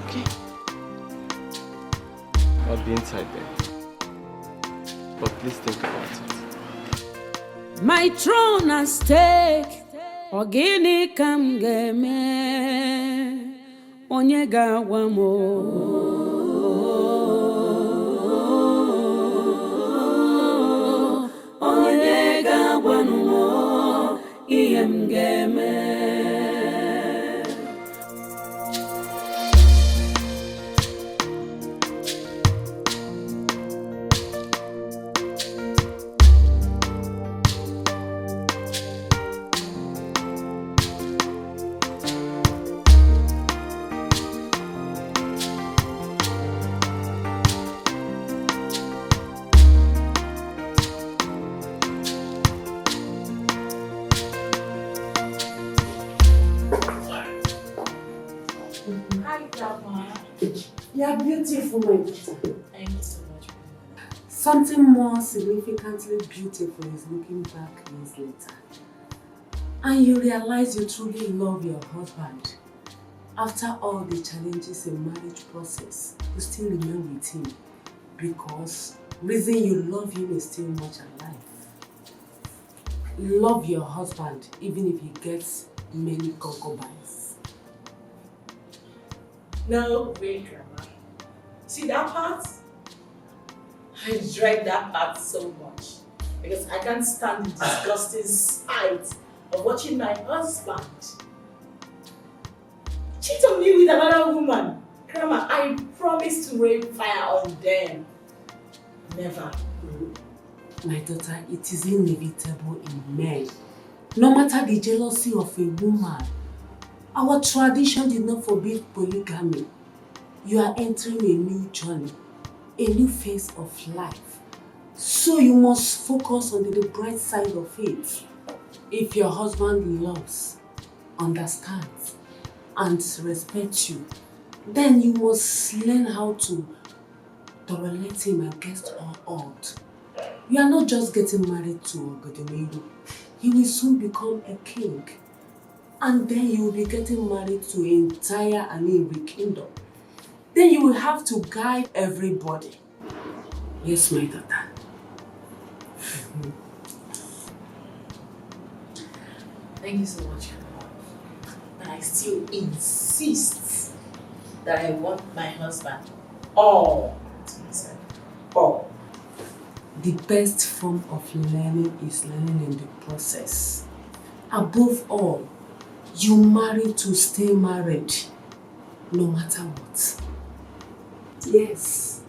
Okay. I'll be inside there. But please think about it. My throne at stake, ogini kam game, onye gawa mo. Onye gawa mo, iem game. You are beautiful, my daughter. Thank you so much. Something more significantly beautiful is looking back years later. And you realize you truly love your husband. After all the challenges in marriage process, you still remain with him because reason you love him is still much alive. Love your husband even if he gets many concubines. No, wait, Grandma. See that part? I dread that part so much because I can't stand the disgusting sight of watching my husband cheat on me with another woman. Grandma, I promise to rain fire on them. Never. My daughter, it is inevitable in men. No matter the jealousy of a woman, our tradition did not forbid polygamy. You are entering a new journey, a new phase of life. So you must focus on the bright side of it. If your husband loves, understands, and respects you, then you must learn how to tolerate him against all odds. You are not just getting married to Oguduniru. He will soon become a king. And then you will be getting married to an entire Aniri kingdom. Then you will have to guide everybody. Yes, my daughter. Thank you so much, Grandma. But I still insist that I want my husband all to myself. All. The best form of learning is learning in the process. Above all, you marry to stay married, no matter what. Yes.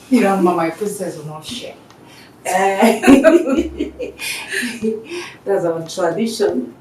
Grandma, my princess will not share. That's our tradition.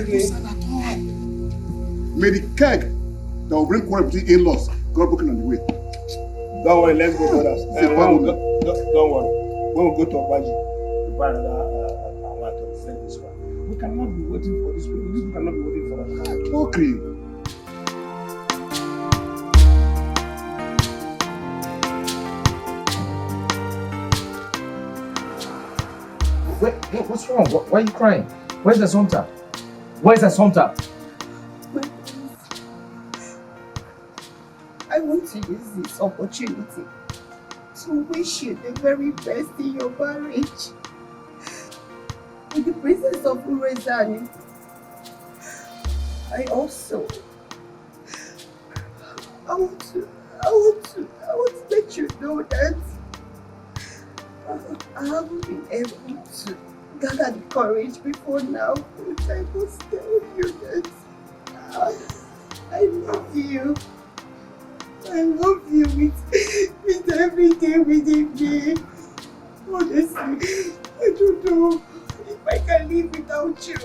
concern at all. May the keg that will bring quarrel between in-laws got broken on the way. Don't worry, let's go, brothers. Don't worry. When we go to Abaji, we buy another one to send this one. We cannot be waiting for this people. These people cannot be waiting for us. Okay. What's wrong? Why are you crying? Where's the Assumpta? Where's the Assumpta? I want to use this opportunity to wish you the very best in your marriage. With the presence of Urezani, I want to let you know that I haven't been able to gather the courage before now, but I must tell you that I love you. I love you with everything within me. Honestly, I don't know if I can live without you.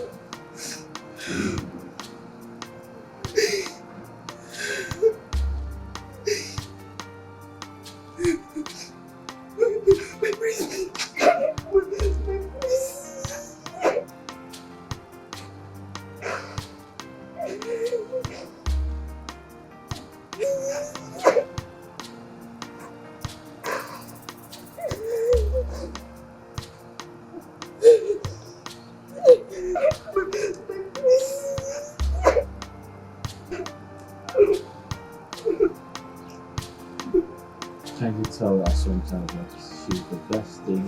Can you tell her sometimes that she's the best thing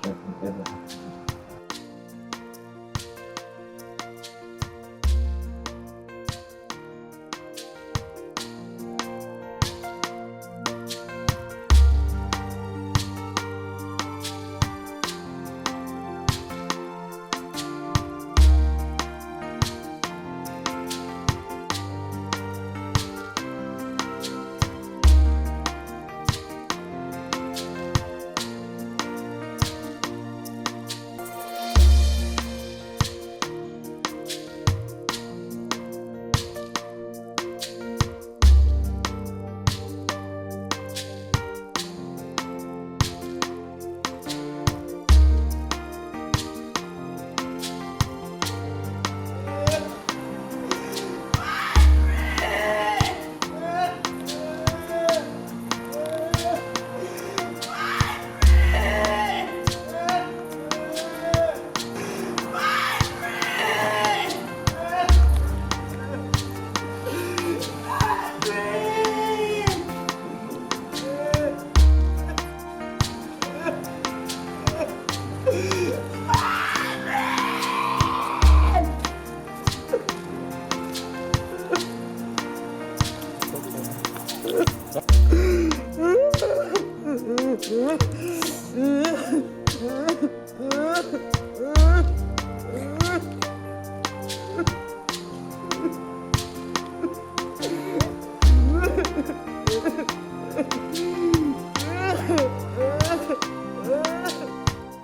that can ever happen?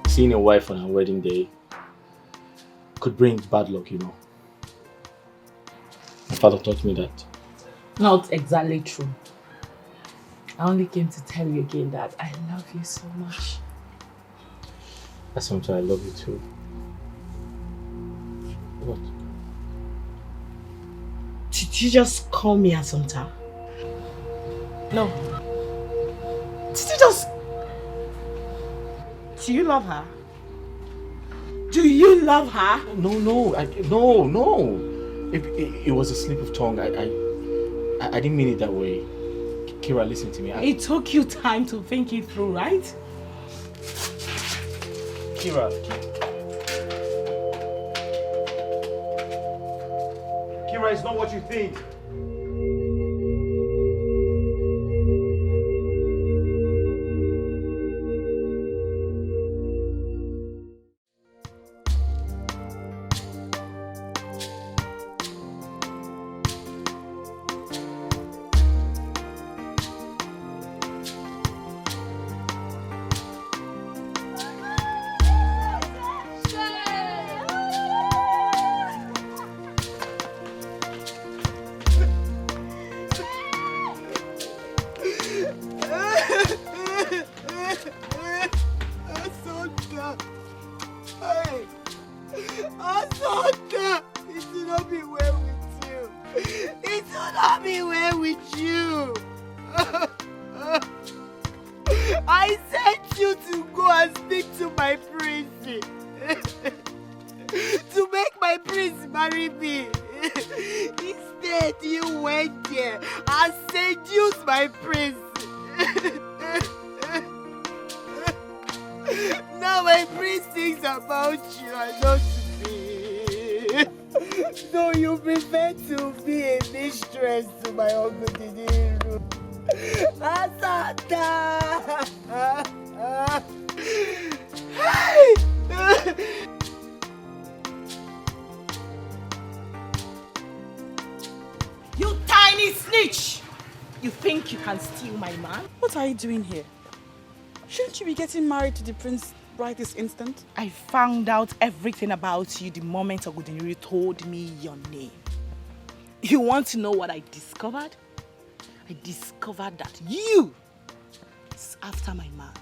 Seeing a wife on her wedding day could bring bad luck, you know. My father taught me that. Not exactly true. I only came to tell you again that I love you so much. That's something I love you too. What? Did you just call me Assumpta? No. Did you just... Do you love her? Do you love her? No. It was a slip of tongue. I didn't mean it that way. Kira, listen to me. It took you time to think it through, right? Kira, it's not what you think. Asanta, it will not be well with you. It will not be well with you. I sent you to go and speak to my prince. To make my prince marry me. Instead, you went there and seduced my prince. Now my prince thinks about you and not me. So you prefer to be a mistress to my uncle Didiru. Asanta! Hey! You tiny snitch! You think you can steal my man? What are you doing here? Shouldn't you be getting married to the prince right this instant? I found out everything about you the moment Ogudiniri told me your name. You want to know what I discovered? I discovered that you is after my man.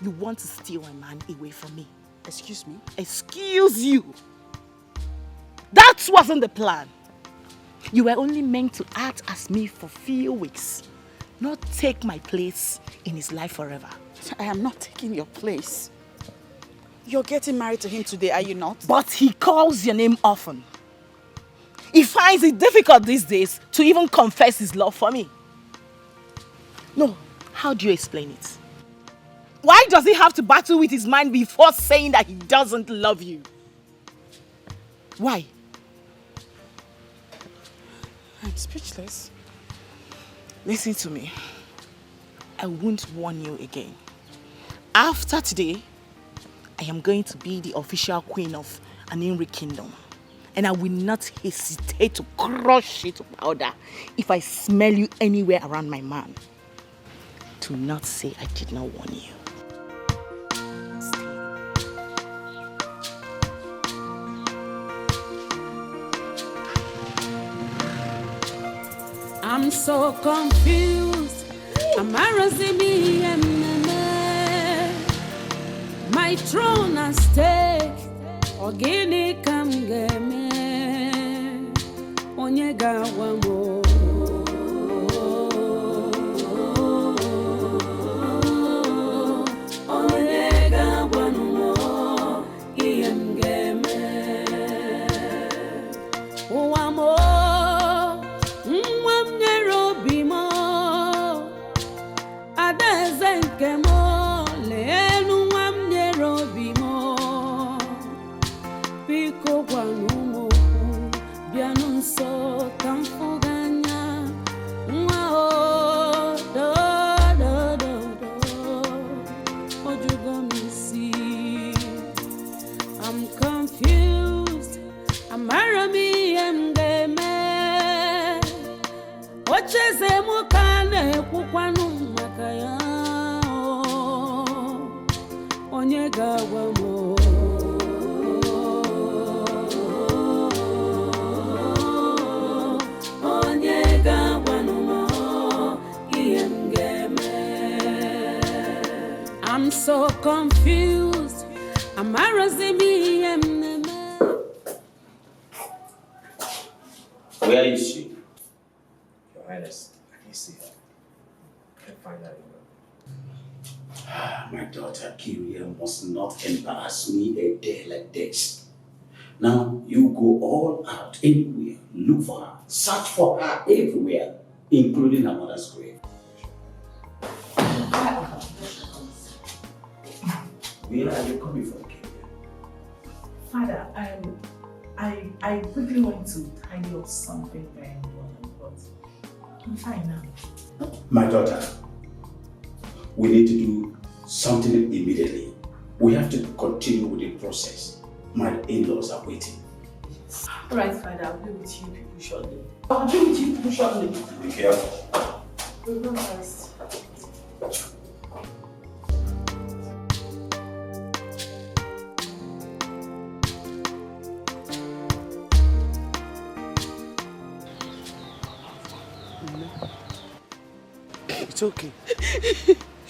You want to steal my man away from me. Excuse me? Excuse you. That wasn't the plan. You were only meant to act as me for few weeks, not take my place in his life forever. I am not taking your place. You're getting married to him today, are you not? But he calls your name often. He finds it difficult these days to even confess his love for me. No, how do you explain it? Why does he have to battle with his mind before saying that he doesn't love you? Why? I'm speechless. Listen to me. I won't warn you again. After today, I am going to be the official queen of an Inri kingdom. And I will not hesitate to crush you to powder if I smell you anywhere around my man. Do not say I did not warn you. I'm so confused. My throne at stake. Ogini kam game. Onyega wamo. Onyega wamo. Iem game. Wamo. I'm so confused. Where is she? Your Highness, I can see her. I can find her. My daughter Kyria must not embarrass me a day like this. Now you go all out anywhere, look for her, search for her everywhere, including her mother's grave. Where are you coming from, Kyria? Father, I quickly went to tidy up something very important, but I'm fine now. My daughter, we need to do something immediately. We have to continue with the process. My in-laws are waiting. Alright, Father, I'll be with you people shortly. I'll be with you people shortly. Be careful. We'll go first. It's okay.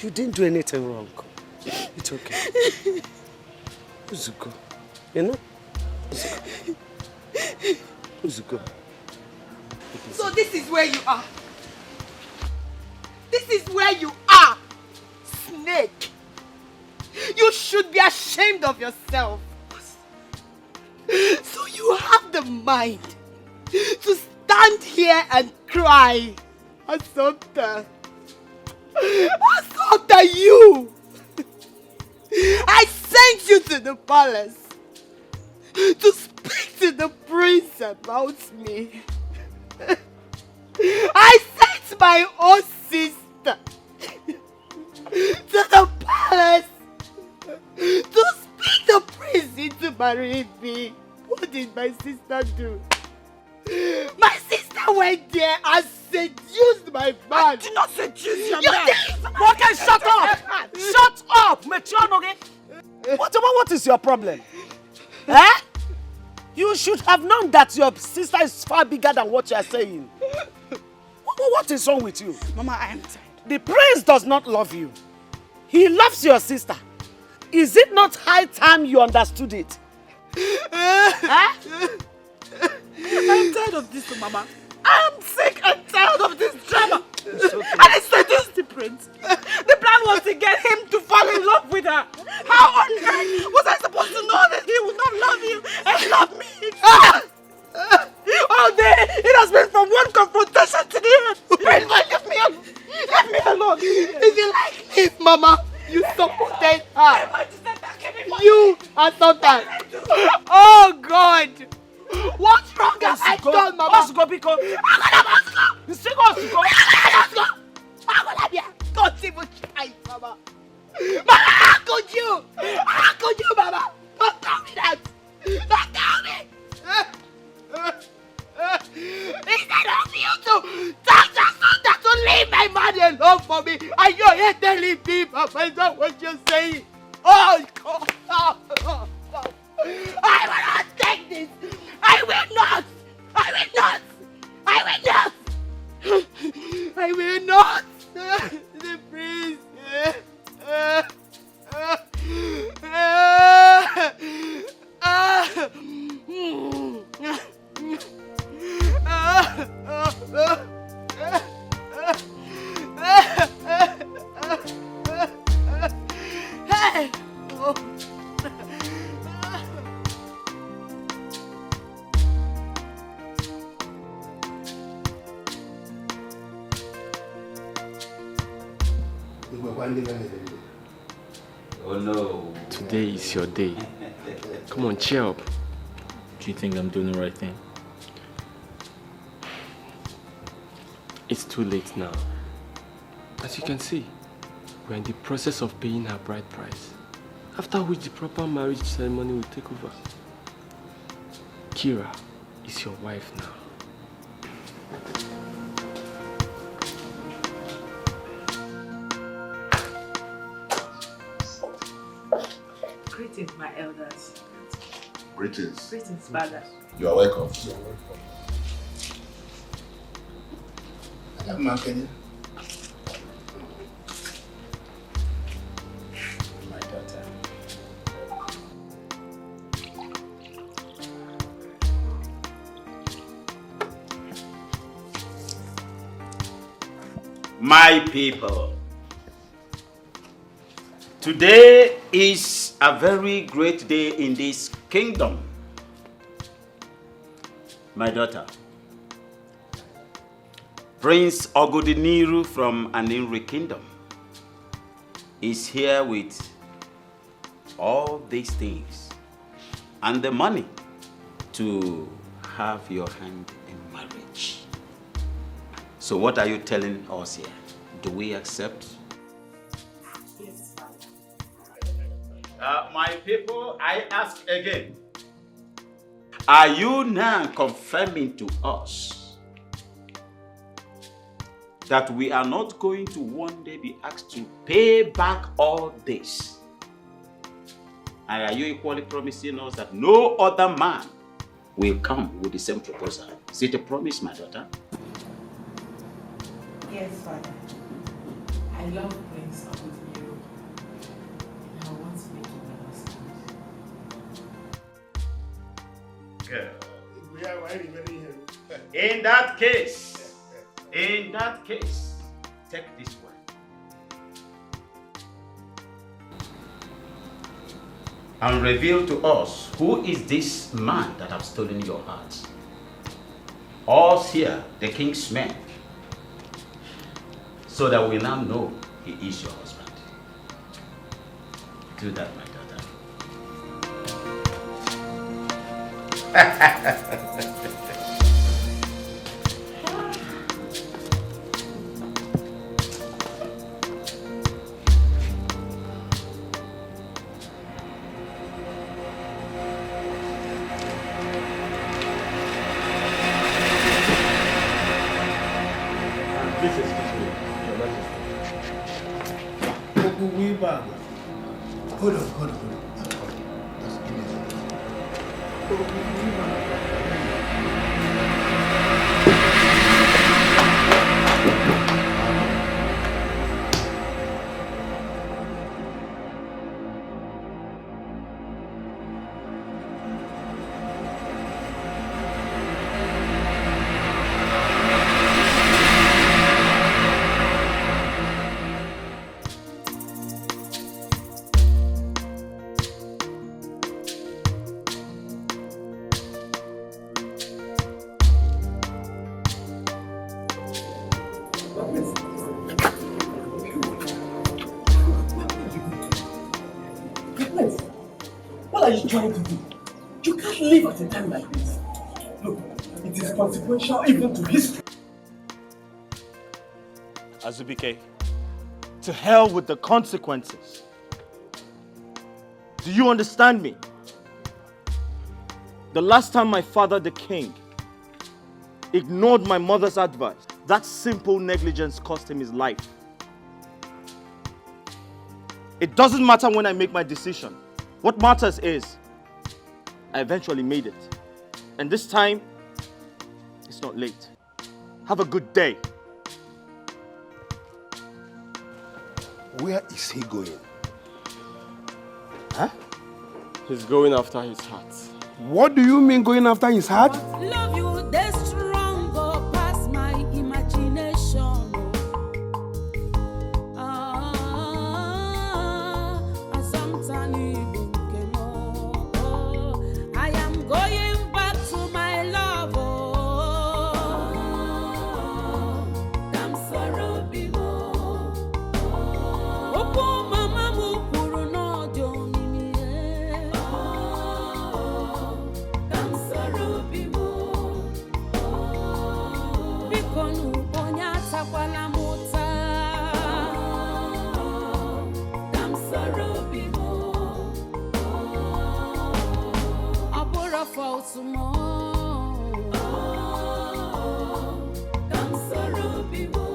You didn't do anything wrong. It's okay. Uzuko, you know, Uzuko. So this is where you are. This is where you are, snake. You should be ashamed of yourself. So you have the mind to stand here and cry. Assumpta. Assumpta, you! I sent you to the palace to speak to the prince about me. I sent my own sister to the palace to speak the prince into marrying me. What did my sister do? My sister went there and seduced my man. I did not seduce your man. Okay, shut up! Shut up! What is your problem? Eh? You should have known that your sister is far bigger than what you are saying. What is wrong with you? Mama, I am tired. The prince does not love you. He loves your sister. Is it not high time you understood it? Huh? I'm tired of this, Mama. I'm sick and tired of this drama. It's okay. And I seduced the prince. The plan was to get him to fall in love with her. How on earth was I supposed to know that he would not love you and love me? All day, it has been from one confrontation to the other. Leave me alone. Leave me alone. If you like, leave, Mama. You supported her. You are sometimes. Oh God. What's wrong? I done, Mama. Let's go, because Let's go. Don't even try, Mama. Mama, how could you? How could you, Mama? Don't tell me that. Don't tell me. Instead of you to tell your sister to leave my money alone for me, and you're here telling me, Papa, is that what you're saying? Oh, God. I will not take this. I will not. I will not. I will not. I will not. The prince. Hey. Oh no. Today is your day. Come on, cheer up. Do you think I'm doing the right thing? It's too late now. As you can see, we're in the process of paying her bride price, after which the proper marriage ceremony will take over. Kira is your wife now. Greetings, my elders. Greetings. Greetings, father. You are welcome. I'm Marketing. My daughter. My people, today is a very great day in this kingdom. My daughter, Prince Ogodiniru from Aninri Kingdom, is here with all these things and the money to have your hand in marriage. So what are you telling us here? Do we accept? Yes, father. My people, I ask again. Are you now confirming to us that we are not going to one day be asked to pay back all this? And are you equally promising us that no other man will come with the same proposal? Is it a promise, my daughter? Yes, father. I love Prince Ogodiniru. I want to make him understand. Good. In that case, take this one. And reveal to us who is this man that have stolen your heart. Us here, the king's men, so that we now know he is your husband. Do that, my daughter. Hold on. What are you trying to do? You can't live at a time like this. Look, it is consequential even to history. Azubike, to hell with the consequences. Do you understand me? The last time my father, the king, ignored my mother's advice, that simple negligence cost him his life. It doesn't matter when I make my decision. What matters is, I eventually made it. And this time, it's not late. Have a good day. Where is he going? Huh? He's going after his heart. What do you mean going after his heart? Love you, they stronger past my imagination. I am going back to my love. I'm sorry, Bibo. Opo mama mukuru no joni mi. I'm sorry, Bibo. Bikonu onya takwala mota. I'm sorry, Bibo. Abura false more. I'm sorry, Bibo.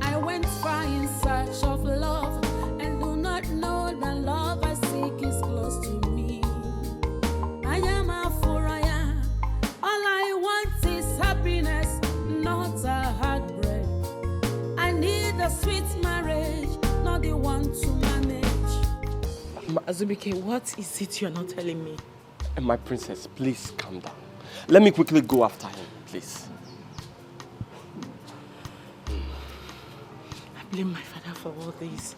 I went far in search of love and do not know that love I seek is close to me. I am a furaya. All I want is happiness, not a heartbreak. I need a sweet marriage, not the one to manage. Azubike, what is it you're not telling me? And my princess, please calm down. Let me quickly go after him, please. I blame my father for all this.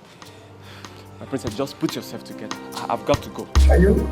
My princess, just put yourself together. I've got to go. Are you?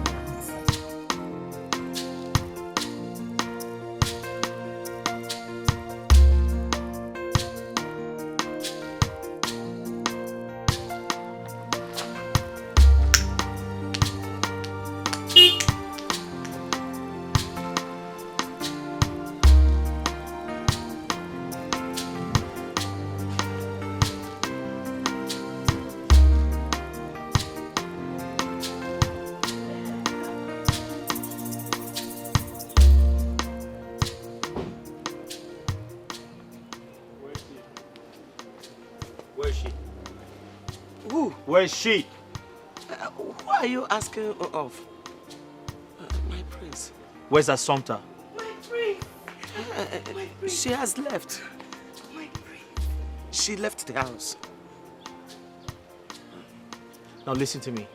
Where is she? Who? Where is she? Who are you asking of? My prince. Where's Assumpta? My prince. My prince. She has left. My prince. She left the house. Now listen to me.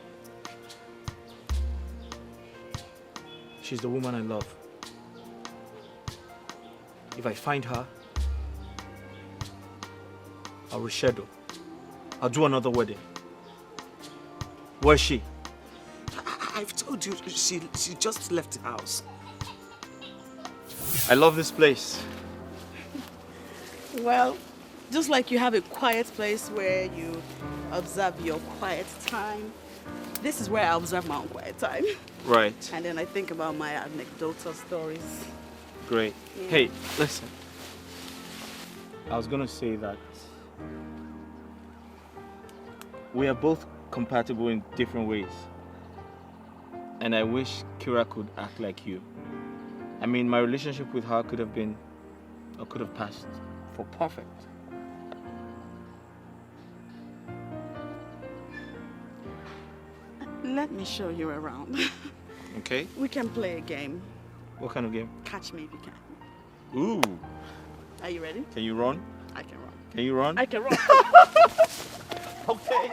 she's the woman I love. If I find her, I'll reschedule. I'll do another wedding. Where's she? I've told you, she just left the house. I love this place. Well, just like you have a quiet place where you observe your quiet time, this is where I observe my own quiet time. Right. And then I think about my anecdotal stories. Great. Yeah. Hey, listen. I was gonna say that we are both compatible in different ways. And I wish Kira could act like you. I mean, my relationship with her could have been, or could have passed for perfect. Let me show you around. Okay? We can play a game. What kind of game? Catch me if you can. Ooh. Are you ready? Can you run? I can run. Can you run? I can run. Okay.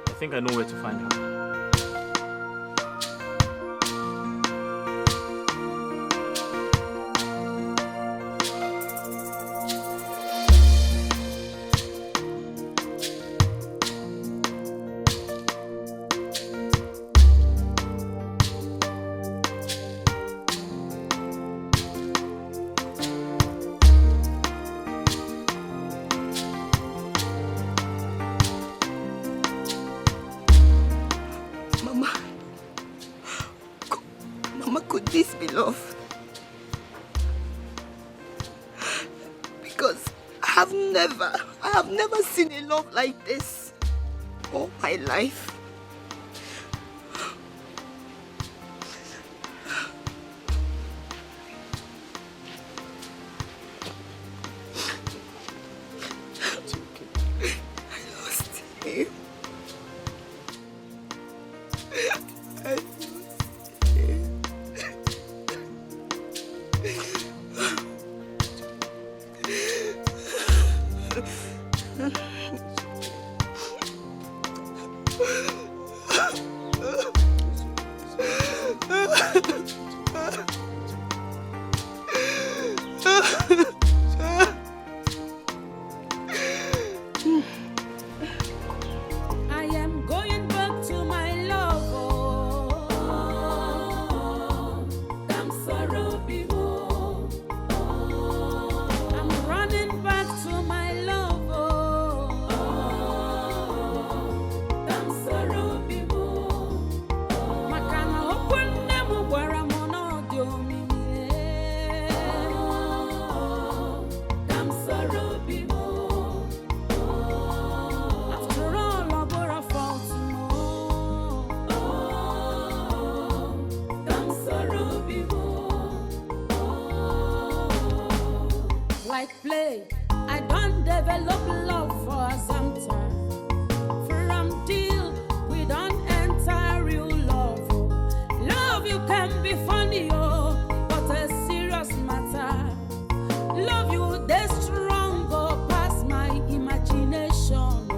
I think I know where to find her. Mama, could this be love? Because I have never seen a love like this all my life. I lost him. I am going back to my love. I'm sorry, I'm running back to my love. I'm sorry, Makana open them where I'm on audio. I'm sorry. After all, I bore a fault. I'm sorry. Like play, I don't develop love for some time. From deal, we don't enter real love. Love you can be funny, but a serious matter. Love you, they strong, past my imagination.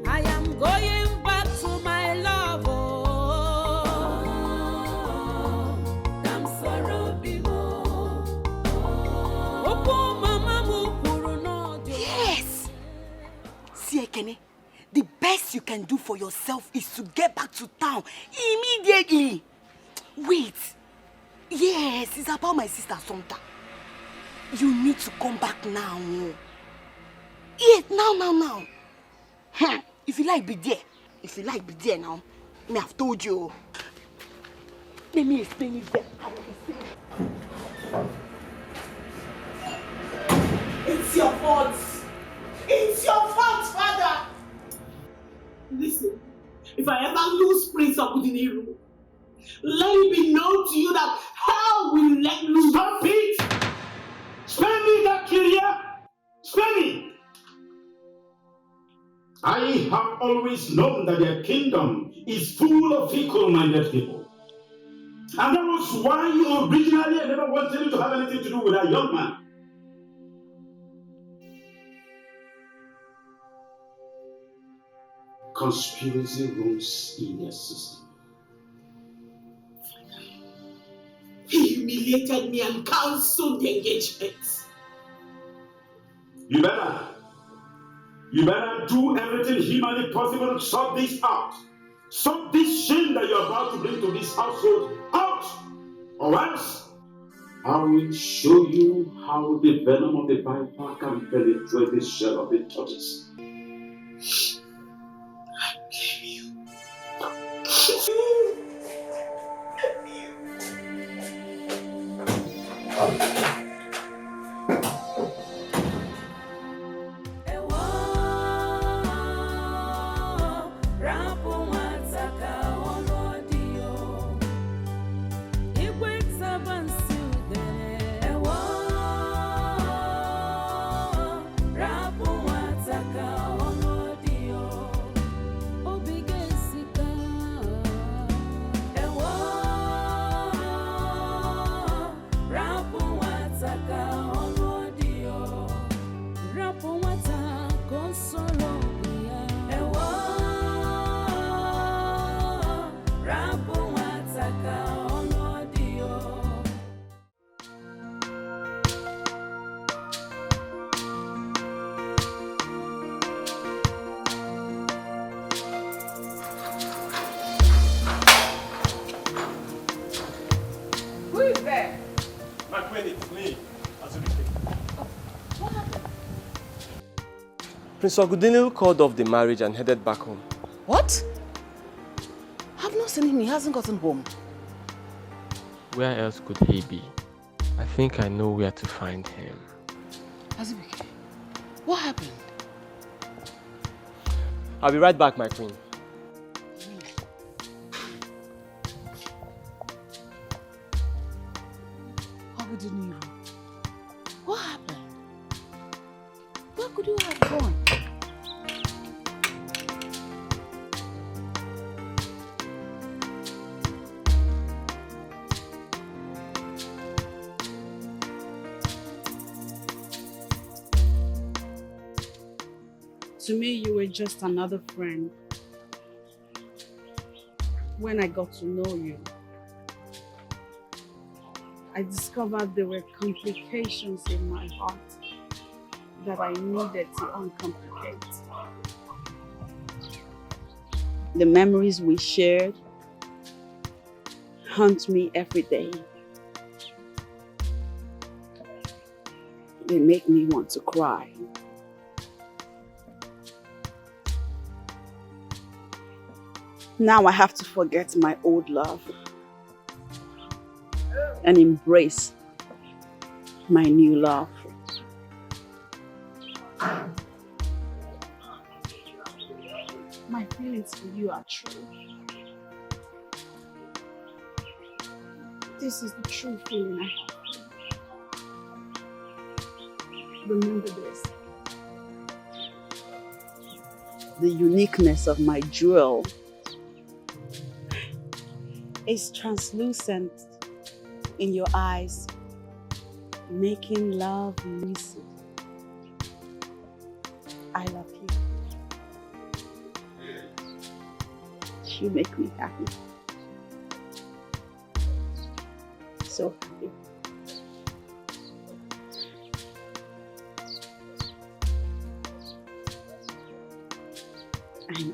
I am going back to my love. I'm sorry. Yes! See, Ekene, the best you can do for yourself is to get back to town immediately. Wait. Yes, it's about my sister Sonta. You need to come back now. Yes, now. If you like, be there. If you like, be there now. Me, I've told you. Let me explain it better. It's your fault. It's your fault, father. Listen, if I ever lose Prince of Udiniru, let it be known to you that hell will let loose. Stop it! Spare me that career! Spare me! I have always known that their kingdom is full of fickle-minded people. And that was why you originally never wanted him to have anything to do with that young man. Conspiracy runs in their system. He humiliated me and cancelled the engagement. You better do everything humanly possible to sort this out. Sort this shame that you're about to bring to this household out. Or else, I will show you how the venom of the viper can penetrate the shell of the tortoise. Who is there? My queen, it's me. What happened? Prince Ogudiniru called off the marriage and headed back home. What? I've not seen him. He hasn't gotten home. Where else could he be? I think I know where to find him. Azubike, what happened? I'll be right back, my queen. Ogudiniru, what happened? Where could you have gone? To me, you were just another friend. When I got to know you, I discovered there were complications in my heart that I needed to uncomplicate. The memories we shared haunt me every day. They make me want to cry. Now I have to forget my old love and embrace my new love. My feelings for you are true. This is the true feeling I have. Remember this. The uniqueness of my jewel is translucent in your eyes, making love lucid. I love you. You make me happy. So happy. I know.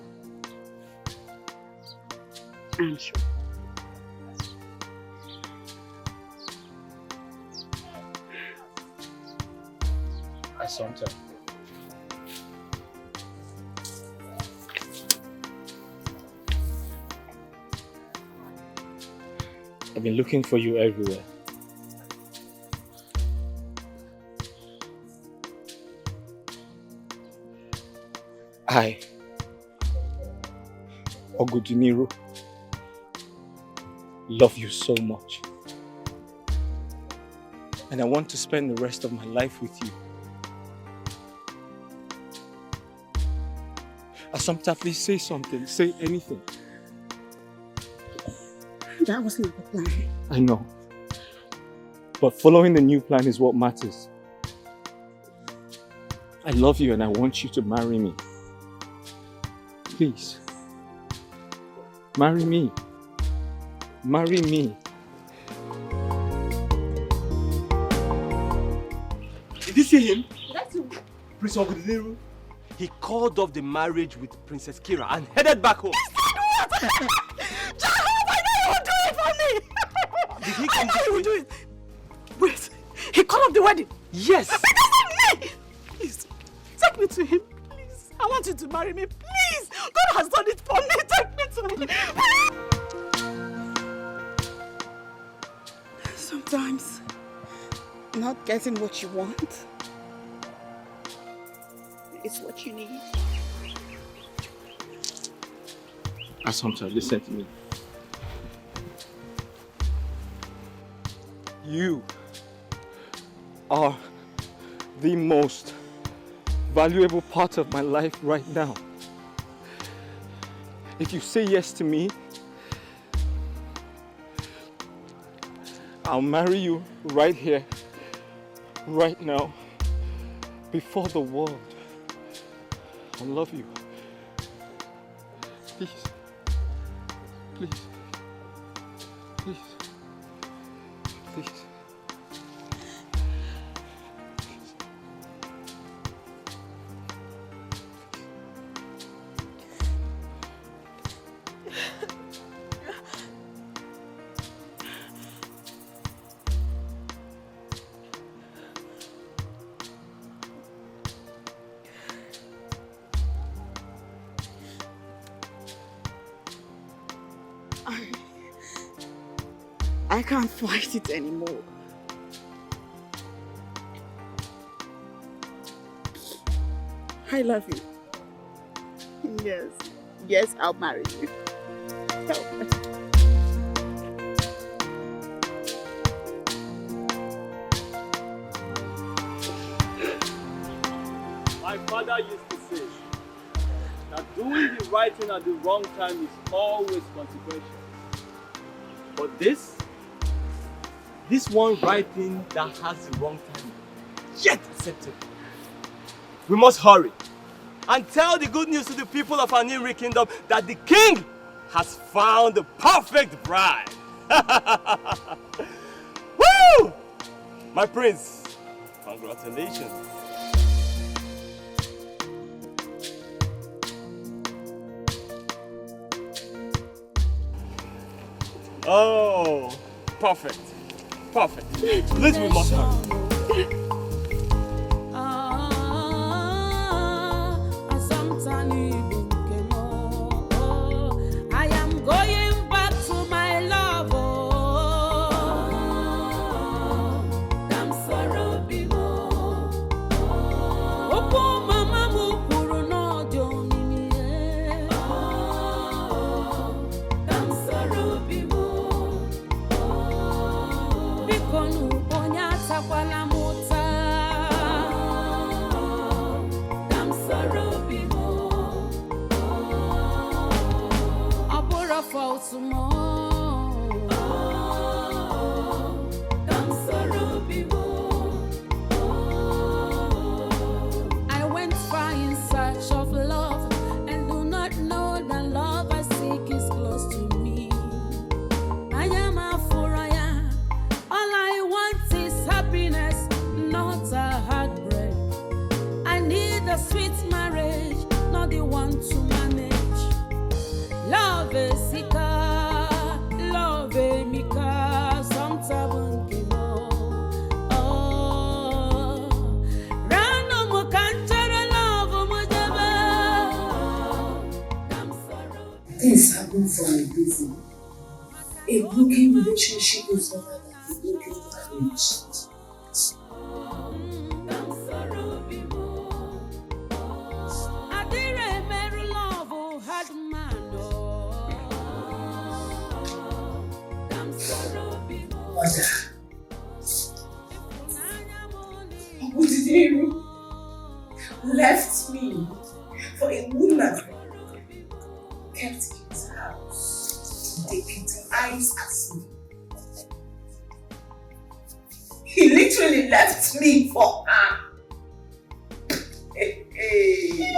I'm sure. Asante. I've been looking for you everywhere. I, Ogudiniru, love you so much. And I want to spend the rest of my life with you. Assumpta, please say something. Say anything. That was not the plan. I know. But following the new plan is what matters. I love you and I want you to marry me. Please. Marry me. Marry me. Did you see him? Prince Ogudiliru. He called off the marriage with Princess Kira and headed back home. Jehovah, I know you would do it for me! Did he I come know this you way? would do it. Wait, he called off the wedding? Yes! But that's not me! Please, take me to him, please. I want you to marry me, please! God has done it for me, take me to him, please! Sometimes, not getting what you want is what you need. Assumpta, listen to me. You are the most valuable part of my life right now. If you say yes to me, I'll marry you right here, right now, before the world. I love you. Please. Please. Please. Please. I can't fight it anymore. I love you. Yes. Yes, I'll marry you. Help me. My father used to say that doing the right thing at the wrong time is always consequential. But this one right thing that has the wrong time, yet acceptable. We must hurry and tell the good news to the people of our new kingdom that the king has found the perfect bride. Woo! My prince, congratulations. Oh, perfect. Perfect. This we must hurry. I am going back to my love. I'm sorrow mama mukuru no joni I'm sorrow bikonu onya takwala muta I'm sorrow abura fault more I'm sorrow I went far in search of love and do not know that love I seek is close to me. I am a furaya. All I want is happiness, not a heartbreak. I need a sweet marriage, not the one to manage. Love is sika, love is mika, sometimes things happen for a reason. A broken relationship is better than a broken marriage. Mother, Ogudiliru left me for a woman kept in his house. They beat her eyes asleep. He literally left me for her. Hey.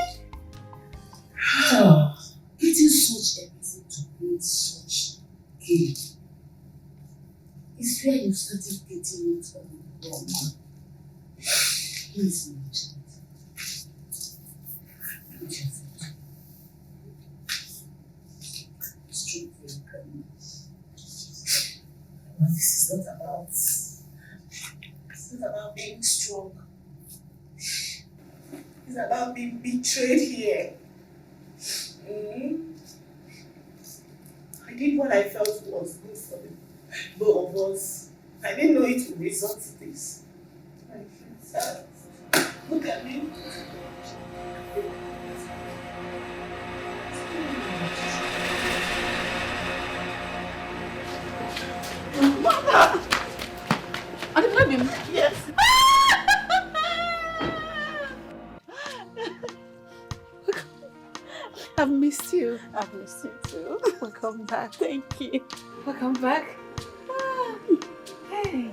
Getting such a reason to bring such gain is where you started getting it all wrong. Please, this is not about being strong. It's about being betrayed here. I did what I felt was good for the both of us. I didn't know it would result to this. Look at me. Mother! Are you baby? Yes. I've missed you. I've missed you too. Welcome back. Thank you. Welcome back. Hey.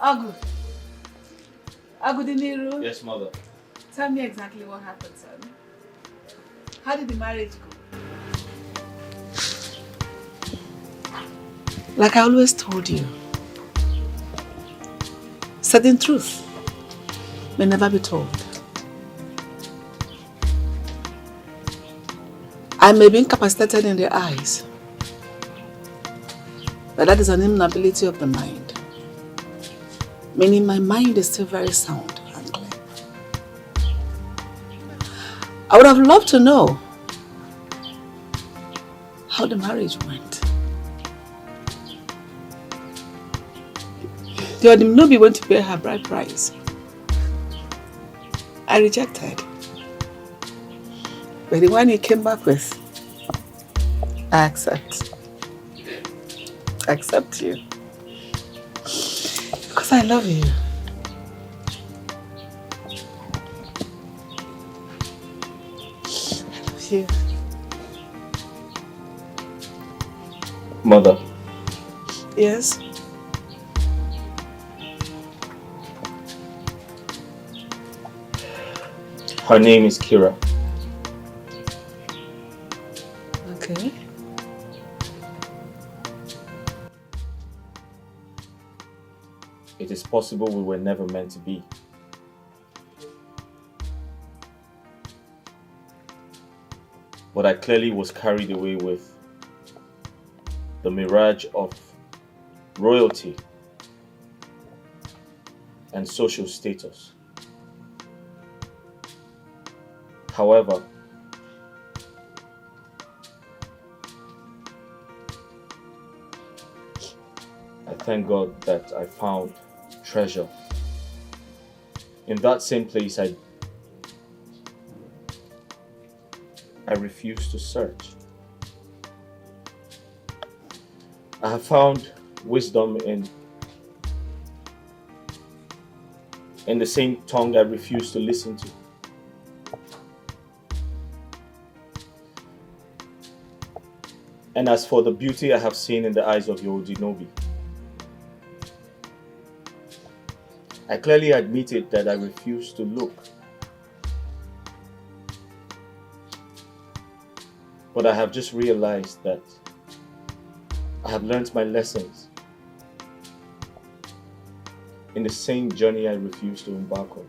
Agu. Agudiniru. Yes, mother. Tell me exactly what happened, son. How did the marriage go? Like I always told you, certain truth may never be told. I may be incapacitated in the eyes, but that is an inability of the mind. Meaning my mind is still very sound and clear. I would have loved to know how the marriage went. The Odimnobi went to pay her bride price. I rejected. But the one he came back with, I accept. I accept you. Because I love you. I love you. Mother. Yes? Her name is Kira. Okay. It is possible we were never meant to be. But I clearly was carried away with the mirage of royalty and social status. However, I thank God that I found treasure. In that same place, I refused to search. I have found wisdom in the same tongue I refused to listen to. And as for the beauty I have seen in the eyes of your Odinobi, I clearly admitted that I refused to look. But I have just realized that I have learned my lessons in the same journey I refused to embark on.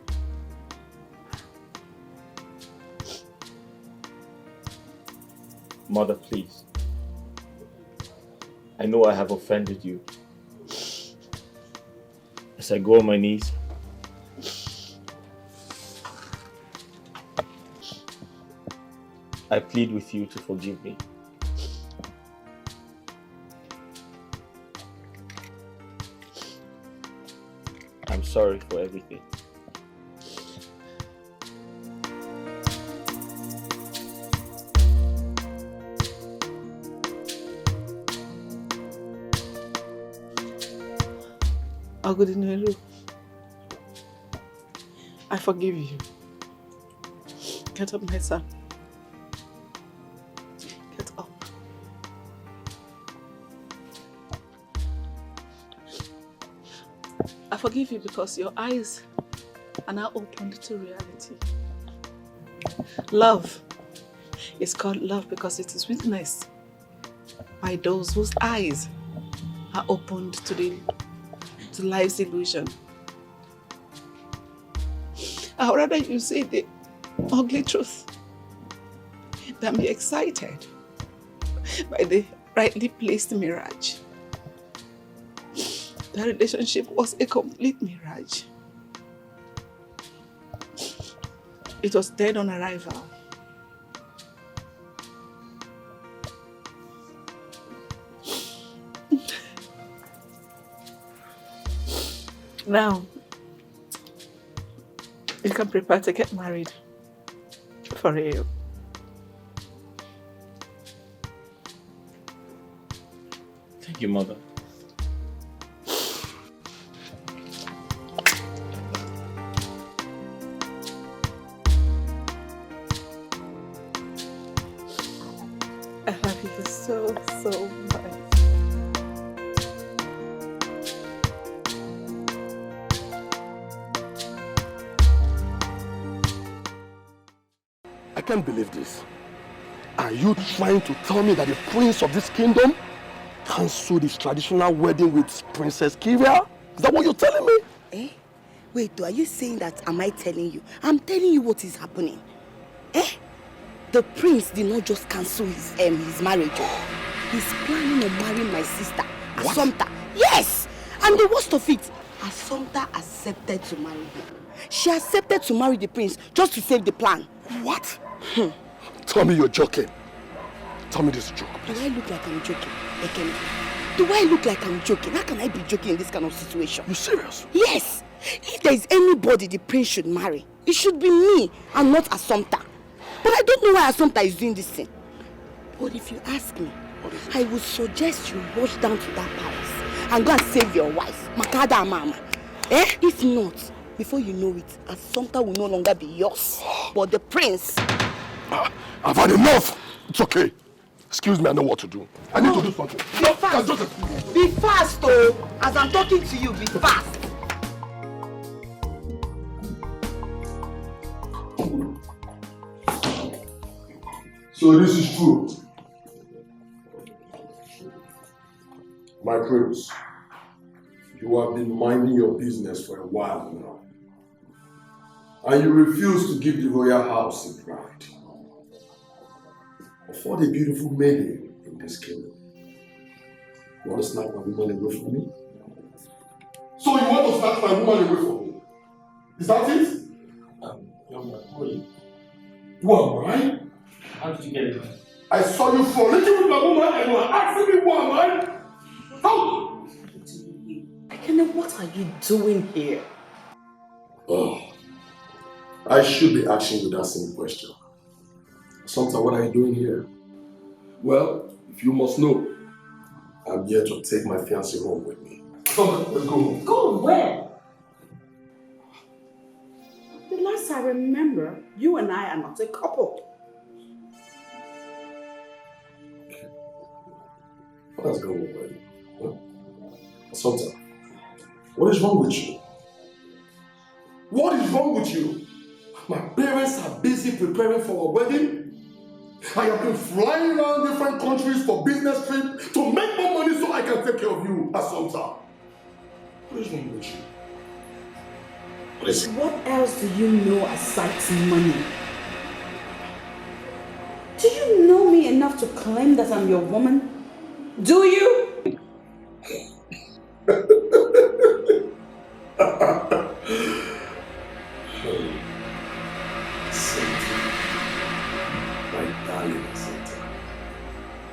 Mother, please. I know I have offended you. As I go on my knees, I plead with you to forgive me. I'm sorry for everything. Agudinelu, I forgive you. Get up, my son. Get up. I forgive you because your eyes are now opened to reality. Love is called love because it is witnessed by those whose eyes are opened to life's illusion. I would rather you say the ugly truth than be excited by the rightly placed mirage. The relationship was a complete mirage. It was dead on arrival. Now, you can prepare to get married for real. Thank you, Mother. I love you so, so much. I can't believe this. Are you trying to tell me that the prince of this kingdom cancelled his traditional wedding with Princess Kyria? Is that what you're telling me? Eh? Wait, are you saying that? Am I telling you? I'm telling you what is happening. Eh? The prince did not just cancel his marriage. He's planning on marrying my sister, Assumpta. Yes! And the worst of it, Assumpta accepted to marry him. She accepted to marry the prince just to save the plan. What? Tell me you're joking. Tell me this is a joke, please. Do I look like I'm joking? Ekene? Do I look like I'm joking? How can I be joking in this kind of situation? You serious? Yes! If there is anybody the prince should marry, it should be me and not Assumpta. But I don't know why Assumpta is doing this thing. But if you ask me, I would suggest you rush down to that palace and go and save your wife, Makada and Mama. Eh? If not, before you know it, Assumpta will no longer be yours, but the prince. I've had enough. It's okay. Excuse me, I know what to do. I need to do something. Be fast. Be fast, oh. As I'm talking to you, be fast. So this is true. My prince, you have been minding your business for a while now. And you refuse to give the royal house in pride. For the beautiful maiden in this kingdom. You want to snatch my woman away from me? So you want to snatch my woman away from me? Is that it? Young man, who are you? Who am I? How did you get it? I saw you frolicking with my woman and you are asking me who am I? How? Ekene, what are you doing here? Oh, I should be asking you that same question. Sometimes, what are you doing here? Well, if you must know, I'm here to take my fiancée home with me. Come on, let's go home. Go where? The last I remember, you and I are not a couple. Let's go away. Huh? Sometimes, what is wrong with you? What is wrong with you? My parents are busy preparing for a wedding. I have been flying around different countries for business trips to make more money so I can take care of you at some time. What is wrong with you? What is it? What else do you know aside money? Do you know me enough to claim that I'm your woman? Do you? My darling Santa.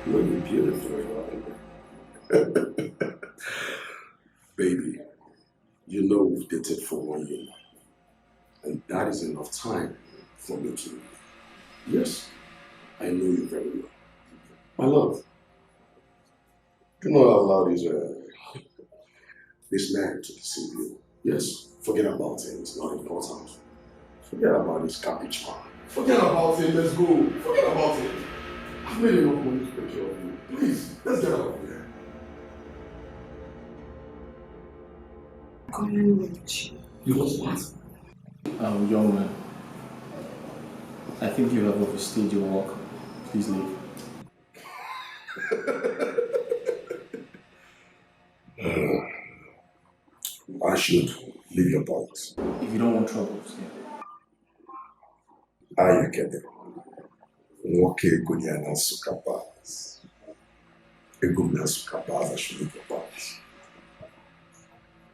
You're beautiful, baby. You know we've dated for 1 year now. And that is enough time for me to. Yes, I know you very well. My love, do not allow this man to deceive you. Yes, forget about him, it's not important. Forget about this cabbage man. Forget about him, let's go. Forget about him. I've made enough money to take care of you. Please, let's get out of here. going anywhere with you. You want what? Young man, I think you have overstayed your welcome. Please leave. I should leave your box. If you don't want troubles, yeah. Are you kidding? Nwoke Gunyana Sukabas. Egumna Sukabas, I should leave your box.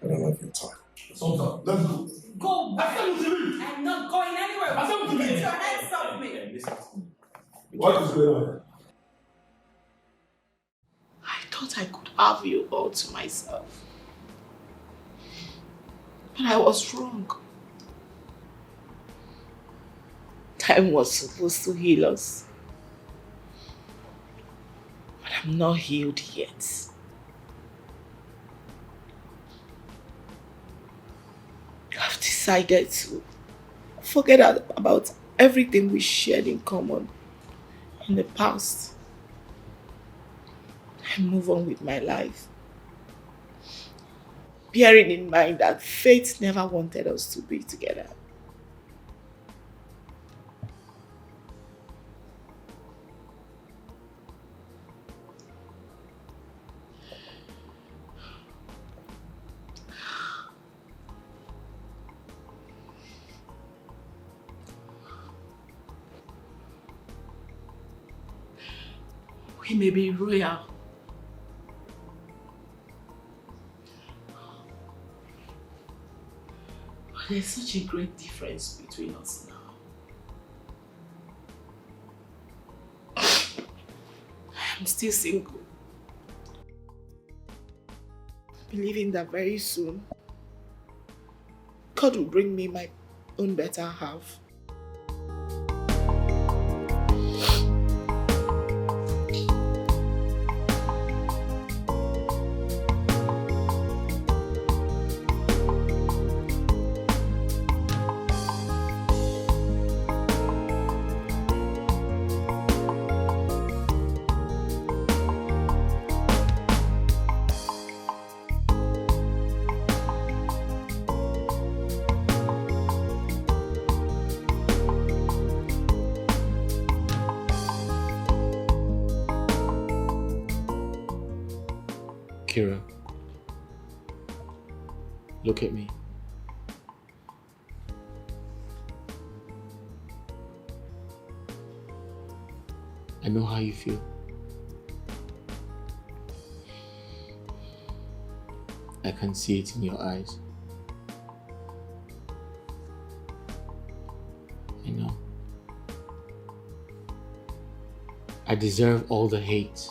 I don't have your time. Sultan, let's go. Go back. I'm not going anywhere. Get your hands off me. What is going on? I thought I could have you all to myself. But I was wrong. Time was supposed to heal us. But I'm not healed yet. I've decided to forget about everything we shared in common in the past and move on with my life. Bearing in mind that fate never wanted us to be together. We may be royal, but there's such a great difference between us now. I'm still single, believing that very soon God will bring me my own better half. Kira, look at me. I know how you feel. I can see it in your eyes. I know. I deserve all the hate.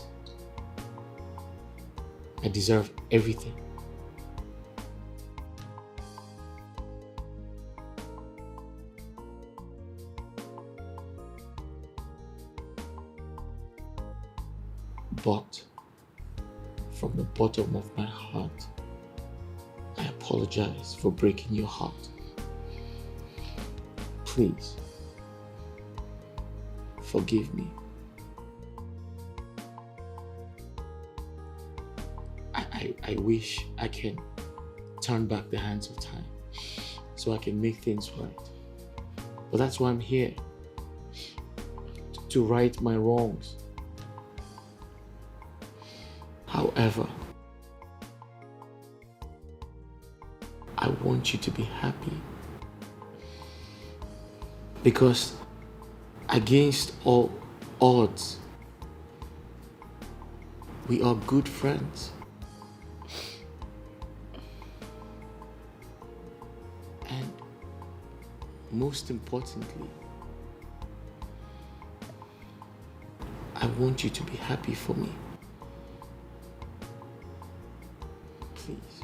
I deserve everything. But from the bottom of my heart, I apologize for breaking your heart. Please, forgive me. I wish I can turn back the hands of time so I can make things right. But that's why I'm here, to right my wrongs. However, I want you to be happy. Because against all odds, we are good friends. And most importantly, I want you to be happy for me. Please.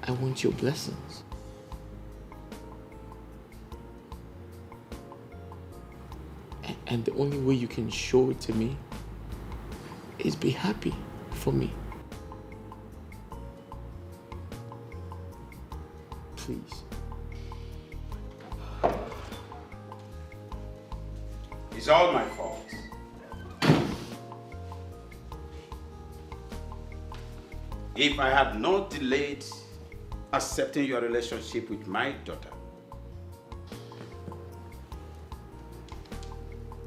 I want your blessings. And the only way you can show it to me is be happy for me. Please. It's all my fault. If I had not delayed accepting your relationship with my daughter,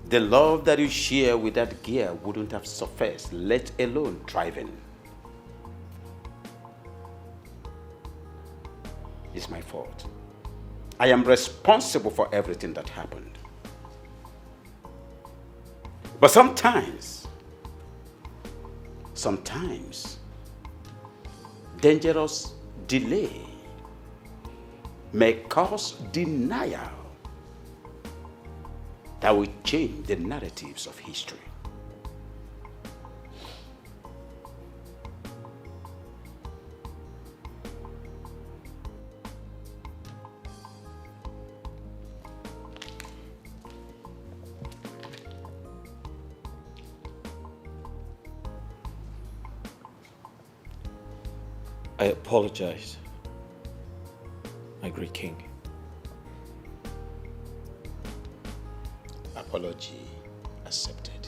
the love that you share with that girl wouldn't have surfaced, let alone thriving. It's my fault. I am responsible for everything that happened. But sometimes, dangerous delay may cause denial that will change the narratives of history. I apologize, my great king. Apology accepted.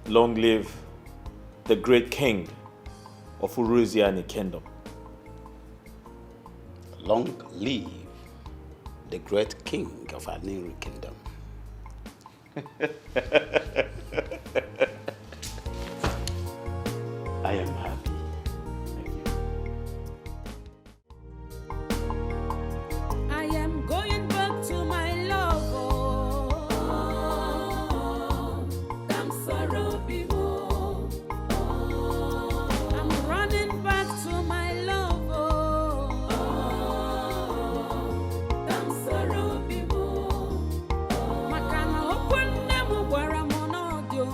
Long live the great king of Uruziani Kingdom. Long live the great king of our new kingdom. I am happy. I am going back to my love. I'm sorrow people. I'm running back to my love. I'm sorrow people. Makana open them where I'm on audio.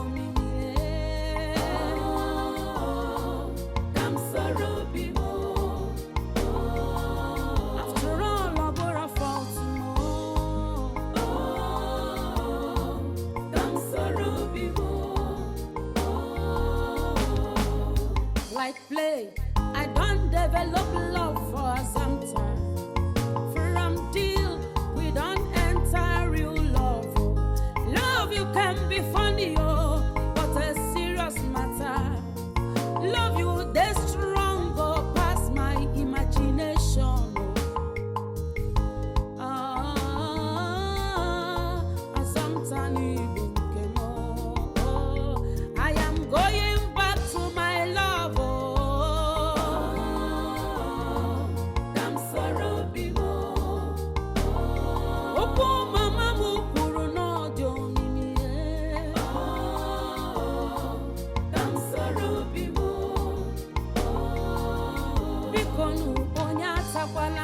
I'm sorrow people. After all, I bore a fault. I'm sorrow people. Like play, I don't develop love for some time. From deal, we don't enter real love. Love you can be funny, but a serious matter. Love you, they stronger past my imagination. I am going back to my love. I'm sorrow people. Opo mama mukuru no joni mi. I'm sorrow people. Bikonu onya takwala.